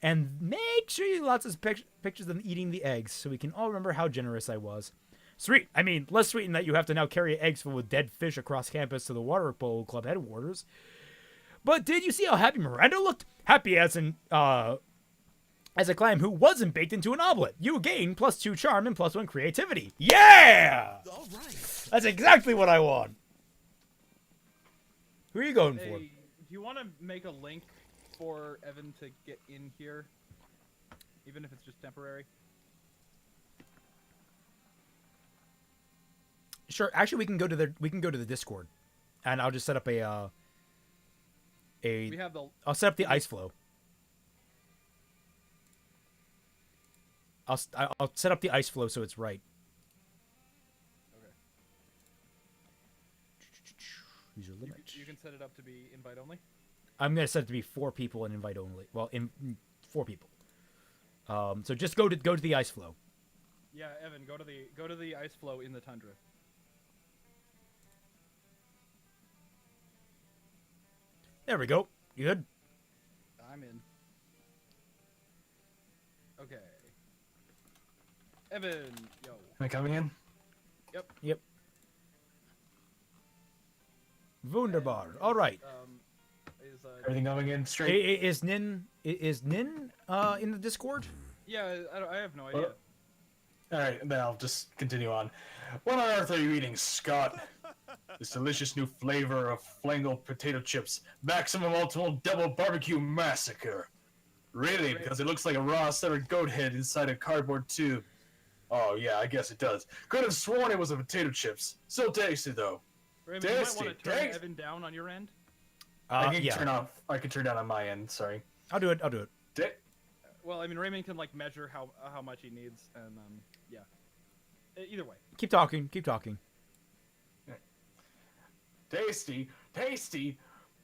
And make sure you lots of pictures of them eating the eggs so we can all remember how generous I was. Sweet. I mean, less sweet in that you have to now carry eggs filled with dead fish across campus to the Water Polo Club headquarters. But did you see how happy Miranda looked? Happy as a clam who wasn't baked into an omelet. You gain +2 charm and +1 creativity. Yeah! All right. That's exactly what I want. Who are you going for? Do you want to make a link for Evan to get in here, even if it's just temporary? Sure. Actually, we can go to the Discord, and I'll just set up I'll set up the ice flow. I'll set up the ice flow so it's right. Okay. User limit. You can set it up to be invite only. I'm gonna set it to be 4 people and invite only. Well, 4 people. So just go to the ice flow. Yeah, Evan, go to the ice flow in the tundra. There we go. You good? I'm in. Okay. Evan, yo. Am I coming in? Yep. Yep. Wunderbar. All right. Everything going in straight? Is Nin in the Discord? Yeah, I have no idea. Alright, then I'll just continue on. What on earth are you eating, Scott? This delicious new flavor of flangle potato chips. Maximum Ultimate Double Barbecue Massacre. Really? Because it looks like a raw severed goat head inside a cardboard tube. Oh yeah, I guess it does. Could have sworn it was a potato chips. So tasty though. Raymond, you might want to turn Evan down on your end. I can turn off. I can turn down on my end. Sorry. I'll do it. Well, I mean, Raymond can like measure how much he needs, and yeah. Either way. Keep talking. Keep talking. Tasty, tasty.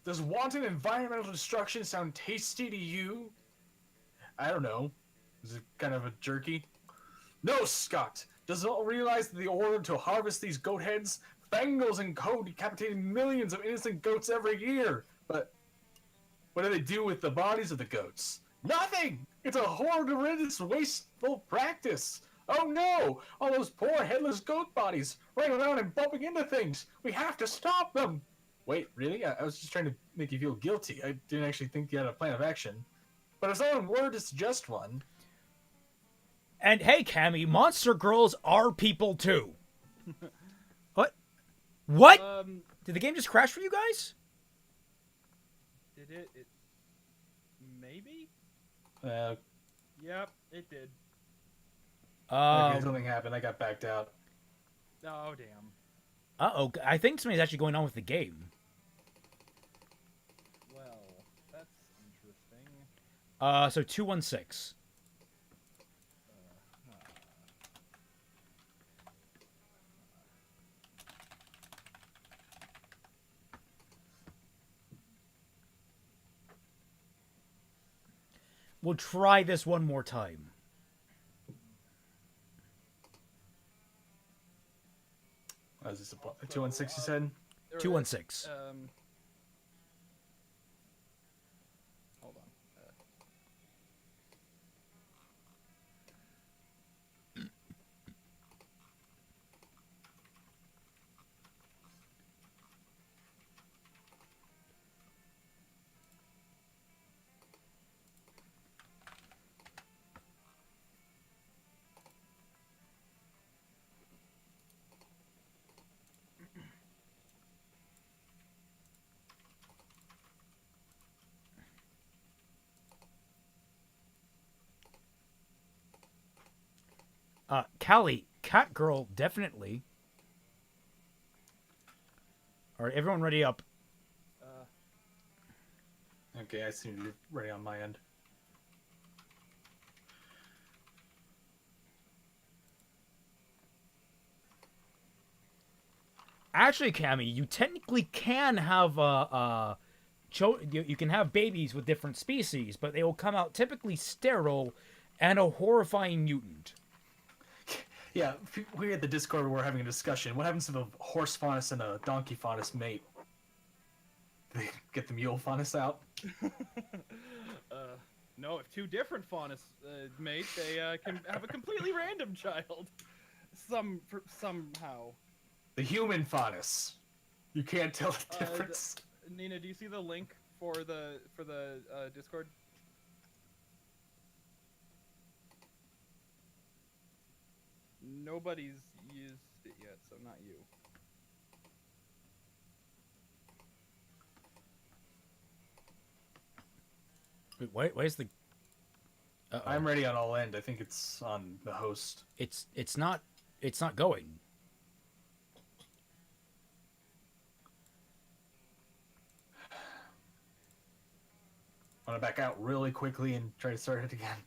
Does wanton environmental destruction sound tasty to you? I don't know. Is it kind of a jerky? No, Scott. Does it all realize that the order to harvest these goat heads, Fangles and Co. decapitating millions of innocent goats every year? But what do they do with the bodies of the goats? Nothing! It's a horrendous, wasteful practice. Oh no! All those poor headless goat bodies running around and bumping into things. We have to stop them. Wait, really? I was just trying to make you feel guilty. I didn't actually think you had a plan of action. But if someone were to suggest one... And hey, Cammy, monster girls are people too. What? What? Did the game just crash for you guys? Did it? Maybe? Yep, it did. Okay, something happened. I got backed out. Oh, damn. Uh-oh. I think something's actually going on with the game. Well, that's interesting. So 216. We'll try this one more time. Is this a 216 you said? 216. Hold on. Callie, cat girl, definitely. All right, everyone ready up. Okay, I seem to be ready on my end. Actually, Cammy, you technically can have you can have babies with different species, but they will come out typically sterile and a horrifying mutant. Yeah, we at the Discord were having a discussion. What happens if a horse faunus and a donkey faunus mate? Do they get the mule faunus out? No, if two different faunus mate, they can have a completely random child. Somehow. The human faunus. You can't tell the difference. Nina, do you see the link for the Discord? Nobody's used it yet, so not you. Wait, where's the... I'm ready on all end. I think it's on the host. It's not going. I want to back out really quickly and try to start it again.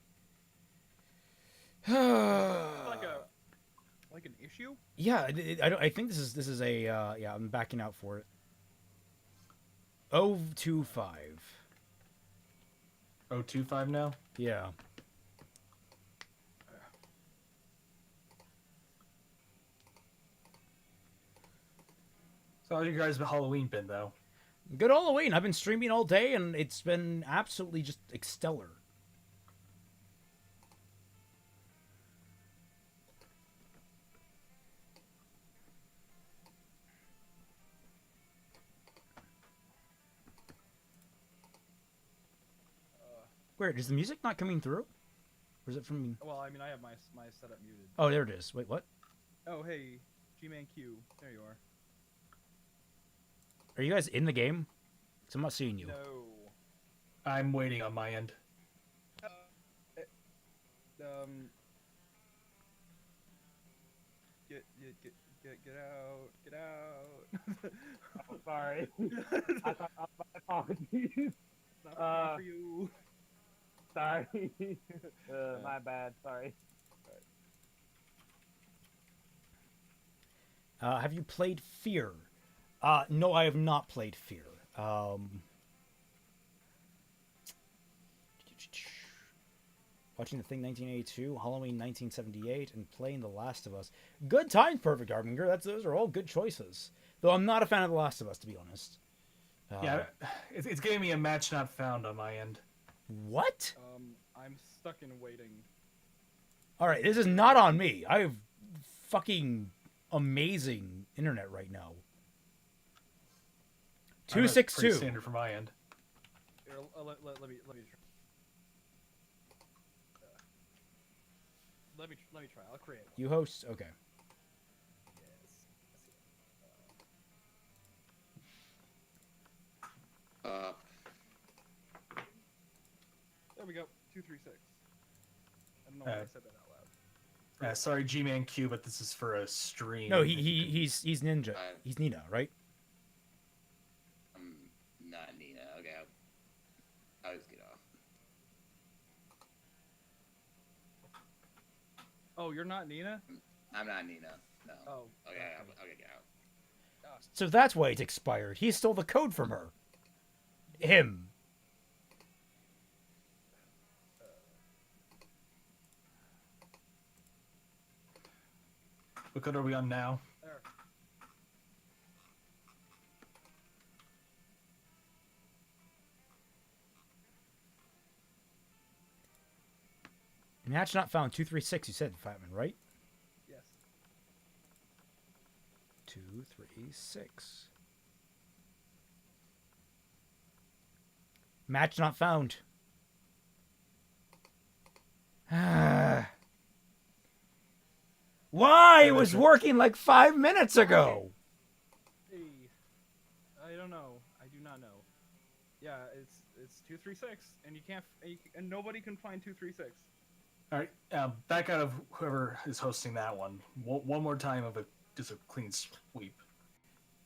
Like an issue? Yeah, I think this is a yeah. I'm backing out for it. 025. 025 now? Yeah. So how's you guys' Halloween been, though? Good Halloween. I've been streaming all day, and it's been absolutely just stellar. Where is the music not coming through? Or is it from me? Well, I mean, I have my setup muted. Oh, there it is. Wait, what? Oh, hey, G-Man Q. There you are. Are you guys in the game? 'Cause I'm not seeing you. No. I'm waiting on my end. Get out. Get out. Oh, sorry. I thought, my apologies. Not for you. Sorry. My bad. Sorry. Have you played Fear? No, I have not played Fear. Watching The Thing 1982, Halloween 1978, and playing The Last of Us. Good times, Perfect Harbinger. Those are all good choices. Though I'm not a fan of The Last of Us, to be honest. Yeah, it's giving me a match not found on my end. What? I'm stuck in waiting. Alright, this is not on me. I have fucking amazing internet right now. 262. Pretty standard for my end. Here, let me let me try. I'll create one. You host? Okay. There we go. 236. I don't know why I said that out loud. Sorry, G-Man Q, but this is for a stream. No, he's Ninja. He's Nina, right? I'm not Nina. Okay, I'll just get off. Oh, you're not Nina? I'm not Nina. No. Oh. Okay, I'll get out. So that's why it's expired. He stole the code from her. Him. What code are we on now? There. Match not found. 236. You said, Fatman, right? Yes. 236. Match not found. Why? It was working like 5 minutes ago. Hey, I don't know. I do not know. Yeah, it's 236, and you can't, and nobody can find 236. All right, back out of whoever is hosting that one. One more time of just a clean sweep.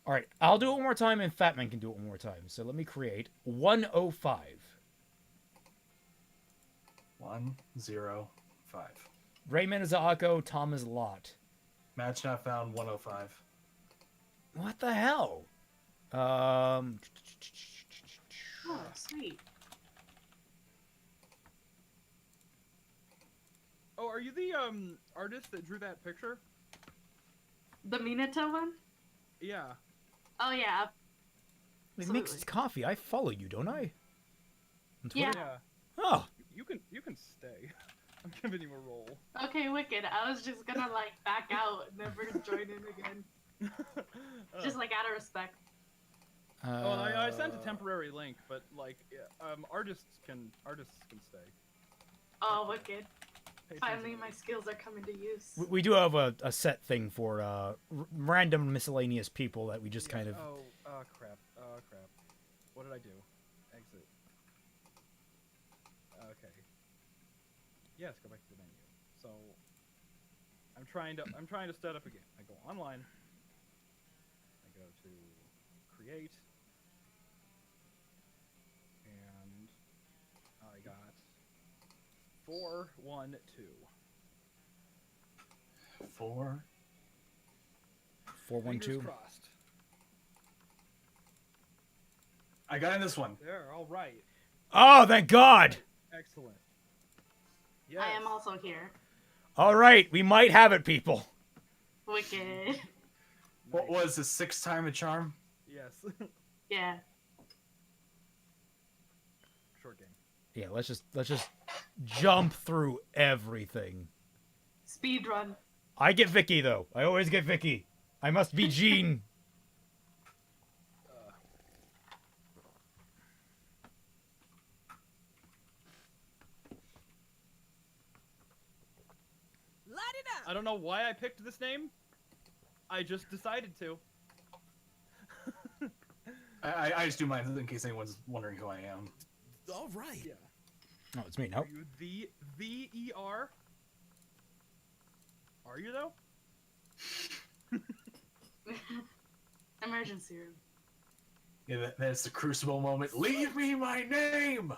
All right, I'll do it one more time, and Fatman can do it one more time. So let me create 105. 105. Raymond is Akko, Tom is Lot. Match not found, 105. What the hell? Oh, sweet. Oh, are you the artist that drew that picture? The Minato one? Yeah. Oh yeah. It makes his coffee. I follow you, don't I? On Twitter? Yeah. Oh. You can stay. I'm giving you a roll. Okay, wicked. I was just gonna like back out and never join in again. Just like out of respect. Oh, I sent a temporary link, but like, artists can stay. Oh, wicked. Finally, my skills are coming to use. We do have a set thing for random miscellaneous people that we just kind of... Oh, crap. Oh, crap. What did I do? Exit. Okay. Yes, go back to the menu. So, I'm trying to set up again. I go online. I go to create. And I got 412. 412. Crossed. I got in this one. There, all right. Oh, thank God! Excellent. I am also here. All right, we might have it, people. Wicked. What was the 6 time a charm? Yes. Yeah. Short game. Yeah, let's just jump through everything. Speed run. I get Vicky though. I always get Vicky. I must be Jean. I don't know why I picked this name. I just decided to. I just do mine in case anyone's wondering who I am. All right. Yeah. Oh, it's me. Nope. Are you the V-E-R? Are you though? Emergency room. Yeah, that's the crucible moment. Leave me my name!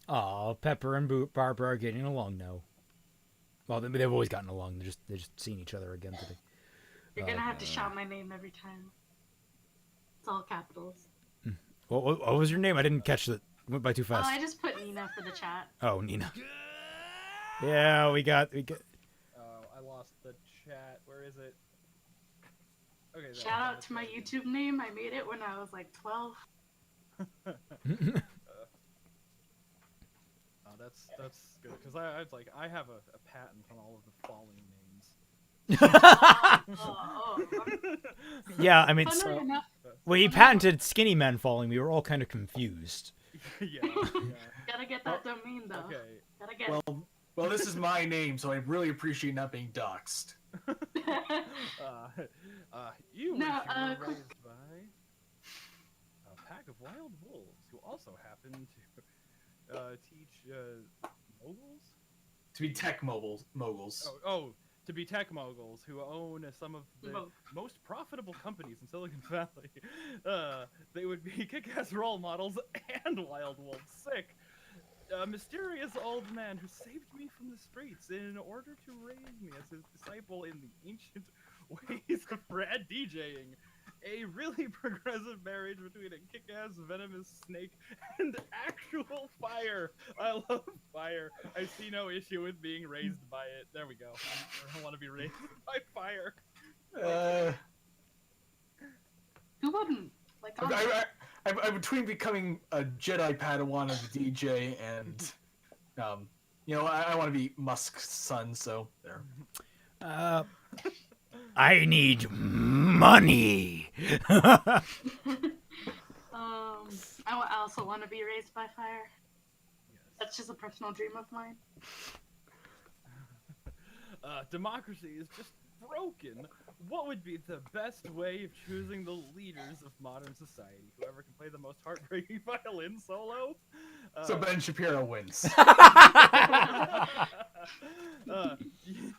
Aw, Pepper and Barbara are getting along now. Well, they've always gotten along. They're just seeing each other again today. You're gonna have to shout my name every time. It's all capitals. What was your name? I didn't catch it. Went by too Oh, fast. I just put Nina for the chat. Oh, Nina. Yeah, we got. Oh, I lost the chat. Where is it? Okay. Shout out to my YouTube name. I made it when I was like 12. That's good because I was like I have a patent on all of the falling names. Yeah, I mean, Funnily enough, when he patented Skinny Men Falling, we were all kind of confused. yeah. gotta get that domain though. Okay. Gotta get. Well, this is my name, so I really appreciate not being doxxed. You No, were quick- raised by a pack of wild wolves who also happen to teach moguls? To be tech moguls. Oh, to be tech moguls who own some of the most profitable companies in Silicon Valley. They would be kick-ass role models and wild wolves. Sick. A mysterious old man who saved me from the streets in order to raise me as his disciple in the ancient ways of rad DJing. A really progressive marriage between a kick-ass venomous snake and actual fire. I love fire. I see no issue with being raised by it. There we go. I want to be raised by fire. Who wouldn't? Like, I'm between becoming a Jedi Padawan as a DJ and, I want to be Musk's son, so there. I need money. I also want to be raised by fire. That's just a personal dream of mine. Democracy is just broken. What would be the best way of choosing the leaders of modern society? Whoever can play the most heartbreaking violin solo? So Ben Shapiro wins.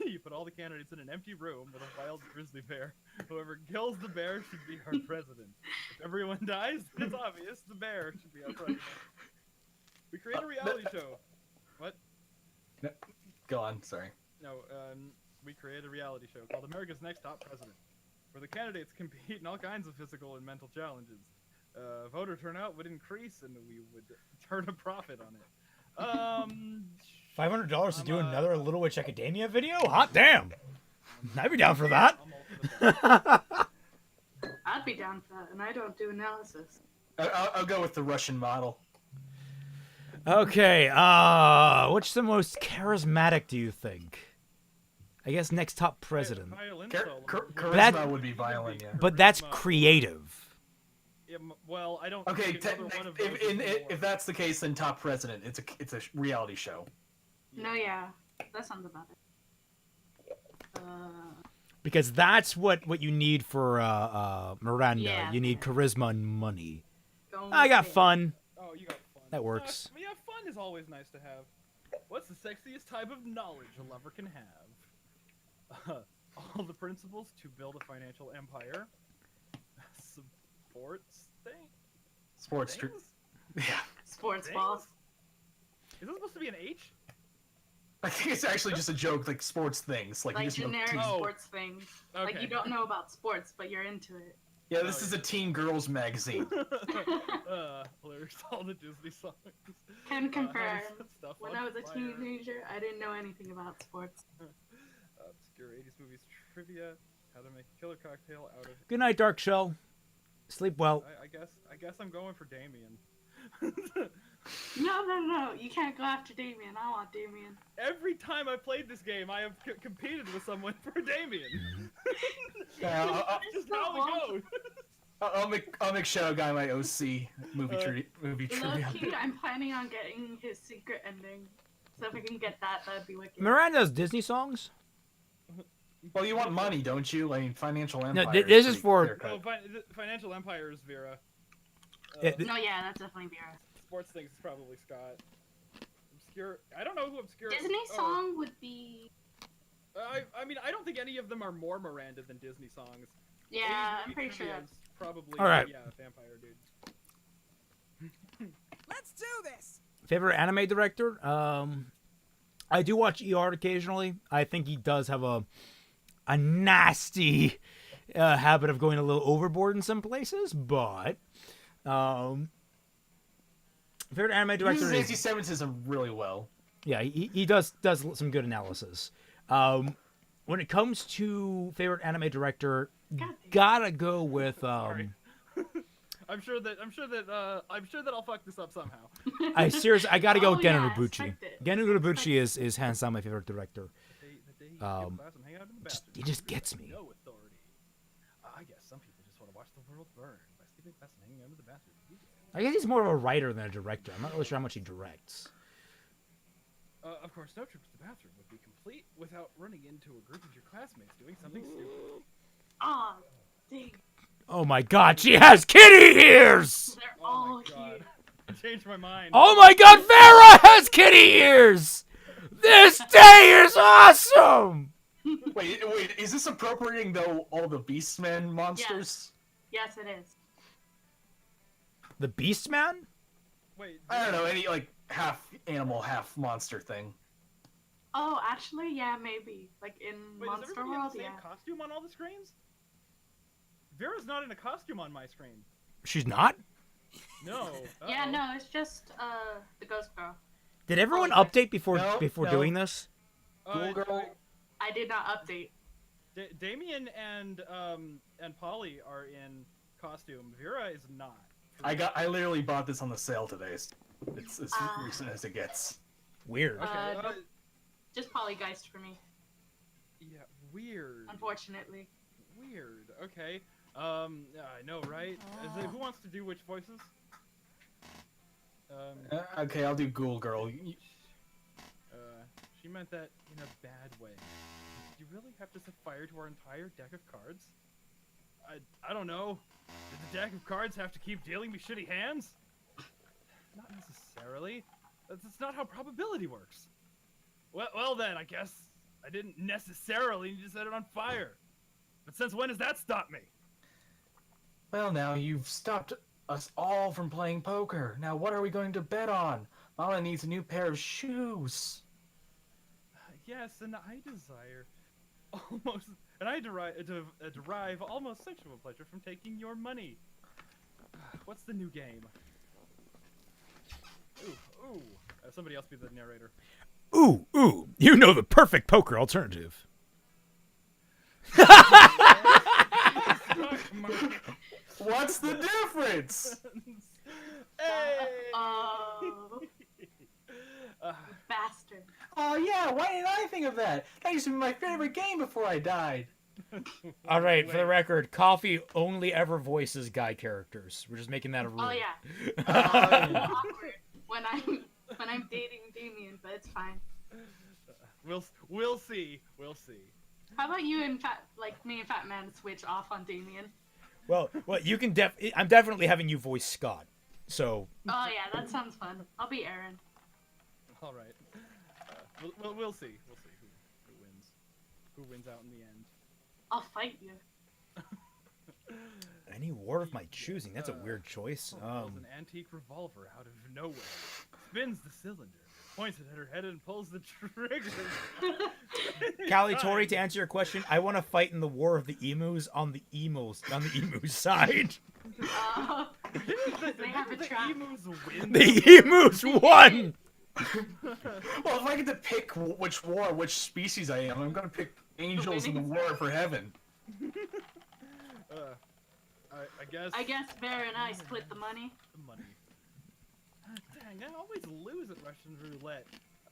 You put all the candidates in an empty room with a wild grizzly bear. Whoever kills the bear should be our president. If everyone dies, then it's obvious the bear should be our president. We create a reality show. What? Go on, sorry. No, we create a reality show called America's Next Top President, where the candidates compete in all kinds of physical and mental challenges. Voter turnout would increase, and we would turn a profit on it. $500 to do another Little Witch Academia video? Hot damn! I'd be down for that. I'd be down for that, and I don't do analysis. I'll go with the Russian model. Okay, what's the most charismatic, do you think? I guess next top president. Charisma would be violent, yeah. But that's creative. Yeah, well, I don't. Okay, think another one of those is more- if that's the case, then top president. It's a reality show. No, yeah, that sounds about it. Because that's what you need for Miranda. Yeah, you need charisma and money. Go I got with it. fun. Oh, you got fun. That works. Yeah, fun is always nice to have. What's the sexiest type of knowledge a lover can have? All the principles to build a financial empire. Sports thing? Sports. Things? Yeah. Sports Things? balls. Is this supposed to be an H? I think it's actually just a joke, like sports things, like, you Like just know generic teen- sports things. Like Okay. you don't know about sports, but you're into it. Yeah, this is a teen girls magazine. Lyrics to all the Disney songs. Can confirm. Stuff When on I was a fire. teenager, I didn't know anything about sports. Obscure 80s movies trivia. How to make a killer cocktail out of. Good night, Dark Shell. Sleep well. I guess I'm going for Damien. No. You can't go after Damien. I want Damien. Every time I played this game, I have competed with someone for Damien. Yeah, Just how it goes. I'll make Shadow Guy my OC movie trivia. Low-key, I'm planning on getting his secret ending. So if I can get that, that'd be wicked. Miranda has Disney songs? Well, you want money, don't you? I mean, Financial No, Empire. this is for... No, Financial Empire is Vera. No, yeah, that's definitely Vera. Sports things is probably Scott. Obscure. I don't know who Obscure. Disney song would be. I mean, I don't think any of them are more Miranda than Disney songs. Yeah, I'm pretty sure. It's probably. All right. Yeah, Vampire Dude. Let's do this. Favorite anime director? I do watch ER occasionally. I think he does have a nasty habit of going a little overboard in some places, but favorite anime director Uses is anti-Semitism really well. Yeah, he does some good analysis. When it comes to favorite anime director, gotta go with I'm sure that I'll fuck this up somehow. I gotta go with Gen yeah, Urobuchi. Gen Urobuchi is hands down my favorite director. He just gets me. No authority. I guess some people just want to watch the world burn by sleeping fast and hanging under the bathroom. I guess he's more of a writer than a director. I'm not really sure how much he directs. Of course, no trip to the bathroom would be complete without running into a group of your classmates doing something stupid. Aw, dang. Oh my god, she has kitty ears! They're all here. I changed my mind. Oh my god, Vera has kitty ears! This day is awesome! Wait, is this appropriating though all the Beastmen monsters? Yes, it is. The Beastman? Wait, I don't know, any like half animal, half monster thing. Oh, actually, yeah, maybe. Like in Wait, Monster is everybody World, in the same yeah. costume on all the screens? Vera's not in a costume on my screen. She's not? No. Yeah, no, it's just the Ghost Girl. Did everyone Oh, update before No. doing this? Cool girl. I did not update. Damien and Polly are in costume. Vera is not. I literally bought this on the sale today. It's as recent as it gets. Weird. Okay. Just Polygeist for me, Yeah, weird. Unfortunately. Weird. Okay. I know, right? Who wants to do which voices? Okay, I'll do Ghoul Girl. She meant that in a bad way. Do you really have to set fire to our entire deck of cards? I don't know. Did the deck of cards have to keep dealing me shitty hands? Not necessarily. That's not how probability works. Well then, I guess I didn't necessarily need to set it on fire. But since when has that stopped me? Well, now you've stopped us all from playing poker. Now what are we going to bet on? Mama needs a new pair of shoes. Yes, and I desire almost, and I derive almost sexual pleasure from taking your money. What's the new game? Ooh. Somebody else be the narrator. Ooh, you know the perfect poker alternative. What's the difference? Hey! Oh. Bastard. Oh yeah, why didn't I think of that? That used to be my favorite game before I died. All right, for the record, Coffee only ever voices guy characters. We're just making that a rule. Oh yeah. Awkward when I'm dating Damien, but it's fine. We'll see. How about you and me and Fat Man switch off on Damien? Well, you can I'm definitely having you voice Scott. So. Oh yeah, that sounds fun. I'll be Aaron. All right. We'll see. We'll see who wins. Who wins out in the end. I'll fight you. Any war of my choosing. That's a weird choice. Pulls an antique revolver out of nowhere. Spins the cylinder. points it at her head and pulls the trigger. Callie Tori, to answer your question, I want to fight in the war of the emus on the emu side. They have a trap. The emus won. Well, if I get to pick which species I am, I'm gonna pick angels in the war for heaven. I guess Bear and I split the money. Dang, I always lose at Russian roulette.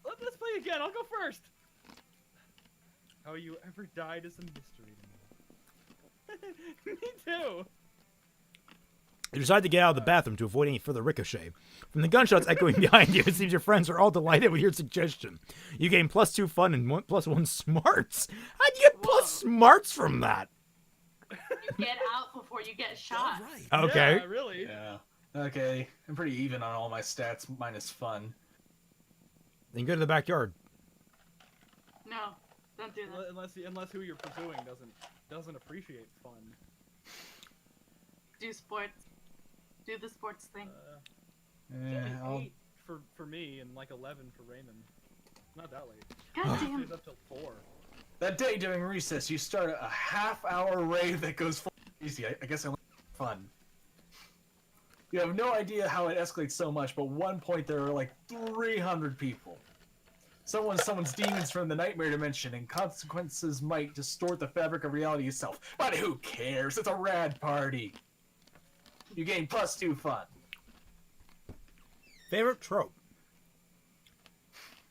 Let's play again. I'll go first. How you ever died is a mystery to me. Me too. You decide to get out of the bathroom to avoid any further ricochet. From the gunshots echoing behind you, it seems your friends are all delighted with your suggestion. You gain +2 fun and +1 smarts. How'd you get plus smarts from that? You get out before you get shot. Okay. Yeah, really. Yeah. Okay. I'm pretty even on all my stats minus fun. Then go to the backyard. No, don't do that. Unless who you're pursuing doesn't appreciate fun. Do sports. Do the sports thing. Yeah, 8 for me and like 11 for Raymond. Not that late. God damn. Stays up till 4. That day during recess, you start a half-hour rave that goes full easy. I guess I like fun. You have no idea how it escalates so much, but one point there are like 300 people. Someone summons demons from the nightmare dimension, and consequences might distort the fabric of reality itself. But who cares? It's a rad party. You gain +2 fun. Favorite trope?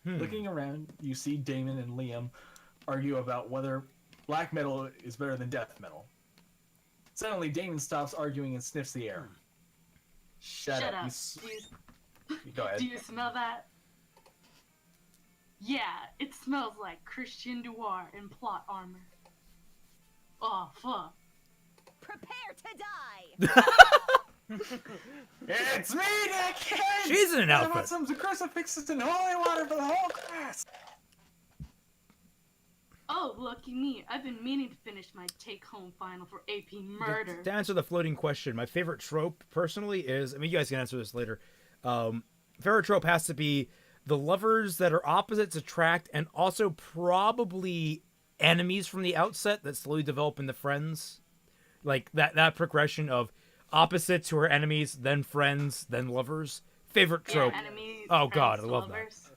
Looking around, you see Damon and Liam argue about whether black metal is better than death metal. Suddenly, Damon stops arguing and sniffs the air. Shut up. Go ahead. Do you smell that? Yeah, it smells like Christian Dior in plot armor. Oh, fuck. Prepare to die! It's me, Nick! She's in an I outfit. want some crucifixes and holy water for the whole class! Oh, lucky me. I've been meaning to finish my take-home final for AP Murder. To answer the floating question, my favorite trope, personally, is... I mean, you guys can answer this later. Favorite trope has to be the lovers that are opposites attract, and also probably enemies from the outset that slowly develop into friends. Like, that progression of opposites who are enemies, then friends, then lovers. Favorite trope. Yeah, enemies, oh, God, I friends, love lovers.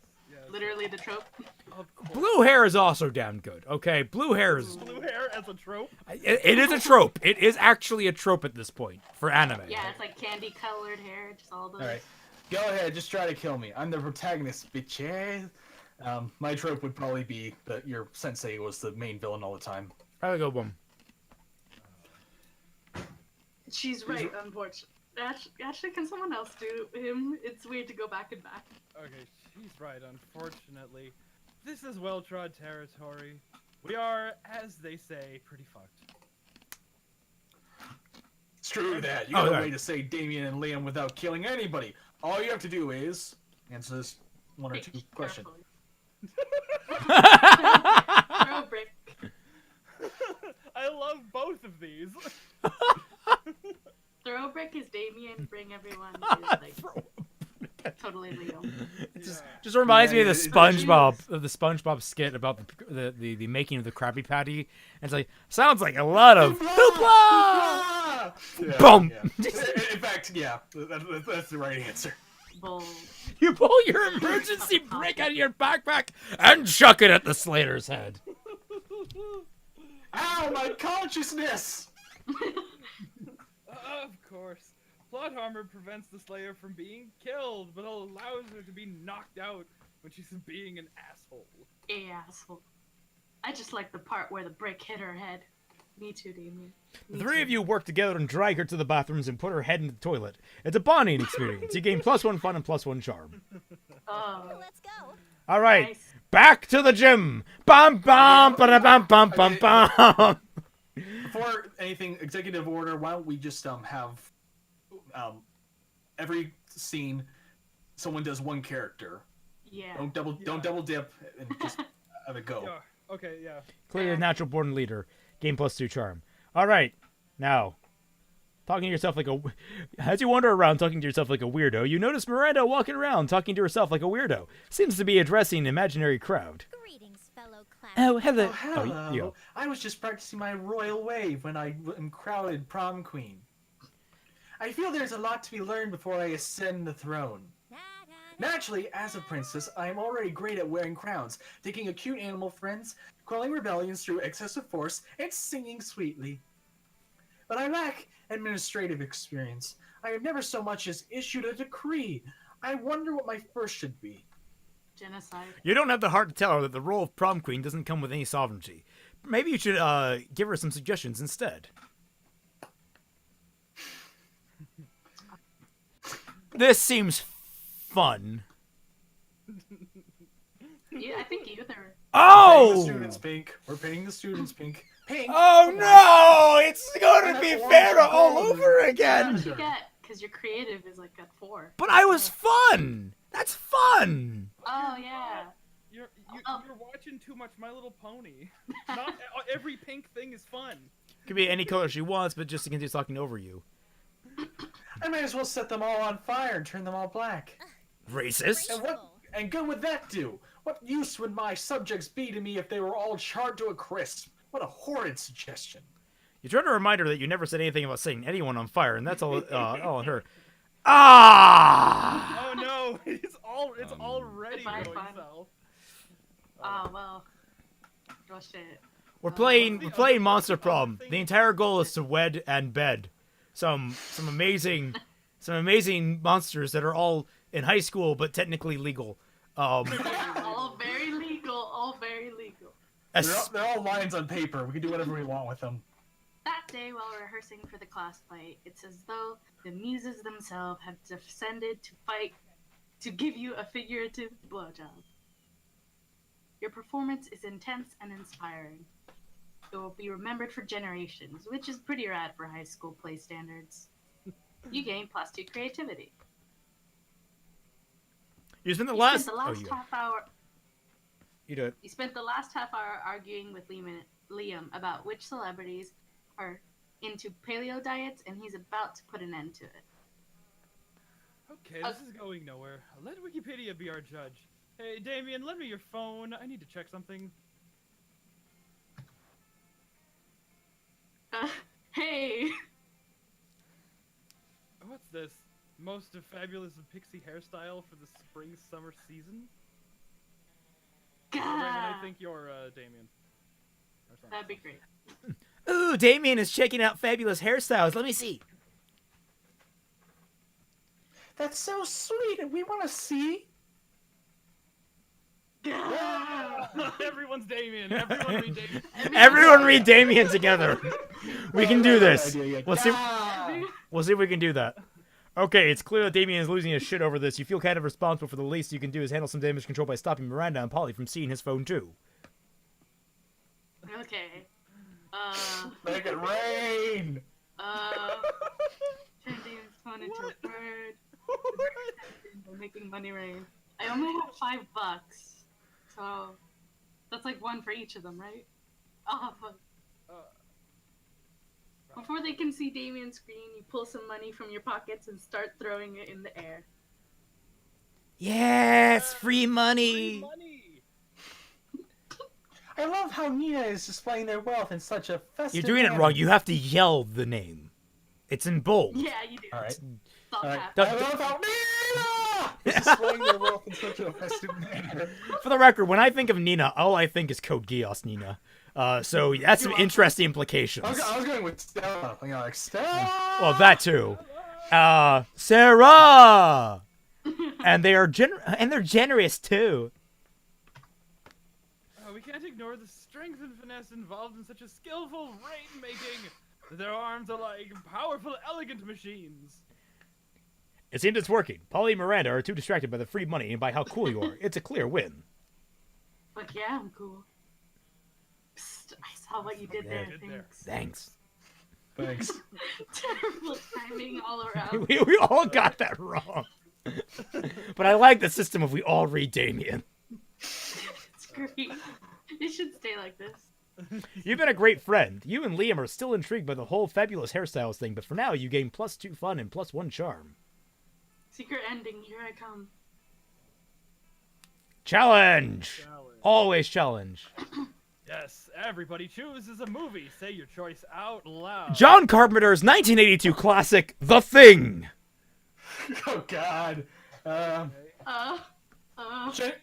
Literally the trope. that. Blue hair is also damn good, okay? Blue hair is... Blue hair as a trope? It is a trope. It is actually a trope at this point for anime. Yeah, it's like candy-colored hair, just all those. Alright. Go ahead, just try to kill me. I'm the protagonist, bitches. My trope would probably be that your sensei was the main villain all the time. Probably go boom. She's right, unfortunately. Actually, can someone else do him? It's weird to go back and back. Okay, she's right, unfortunately. This is well-trod territory. We are, as they say, pretty fucked. Screw that. You got a way to say Damien and Liam without killing anybody. All you have to do is answer this one or two questions. Throw a brick. I love both of these. Throw a brick is Damien, bring everyone is like totally Leo. Just reminds me of the SpongeBob skit about the making of the Krabby Patty. And it's like, sounds like a lot of hoopla! Boom! Yeah. In fact, yeah, that's the right answer. Bold. You pull your emergency brick out of your backpack and chuck it at the Slater's head. Ow, my consciousness! Of course. Plot armor prevents the Slayer from being killed, but allows her to be knocked out when she's being an asshole. Asshole. I just like the part where the brick hit her head. Me too, Damien. The three of you work together and drag her to the bathrooms and put her head in the toilet. It's a bonding experience. You gain +1 fun and +1 charm. Let's go. All right, nice. Back to the gym. Bum bum ba bum bum bum bum. Before anything, executive order. Why don't we just have every scene, someone does one character. Yeah. Don't double dip and just have it go. Yeah. Okay. Yeah. Clearly a natural born leader. Gain +2 charm. All right, now talking to yourself like a... As you wander around talking to yourself like a weirdo, you notice Miranda walking around talking to herself like a weirdo. Seems to be addressing an imaginary crowd. Greetings, fellow class. Oh, hello. Oh, hello. Oh, you go. I was just practicing my royal wave when I am crowded prom queen. I feel there's a lot to be learned before I ascend the throne. Naturally, as a princess, I am already great at wearing crowns, taking cute animal friends, quelling rebellions through excessive force, and singing sweetly. But I lack administrative experience. I have never so much as issued a decree. I wonder what my first should be. Genocide. You don't have the heart to tell her that the role of prom queen doesn't come with any sovereignty. Maybe you should give her some suggestions instead. This seems fun. Yeah, I think either. Oh! We're painting the students pink. We're painting the students pink. Pink. Oh no! It's gonna be Farrah all over again. What did you get? Because your creative is like at 4. But I was fun. That's fun. Oh yeah. You're watching too much My Little Pony. Not every pink thing is fun. Could be any color she wants, but just to continue talking over you. I might as well set them all on fire and turn them all black. Racist. And good would that do? What use would my subjects be to me if they were all charred to a crisp? What a horrid suggestion. You're trying to remind her that you never said anything about setting anyone on fire, and that's all on her. Ah! Oh no! It's already going south. Oh well. Oh shit. We're playing Monster Prom. The entire goal is to wed and bed some amazing monsters that are all in high school but technically legal. All very legal. All very legal. They're all lines on paper. We can do whatever we want with them. That day, while rehearsing for the class fight, it's as though the muses themselves have descended to fight to give you a figurative blowjob. Your performance is intense and inspiring. It will be remembered for generations, which is pretty rad for high school play standards. You gain +2 creativity. You spent the You last half hour. You do it. You spent the last half hour arguing with Liam about which celebrities are into paleo diets, and he's about to put an end to it. Okay, this is going nowhere. Let Wikipedia be our judge. Hey, Damien, lend me your phone. I need to check something. Hey! What's this? Most fabulous pixie hairstyle for the spring-summer season? Raymond, I think you're Damien. That'd be great. Ooh, Damien is checking out fabulous hairstyles. Let me see. That's so sweet, and we want to see. Everyone's Damien. Everyone read Damien. Everyone read Damien together. We can do this. We'll see if we can do that. Okay, it's clear that Damien is losing his shit over this. You feel kind of responsible for the least you can do is handle some damage control by stopping Miranda and Polly from seeing his phone too. Okay. Make it rain! Turn Damon's phone into a bird. By making money rain. I only have $5, so that's like 1 for each of them, right? Oh, fuck. Before they can see Damien's screen, you pull some money from your pockets and start throwing it in the air. Yes, free money. I love how Nina is displaying their wealth in such a festive You're doing it manner. wrong. You have to yell the name. It's in bold. Yeah, you do. All right. Stop All right. that. I love how Nina is displaying their wealth in such a festive manner. For the record, when I think of Nina, all I think is Code Geass Nina. So that's some interesting implications. I was going with Stella. Like Stella. Well, that too. Sarah. And they're generous too. We can't ignore the strength and finesse involved in such a skillful rain-making. Their arms are like powerful, elegant machines. It seems it's working. Polly and Miranda are too distracted by the free money and by how cool you are. It's a clear win. Fuck yeah, I'm cool. Psst, I saw what you did there. Thanks. Thanks. Terrible timing all around. we all got that wrong. But I like the system of we all read Damien. It's great. It should stay like this. You've been a great friend. You and Liam are still intrigued by the whole fabulous hairstyles thing, but for now you gain +2 fun and +1 charm. Secret ending, here I come. Challenge! Always challenge. Yes, everybody chooses a movie. Say your choice out loud. John Carpenter's 1982 classic, The Thing. Oh God.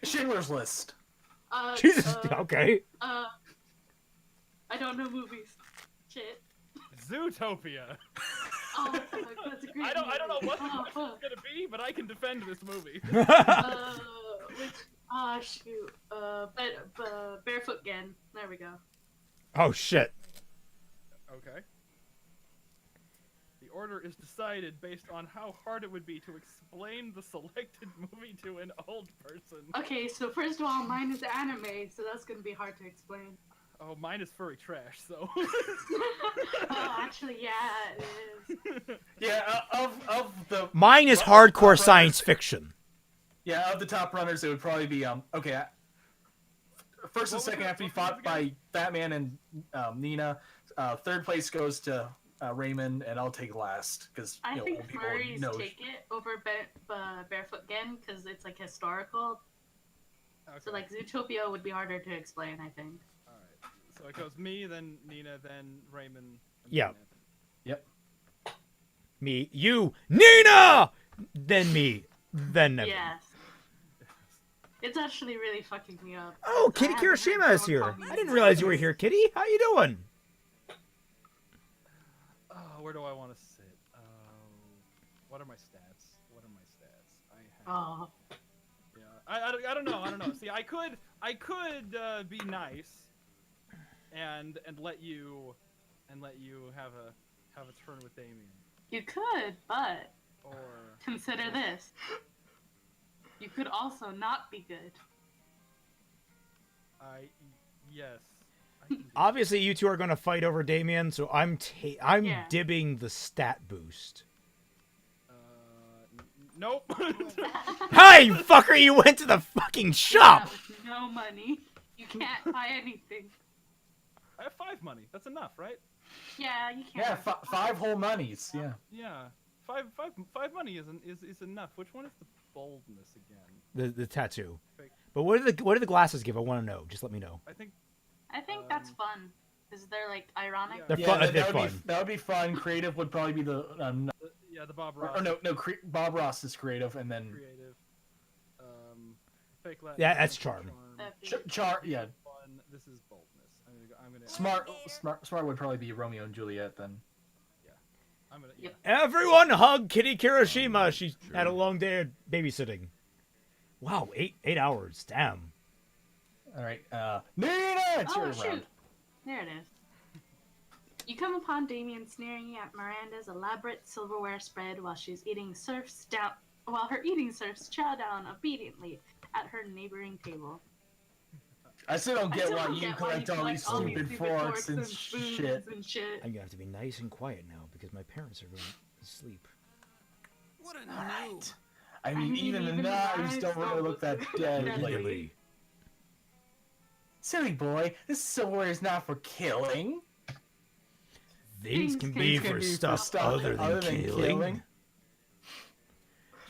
Schindler's List. Jesus. Okay. I don't know movies. Shit. Zootopia. Oh, fuck, that's a great I don't know what the movie. question's gonna be, but I can defend this movie. Shoot. Barefoot again. There we go. Oh shit. Okay. The order is decided based on how hard it would be to explain the selected movie to an old person. Okay, so first of all, mine is anime, so that's gonna be hard to explain. Oh, mine is furry trash, so. Oh, actually, yeah, it is. Yeah, of the. Mine is hardcore science fiction. Yeah, of the top runners, it would probably be okay. First and second have to be fought by Batman and Nina. Third place goes to Raymond, and I'll take last because I think old people furries know. take it over Barefoot again because it's like historical. Okay. So like Zootopia would be harder to explain, I think. Alright. So it goes me, then Nina, then Raymond. And Yeah. then Yep. Me, you, Nina! Then me, then Nevin. Yes. It's actually really fucking me up. Oh, Kitty I haven't heard Kirishima is someone here. call me I didn't realize you were here, Kitty. How you doing? Oh, where do I want to sit? What are my stats? I have. Oh. Yeah, I don't know. See, I could be nice, and let you have a turn with Damien. You could, but Or consider this. You could also not be good. Yes. Obviously, you two are going to fight over Damien, so I'm Yeah. dibbing the stat boost. Nope. Hi, you fucker! You went to the fucking shop. Yeah, with no money. You can't buy anything. I have 5 money. That's enough, right? Yeah, you can't. Yeah, 5 whole monies. Yeah. Yeah. Five money is enough. Which one is the boldness again? The tattoo. Fake. But what do the glasses give? I want to know. Just let me know. I think that's fun. Because they're like ironic. They're fun. They're fun. That would be fun. Creative would probably be the. Yeah, the Bob Ross. Or no, Bob Ross is creative, and then. Creative. Fake Latin. Yeah, that's charm. Yeah. Fun. This is boldness. I'm gonna. Smart would probably be Romeo and Juliet then. I'm gonna. Yep. Everyone hug Kitty Kirishima. She had a long day of babysitting. Wow, 8 hours. Damn. All right, Nina, it's your shoot. round. There it is. You come upon Damien sneering at Miranda's elaborate silverware spread while her eating serfs chow down obediently at her neighboring table. I still don't get why you collect all these stupid forks and spoons shit. and shit. I'm gonna have to be nice and quiet now because my parents are going to sleep. What a Alright. I mean, even the knives don't really look that deadly. Silly boy, this silverware is not for killing. Things can be for stuff other than killing.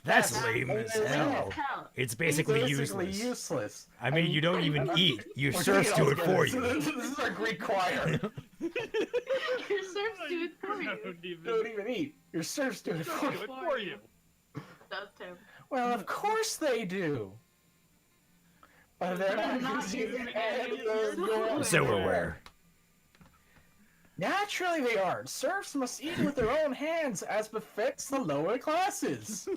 That's lame as hell. It's basically useless. I mean, you don't even eat. Your serfs do it for you. This is our Greek choir. Your serfs do it for you. Don't even eat. Your serfs do it for you. That's terrible. Well, of course they do. But they're not using silverware. Naturally they aren't. Serfs must eat with their own hands as befits the lower classes.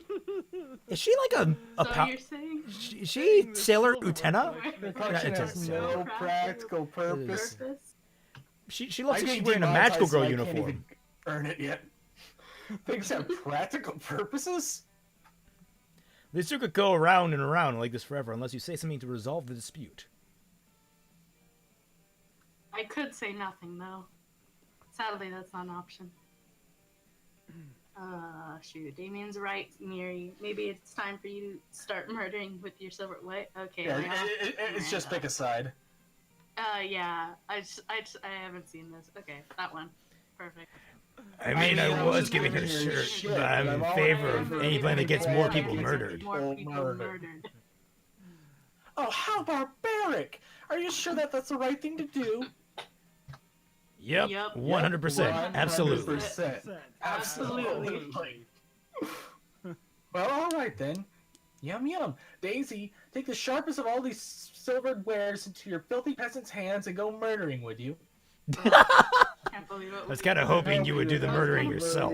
Is she like a So you're saying? Is she Sailor Utena? The collection has no practical purpose. She looks like she's wearing a magical girl uniform. Can't even earn it yet. Things have practical purposes? This could go around and around like this forever unless you say something to resolve the dispute. I could say nothing though. Sadly, that's not an option. Shoot. Damien's right, Miri. Maybe it's time for you to start murdering with your silver. What? Okay. Yeah, it's just pick a side. Yeah. I haven't seen this. Okay, that one. Perfect. I mean, I was giving her shirt, but I'm in favor of any plan that gets more people murdered. More people murdered. Oh, how barbaric! Are you sure that that's the right thing to do? Yep, 100%. Absolutely. 100%. Absolutely. Well, all right then. Yum yum. Daisy, take the sharpest of all these silvered wares into your filthy peasant's hands and go murdering, would you? Can't believe it. I was kind of hoping you would do the murdering yourself.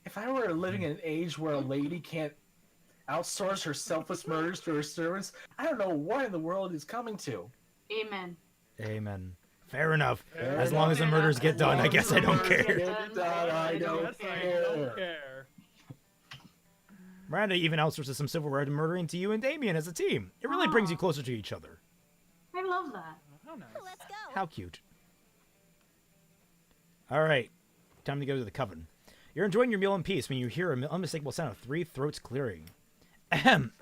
If I were living in an age where a lady can't outsource her selfless murders to her servants, I don't know what in the world is coming to. Amen. Amen. Fair enough. As long as the murders get done, I guess I don't care. I don't care. Miranda even outsources some silverware to murdering to you and Damien as a team. It really brings you closer to each other. I love that. How nice. Let's go. How cute. All right. Time to go to the coven. You're enjoying your meal in peace when you hear an unmistakable sound of 3 throats clearing. Ahem.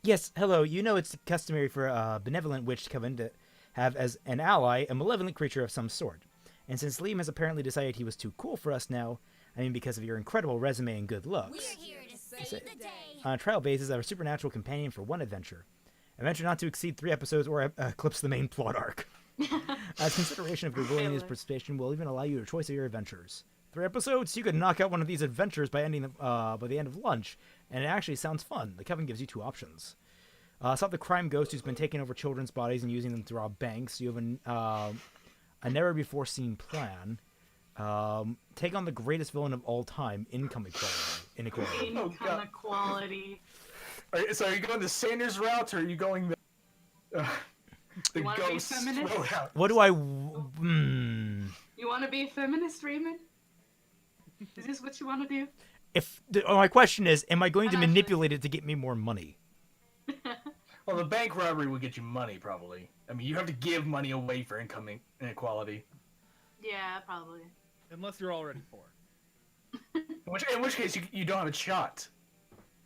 Yes, hello. You know it's customary for a benevolent witch coven to have as an ally a malevolent creature of some sort. And since Liam has apparently decided he was too cool for us now, I mean because of your incredible resume and good looks, We're here to save the day. on a trial basis, our supernatural companion for one adventure. Adventure not to exceed 3 episodes or eclipse the main plot arc. As consideration of your willingness participation, will even allow you a choice of your adventures. 3 episodes, you could knock out one of these adventures by ending by the end of lunch, and it actually sounds fun. The coven gives you 2 options. Stop the crime ghost who's been taking over children's bodies and using them to rob banks. You have a never-before-seen plan. Take on the greatest villain of all time, income inequality. Income equality. So are you going the Sanders route, or are you going the You wanna be ghost feminist? route? What do I... You want to be a feminist, Raymond? Is this what you want to do? My question is, am I going to manipulate it to get me more money? Well, the bank robbery will get you money, probably. I mean, you have to give money away for income inequality. Yeah, probably. Unless you're already poor. In which case, you don't have a shot.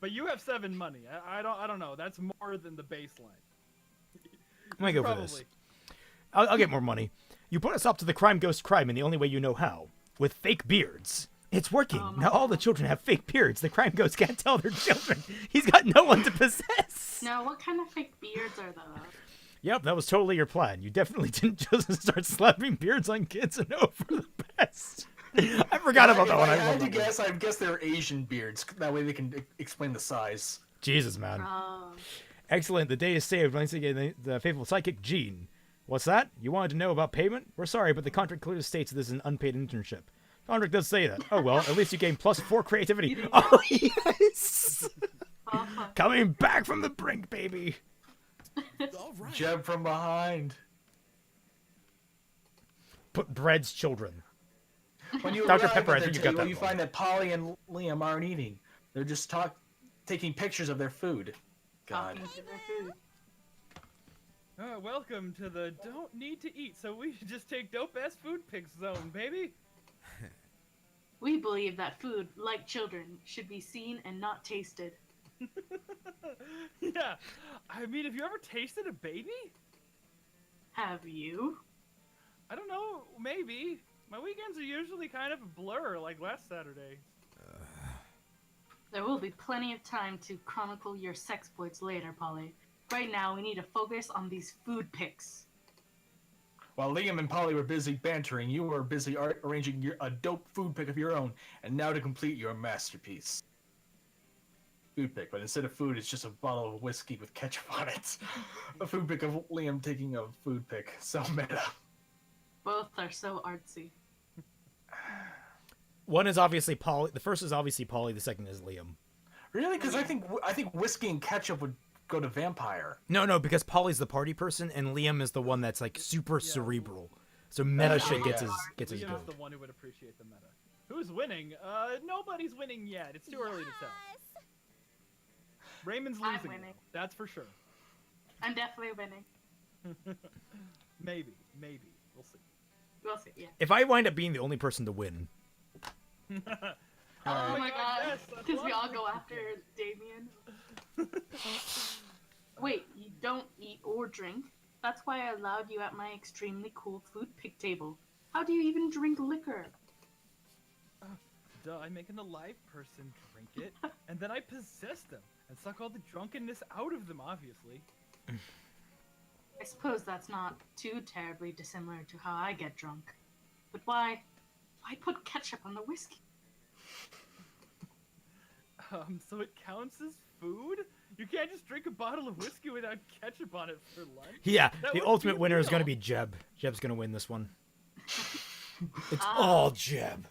But you have 7 money. I don't know. That's more than the baseline. I'm gonna go for this. I'll get more money. You put us up to the crime ghost crime in the only way you know how. With fake beards. It's working. Now all the children have fake beards. The crime ghost can't tell they're children. He's got no one to possess. Now, what kind of fake beards are those? Yep, that was totally your plan. You definitely didn't just start slapping beards on kids and hope for the best. I forgot about that one. I had to guess. I guess they're Asian beards. That way they can explain the size. Jesus, man. Excellent. The day is saved once again. The faithful psychic Jean. What's that? You wanted to know about payment? We're sorry, but the contract clearly states this is an unpaid internship. Contract does say that. Oh well, at least you gain +4 creativity. Oh yes! Coming back from the brink, baby. Right. Jeb from behind. Put bread's children. When you Dr. arrive Pepper, at I their think you got table, that you wrong. find that Polly and Liam aren't eating. They're just taking pictures of their food. God. Welcome to the don't need to eat, so we should just take dope ass food pics zone, baby. We believe that food, like children, should be seen and not tasted. Yeah, I mean, have you ever tasted a baby? Have you? I don't know, maybe. My weekends are usually kind of a blur, like last Saturday. There will be plenty of time to chronicle your sexploits later, Polly. Right now, we need to focus on these food pics. While Liam and Polly were busy bantering, you were busy arranging a dope food pic of your own, and now to complete your masterpiece. Food pic, but instead of food, it's just a bottle of whiskey with ketchup on it. A food pic of Liam taking a food pic. So meta. Both are so artsy. One is obviously Polly. The first is obviously Polly. The second is Liam. Really? Because I think whiskey and ketchup would go to vampire. No, because Polly's the party person and Liam is the one that's like super cerebral. So meta shit gets his Liam's go. the one who would appreciate the meta. Who's winning? Nobody's winning yet. It's too early to tell. Raymond's I'm losing. winning. That's for sure. I'm definitely winning. Maybe. We'll see. We'll see, yeah. If I wind up being the only person to win, Oh my god, because we all go after Damien. Wait, you don't eat or drink? That's why I allowed you at my extremely cool food pick table. How do you even drink liquor? Duh, I make an alive person drink it, and then I possess them and suck all the drunkenness out of them, obviously. I suppose that's not too terribly dissimilar to how I get drunk. But why put ketchup on the whiskey? So it counts as food? You can't just drink a bottle of whiskey without ketchup on it for lunch? Yeah, That the would ultimate be winner is going to real. be Jeb. Jeb's going to win this one. It's all Jeb.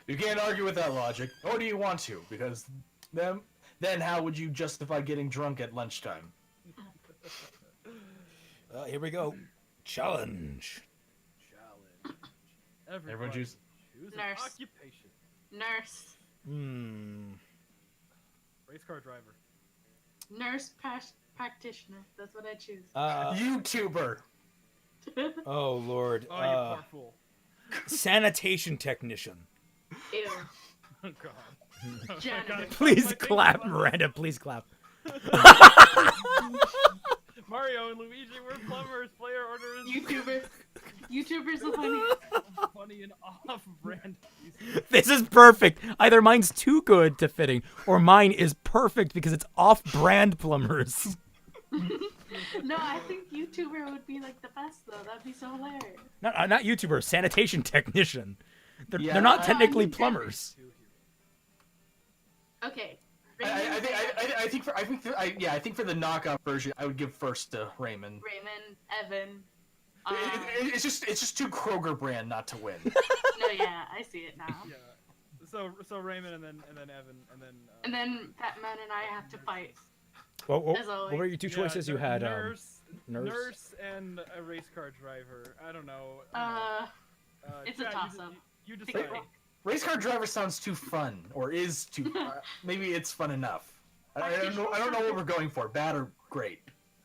You can't argue with that logic, or do you want to? Because then how would you justify getting drunk at lunchtime? Here we go. Challenge. Everyone choose. Choose an Nurse. occupation. Nurse. Race car driver. Nurse practitioner. That's what I choose. YouTuber. Oh, Lord. Oh, you poor fool. Sanitation technician. Ew. Oh, God. Janitor. Please clap, Miranda. Please clap. Mario and Luigi, we're plumbers. Player order is YouTubers are funny. funny and off-brand. This is perfect. Either mine's too good to fitting, or mine is perfect because it's off-brand plumbers. No, I think YouTuber would be like the best though. That'd be so hilarious. Not YouTuber, sanitation technician. They're Yeah. not technically I think plumbers. Okay. I think for the knockoff version, I would give first to Raymond. Raymond, Evan. It's just too Kroger brand not to win. No, yeah, I see it now. Yeah. So Raymond and then Evan And then Batman and I have to fight. What As always. were your two choices? You had nurse nurse. and a race car driver. I don't know. It's a Chad, toss-up. You decide. Race car driver sounds too fun, or is too. Maybe it's fun enough. I don't know what we're going for. Bad or great.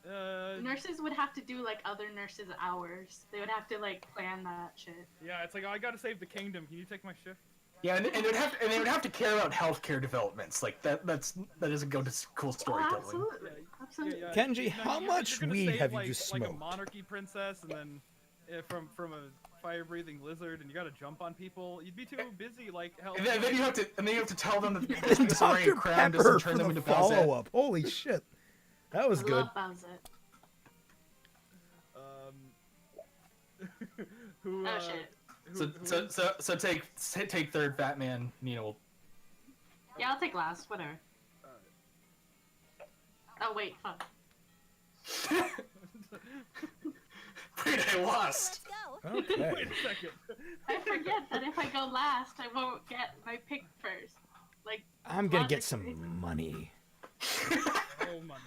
Nurses would have to do like other nurses' hours. They would have to like plan that shit. Yeah, it's like, oh, I gotta save the kingdom. Can you take my shift? Yeah, and they would have to care about healthcare developments. Like that doesn't go to cool storytelling. Absolutely. Yeah, Kenji, how much weed have you just like a smoked? monarchy princess, and then from a fire-breathing lizard, and you gotta jump on people. You'd be too busy, like hell. And then you have to tell them that And this Dr. Dr. Crown Pepper doesn't for turn them the into Bowsette. follow-up. Holy shit. That was I good. love Bowsette. Who? Oh shit. So take third, Batman. Nina will. Yeah, I'll take last. Whatever. Oh wait, fuck. Wait, I lost. Okay. Wait a second. I forget that if I go last, I won't get my pick first. Like. I'm gonna get logically. some money. Oh, money.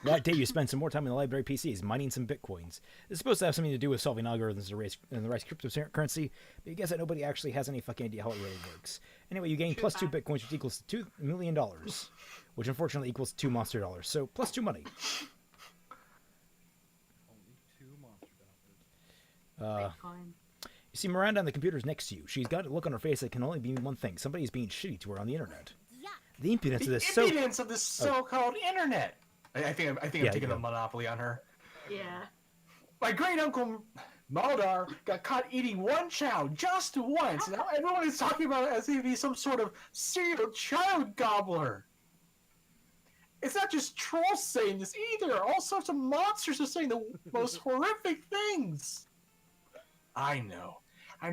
That day you spend some more time in the library PCs mining some bitcoins. It's supposed to have something to do with solving algorithms in the rise cryptocurrency, but you guess that nobody actually has any fucking idea how it really works. Anyway, you gain plus 2 bitcoins, which equals $2 million, which unfortunately equals 2 monster dollars. So plus 2 money. Only 2 monster dollars. Bitcoin. You see Miranda on the computer's next to you. She's got a look on her face that can only mean one thing: somebody's being shitty to her on the internet. The impudence of this Of this so-called internet. I think I'm taking a monopoly on her. Yeah. My great uncle Maldar got caught eating one child just once. Now everyone is talking about it as if he's some sort of serial child gobbler. It's not just trolls saying this either. All sorts of monsters are saying the most horrific things. I know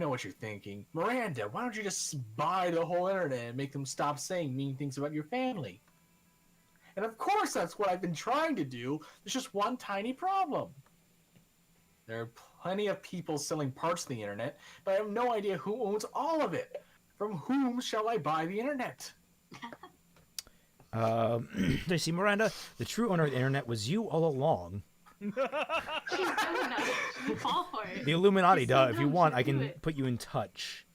what you're thinking. Miranda, why don't you just buy the whole internet and make them stop saying mean things about your family? And of course that's what I've been trying to do. There's just one tiny problem. There are plenty of people selling parts of the internet, but I have no idea who owns all of it. From whom shall I buy the internet? You see, Miranda, the true owner of the internet was you all along. She's doing that. You fall for it. The Illuminati, She's duh. so If you dumb, want, she'll I do can it. put you in touch.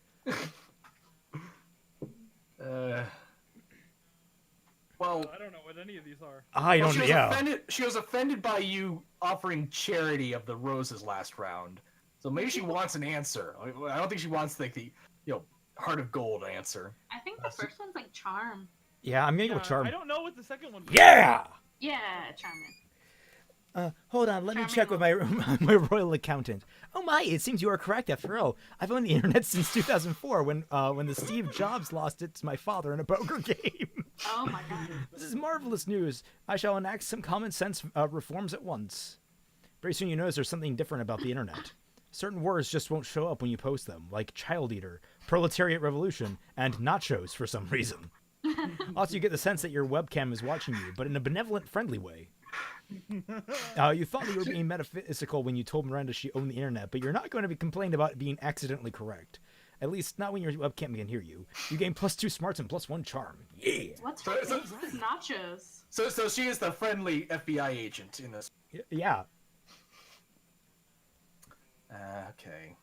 Well, I don't know what any of these are. I don't know. Yeah. She was offended by you offering charity of the roses last round. So maybe she wants an answer. I don't think she wants like the heart of gold answer. I think the first one's like charm. Yeah, I'm gonna go with charm. I don't know what the second one was. Yeah. Yeah, charming. Hold on, let me check with my my royal accountant. Oh my, it seems you are correct after all. I've owned the internet since 2004 when the Steve Jobs lost it to my father in a poker game. Oh my god. This is marvelous news. I shall enact some common sense reforms at once. Pretty soon you notice there's something different about the internet. Certain words just won't show up when you post them, like child eater, proletariat revolution, and nachos for some reason. Also, you get the sense that your webcam is watching you, but in a benevolent, friendly way. You thought you were being metaphysical when you told Miranda she owned the internet, but you're not going to be complaining about being accidentally correct. At least not when your webcam can hear you. You gain +2 smarts and +1 charm. Yeah. What's happening with nachos? So she is the friendly FBI agent in this. Yeah. Okay.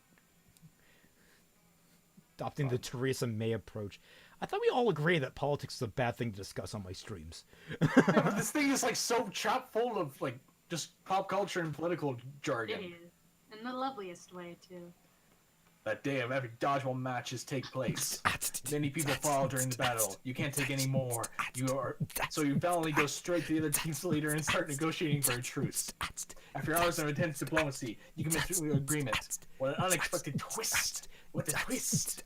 Adopting the Theresa May approach. I thought we all agree that politics is a bad thing to discuss on my streams. Yeah, but this thing is like so chock full of like just pop culture and political jargon. It is. In the loveliest way, too. That day of every dodgeball matches take place. Many people fall during the battle. You can't take any more. So you valiantly go straight to the other team's leader and start negotiating for a truce. After hours of intense diplomacy, you commit to an agreement. What an unexpected twist! What a twist!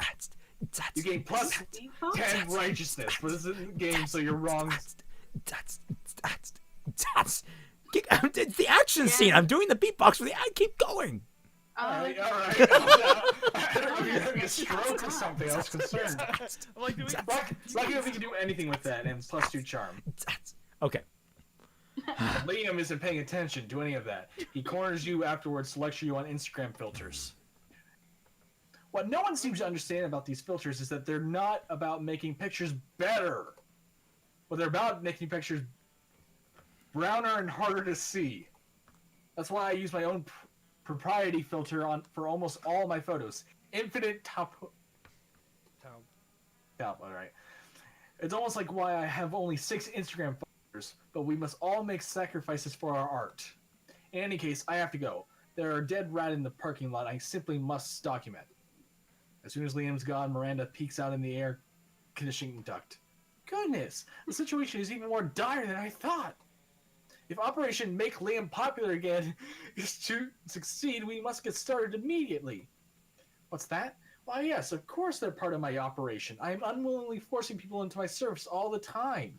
You gain +10 righteousness, but this isn't a game, so you're wrong. The action scene. I'm doing the beatbox for the ad. Keep going. Alright. I don't know if you're having a stroke or something. I was concerned. I'm like, Lucky if we can do anything with that, and +2 charm. Okay. Liam isn't paying attention to any of that. He corners you afterwards to lecture you on Instagram filters. What no one seems to understand about these filters is that they're not about making pictures better. But they're about making pictures browner and harder to see. That's why I use my own proprietary filter for almost all my photos. Infinite top, alright. It's almost like why I have only 6 Instagram followers, but we must all make sacrifices for our art. In any case, I have to go. There are dead rat in the parking lot I simply must document. As soon as Liam's gone, Miranda peeks out in the air conditioning duct. Goodness, the situation is even more dire than I thought. If Operation Make Liam Popular Again is to succeed, we must get started immediately. What's that? Why, yes, of course they're part of my operation. I am unwillingly forcing people into my service all the time.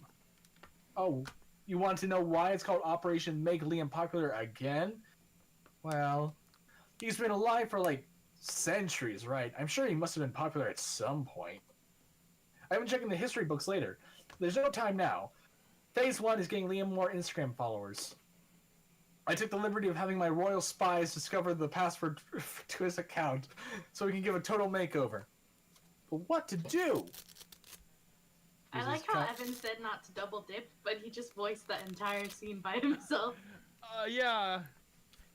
Oh, you want to know why it's called Operation Make Liam Popular Again? Well, he's been alive for like centuries, right? I'm sure he must have been popular at some point. I've been checking the history books later. There's no time now. Phase 1 is getting Liam more Instagram followers. I took the liberty of having my royal spies discover the password to his account, so we can give a total makeover. But what to do? I like how Evan said not to double dip, but he just voiced that entire scene by himself. Yeah.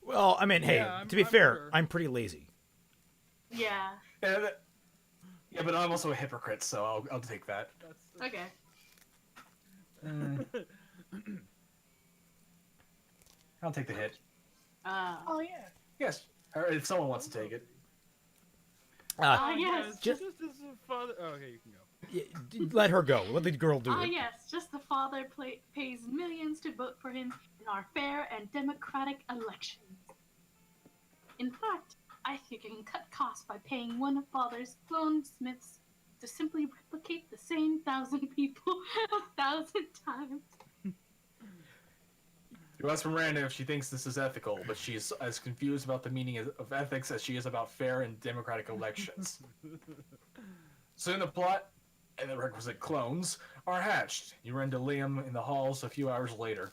Well, I mean, hey, to be fair, I'm pretty lazy. Yeah. Yeah, but I'm also a hypocrite, so I'll take that. Okay. I'll take the hit. Oh yeah. Yes. Or if someone wants to take it. Yes. Just as a father. Oh, okay, you can go. Let her go. Let the girl do it. Yes. Just the father pays millions to vote for him in our fair and democratic elections. In fact, I think I can cut costs by paying one of father's clonesmiths to simply replicate the same 1,000 people 1,000 times. You ask Miranda if she thinks this is ethical, but she's as confused about the meaning of ethics as she is about fair and democratic elections. Soon the plot and the requisite clones are hatched. You run to Liam in the halls a few hours later.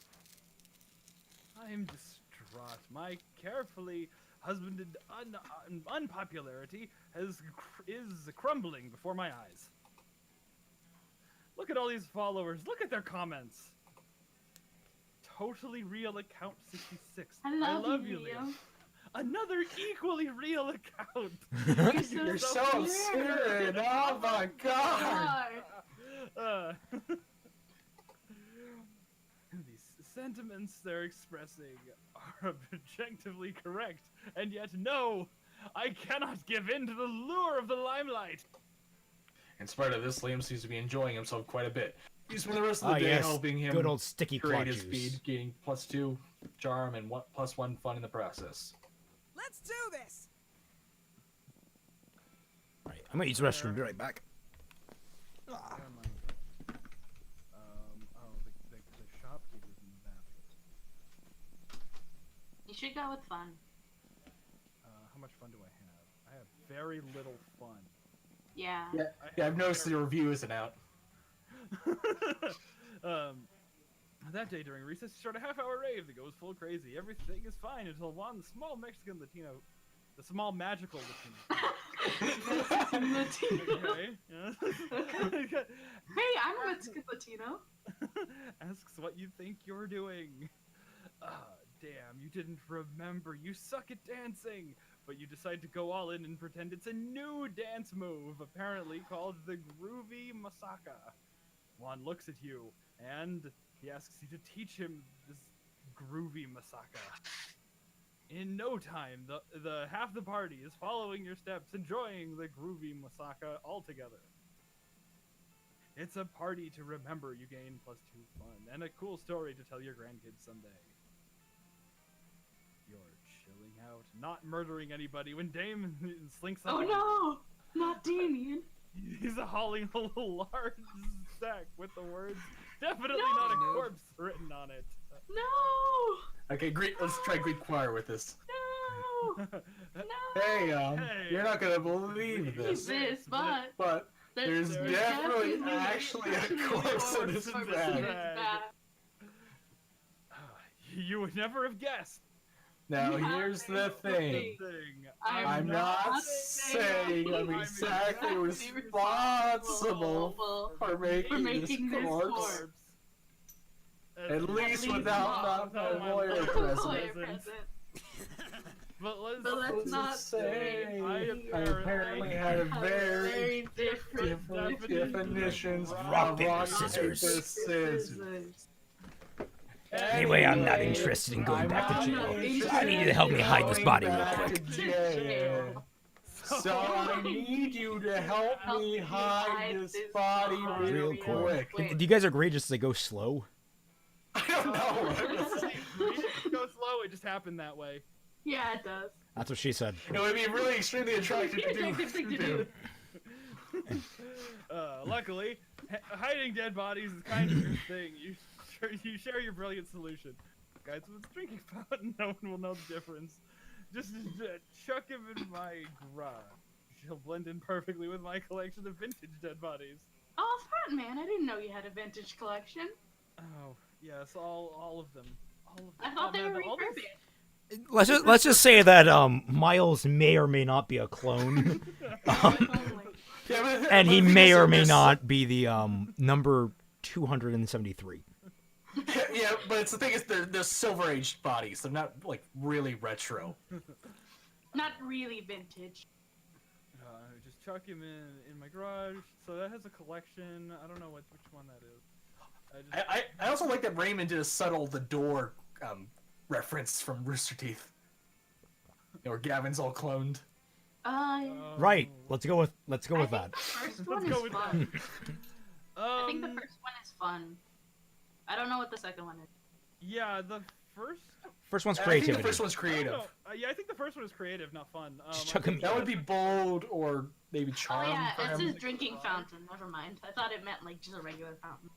I am distraught. My carefully husbanded unpopularity is crumbling before my eyes. Look at all these followers. Look at their comments. Totally real account 66. I love you, Liam. Another equally real account. You're so spirit. Oh my god. These sentiments they're expressing are objectively correct, and yet no, I cannot give in to the lure of the limelight. In spite of this, Liam seems to be enjoying himself quite a bit. You spend the rest of the day yes. helping him Good old sticky create plot his juice. feed, getting +2 charm and +1 fun in the process. Let's do this. Right, I'm gonna use the restroom. Be right back. Oh, the shopkeeper's in the bathroom. You should go with fun. How much fun do I have? I have very little fun. Yeah. Yeah, I've noticed the review isn't out. That day during recess, you start a half-hour rave that goes full crazy. Everything is fine until one small Mexican Latino, the small magical Latino. Okay. Yeah. Hey, I'm a Mexican Latino. Asks what you think you're doing. Damn, you didn't remember. You suck at dancing. But you decide to go all in and pretend it's a new dance move, apparently called the Groovy Masaka. Juan looks at you, and he asks you to teach him this Groovy Masaka. In no time, the half the party is following your steps, enjoying the Groovy Masaka all together. It's a party to remember. You gain +2 fun, and a cool story to tell your grandkids someday. You're chilling out, not murdering anybody when Damon slinks up. Oh no! Not Damien. He's hauling a large sack with the words, definitely not a corpse written on it. No! Okay, Greek. Let's try Greek choir with this. No! Hey, Hey. you're not gonna believe this, but there's definitely actually a corpse in his bag. You would never have guessed. Now here's the thing. I'm not saying I'm exactly responsible for making this corpse. At least without my lawyer present. But let's not say I apparently had a very different definitions of rock, paper, scissors. Anyway, I'm not interested in going back to jail. I need you to help me hide this body real quick. So I need you to help me hide this body real quick. Do you guys agree just to go slow? I don't know. Go slow, it just happened that way. Yeah, it does. That's what she said. It would be really extremely attractive to do. Luckily, hiding dead bodies is kind of your thing. You share your brilliant solution. Guys, with a drinking fountain, no one will know the difference. Just chuck him in my garage. He'll blend in perfectly with my collection of vintage dead bodies. Oh, Fat Man, I didn't know you had a vintage collection. Oh, yes, all of them. All of them. I thought they were refurbished. Let's just say that Miles may or may not be a clone, and he may or may not be the number 273. Yeah, but the thing is, they're silver aged bodies. They're not like really retro. Not really vintage. Just chuck him in my garage. So that has a collection. I don't know which one that is. I also like that Raymond did a subtle The Door reference from Rooster Teeth. Or Gavin's all cloned. Right. Let's go with that. The first one is fun. I think the first one is fun. I don't know what the second one is. Yeah, the first one's I creativity. think the first one's creative. Yeah, I think the first one is creative, not fun. Just chuck him. That would be bold or maybe charm. Oh yeah, for it's him. his drinking fountain. Never mind. I thought it meant like just a regular fountain.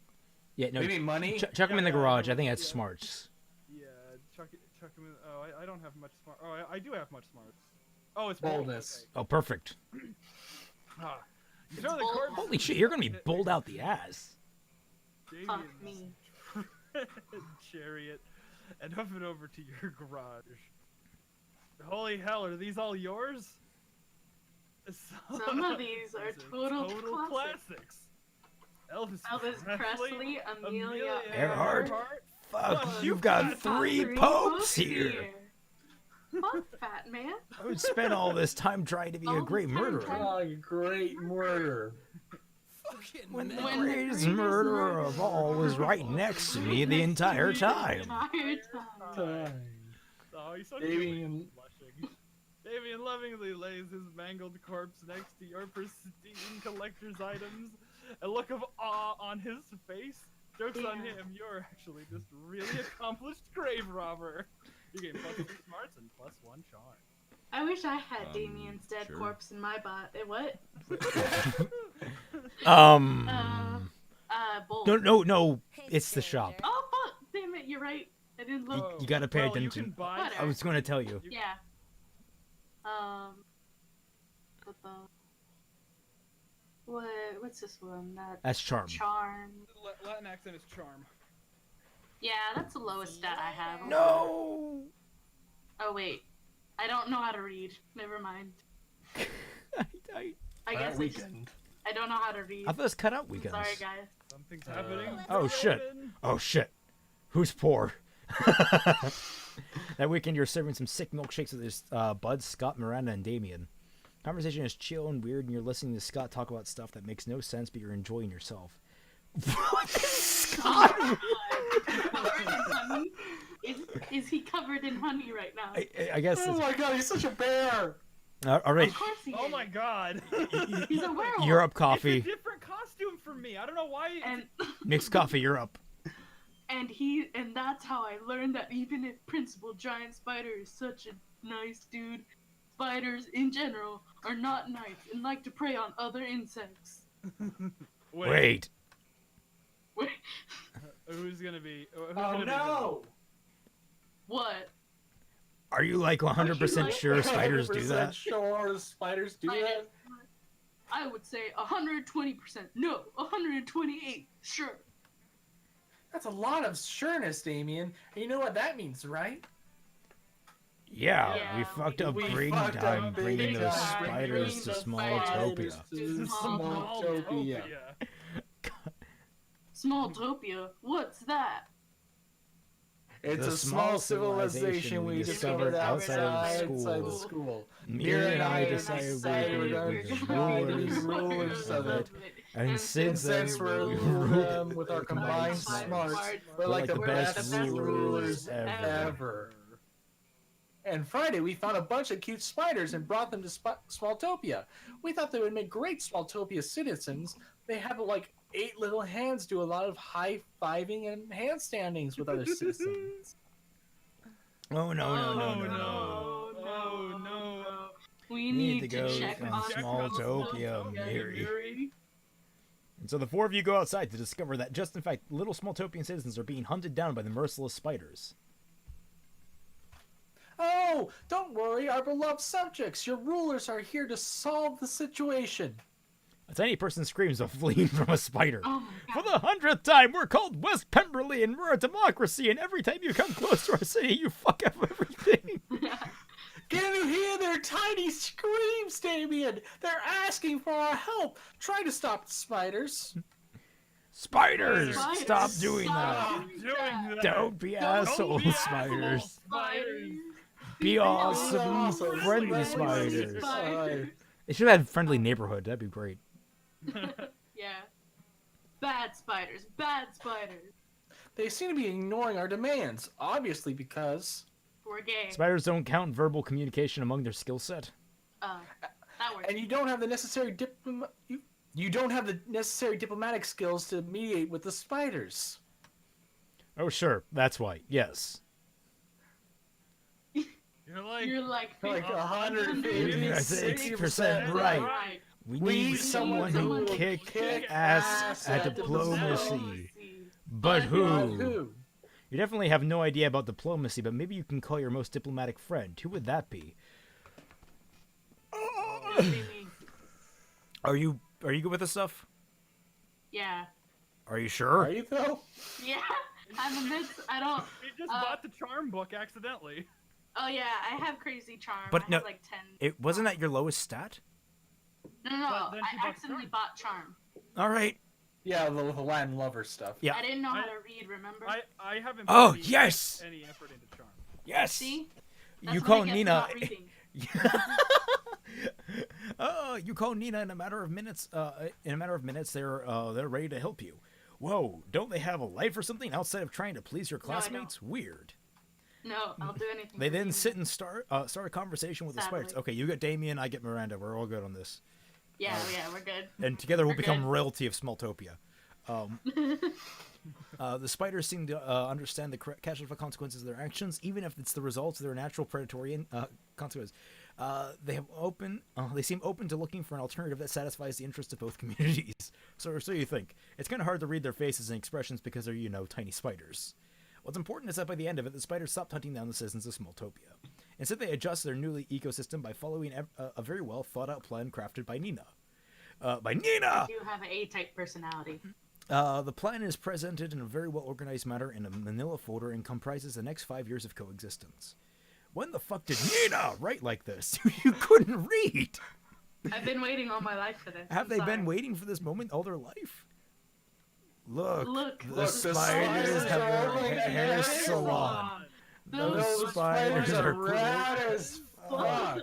Yeah, no. Maybe money. Chuck him in the garage. I think that's smarts. Yeah, chuck him in. Oh, I don't have much smart. Oh, I do have much smarts. Oh, it's boldness. Oh, perfect. You throw the corpse. Holy shit, you're gonna be bowled out the ass. Fuck me. Chariot, and hoof it over to your garage. Holy hell, are these all yours? Some of these are total classics. Elvis Presley, Amelia Earhart. Fuck, you've got three popes here. Fuck, Fat Man. I would spend all this time trying to be a great murderer. Oh, great murderer. When the greatest murderer of all was right next to me the entire time. Oh, he's so Damien. Damien lovingly lays his mangled corpse next to your pristine collector's items. A look of awe on his face. Joke's on him. You're actually just really accomplished grave robber. You gain +2 smarts and +1 charm. I wish I had Damien's dead corpse in my bot. What? Bull. No, it's the shop. Oh fuck! Damn it! You're right. I didn't look. You gotta pay Well, you attention. can buy I was going to tell you. Yeah. What's this one? That's charm. Charm. Latin accent is charm. Yeah, that's the lowest stat I have. No. Oh wait, I don't know how to read. Never mind. I guess I don't know how to read. I thought it was cut out weekends. Sorry, guys. Something's happening. Oh shit. Oh shit. Who's poor? That weekend you're serving some sick milkshakes with this Bud, Scott, Miranda, and Damien. Conversation is chill and weird, and you're listening to Scott talk about stuff that makes no sense, but you're enjoying yourself. What is Scott? Is he covered in honey right now? I guess. Oh my god, he's such a bear. All right. Of course he is. Oh my god. He's a werewolf. You're up, coffee. It's a different costume for me. I don't know why. Mixed coffee. You're up. And that's how I learned that even if Principal Giant Spider is such a nice dude, spiders in general are not nice and like to prey on other insects. Wait. Who's gonna be? Oh no! What? Are you like 100% sure spiders do that? 100% sure spiders do that? I would say 120%. No, 128. Sure. That's a lot of sureness, Damien. And you know what that means, right? Yeah, we fucked up we big fucked time up big bringing those time. spiders to Smalltopia. Smalltopia. Smalltopia? What's that? It's a small civilization we discovered outside the school. Mira and I decided we were the rulers of it. And since then, we rule them with our combined smarts. We're like the best rulers ever. And Friday, we found a bunch of cute spiders and brought them to Smalltopia. We thought they would make great Smalltopia citizens. They have like 8 little hands, do a lot of high-fiving and handstandings with other citizens. Oh, no. We need to go check on on Smalltopia, Mary. And so the 4 of you go outside to discover that just in fact, little Smalltopian citizens are being hunted down by the merciless spiders. Oh, don't worry, our beloved subjects. Your rulers are here to solve the situation. A tiny person screams of fleeing from a spider. Oh For the 100th time, we're called West Pemberley, and we're a democracy, and every time you come close to our city, you fuck up everything. Can you hear their tiny screams, Damien? They're asking for our help. Try to stop the spiders. Spiders! Stop doing that. Don't be assholes, be spiders. Spiders. Be awesome, friendly spiders. They should have had friendly neighborhood. That'd be great. Yeah. Bad spiders. Bad spiders. They seem to be ignoring our demands, obviously because We're gay. Spiders don't count verbal communication among their skill set. That works. and you don't have the necessary you don't have the necessary diplomatic skills to mediate with the spiders. Oh, sure. That's why. Yes. You're like 156% right. We need someone who will kick ass at diplomacy. But who? You definitely have no idea about diplomacy, but maybe you can call your most diplomatic friend. Who would that be? Are you good with this stuff? Yeah. Are you sure? Are you though? Yeah. I'm a mix. I don't. You just bought the charm book accidentally. Oh yeah, I have crazy charm. But I no, have like 10. it wasn't that your lowest stat? No. I accidentally bought charm. All right. Yeah, the Latin lover stuff. Yeah. I didn't know how to read. Remember? I haven't. Oh, put yes! Any effort into charm. Yes. See? You call Nina. You call Nina in a matter of minutes. They're ready to help you. Whoa! Don't they have a life or something outside of trying to please your classmates? Weird. No, I'll do anything. They then sit and start a conversation with the spiders. Okay, you get Damien, I get Miranda. We're all good on this. Yeah, we're good. And together we'll We're become good. royalty of Smalltopia. The spiders seem to understand the catastrophic consequences of their actions, even if it's the result of their natural predatory consequences. They seem open to looking for an alternative that satisfies the interests of both communities. So you think. It's kind of hard to read their faces and expressions because they're, tiny spiders. What's important is that by the end of it, the spiders stopped hunting down the citizens of Smalltopia. Instead, they adjust their new ecosystem by following a very well thought-out plan crafted by Nina. You have an A-type personality. The plan is presented in a very well-organized manner in a manila folder and comprises the next 5 years of coexistence. When the fuck did Nina write like this? You couldn't read! I've been waiting all my life for this. Have they been waiting for this moment all their life? Look, the the spiders have rolling a hair salon. Those spiders are rad as fuck.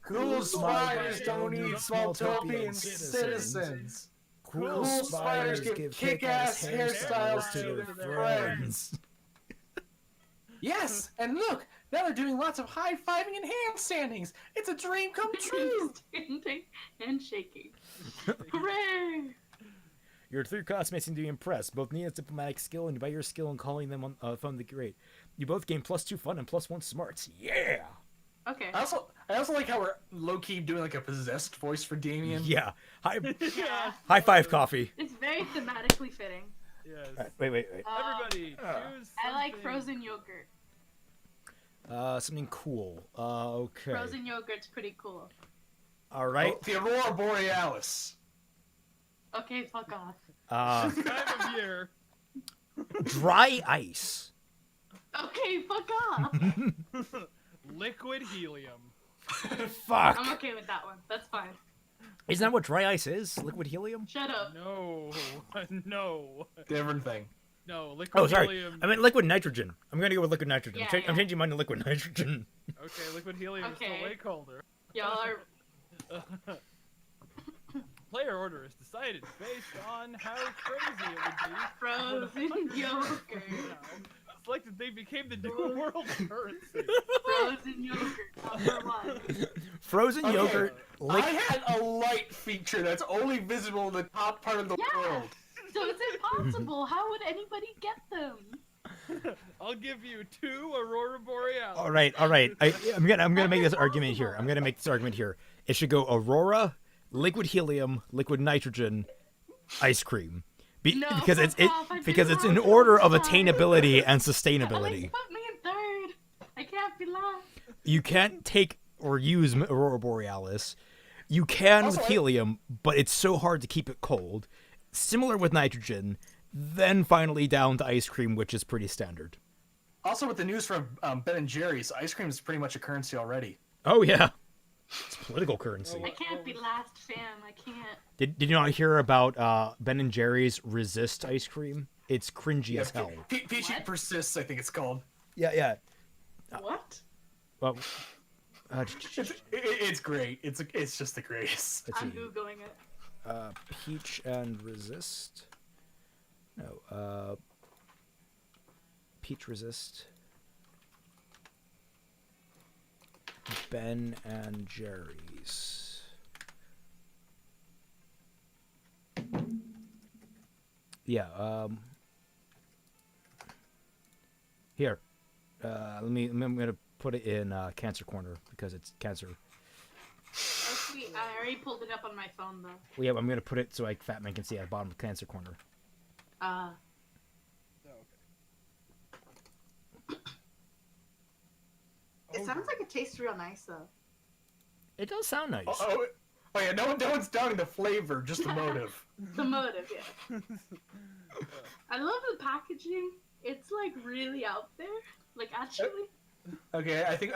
Cool spiders don't need Smalltopian citizens. Cool spiders give kick-ass hairstyles to their friends. Yes, and look, now they're doing lots of high-fiving and handstandings. It's a dream come true. Standing and shaking. Hooray! Your three classmates seem to be impressed. Both Nina's diplomatic skill and by your skill in calling them on phone the great. You both gain +2 fun and +1 smarts. Yeah! Okay. I also like how we're low-key doing like a possessed voice for Damien. Yeah. Yeah. High five, coffee. It's very thematically fitting. Yes. Wait. Everybody, choose I like something. frozen yogurt. Something cool. Okay. Frozen yogurt's pretty cool. All right. Oh, the Aurora Borealis. Okay, fuck off. Time of year. Dry ice. Okay, fuck off. Liquid helium. Fuck. I'm okay with that one. That's fine. Isn't that what dry ice is? Liquid helium? Shut up. No. No. Different thing. No, liquid Oh, sorry. helium. I meant liquid nitrogen. I'm gonna go with liquid nitrogen. Yeah, I'm changing mine to liquid nitrogen. Okay, liquid helium is Okay. still way colder. Y'all are... Player order is decided based on how crazy it would be. Frozen yogurt. It's like that they became the new world currency. Frozen yogurt, number one. Frozen yogurt. I had a light feature that's only visible in the top part of the world. So it's impossible. How would anybody get them? I'll give you 2 Aurora Borealis. All right. I'm gonna make this argument here. It should go Aurora, liquid helium, liquid nitrogen, ice cream, because it's in order of attainability and sustainability. Put me in third. I can't be last. You can't take or use Aurora Borealis. You can with helium, but it's so hard to keep it cold. Similar with nitrogen. Then finally down to ice cream, which is pretty standard. Also, with the news from Ben & Jerry's, ice cream is pretty much a currency already. Oh yeah, it's political currency. I can't be last, fam. I can't. Did you not hear about Ben & Jerry's Resist ice cream? It's cringy as hell. Peachy Persists, I think it's called. Yeah. What? Well, it's great. It's just the greatest. I'm googling it. Peach and Resist. No. Peach Resist. Ben and Jerry's. Yeah. Here. I'm gonna put it in Cancer Corner because it's cancer. Oh, sweet. I already pulled it up on my phone, though. Well, yeah, I'm gonna put it so like Fat Man can see at the bottom of Cancer Corner. It sounds like it tastes real nice, though. It does sound nice. Oh yeah, no one's doubting the flavor, just the motive. The motive, yeah. I love the packaging. It's like really out there. Like actually. Okay, I think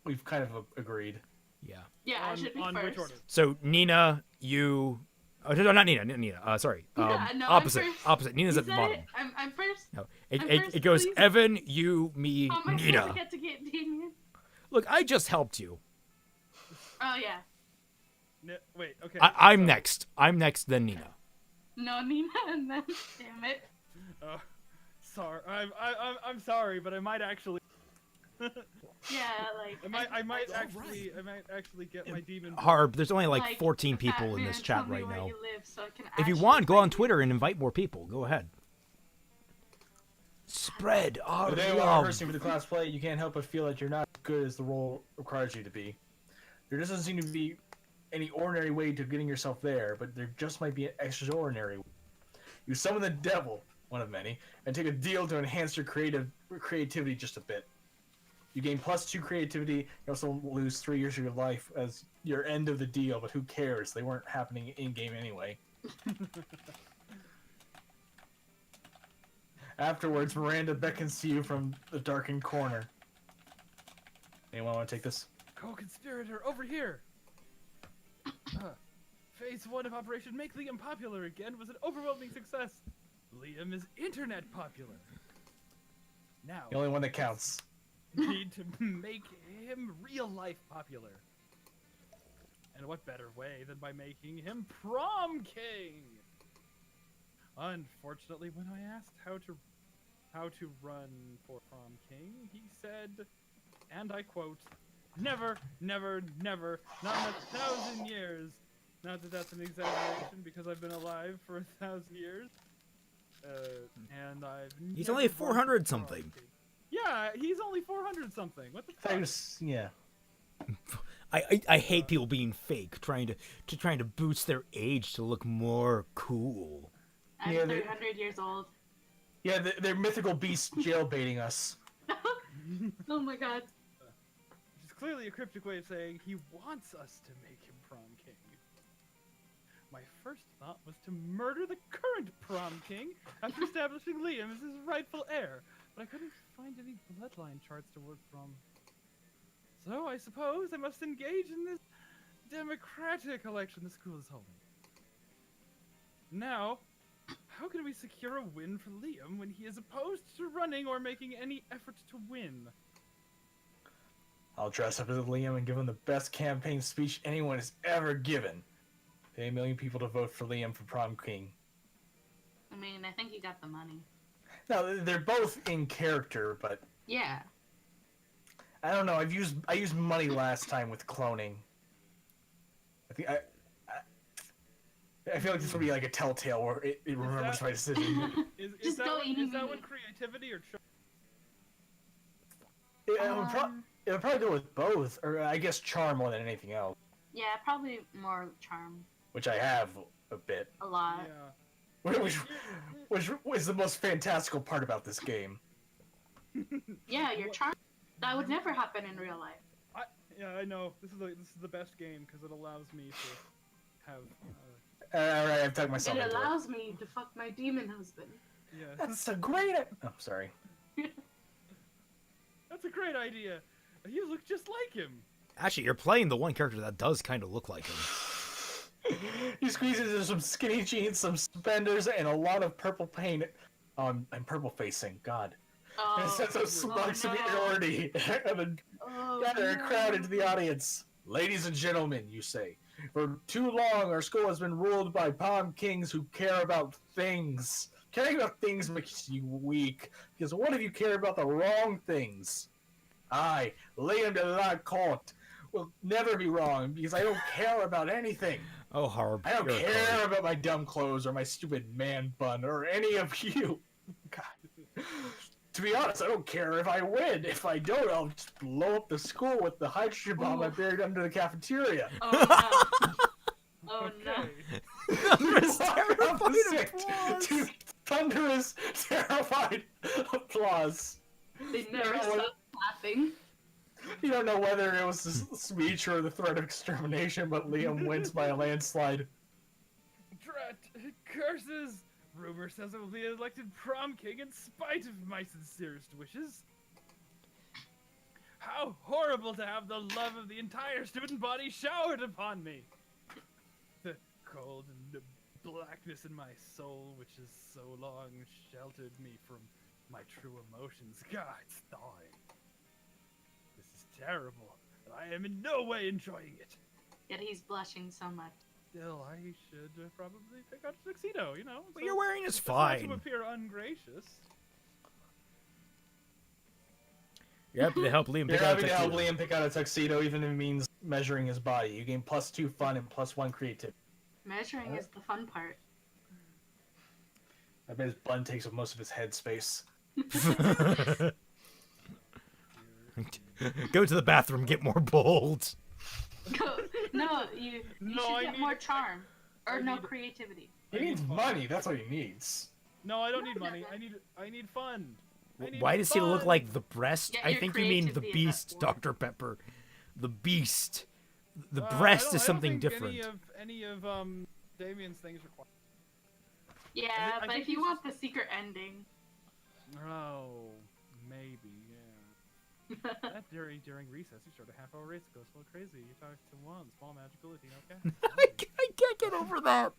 we've kind of agreed. Yeah. Yeah, I should be first. Which order? So Nina, you. Oh, no, not Nina. Nina. Sorry. Yeah, no, opposite. I'm first. Opposite. Nina's You at the said bottom. it. I'm first. No, I'm first, it goes please. Evan, you, me, How am I Nina. supposed to get Damien? Look, I just helped you. Oh yeah. Wait. Okay. I'm next. I'm next, then Nina. No, Nina, and then damn it. Sorry. I'm sorry, but I might actually. Yeah, like. I might actually get my demon. Harb, there's only like 14 people in this chat right now. If you want, go on Twitter and invite more people. Go ahead. Spread our The day while love. rehearsing for the class play, you can't help but feel that you're not as good as the role requires you to be. There doesn't seem to be any ordinary way to getting yourself there, but there just might be an extraordinary way. You summon the devil, one of many, and take a deal to enhance your creativity just a bit. You gain +2 creativity. You also lose 3 years of your life as your end of the deal, but who cares? They weren't happening in-game anyway. Afterwards, Miranda beckons to you from the darkened corner. Anyone want to take this? Co-conspirator, over here! Phase 1 of Operation Make Liam Popular Again was an overwhelming success. Liam is internet popular. Now, The only one that counts. need to make him real-life popular. And what better way than by making him prom king? Unfortunately, when I asked how to run for prom king, he said, and I quote, "Never, never, never, not in 1,000 years." Not that that's an exaggeration, because I've been alive for 1,000 years. And He's never only run for 400 prom something. king. Yeah, he's only 400 something. What the fuck? Yeah. I hate people being fake, trying to boost their age to look more cool. I'm 300 years old. Yeah, they're mythical beasts jailbaiting us. Oh my god. Which is clearly a cryptic way of saying he wants us to make him prom king. My first thought was to murder the current prom king after establishing Liam as his rightful heir, but I couldn't find any bloodline charts to work from. So I suppose I must engage in this democratic election the school is holding. Now, how can we secure a win for Liam when he is opposed to running or making any effort to win? I'll dress up as Liam and give him the best campaign speech anyone has ever given. Pay 1 million people to vote for Liam for prom king. I mean, I think you got the money. No, they're both in character, but Yeah. I don't know. I used money last time with cloning. I think I feel like this will be like a telltale where it remembers my decision. Is that what creativity or It would probably go with both, or I guess charm more than anything else, Yeah, probably more charm. which I have a bit. A lot. Which was the most fantastical part about this game. Yeah, your charm. That would never happen in real life. Yeah, I know. This is the best game because it allows me to have. Alright, I've tucked myself It into it. allows me to fuck my demon husband. Yeah. That's a great. Oh, sorry. That's a great idea. You look just like him. Actually, you're playing the one character that does kind of look like him. He squeezes into some skinny jeans, some suspenders, and a lot of purple paint. And purple facing. God. And a sense of smug superiority. And then gather a crowd into the audience. Ladies and gentlemen, you say, for too long our school has been ruled by prom kings who care about things. Caring about things makes you weak, because what if you care about the wrong things? I, Liam de la Court, will never be wrong, because I don't care about anything. Oh, Harb. I don't you're a care card. about my dumb clothes or my stupid man bun or any of you. God. To be honest, I don't care if I win. If I don't, I'll just blow up the school with the hydrogen bomb I buried under the cafeteria. Oh no. Oh no. Thunderous, terrified applause. To thunderous, terrified applause. They never stop laughing. You don't know whether it was the speech or the threat of extermination, but Liam wins by a landslide. Drat curses! Rumor says I will be elected prom king in spite of my sincerest wishes. How horrible to have the love of the entire student body showered upon me! The cold and the blackness in my soul, which has so long sheltered me from my true emotions. God, it's thawing. This is terrible, and I am in no way enjoying it. Yet he's blushing so much. Still, I should probably pick out a tuxedo, you know? What you're wearing is it's not fine. to appear ungracious. You're happy to help Liam You're pick out a happy to help tuxedo. Liam pick out a tuxedo, even if it means measuring his body. You gain +2 fun and +1 creativity. Measuring is the fun part. I bet his bun takes up most of his head space. Go to the bathroom, get more bold. No, you should get more charm. Or no creativity. He needs money, that's what he needs. No, I don't need money. I need fun. Why does he look like the breast? Get I your think you mean the creativity in that beast, Dr. Pepper. The beast. The I breast don't- is I don't something think different. Any of Damien's things require. Yeah, I but think if you he's want the secret ending, Oh, maybe, yeah. That during recess, you start a half-hour race, it goes a little crazy. You talk to one small magical Latino cat. I can't get over that.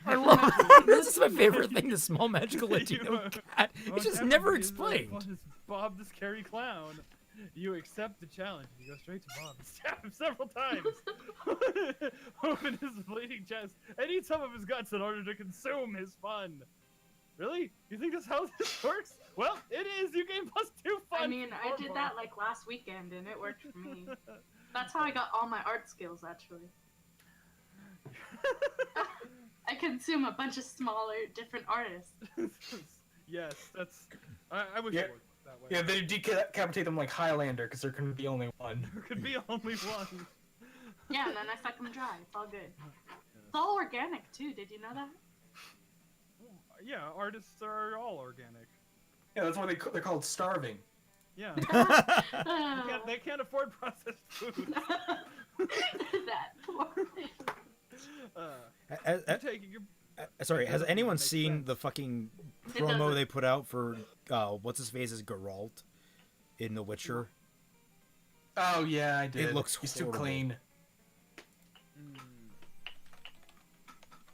I love that. This is my favorite thing, the small magical Latino cat. It's just never explained. Bob the scary clown. You accept the challenge. You go straight to Bob and stab him several times. Open his bleeding chest and eat some of his guts in order to consume his fun. Really? You think that's how this works? Well, it is. You gain +2 fun. I mean, I did that like last weekend and it worked for me. That's how I got all my art skills, actually. I consume a bunch of smaller, different artists. Yes, that's. I wish Yeah. it worked that way. Yeah, they decapitate them like Highlander because there can be only one. There could be only one. Yeah, and then I suck them dry. It's all good. It's all organic too. Did you know that? Yeah, artists are all organic. Yeah, that's why they're called starving. Yeah. They can't afford processed food. That poor you're taking your. Sorry, has anyone seen the fucking It promo doesn't. they put out for what's his face is Geralt in The Witcher? Oh yeah, I did. It looks He's horrible. too clean.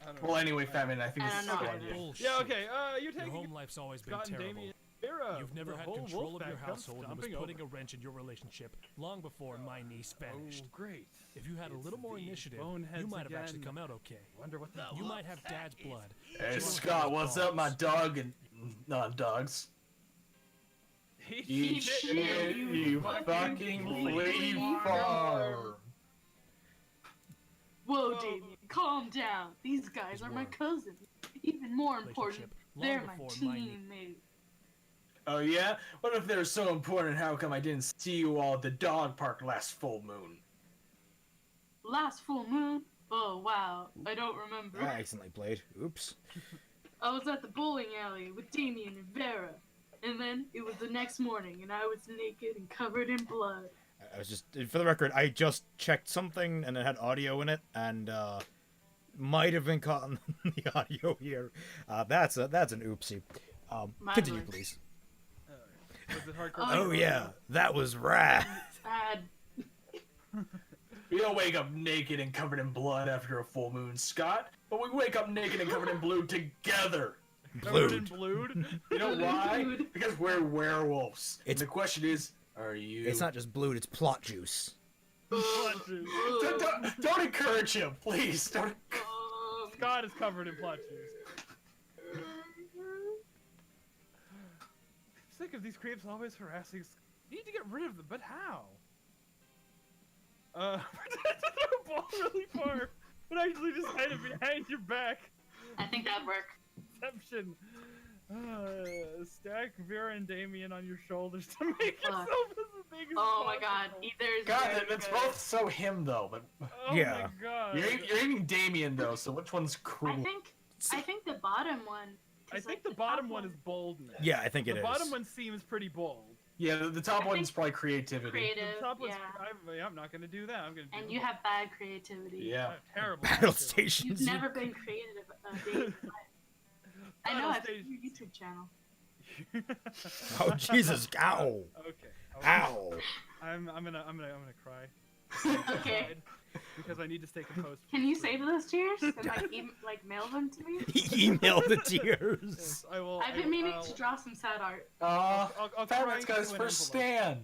I don't Well, know. anyway, Famine, I think I this is don't a know. good idea. Bullshit. Yeah, okay. You're Your taking. home life's always been Scott and terrible. Damien Vera, You've never the had whole control wolf of your pack comes household and was stomping putting over. a wrench in your relationship long before my niece vanished. Oh, great. If you had a It's little more these initiative, boneheads you might have actually again. come out okay. Wonder what the You might have dad's blood. Hey Scott, what's up, my dog and dogs? Eat shit, you fucking flea farm. Whoa, Damien, calm down. These guys are my cousins. Even more important, they're my teammates. Oh yeah? What if they're so important? How come I didn't see you all at the dog park last full moon? Last full moon? Oh wow, I don't remember. I accidentally played. Oops. I was at the bowling alley with Damien and Vera. And then it was the next morning and I was naked and covered in blood. I was just, for the record, I just checked something and it had audio in it, and might have been caught on the audio here. That's an oopsie. Continue, was. please. Was it hardcore? Oh yeah, that was rad. Bad. We don't wake up naked and covered in blood after a full moon, Scott. But we wake up naked and covered in blood together. Covered in blood? You know why? Because we're werewolves. And the question is, are you? It's not just blood, it's plot juice. Don't encourage him, please. Don't. Scott is covered in plot juice. Sick of these creeps always harassing. Need to get rid of them, but how? Pretend to throw a ball really far, but actually just hide it behind your back. I think that'd work. Deception. Stack Vera and Damien on your shoulders to make yourself as big as Oh my possible. god, either is God, very that's good. both so him though. But Oh Yeah. my god. you're aiming Damien though. So which one's cruel? I think the bottom one. I think the bottom one is boldness. Yeah, I think it the is. bottom one seems pretty bold. Yeah, the top one's probably creativity. Creative, The top one's, yeah. I'm not gonna do that. I'm gonna do And you have bad creativity. Yeah. terrible. Battle creativity. stations. You've never been creative, Dave. I know, Battle I've station- seen your YouTube channel. Oh Jesus! Ow! Okay. Ow! I'm gonna cry. Okay. Because I need to stay composed. Can you save those tears and like mail them to me? Email the tears. Yes, I will. I've been meaning to draw some sad art. I'll Fatman's cry got his into an first envelope.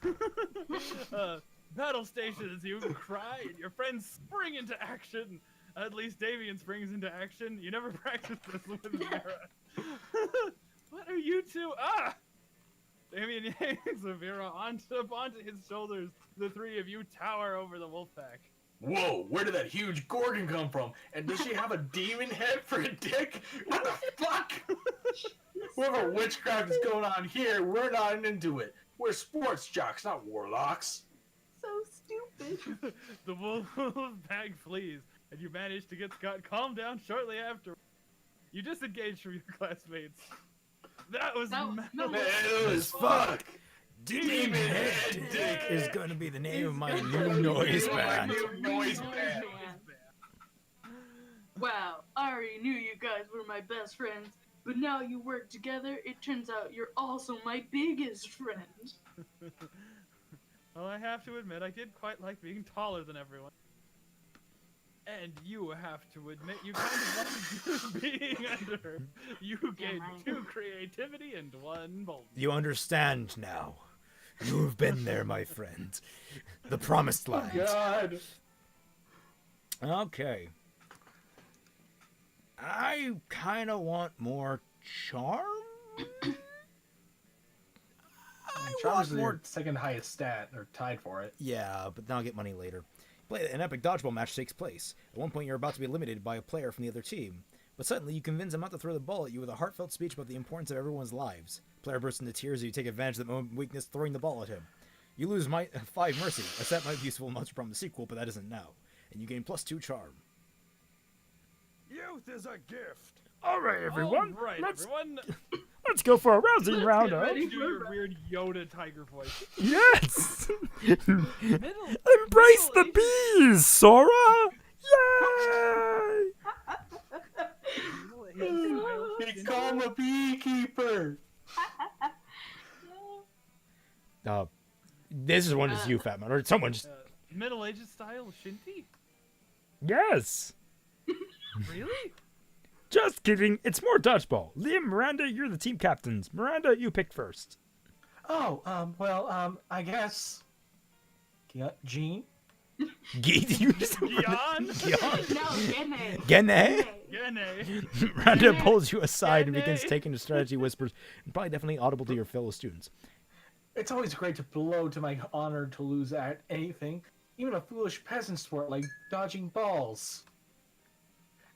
stand. Battle stations, you cry and your friends spring into action. At least Damien springs into action. You never practiced this with Vera. What are you two? Ah! Damien yanks Vera onto his shoulders. The three of you tower over the wolf pack. Whoa, where did that huge Gorgon come from? And does she have a demon head for a dick? What the fuck? Whoever witchcraft is going on here, we're not into it. We're sports jocks, not warlocks. So stupid. The wolf bag flees, and you manage to get Scott calmed down shortly after. You disengage from your classmates. That was metal. As fuck. Demon Head Dick is going to be the name of my new noise band. Wow, I already knew you guys were my best friends, but now you work together, it turns out you're also my biggest friend. Well, I have to admit, I did quite like being taller than everyone. And you have to admit, you kind of wanted being under her. You gained 2 creativity and 1 boldness. You understand now. You've been there, my friend. The promised land. God. Okay. I kind of want more charm. Charm's your second highest stat, or tied for it. Yeah, but then I'll get money later. An epic dodgeball match takes place. At one point, you're about to be eliminated by a player from the other team. But suddenly, you convince him not to throw the ball at you with a heartfelt speech about the importance of everyone's lives. Player bursts into tears as you take advantage of the moment of weakness, throwing the ball at him. You lose 5 mercy. A set might be useful in Monster Prom the sequel, but that isn't now. And you gain +2 charm. Youth is a gift. All right, everyone. All right, everyone. Let's go for a rousing Let's round get of... ready to do your weird Yoda tiger voice. Yes! Embrace the bees, Sora! Yay! Become a beekeeper! This is one is you, Fatman, or someone just... Middle Ages style Shinty? Yes! Really? Just kidding, it's more dodgeball. Liam, Miranda, you're the team captains. Miranda, you picked first. Oh, I guess... Gene? Gian? No, Gene? Gene. Miranda pulls you aside and begins taking the strategy whispers, and probably definitely audible to your fellow students. It's always great to blow to my honor to lose at anything, even a foolish peasant sport like dodging balls.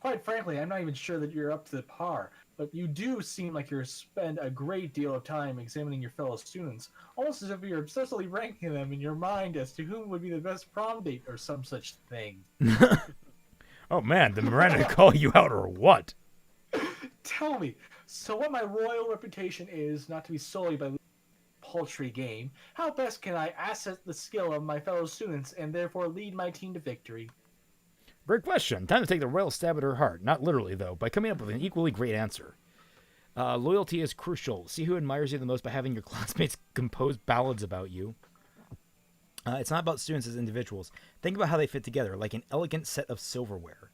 Quite frankly, I'm not even sure that you're up to the par, but you do seem like you spend a great deal of time examining your fellow students, almost as if you're obsessively ranking them in your mind as to whom would be the best prom date or some such thing. Oh man, did Miranda call you out or what? Tell me, so what my royal reputation is not to be solely by paltry game, how best can I asset the skill of my fellow students and therefore lead my team to victory? Great question. Time to take the royal stab at her heart. Not literally, though, by coming up with an equally great answer. Loyalty is crucial. See who admires you the most by having your classmates compose ballads about you. It's not about students as individuals. Think about how they fit together, like an elegant set of silverware.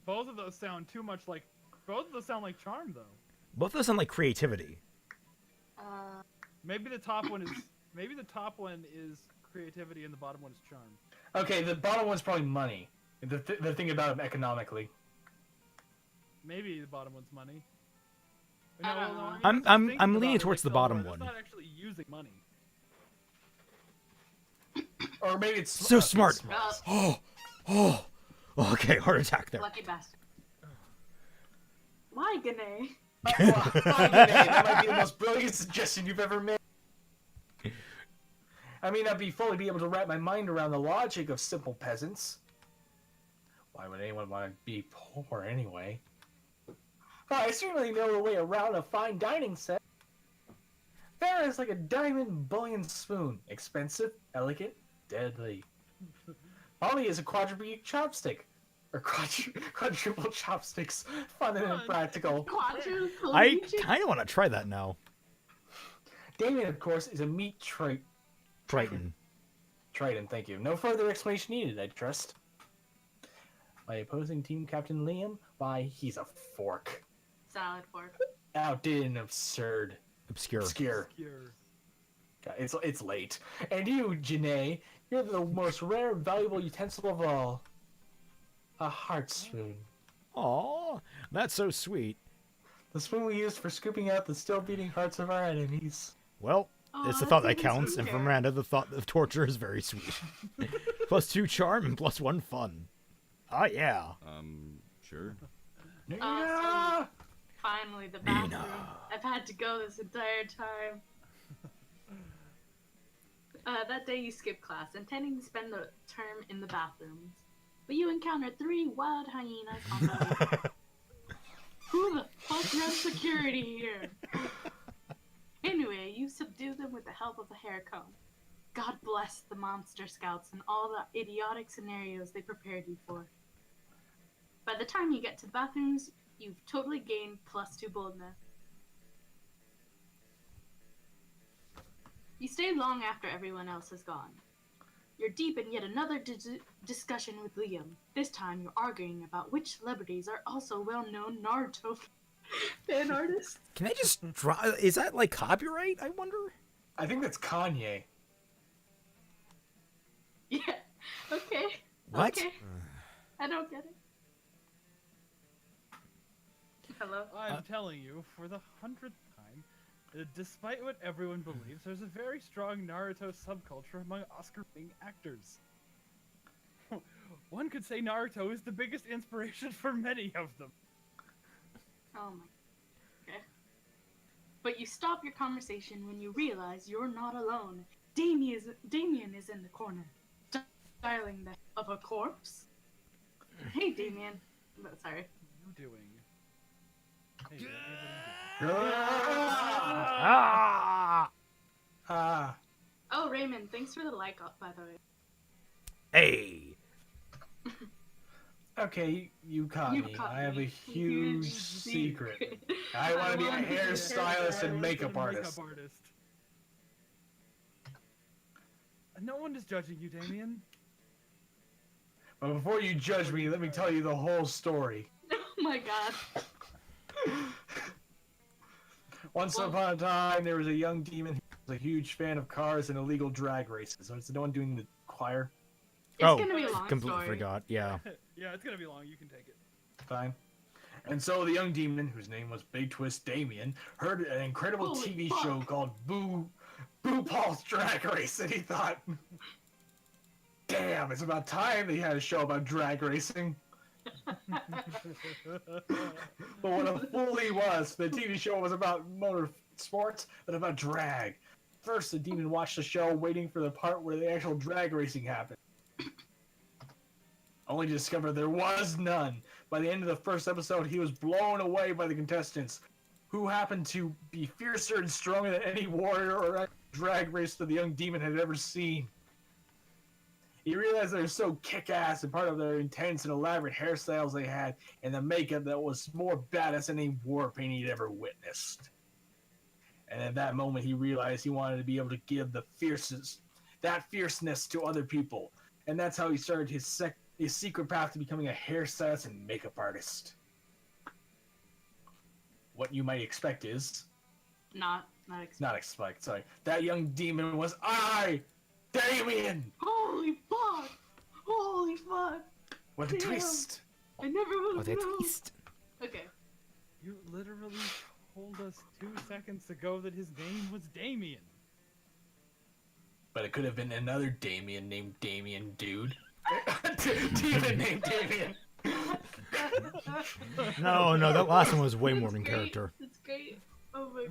Both of those sound too much like... Both of those sound like charm, though. Both of those sound like creativity. Maybe the top one is... Maybe the top one is creativity and the bottom one is charm. Okay, the bottom one's probably money. The thing about him economically. Maybe the bottom one's money. No, I'm leaning towards the bottom one. It's not actually using money. Or maybe it's so smart. Oh. Okay, heart attack there. Lucky bastard. Why, Gane? That might be the most brilliant suggestion you've ever made. I may not fully be able to wrap my mind around the logic of simple peasants. Why would anyone want to be poor anyway? I certainly know a way around a fine dining set. Fare is like a diamond bullion spoon. Expensive, elegant, deadly. Molly is a quadruple chopstick. Or quadruple chopsticks. Fun and impractical. I kind of want to try that now. Damien, of course, is a meat Triton, thank you. No further explanation needed, I trust. My opposing team captain Liam, why, he's a fork. Salad fork. Outdid and obscure. God, it's late. And you, Janae, you're the most rare and valuable utensil of all. A heart spoon. Aw, that's so sweet. The spoon we used for scooping out the still beating hearts of our enemies. Well, it's the thought that counts, and for Miranda, the thought of torture is very sweet. +2 charm and +1 fun. Ah, yeah. Sure. Yeah. Finally, the bathroom. I've had to go this entire time. That day you skipped class, intending to spend the term in the bathrooms. But you encountered 3 wild hyenas on the way. Who the fuck runs security here? Anyway, you subdued them with the help of a hair comb. God bless the monster scouts and all the idiotic scenarios they prepared you for. By the time you get to the bathrooms, you've totally gained +2 boldness. You stay long after everyone else has gone. You're deep in yet another discussion with Liam. This time you're arguing about which celebrities are also well-known Naruto fan artists. Can I just draw? Is that like copyright? I wonder. I think that's Kanye. Yeah. Okay. What? Okay. I don't get it. Hello? I'm telling you, for the 100th time, despite what everyone believes, there's a very strong Naruto subculture among Oscar-winning actors. One could say Naruto is the biggest inspiration for many of them. Oh my. Okay. But you stop your conversation when you realize you're not alone. Damien is in the corner, styling the of a corpse. Hey, Damien. Oh, sorry. What are you doing? Hey, Oh, Raymond, thanks for the like, by the way. Hey. Okay, you caught me. I have a huge secret. I want to be a hairstylist and makeup artist. No one is judging you, Damien. But before you judge me, let me tell you the whole story. Oh my god. Once upon a time, there was a young demon who was a huge fan of cars and illegal drag races. So it's no one doing the choir. It's gonna be a long completely story. forgot. Yeah. Yeah, it's gonna be long. You can take it. Fine. And so the young demon, whose name was Big Twist Damien, heard an incredible Holy TV fuck. show called Boo Paul's Drag Race, and he thought, damn, it's about time they had a show about drag racing. But what a fool he was. The TV show was about motor sports, but about drag. First, the demon watched the show, waiting for the part where the actual drag racing happened. Only to discover there was none. By the end of the first episode, he was blown away by the contestants, who happened to be fiercer and stronger than any warrior or drag racer the young demon had ever seen. He realized they were so kick-ass, and part of their intense and elaborate hairstyles they had, and the makeup that was more badass than any war paint he'd ever witnessed. And at that moment, he realized he wanted to be able to give that fierceness to other people. And that's how he started his secret path to becoming a hairstylist and makeup artist. What you might expect is... Not expect, sorry. That young demon was I, Damien! Holy fuck! Holy fuck! What a Damn. twist! I never would have What a known. twist. Okay. You literally told us 2 seconds ago that his name was Damien. But it could have been another Damien named Damien Dude. Demon named Damien. No, that last one was way more in Great. character. It's great. Oh my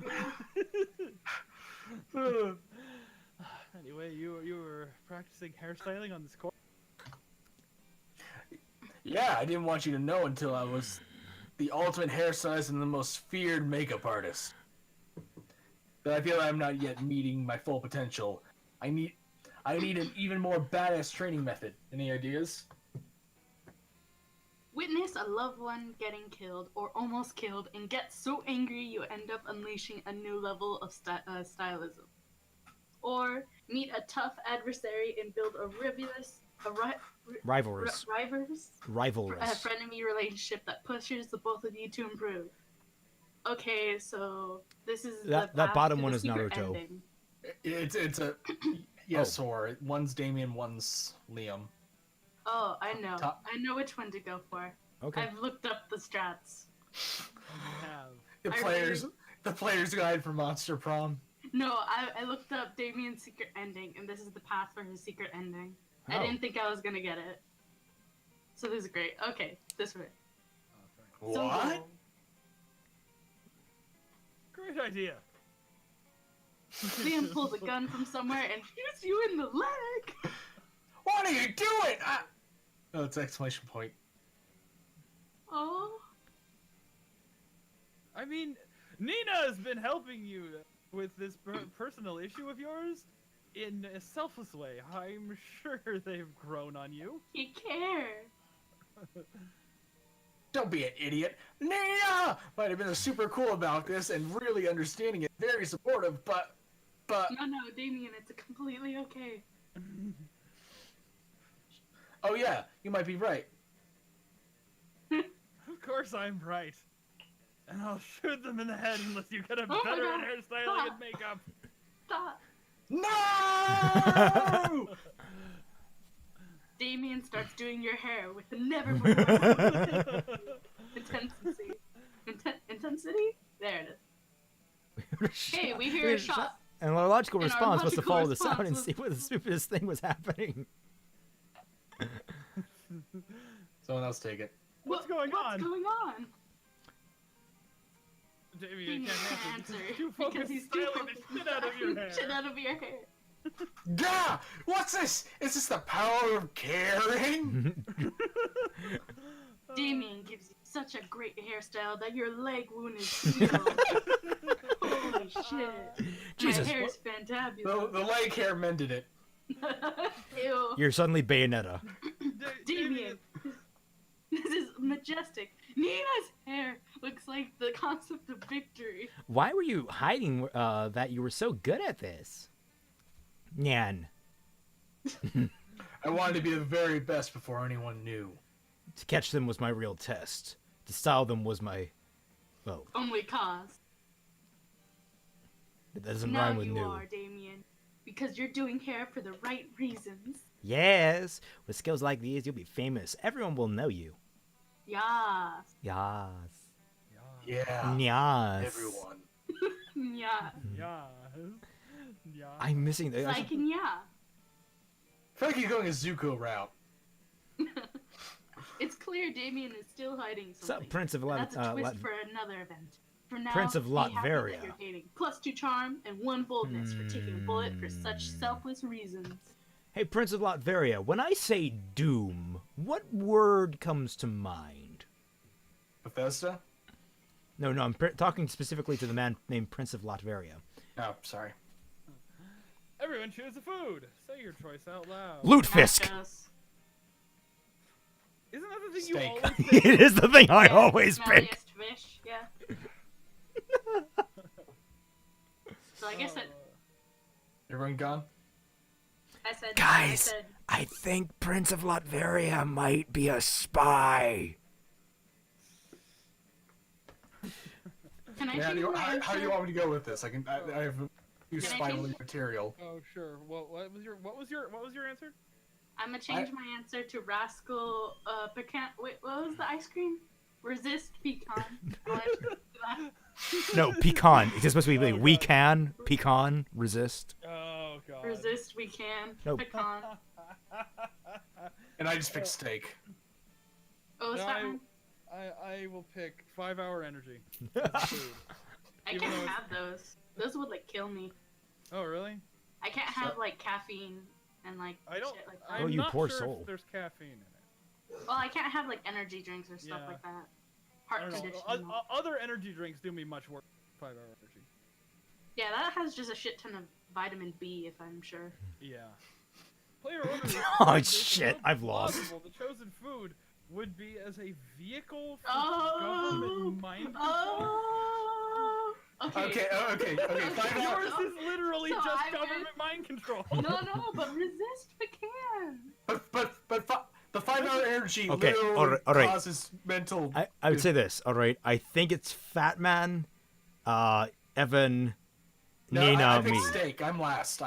god. Anyway, you were practicing hairstyling on this course. Yeah, I didn't want you to know until I was the ultimate hairstylist and the most feared makeup artist. But I feel like I'm not yet meeting my full potential. I need an even more badass training method. Any ideas? Witness a loved one getting killed or almost killed and get so angry you end up unleashing a new level of stylism. Or meet a tough adversary and build a Rivalrous. frenemy relationship that pushes the both of you to improve. Okay, so this is That the path bottom to one the is secret Naruto. ending. It's a yes, or one's Damien, one's Liam. Oh, I know. Top- I know which one to go for. Okay. I've looked up the strats. The player's guide for Monster Prom. No, I looked up Damien's secret ending, and this is the path for his secret ending. I Oh. didn't think I was gonna get it. So this is great. Okay, this way. What? Great idea. Liam pulls a gun from somewhere and shoots you in the leg. What are you doing? Oh, it's exclamation point. Oh. I mean, Nina has been helping you with this personal issue of yours in a selfless way. I'm sure they've grown on you. He cares. Don't be an idiot. Nina might have been super cool about this and really understanding it, very supportive, but... No, Damien, it's completely okay. Oh yeah, you might be right. Of course I'm right. And I'll shoot them in the head unless you get a Oh my better God. hairstyling and makeup. Stop. No! Damien starts doing your hair with never intensity. Intensity? There it is. Hey, we hear a shot. And our logical And our response was to logical follow the sound and response see what the stupidest thing was happening. Someone else take it. What's going on? What's going on? Damien can't answer because answer you're too focused because he's too styling the shit out of your hair. Shit out of your hair. Gah! What's this? Is this the power of caring? Damien gives you such a great hairstyle that your leg wound is healed. Holy shit. Jesus. My hair's fantabulous. The leg hair mended it. Ew. You're suddenly Bayonetta. Damien. This is majestic. Nina's hair looks like the concept of victory. Why were you hiding that you were so good at this? Nyan. I wanted to be the very best before anyone knew. To catch them was my real test. To style them was my... Well, Only cause. that doesn't Now rhyme with you new. are, Damien. Because you're doing hair for the right reasons. Yes. With skills like these, you'll be famous. Everyone will know you. Yas. Yes. Yeah. Yes. Everyone. Yeah. Yeah. Yeah. I'm missing the... Like in yeah. I feel like he's going a Zuko route. It's clear Damien is still hiding something. Prince of That's a twist for another event. For now, Prince of be happy that Latveria. you're gaining +2 charm and 1 boldness for taking a bullet for such selfless reasons. Hey, Prince of Latveria, when I say doom, what word comes to mind? Bethesda? No, I'm talking specifically to the man named Prince of Latveria. Oh, sorry. Everyone choose a food. Say your choice out loud. Lutefisk. Nachos. Isn't that the thing Steak. you always pick? It is the thing I always pick. Smelliest fish, yeah. So I guess Everyone gone? I said... Guys, I think Prince of Latveria might be a spy. Can I Yeah, change my answer? how do you want me to go with this? I have used Can I spinal change- material. Oh sure. What was your answer? I'm gonna change my answer to Rascal Pecan. Wait, what was the ice cream? Resist pecan. I wanted to do that. No, pecan. It's supposed to be like, we can, pecan, resist. Oh god. Resist we can. No. Pecan. And I just picked steak. Oh, is No, that one? I will pick 5-hour energy. I Even can't though it's- have those. Those would like kill me. Oh really? I can't have like caffeine and like I don't. shit like that. I'm Oh, you not poor sure soul. If there's caffeine in it. Well, I can't have like energy drinks or stuff Yeah. like that. I Heart don't know. condition. Other energy drinks do me much worse. 5-hour energy. Yeah, that has just a shit ton of vitamin B, if I'm sure. Yeah. Player order. Oh, shit, I've lost. Plausible. The chosen food would be as a vehicle for Oh. government mind control. Oh. Okay. Okay. Yours is literally So just I would- government mind control. No, but resist pecan. But the 5-hour energy Okay, literally all right. causes mental. I would say this, all right? I think it's Fat Man, Evan, No, Nina, I picked me. steak. I'm last.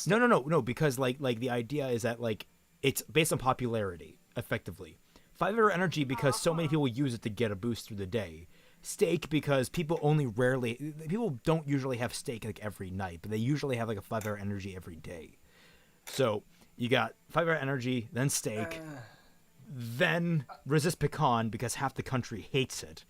No, because like the idea is that like it's based on popularity, effectively. 5-hour energy because so many people use it to get a boost through the day. Steak because people don't usually have steak like every night, but they usually have like a 5-hour energy every day. So you got 5-hour energy, then steak, then resist pecan because half the country hates it.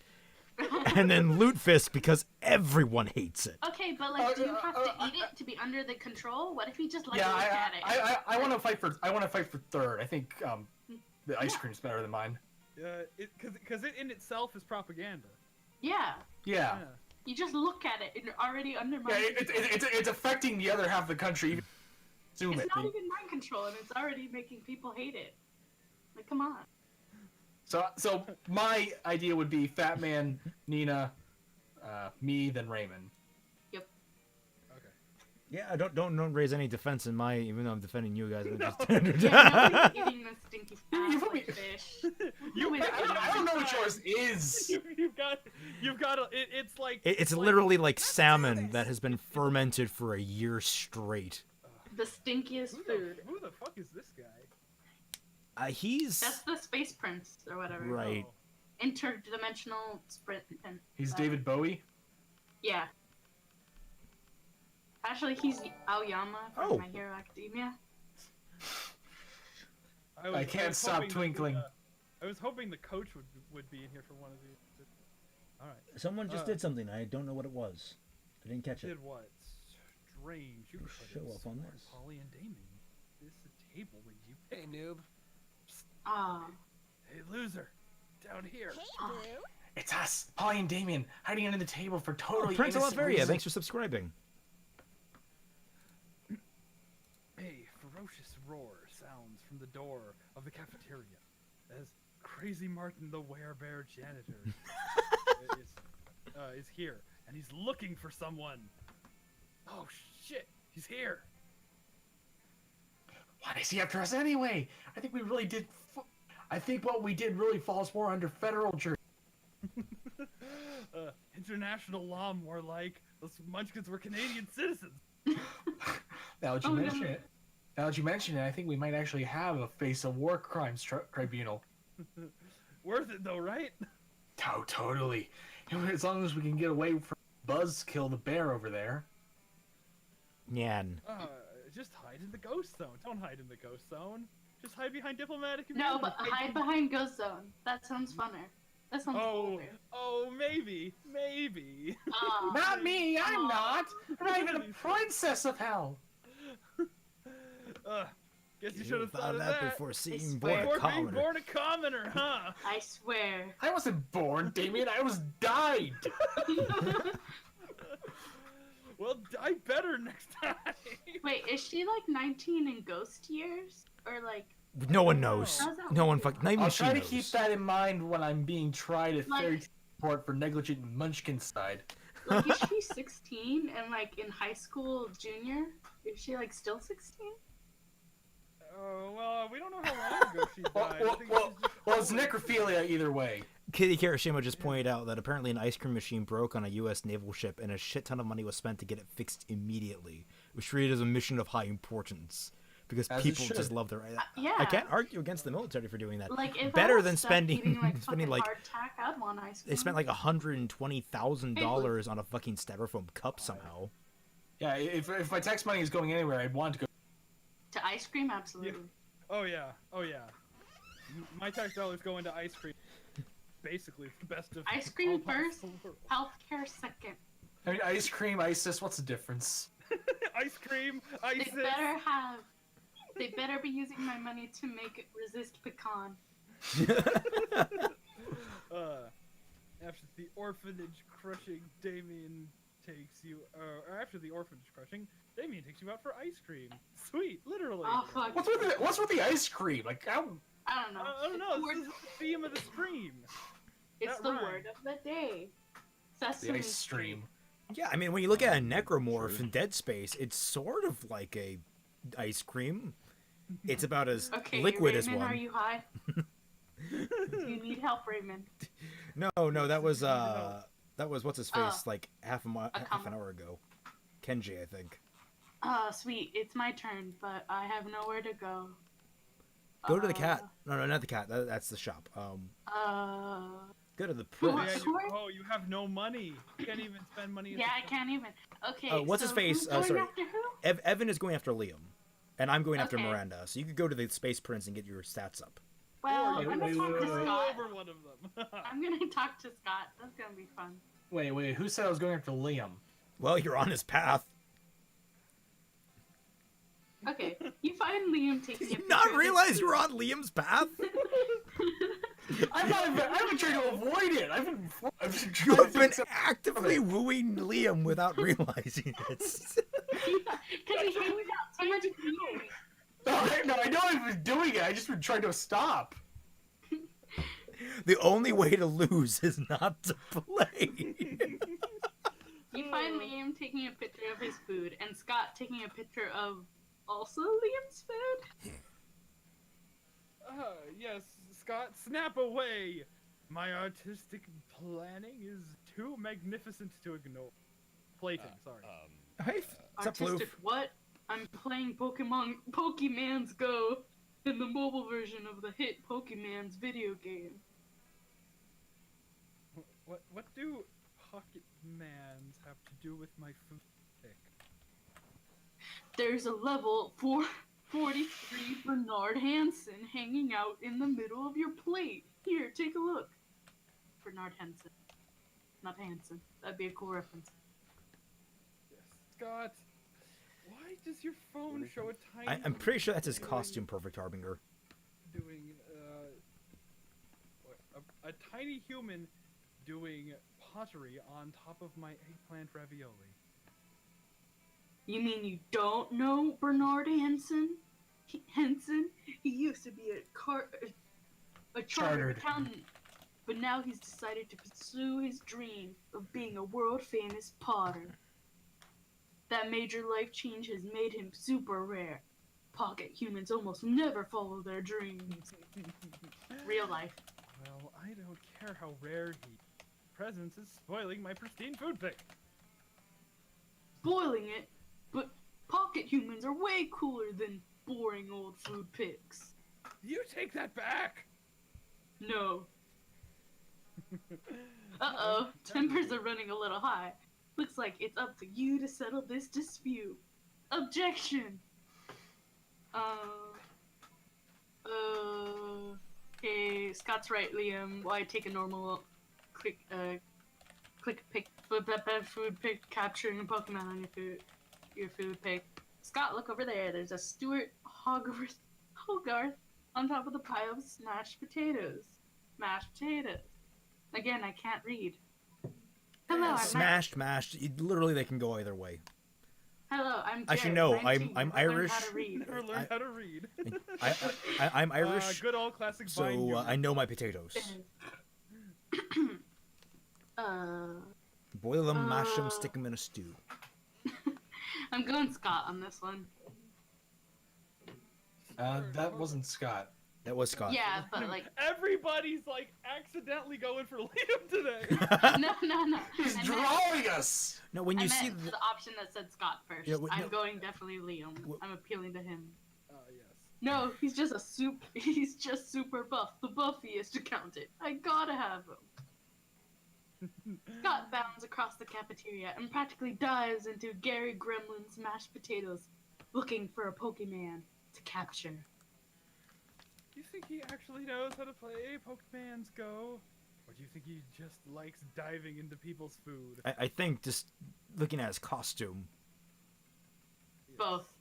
and then Loot Fist because everyone hates it. Okay, but like, do you have to eat it to be under the control? What if he just like Yeah, looked at it? I want to fight for third. I think the ice cream's better than mine. Because it in itself is propaganda. Yeah. Yeah. You just look at it and you're already undermining. Yeah, it's affecting the other half of the country. It's not even mind control, and it's already making people hate it. Like, come on. So my idea would be Fat Man, Nina, me, then Raymond. Yep. Okay. Yeah, don't raise any defense in my, even though I'm defending you guys. I'm just Yeah, nobody's eating the stinky ass like fish. I don't know what yours is. You've got. It's like. It's literally like salmon that has been fermented for a year straight. The stinkiest food. Who the fuck is this guy? He's. That's the Space Prince or whatever. Right. Interdimensional sprint. He's David Bowie. Yeah. Actually, he's Aoyama from My Hero Academia. I can't stop twinkling. I was hoping the coach would be in here for one of these. All right. Someone just did something. I don't know what it was. I didn't catch it. Did what? Strange. You could show off on this. Polly and Damon. This is a table where you. Hey, noob. Hey, loser. Down here. It's us, Polly and Damien, hiding under the table for totally Prince innocent Latveria, reasons. thanks for subscribing. A ferocious roar sounds from the door of the cafeteria as Crazy Martin the Werebear janitor is here, and he's looking for someone. Oh shit, he's here. Why is he after us anyway? I think we really did. I think what we did really falls more under federal jurisdiction. International law, more like. Those Munchkins were Canadian citizens. Now that you mention it, I think we might actually have a face of war crimes tribunal. Worth it though, right? Oh, totally. As long as we can get away from Buzzkill the bear over there. Nyan. Just hide in the ghost zone. Don't hide in the ghost zone. Just hide behind diplomatic No, immunity. but hide behind Ghost Zone. That sounds funner. That sounds cooler. Oh, maybe. Not me, I'm not. I'm not even a princess of hell. Guess you should have thought of that that before seeing Before born a being commoner. born a commoner, huh? I swear. I wasn't born, Damien. I was died. Well, die better next time. Wait, is she like 19 in ghost years? Or like... No one knows. How's that No one work? fucking. Not even I'll she try to knows. keep that in mind when I'm being tried at Like- Fairy Tale Court for negligent Munchkin side. Like, is she 16 and like in high school junior? Is she like still 16? Well, we don't know how long ago she died. I think Well, it's necrophilia either way. Kitty Kirishima just pointed out that apparently an ice cream machine broke on a U.S. naval ship, and a shit ton of money was spent to get it fixed immediately. It was treated as a mission of high importance because As it people should. just love their. Yeah. I can't argue against the military for doing that. Like, if Better I was than stuck spending eating, like, spending fucking like hardtack, I'd want ice cream. they spent like $120,000 on a fucking styrofoam cup somehow. Yeah, if my tax money is going anywhere, I'd want to go. To ice cream, absolutely. Oh yeah. My tax dollars go into ice cream. Basically, the best of Ice cream all first, possible worlds. healthcare second. I mean, ice cream, ISIS, what's the difference? Ice cream, They ISIS. They better be using my money to make it resist pecan. After the orphanage crushing, Damien takes you. After the orphanage crushing, Damien takes you out for ice cream. Sweet, literally. Oh fuck. What's with the ice cream? Like, how? I don't know. I don't know. This is the theme of the stream. It's That the rhymes. word of the day. The Sesame ice stream. Yeah, I mean, when you look at a necromorph in Dead Space, it's sort of like a ice cream. It's about as Okay, liquid Raymond, as one. are you high? You need help, Raymond. No, that was what's his face like half an hour ago. Kenji, I think. Sweet. It's my turn, but I have nowhere to go. Go to the cat. No, not the cat. That's the shop. Go to the prince. You have no money. You can't even spend money. Yeah, I can't even. Okay. What's his so face? who's going Sorry. after who? Evan is going after Liam, and I'm going after Okay. Miranda. So you could go to the Space Prince and get your stats up. Well, Or you I'm can gonna talk to screw Scott. over one of them. I'm gonna talk to Scott. That's gonna be fun. Wait, who said I was going after Liam? Well, you're on his path. Okay, you find Liam taking a picture Not of his realize food. you're on Liam's path? I've been trying to avoid it. I've been You have been actively wooing Liam without realizing it. Because he hangs out so much with you. No, I know I've been doing it. I just been trying to stop. The only way to lose is not to play. You find Liam taking a picture of his food, and Scott taking a picture of also Liam's food. Yes, Scott, snap away! My artistic planning is too magnificent to ignore. Plating, sorry. Hey, what's up, Floof? Artistic what? I'm playing Pokemon's Go in the mobile version of the hit Pokemon's video game. What do Pocket Mans have to do with my food pick? There's a level 43 Bernard Hansen hanging out in the middle of your plate. Here, take a look. Bernard Hansen. Not Hansen. That'd be a cool reference. Yes, Scott. Why does your phone show a tiny... I'm pretty sure that's his costume, Perfect Harbinger. Doing, a tiny human doing pottery on top of my eggplant ravioli. You mean you don't know Bernard Hansen? He used to be a chartered accountant, but now he's decided to pursue his dream of being a world-famous potter. That major life change has made him super rare. Pocket humans almost never follow their dreams. Real life. Well, I don't care how rare he is. Presence is spoiling my pristine food pick. Spoiling it? But pocket humans are way cooler than boring old food pics. You take that back! No. Uh-oh, tempers are running a little high. Looks like it's up to you to settle this dispute. Objection! Okay, Scott's right, Liam. Why take a normal click pick food pick capturing a Pokemon on your food pick. Scott, look over there. There's a Stuart Hogarth on top of the pile of smashed potatoes. Mashed potatoes. Again, I can't read. Hello, I'm Smashed, mashed. Literally, they can go either way. Hello, I'm Jared. Actually, no. 19. I'm Never learned Irish. how to read. Never learned how to read. I'm Irish. Good old classic so Vine humor. I know my potatoes. Boil them, mash them, stick them in a stew. I'm going Scott on this one. That wasn't Scott. That was Scott. Yeah, but like everybody's like accidentally going for Liam today. No. He's drawing us. No, when you I see meant the option that said Scott first. Yeah, I'm no. going definitely Liam. I'm appealing to him. Yes. No, he's just he's just super buff, the buffiest accountant. I gotta have him. Scott bounds across the cafeteria and practically dives into Gary Gremlin's mashed potatoes, looking for a Pokemon to capture. Do you think he actually knows how to play Pokemon's Go? Or do you think he just likes diving into people's food? I think just looking at his costume. Both.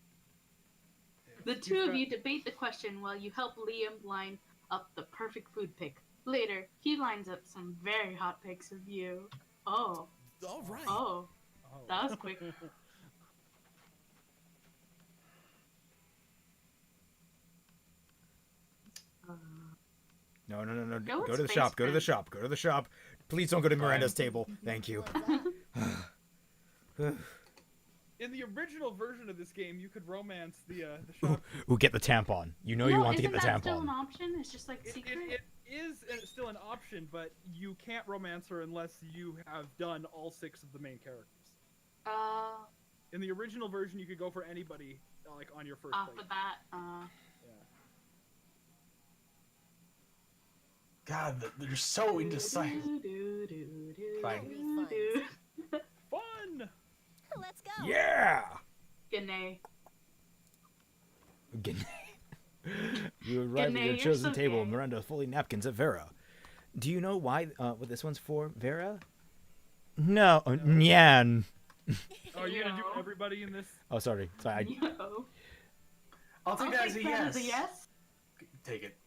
The two of you debate the question while you help Liam line up the perfect food pick. Later, he lines up some very hot pics of you. Oh. All right. Oh. That was quick. No. Go Go with to the Space shop. Go to the Prince. shop. Go to the shop. Please don't go to Miranda's table. Thank you. In the original version of this game, you could romance the shop. Ooh, get the tampon. You know you want to get the Isn't that still an tampon. option? It's just like secret? It is still an option, but you can't romance her unless you have done all 6 of the main characters. In the original version, you could go for anybody, like on your first Off play. the bat, God, they're so indecisive. Fine. Fun! Let's go. Yeah. G'nay. You arrive at G'day, your you're chosen so table, gay. Miranda folding napkins at Vera. Do you know why, what this one's for, Vera? No, Nyan. Are you gonna do everybody in this? Oh, sorry. Sorry. No. I'll take that as a yes. yes. Take it.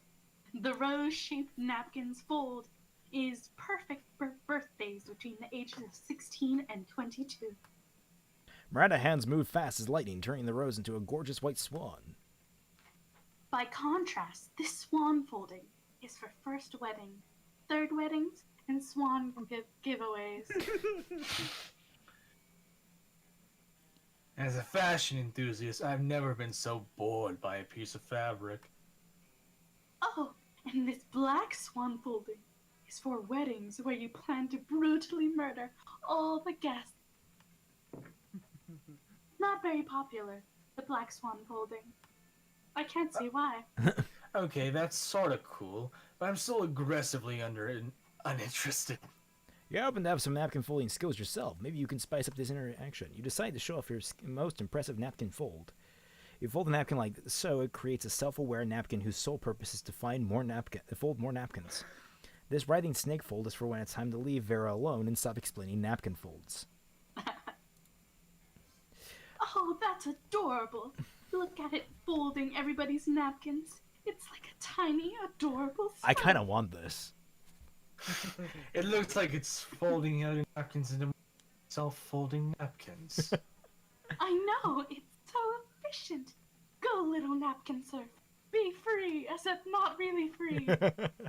The rose-shaped napkins fold is perfect for birthdays between the ages of 16 and 22. Miranda hands move fast as lightning, turning the rose into a gorgeous white swan. By contrast, this swan folding is for first wedding, third weddings, and swan giveaways. As a fashion enthusiast, I've never been so bored by a piece of fabric. Oh, and this black swan folding is for weddings where you plan to brutally murder all the guests. Not very popular, the black swan folding. I can't see why. Okay, that's sort of cool, but I'm still aggressively uninterested. You're hoping to have some napkin folding skills yourself. Maybe you can spice up this interaction. You decide to show off your most impressive napkin fold. You fold a napkin like so, it creates a self-aware napkin whose sole purpose is to fold more napkins. This writhing snake fold is for when it's time to leave Vera alone and stop explaining napkin folds. Oh, that's adorable. Look at it folding everybody's napkins. It's like a tiny, adorable I kind of want this. It looks like it's folding out napkins into self-folding napkins. I know, it's so efficient. Go, little napkin surf. Be free, except not really free.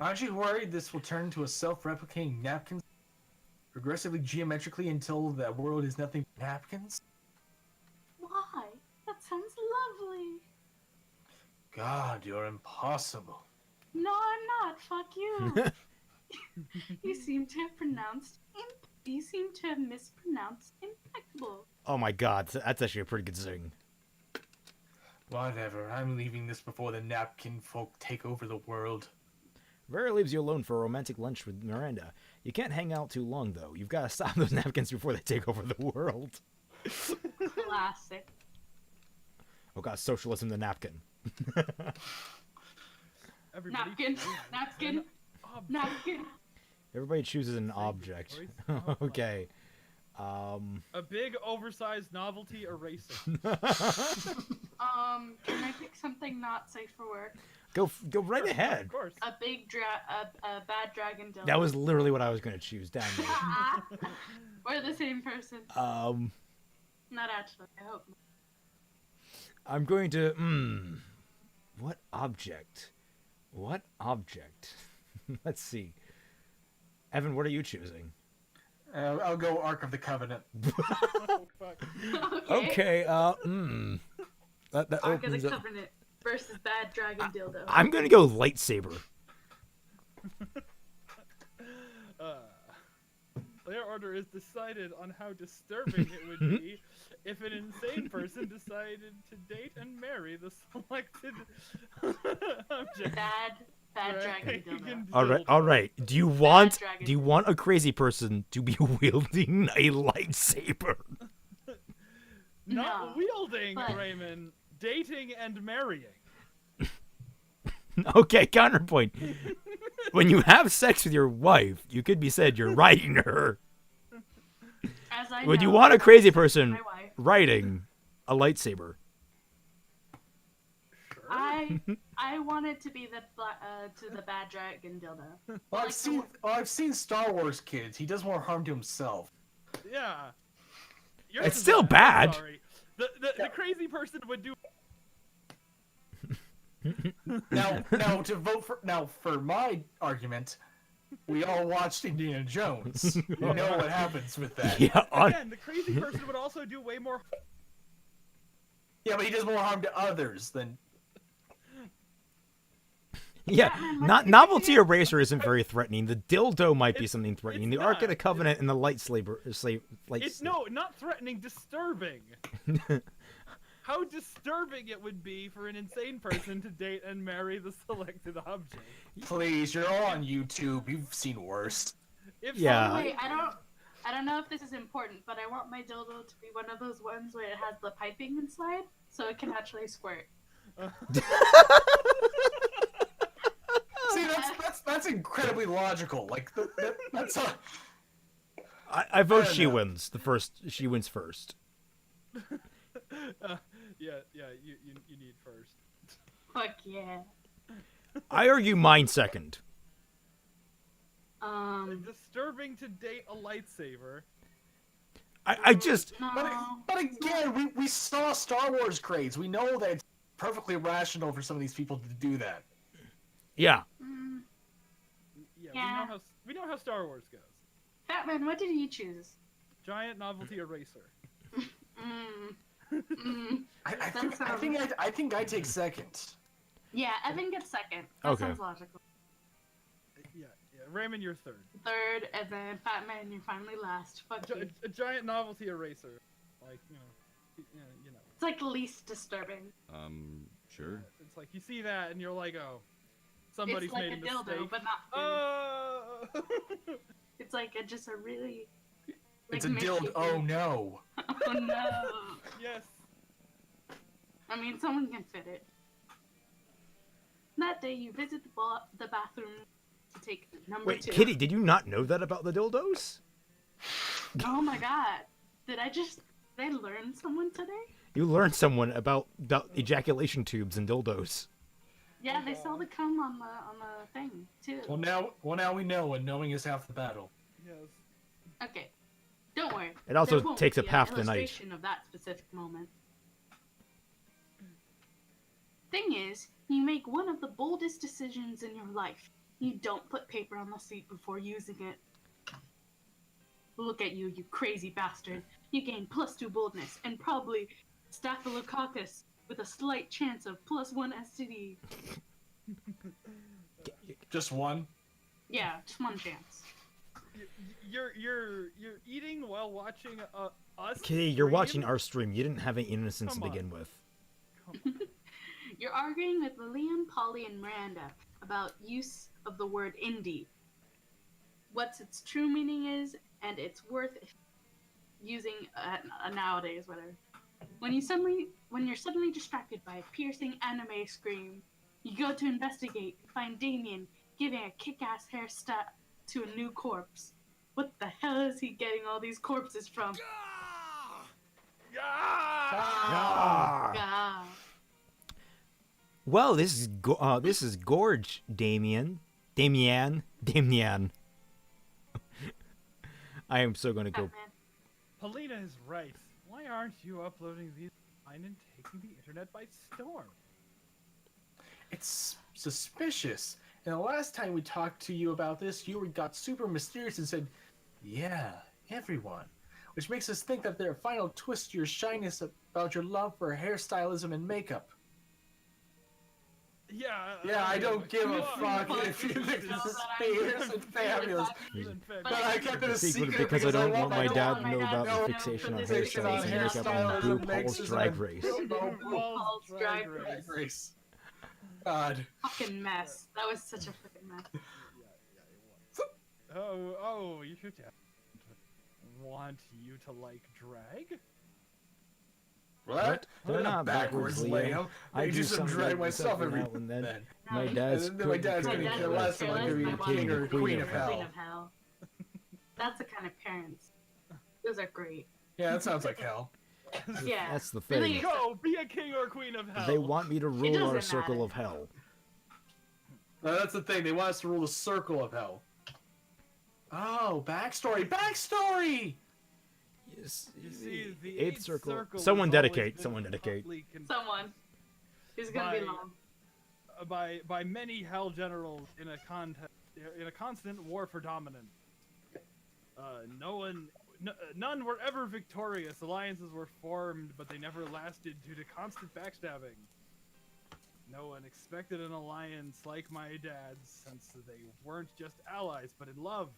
Aren't you worried this will turn into a self-replicating napkin progressively geometrically until the world is nothing but napkins? Why? That sounds lovely. God, you're impossible. No, I'm not. Fuck you. You seem to have mispronounced impeccable. Oh my god, that's actually a pretty good zing. Whatever, I'm leaving this before the napkin folk take over the world. Vera leaves you alone for a romantic lunch with Miranda. You can't hang out too long, though. You've got to stop those napkins before they take over the world. Classic. Oh god, socialism the napkin. Napkin. Napkin. Napkin. Everybody chooses an object. Okay. A big, oversized novelty eraser. Can I pick something not safe for work? Go right ahead. Of course. A bad dragon dildo. That was literally what I was going to choose. Damn it. We're the same person. Not actually, I hope not. I'm going to, what object? What object? Let's see. Evan, what are you choosing? I'll go Ark of the Covenant. Oh, fuck. Okay, Ark of the opens up. Covenant versus bad dragon dildo. I'm going to go lightsaber. Their order is decided on how disturbing it would be if an insane person decided to date and marry the selected object. Bad dragon dildo. All right. Do you want a crazy person to be wielding a lightsaber? Not wielding, Raymond. Dating and marrying. Okay, counterpoint. When you have sex with your wife, you could be said you're riding her. As I Would you know, want a crazy person my wife. riding a lightsaber? I wanted to be the bad dragon dildo. Well, I've seen Star Wars kids. He does more harm to himself. Yeah. It's still bad. Sorry. The crazy person would do. Now for my argument, we all watched Indiana Jones. We know what happens with that. Yeah. Again, the crazy person would also do way more. Yeah, but he does more harm to others than. Yeah, novelty eraser isn't very threatening. The dildo might be something threatening. The Ark of the Covenant and the It's not threatening, disturbing. How disturbing it would be for an insane person to date and marry the selected object. Please, you're all on YouTube. You've seen worse. Yeah. Wait, I don't know if this is important, but I want my dildo to be one of those ones where it has the piping inside, so it can actually squirt. incredibly logical. Like that's a. I vote don't she know. wins. She wins first. Yeah, you need first. Fuck yeah. I argue mine second. Disturbing to date a lightsaber. I just. But again, we saw Star Wars grades. We know that it's perfectly rational for some of these people to do that. Yeah. Yeah, we know how Star Wars goes. Fatman, what did you choose? Giant novelty eraser. I think I take second. Yeah, Evan gets second. That Okay. sounds logical. Yeah. Raymond, you're third. Third, and then Fatman, you're finally last. Fuck you. A giant novelty eraser. Like, you know. It's like least disturbing. Sure. It's like you see that and you're like, oh, somebody's It's like made a a mistake. dildo, but not food. Oh. It's like just a really. It's a dildo. Oh no. Oh no. Yes. I mean, someone can fit it. That day, you visit the bathroom to take number Wait, 2. Kitty, did you not know that about the dildos? Oh my god. Did I learn someone today? You learned someone about ejaculation tubes and dildos. Yeah, they sell the cum on the thing too. Well now we know, and knowing is half the battle. Yes. Okay. Don't worry. It also There won't takes be up an half the night. illustration of that specific moment. Thing is, you make one of the boldest decisions in your life. You don't put paper on the seat before using it. Look at you, you crazy bastard. You gain +2 boldness and probably staphylococcus with a slight chance of +1 STD. Just one? Yeah, just one chance. You're eating while watching us. Kitty, you're stream? watching our stream. You didn't have any innocence Come to on. begin with. You're arguing with Liam, Polly, and Miranda about use of the word indie. What its true meaning is, and its worth using nowadays, whatever. When you're suddenly distracted by a piercing anime scream, you go to investigate and find Damien giving a kick-ass hairstyle to a new corpse. What the hell is he getting all these corpses from? Gah. Well, this is Gorge, Damien. I am so gonna go. Polina is right. Why aren't you uploading these online and taking the internet by storm? It's suspicious. And the last time we talked to you about this, you got super mysterious and said, yeah, everyone. Which makes us think that their final twist to your shyness about your love for hairstylism and makeup. Yeah, I don't give a fuck if you think this is fierce and fabulous. But I kept it a secret because I don't want my dad to want know about know the fixation on fixation on hairstyles and makeup on hairstylism makes RuPaul's us Drag a- Race. RuPaul's Drag Race. God. Fucking mess. That was such a fucking mess. Oh, you should want you to like drag? What? They're not backwards, Liam. I do some drag myself every now and then. then. My dad's And then my dad's couldn't gonna care kill us and I'm gonna be less. king or queen of hell. Queen of hell. That's the kind of parents. Those are great. Yeah, that sounds like hell. Yeah. That's the Really thing. Go, be a king or queen of hell. They want me to rule our doesn't circle matter. of hell. No, that's the thing. They want us to rule the circle of hell. Oh, backstory! Backstory! Yes, You see, the eighth circle. has Someone always dedicate. been Someone dedicate. hotly con- Someone. Who's gonna be by- long. by many hell generals in a constant war for dominance. None were ever victorious. Alliances were formed, but they never lasted due to constant backstabbing. No one expected an alliance like my dad's, since they weren't just allies, but in love.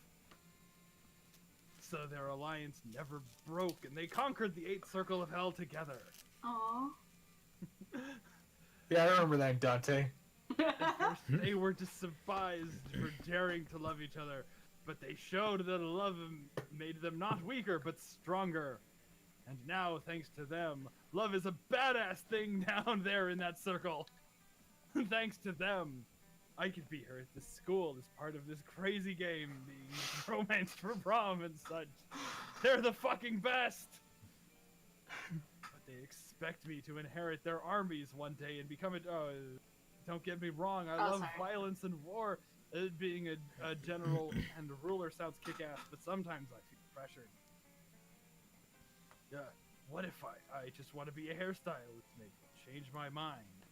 So their alliance never broke, and they conquered the eighth circle of hell together. Aww. Yeah, I remember that, Dante. At first, they were despised for daring to love each other, but they showed that love made them not weaker, but stronger. And now, thanks to them, love is a badass thing down there in that circle. Thanks to them, I could be her at this school as part of this crazy game being romance for prom and such. They're the fucking best! But they expect me to inherit their armies one day and become a... don't get me wrong, I love violence and war. Being a general and a ruler sounds kick-ass, but sometimes I feel pressured. Yeah, what if I just want to be a hairstylist, maybe change my mind,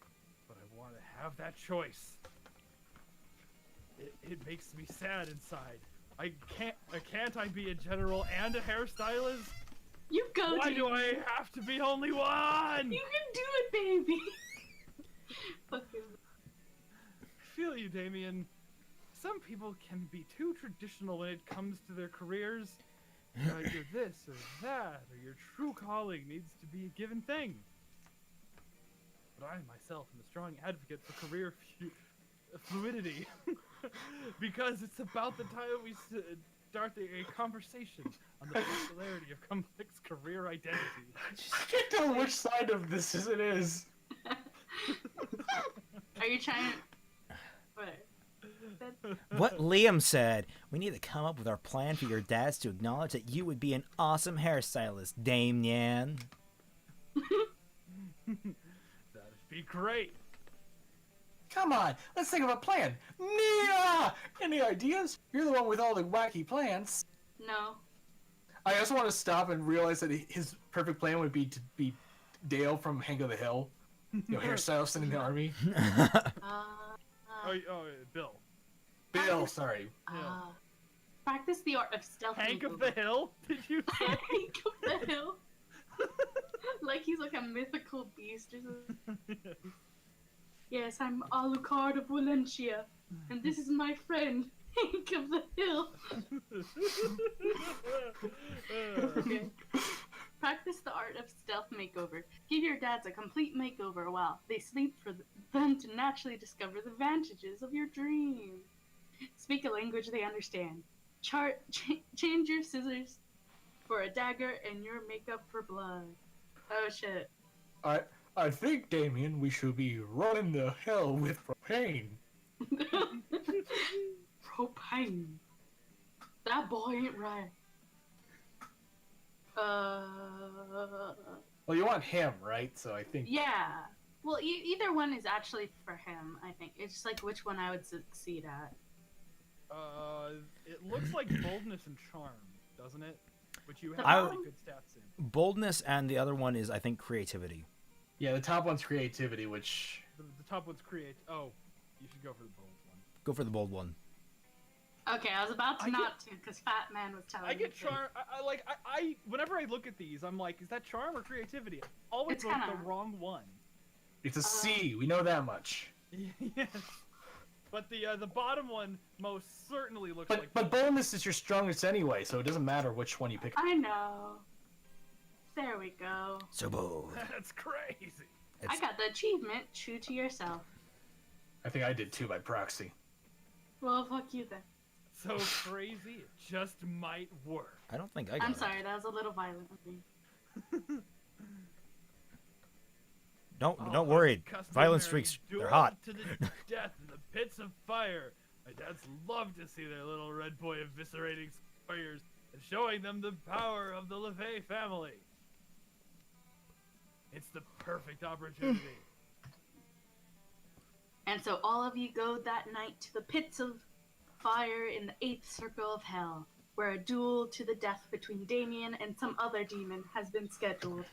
but I want to have that choice. It makes me sad inside. Can't I be a general and a hairstylist? You go. Why do I have to be only one? You can do it, baby. Fucking. I feel you, Damien. Some people can be too traditional when it comes to their careers. You're this or that, or your true calling needs to be a given thing. But I myself am a strong advocate for career fluidity. Because it's about the time we start a conversation on the popularity of complex career identity. I can't tell which side of this it is. Are you trying? What? What Liam said, we need to come up with our plan for your dads to acknowledge that you would be an awesome hairstylist, Damien. That'd be great. Come on, let's think of a plan. Nia! Any ideas? You're the one with all the wacky plans. No. I also want to stop and realize that his perfect plan would be to be Dale from Hank of the Hill. You know, hairstylist in the army. Bill. Bill, sorry. Practice the art of stealth. Hank of the Hill? Did you say? Hank of the Hill? Like he's like a mythical beast or something. Yes, I'm Alucard of Valencia, and this is my friend, Hank of the Hill. Okay. Practice the art of stealth makeover. Give your dads a complete makeover while they sleep for them to naturally discover the advantages of your dream. Speak a language they understand. Change your scissors for a dagger and your makeup for blood. Oh shit. I think, Damien, we should be running the hell with propane. Propane. That boy ain't right. Well, you want him, right? So I think... Yeah. Well, either one is actually for him, I think. It's just like which one I would succeed at. It looks like boldness and charm, doesn't it? Which you have really good stats in. Boldness, and the other one is, I think, creativity. Yeah, the top one's creativity, which... The top one's Oh, you should go for the bold one. Go for the bold one. Okay, I was about to not to, because Fat Man was telling me. I get charm. I whenever I look at these, I'm like, is that charm or creativity? I always look the wrong one. It's a C. We know that much. Yes. But the bottom one most certainly looks like... But boldness is your strongest anyway, so it doesn't matter which one you pick. I know. There we go. So bold. That's crazy. I got the achievement, true to yourself. I think I did too by proxy. Well, fuck you then. So crazy, it just might work. I don't think I got I'm sorry, that was a little violent of me. Don't worry. Violence streaks, they're hot. To the death in the pits of fire. My dads love to see their little red boy eviscerating warriors and showing them the power of the LeVay family. It's the perfect opportunity. And so all of you go that night to the pits of fire in the 8th circle of hell, where a duel to the death between Damien and some other demon has been scheduled.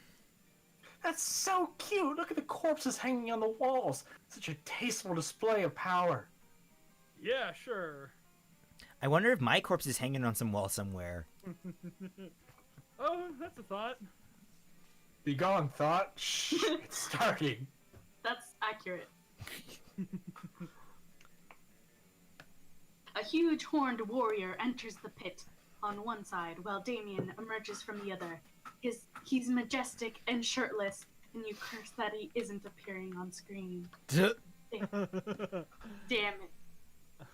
That's so cute! Look at the corpses hanging on the walls! Such a tasteful display of power. Yeah, sure. I wonder if my corpse is hanging on some wall somewhere. Oh, that's a thought. Be gone, thought. Shh, it's starting. That's accurate. A huge horned warrior enters the pit on one side, while Damien emerges from the other. He's majestic and shirtless, and you curse that he isn't appearing on screen. Damn it.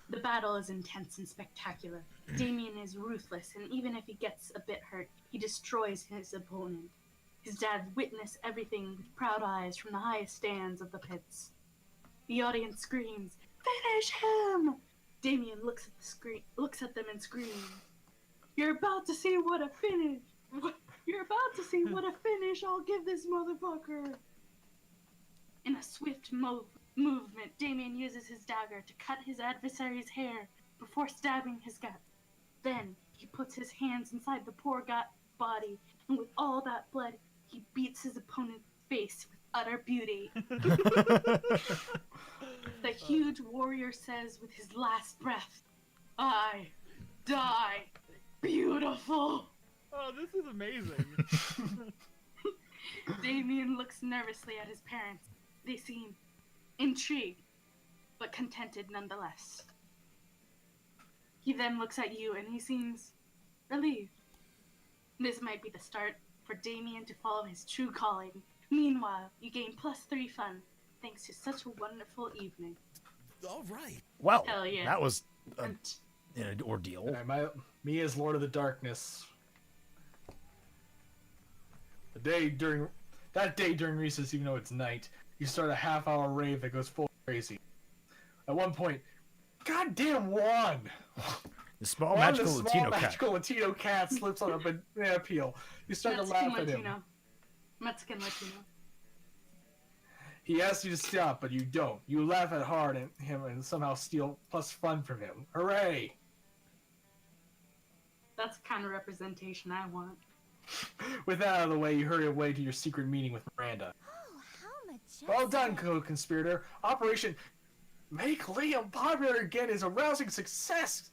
The battle is intense and spectacular. Damien is ruthless, and even if he gets a bit hurt, he destroys his opponent. His dad witnessed everything with proud eyes from the highest stands of the pits. The audience screams, Finish him! Damien looks at the screen, looks at them and screams, "You're about to see what a finish! You're about to see what a finish I'll give this motherfucker!" In a swift movement, Damien uses his dagger to cut his adversary's hair before stabbing his gut. Then, he puts his hands inside the poor body, and with all that blood, he beats his opponent's face with utter beauty. The huge warrior says with his last breath, "I die beautiful." Oh, this is amazing. Damien looks nervously at his parents. They seem intrigued, but contented nonetheless. He then looks at you and he seems relieved. This might be the start for Damien to follow his true calling. Meanwhile, you gain +3 fun, thanks to such a wonderful evening. All right. Well, Hell yeah. that was an ordeal. Right, me as Lord of the Darkness. That day during recess, even though it's night, you start a half-hour rave that goes full crazy. At one point, goddamn Juan! The small magical Latino cat slips on a banana peel. You start to laugh at him. Mexican Latino. He asks you to stop, but you don't. You laugh at hard at him and somehow steal plus fun from him. Hooray! That's the kind of representation I want. With that out of the way, you hurry away to your secret meeting with Miranda. Oh, how majestic. Well done, co-conspirator. Operation Make Liam Popular Again is a rousing success!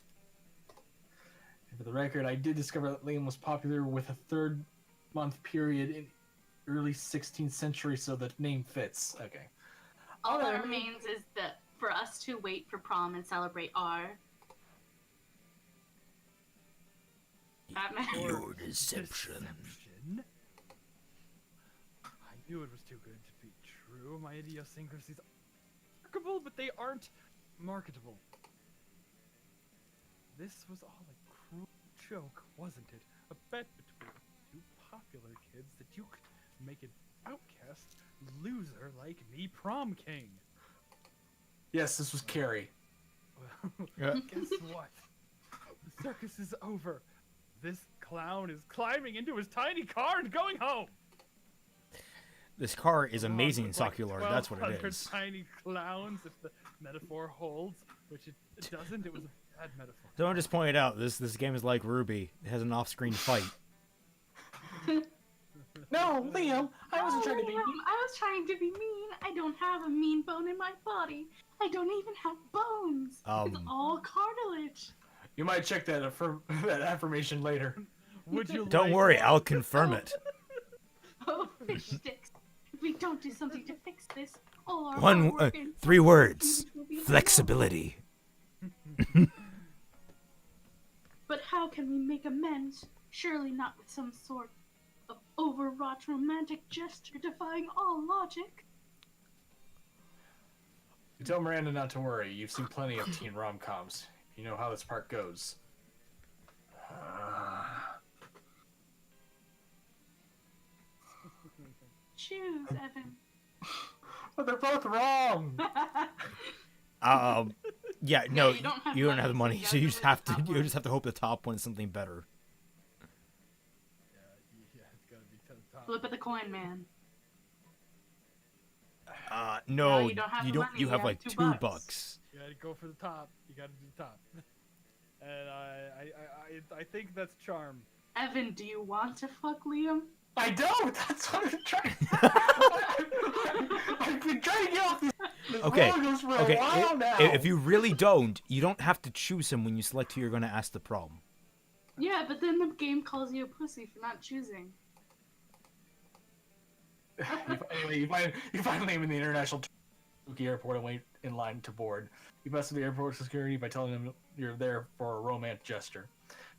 And for the record, I did discover that Liam was popular with a 3-month period in early 16th century, so the name fits. Okay. All that remains is that for us to wait for prom and celebrate our Batman. Your deception. I knew it was too good to be true. My idiosyncrasies are marketable, but they aren't marketable. This was all a cruel joke, wasn't it? A bet between two popular kids that you could make an outcast loser like me prom king. Yes, this was Carrie. Well, guess what? The circus is over. This clown is climbing into his tiny car and going home. This car is amazing, Socular. That's what it 1,200 is. tiny clowns, if the metaphor holds, which it doesn't. It was a bad metaphor. Someone just pointed out this game is like RWBY. It has an off-screen fight. No, Liam, I wasn't trying to be mean. I was trying to be mean. I don't have a mean bone in my body. I don't even have bones. It's all cartilage. You might check that affirmation later. Would you? Don't worry, I'll confirm it. Oh, fish sticks. If we don't do something to fix this, all our hard work and 3 words. will be Flexibility. But how can we make amends? Surely not with some sort of overwrought romantic gesture defying all logic. You tell Miranda not to worry. You've seen plenty of teen rom-coms. You know how this part goes. Choose, Evan. But they're both wrong. Yeah, no, you don't have the money, so you just have to hope the top one is something better. Yeah, it's gotta be to the top. Flip at the coin, man. No, you don't have you the don't. money, You have you like have $2. $2. You gotta go for the top. You gotta do the top. And I think that's charm. Evan, do you want to fuck Liam? I don't. That's what I'm trying. I've been trying to get off this. Okay, road goes for okay. a while now. If you really don't, you don't have to choose him when you select who you're going to ask the prom. Yeah, but then the game calls you a pussy for not choosing. Anyway, you find Liam in the international airport and wait in line to board. You bust the airport security by telling them you're there for a romantic gesture.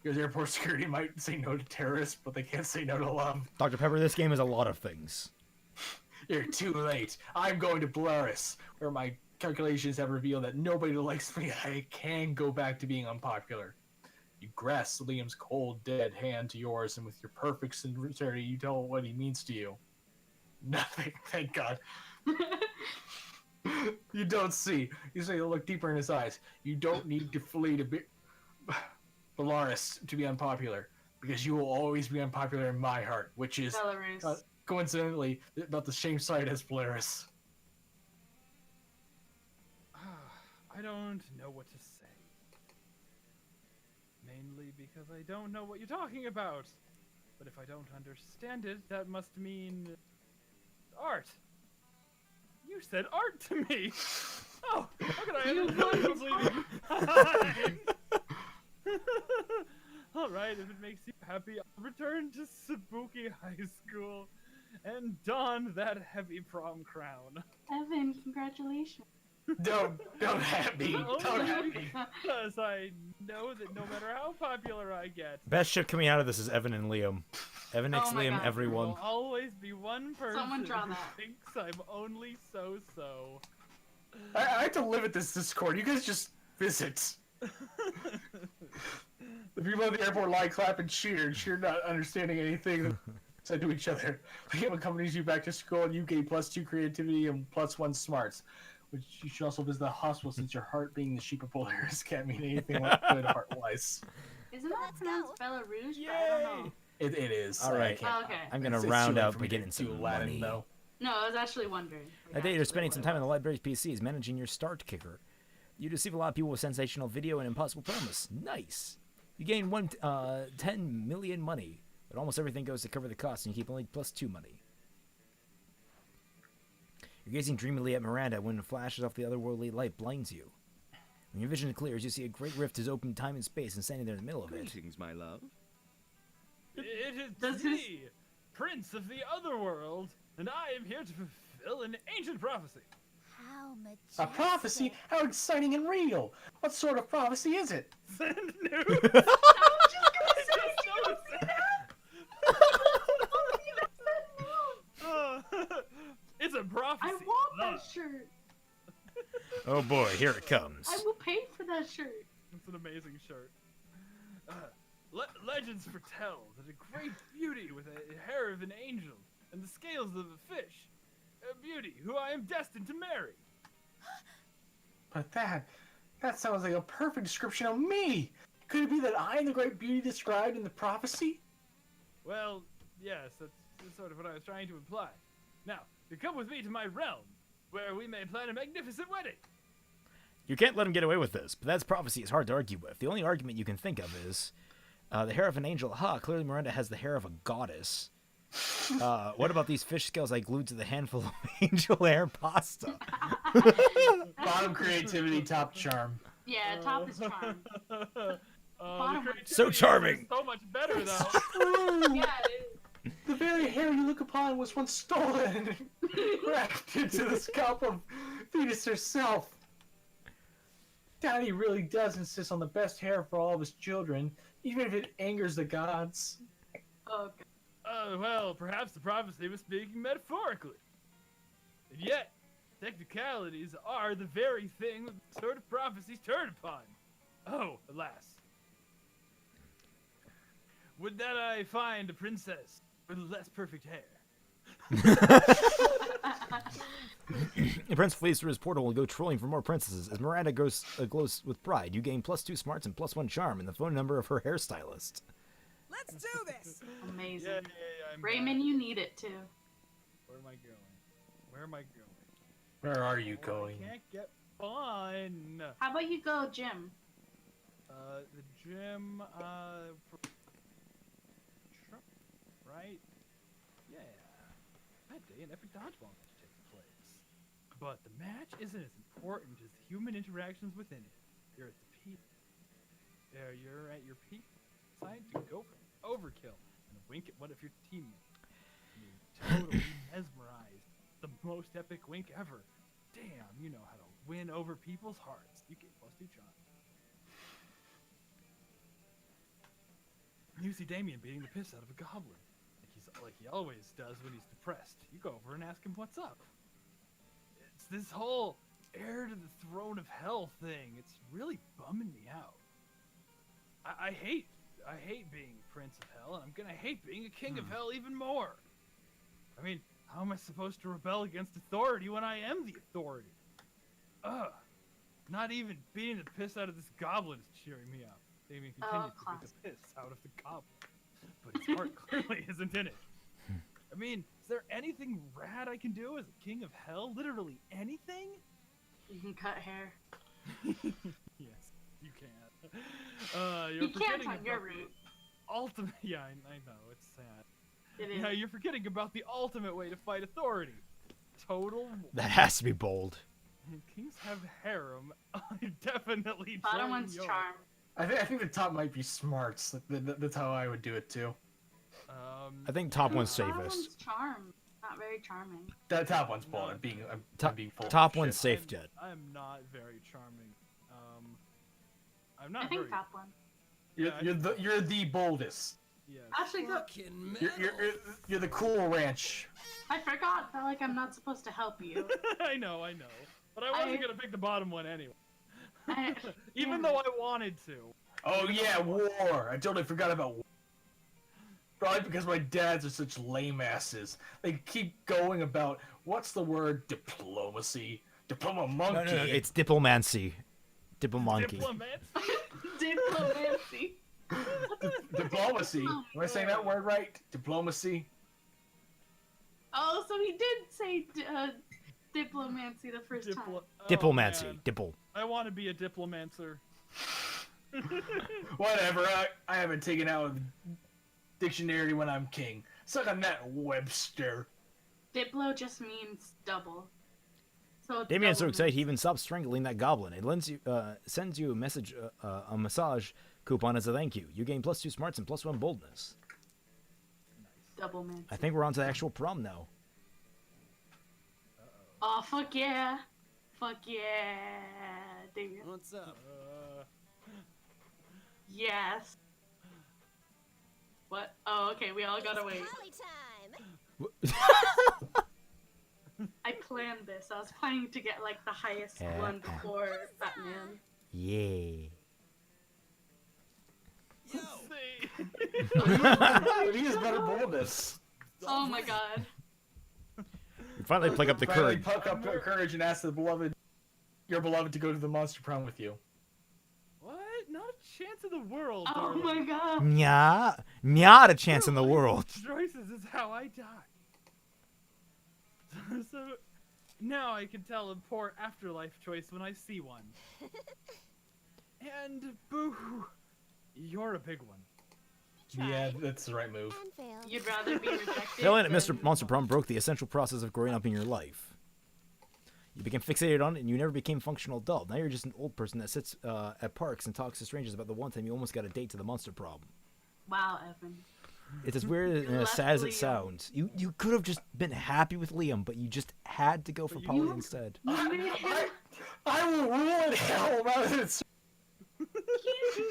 Because airport security might say no to terrorists, but they can't say no to love. Dr. Pepper, this game is a lot of things. You're too late. I'm going to Polaris, where my calculations have revealed that nobody likes me. I can go back to being unpopular. You grasp Liam's cold, dead hand to yours, and with your perfect sincerity, you tell what he means to you. Nothing, thank God. You don't see. You say, look deeper in his eyes. You don't need to flee to be Belarus to be unpopular, because you will always be unpopular in my heart, which is Belarus. Coincidentally about the same side as Belarus. I don't know what to say. Mainly because I don't know what you're talking about. But if I don't understand it, that must mean art. You said art to me. Oh, how could I ever leaving? All right, if it makes you happy, I'll return to Sabuki High School and don that heavy prom crown. Evan, congratulations. Don't at me. Don't at me. Because I know that no matter how popular I get, Best ship coming out of this is Evan and Liam. Evan X, Oh my Liam, God. everyone. there will always be one person Someone draw who that. thinks I'm only so-so. I have to live at this Discord. You guys just visit. The people at the airport lie, clap, and cheer. Cheer not understanding anything said to each other. Liam accompanies you back to school, and you gain +2 creativity and +1 smarts. Which you should also visit the hospital, since your heart being the sheep of Polaris can't mean anything like good heart-wise. Isn't that pronounced Belarus? But I don't know. It is. All right. Oh, okay. I'm gonna It's round too late out for by me to getting do some Latin, money. though. No, I was actually wondering. That day you're spending some time on the library's PCs managing your start kicker. You deceive a lot of people with sensational video and impossible promise. Nice. You gain 10 million money, but almost everything goes to cover the cost, and you keep only +2 money. You're gazing dreamily at Miranda when flashes off the otherworldly light blinds you. When your vision clears, you see a great rift has opened time and space, and standing there in the middle of it. Greetings, my love. It is me, Prince of the Otherworld, and I am here to fulfill an ancient prophecy. How much? A prophecy? How exciting and real! What sort of prophecy is it? Send news. I was just gonna say, you don't see that? It's a prophecy. I want that shirt. Oh boy, here it comes. I will pay for that shirt. It's an amazing shirt. Legends foretell that a great beauty with a hair of an angel and the scales of a fish, a beauty who I am destined to marry. But that sounds like a perfect description of me! Could it be that I am the great beauty described in the prophecy? Well, yes, that's sort of what I was trying to imply. Now, you come with me to my realm, where we may plan a magnificent wedding. You can't let him get away with this, but that's prophecy is hard to argue with. The only argument you can think of is the hair of an angel. Clearly Miranda has the hair of a goddess. What about these fish scales I glued to the handful of angel hair pasta? Bottom creativity, top charm. Yeah, top is charm. Bottom So charming. So much better though. Yeah, it is. The very hair you look upon was once stolen and wrapped into the scalp of Venus herself. Daddy really does insist on the best hair for all of his children, even if it angers the gods. Oh, God. Well, perhaps the prophecy was speaking metaphorically. And yet, technicalities are the very thing that the sort of prophecies turn upon. Oh, alas. Would that I find a princess with less perfect hair. The prince flees through his portal and will go trolling for more princesses. As Miranda glows with pride, you gain +2 smarts and +1 charm and the phone number of her hairstylist. Let's do this. Amazing. Yeah, I'm Raymond, you need it too. Where am I going? Where am I going? Where are you going? I can't get fun. How about you go, Jim? The gym, right? Yeah. That day, an epic dodgeball match takes place. But the match isn't as important as the human interactions within it. You're at the peak. You're at your peak. Decide to go for overkill and wink at one of your teammates. You're totally mesmerized. The most epic wink ever. Damn, you know how to win over people's hearts. You get +2 charm. You see Damien beating the piss out of a goblin. Like he always does when he's depressed. You go over and ask him what's up. It's this whole heir to the throne of hell thing. It's really bumming me out. I hate being Prince of Hell, and I'm gonna hate being a King of Hell even more. I mean, how am I supposed to rebel against authority when I am the authority? Not even beating the piss out of this goblin is cheering me up. They even continue to beat the piss out of the goblin. But his heart clearly isn't in it. I mean, is there anything rad I can do as a king of hell? Literally anything? You can cut hair. Yes, you can. You can't on your route. Ultimate. Yeah, I know. It's sad. It is. Yeah, you're forgetting about the ultimate way to fight authority. Total. That has to be bold. Kings have harem. I definitely. Bottom one's charm. I think the top might be smarts. That's how I would do it too. I think top one's Bottom safest. one's charm. Not very charming. That top one's bold. I'm being full. Top of one's shit. safe jet. I'm not very charming. I'm not. I think very... top one. You're the boldest. Yes. Actually, good. You're the cool ranch. I forgot that like I'm not supposed to help you. I know. But I wasn't gonna pick the bottom one anyway. Even though I wanted to. Oh yeah, war. I totally forgot about war. Probably because my dads are such lame asses. They keep going about, what's the word? Diplomacy. Diploma monkey. No, it's diplomancy. Diplomonkey. Diplomacy. Diplomacy. Am I saying that word right? Diplomacy. Oh, so he did say diplomancy the first time. Diplomancy. Man. Dipple. I want to be a diplomancer. Whatever. I haven't taken out a dictionary when I'm king. Suck on that, Webster. Diplo just means double. So Damien's so double excited he even stopped strangling that goblin. It sends you a message, a massage coupon as a thank you. You gain +2 smarts and +1 boldness. double man. I think we're on to the actual prom now. Oh fuck yeah! Fuck yeah, Damien. What's up? Yes. What? Oh, okay. We all gotta wait. I planned this. I was planning to get like the highest one before Batman. Yeah. He has better boldness. Oh my god. You finally pluck up the Finally courage. pluck up the courage and ask your beloved to go to the Monster Prom with you. What? Not a chance in the world. Oh darling. my god. Not a chance in the world. Choices is how I die. So now I can tell a poor afterlife choice when I see one. And boo, you're a big one. Yeah, that's the right move. You'd rather be rejected. Failing at Mr. Monster Prom broke the essential process of growing up in your life. You became fixated on it, and you never became a functional adult. Now you're just an old person that sits at parks and talks to strangers about the one time you almost got a date to the Monster Prom. Wow, Evan. It's as weird and as sad as it sounds. You could have just been happy with Liam, but you just had to go for Polly instead. I will ruin hell rather than...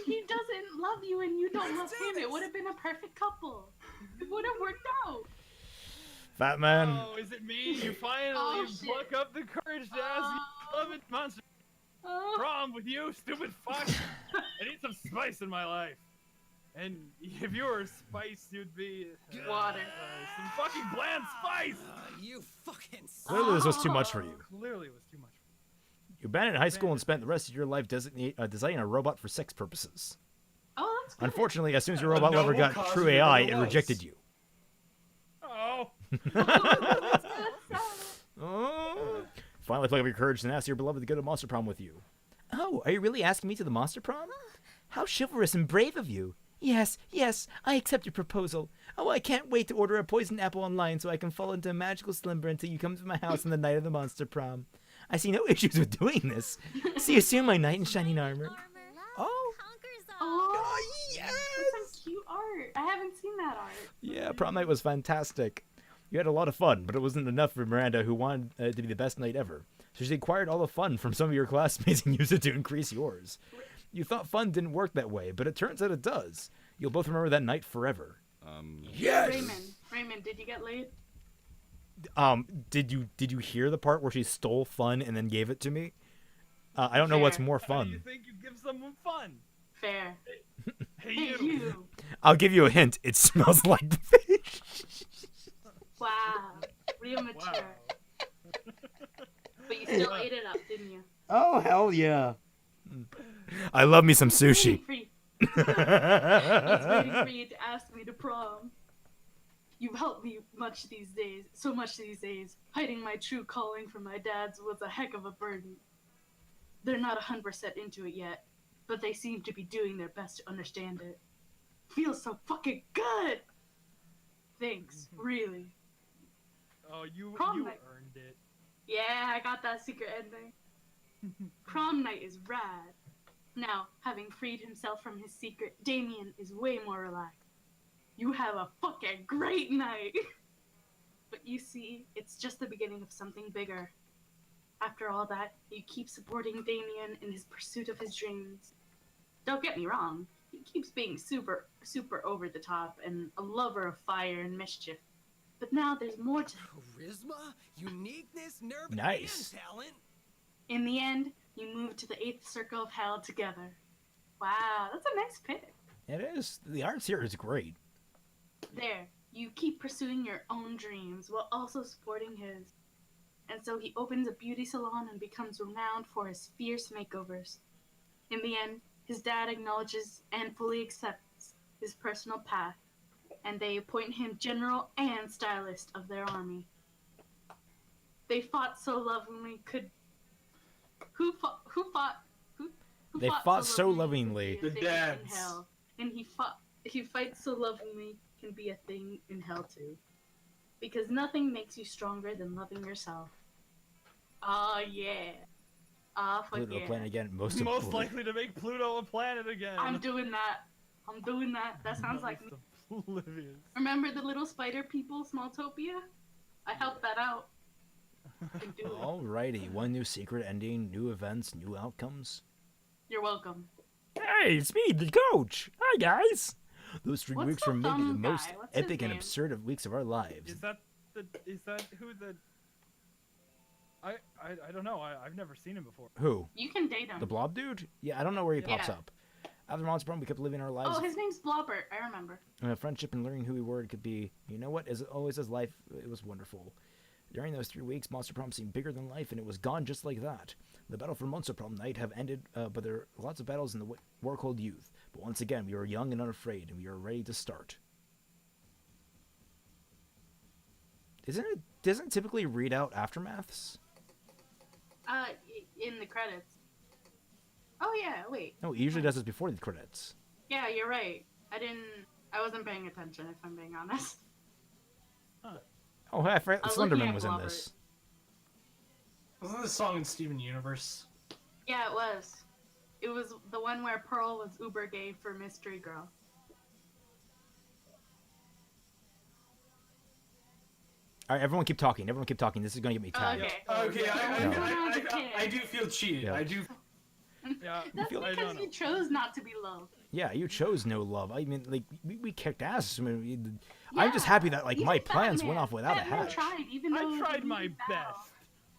He doesn't love you and you don't love him. It would have been a perfect couple. It would have worked out. Fat man. Oh, is it me? You finally pluck up the courage to ask your beloved Monster Prom with you, stupid fuck. I need some spice in my life. And if you were spice, you'd be water. Some fucking bland spice. You fucking. Clearly, this was too much for you. Clearly, it was too much. You abandoned high school and spent the rest of your life designing a robot for sex purposes. Oh, that's good. Unfortunately, as soon as your robot lover got true AI, it rejected you. Oh. Finally, pluck up your courage and ask your beloved to go to Monster Prom with you. Oh, are you really asking me to the Monster Prom? How chivalrous and brave of you. Yes, I accept your proposal. Oh, I can't wait to order a poisoned apple online so I can fall into a magical slumber until you come to my house on the night of the Monster Prom. I see no issues with doing this. See you soon, my knight in shining armor. Oh, yes! That's some cute art. I haven't seen that art. Yeah, prom night was fantastic. You had a lot of fun, but it wasn't enough for Miranda, who wanted to be the best night ever. So she acquired all the fun from some of your classmates and used it to increase yours. You thought fun didn't work that way, but it turns out it does. You'll both remember that night forever. Yes! Raymond, did you get laid? Did you hear the part where she stole fun and then gave it to me? I don't know what's more How do fun. you think you give someone fun? Fair. Hey, you. I'll give you a hint. It smells like fish. Wow. Real mature. But you still ate it up, didn't you? Oh, hell yeah. I love me some sushi. I was waiting for you to ask me to prom. You've helped me so much these days. Hiding my true calling from my dad's was a heck of a burden. They're not 100% into it yet, but they seem to be doing their best to understand it. Feels so fucking good! Thanks, really. Oh, you Prom night. earned it. Yeah, I got that secret ending. Prom night is rad. Now, having freed himself from his secret, Damien is way more relaxed. You have a fucking great night! But you see, it's just the beginning of something bigger. After all that, you keep supporting Damien in his pursuit of his dreams. Don't get me wrong, he keeps being super over the top and a lover of fire and mischief. But now there's more to Charisma, uniqueness, nerve, Nice. and talent. In the end, you move to the 8th circle of hell together. Wow, that's a nice pick. It is. The arts here is great. There, you keep pursuing your own dreams while also supporting his. And so he opens a beauty salon and becomes renowned for his fierce makeovers. In the end, his dad acknowledges and fully accepts his personal path, and they appoint him general and stylist of their army. They fought so lovingly They fought so lovingly. The dads. In hell, and he fights so lovingly can be a thing in hell too. Because nothing makes you stronger than loving yourself. Oh yeah. Ah, fuck Pluto yeah. planet again. Most likely to make Pluto a planet again. I'm doing that. That sounds like me. Oblivious. Remember the little spider people, Smalltopia? I helped that out. I can do it. Alrighty, one new secret ending, new events, new outcomes. You're welcome. Hey, it's me, the coach. Hi, guys. Those 3 What's weeks the were maybe the thumb most guy? What's his epic and name? absurd of weeks of our lives. Is that who the? I don't know. I've never seen him before. Who? You can date him. The blob dude? Yeah, I don't know where he pops Yeah. up. After Monster Prom, we kept living our lives. Oh, his name's Blobbert. I remember. Friendship and learning who we were could be. You know what? As always, as life, it was wonderful. During those 3 weeks, Monster Prom seemed bigger than life, and it was gone just like that. The battle for Monster Prom night have ended, but there are lots of battles in the war called youth. But once again, we were young and unafraid, and we are ready to start. Doesn't it typically read out aftermaths? In the credits. Oh yeah, wait. No, it usually does this before the credits. Yeah, you're right. I wasn't paying attention, if I'm being honest. Oh, I forgot I was looking Slenderman at was in Blobbert. this. Wasn't this song in Steven Universe? Yeah, it was. It was the one where Pearl was uber gay for Mystery Girl. All right, everyone keep talking. Everyone keep talking. This is going to get me tagged. Okay, I do feel cheated. Yeah. I do. Yeah, That's because you chose not to be loved. Yeah, you chose no love. I mean, like, we kicked ass. I mean, I'm just Yeah, happy that, like, my even plans went Batman- off without a Batman hatch. tried, even though I tried he my didn't bow. best,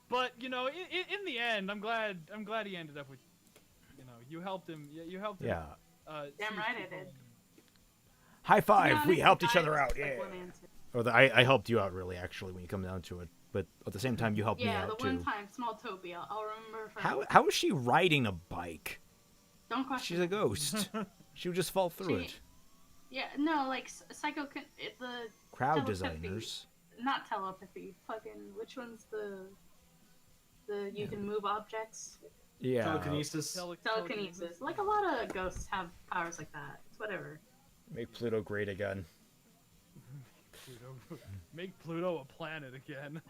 but you know, in the end, I'm glad he ended up with, you know, you helped him. You helped him. Yeah. Damn see right I people. did. High five. honest, We helped each I other was out. like Yeah. one answer. Or I helped you out, really, actually, when you come down to it. But at the same time, you helped me Yeah, out, the one too. time, Smalltopia. I'll remember for How is she riding a bike? Don't question. She's a ghost. She would just fall through it. Yeah, no, like the Crowd telepathy- designers. Not telepathy. Fucking which one's the you can move objects? Yeah. Telekinesis. Telekinesis. Like a lot of ghosts have powers like that. It's whatever. Make Pluto great again. Make Pluto a planet again.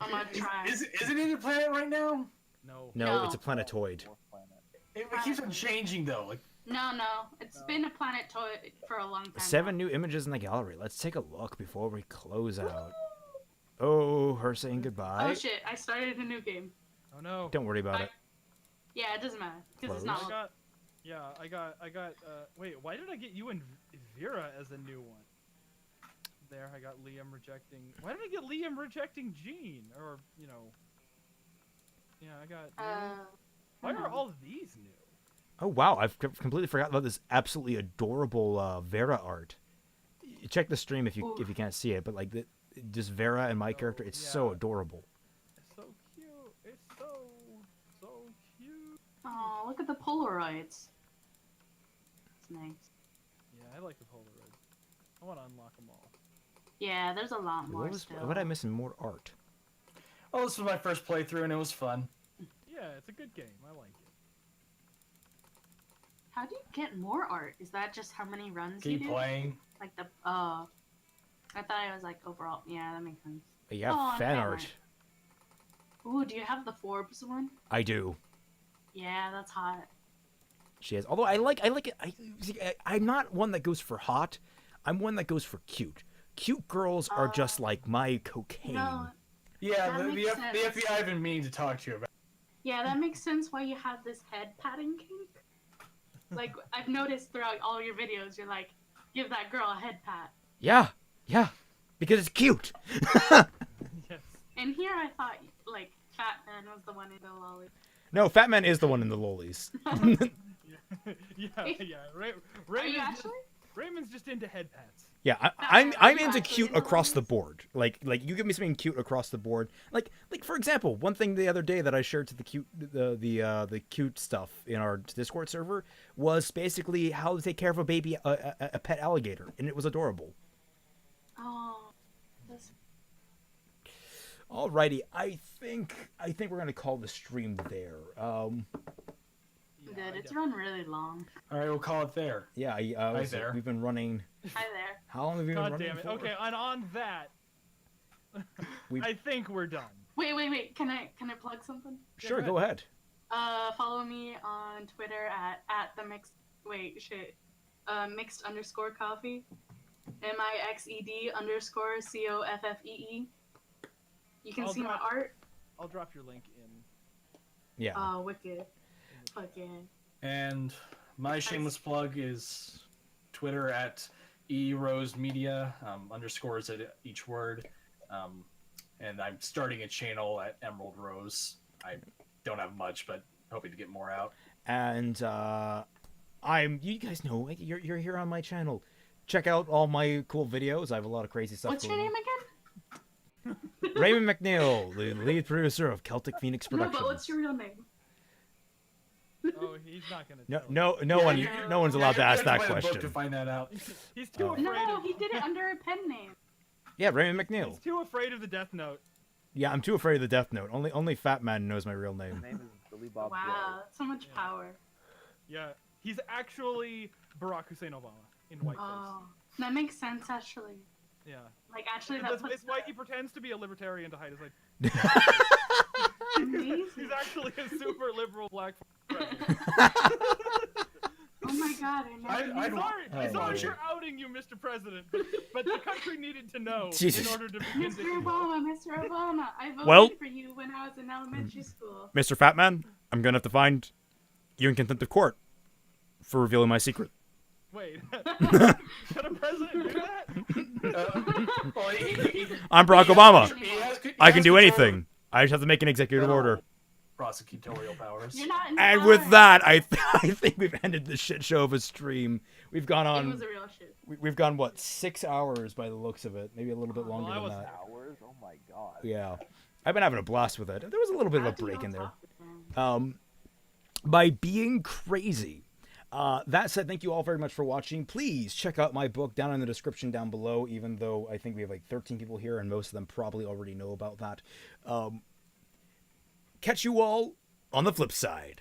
I'm gonna try. Isn't it a planet right now? No. No, it's a planetoid. It keeps on changing though. Like, No, it's been a planetoid for a long time. 7 new images in the gallery. Let's take a look before we close out. Oh, her saying goodbye. Oh shit! I started a new game. Oh no. Don't worry about it. Yeah, it doesn't matter because it's Close. not. I got. Wait, why did I get you and Vera as a new one? There, I got Liam rejecting. Why did I get Liam rejecting Jean? Or you know. Yeah, I got. Why are all these new? Oh, wow. I've completely forgotten about this absolutely adorable Vera art. Check the stream if you can't see it, but like just Vera and my character, it's so adorable. It's so cute. It's so Oh, look at the Polaroids. It's nice. Yeah, I like the Polaroid. I want to unlock them all. Yeah, there's a lot more still. What I missing? More art. Oh, this was my first playthrough, and it was fun. Yeah, it's a good game. I like it. How do you get more art? Is that just how many runs you do? Keep playing. Like the I thought it was like overall. Yeah, that makes sense. Yeah, Oh, fan art. Ooh, do you have the Forbes one? I do. Yeah, that's hot. She has. Although I like it. I'm not one that goes for hot. I'm one that goes for cute. Cute girls are just like my cocaine. No, Yeah, that the makes sense. FBI have been meaning to talk to you about. Yeah, that makes sense why you have this head patting kink. Like, I've noticed throughout all your videos, you're like, give that girl a head pat. Yeah, because it's cute. Yes. And here I thought, like, Fat Man was the one in the lolly. No, Fat Man is the one in the lollies. yeah. Are you actually? Raymond's just into head pats. Yeah, I'm into cute across the board. Like you give me something cute across the board. Like for example, one thing the other day that I shared to the cute stuff in our Discord server was basically how to take care of a baby, a pet alligator, and it was adorable. Oh. That's... Alrighty, I think we're gonna call the stream there. Good, it's run really long. All right, we'll call it there. Yeah, Hi there. We've been running. Hi there. How long have you been God running damn it. for? Okay, and on that, I think we're done. Wait. Can I plug something? Sure, go ahead. Follow me on Twitter at the mixed _coffee. MIXED_COFFEE. You can see my art. I'll drop your link in. Yeah. Oh, wicked. Fuck yeah. And my shameless plug is Twitter at erosemedia, underscores at each word. And I'm starting a channel at Emerald Rose. I don't have much, but hoping to get more out. And you guys know you're here on my channel. Check out all my cool videos. I have a lot of crazy stuff. What's your name again? Raymond McNeil, the lead producer of Celtic Phoenix Productions. No, but what's your real name? Oh, he's not gonna. No one's allowed to ask that Book question. to find that out. He's too afraid. No, he did it under a pen name. Yeah, Raymond McNeil. He's too afraid of the Death Note. Yeah, I'm too afraid of the Death Note. Only Fat Man knows my real name. His name is Billy Bob Wow, so much power. Yeah, he's actually Barack Hussein Obama in whiteface. Oh, that makes sense actually. Yeah. Like actually, that puts it's why he pretends to be a libertarian to hide his like. He's actually a super liberal black president. Oh my god, Sorry for outing you, Mr. President, but the country needed to know Jesus. in order to begin Mr. Obama, I voted Well- for you when I was in elementary school. Mr. Fat Man, I'm gonna have to find you in contempt of court for revealing my secret. Wait, can a president do that? I'm Barack Obama. He I can has do control anything. I just have to make an executive order. Prosecutorial powers. You're not in And charge. with that, I think we've ended the shit show of a stream. We've gone on. It was a real shit. We've gone what 6 hours by the looks of it, maybe a little bit longer than that. Hours? Oh my god. Yeah, I've been having a blast with it. There was a little bit of a break in there. By being crazy. That said, thank you all very much for watching. Please check out my book down in the description down below, even though I think we have like 13 people here and most of them probably already know about that. Catch you all on the flip side.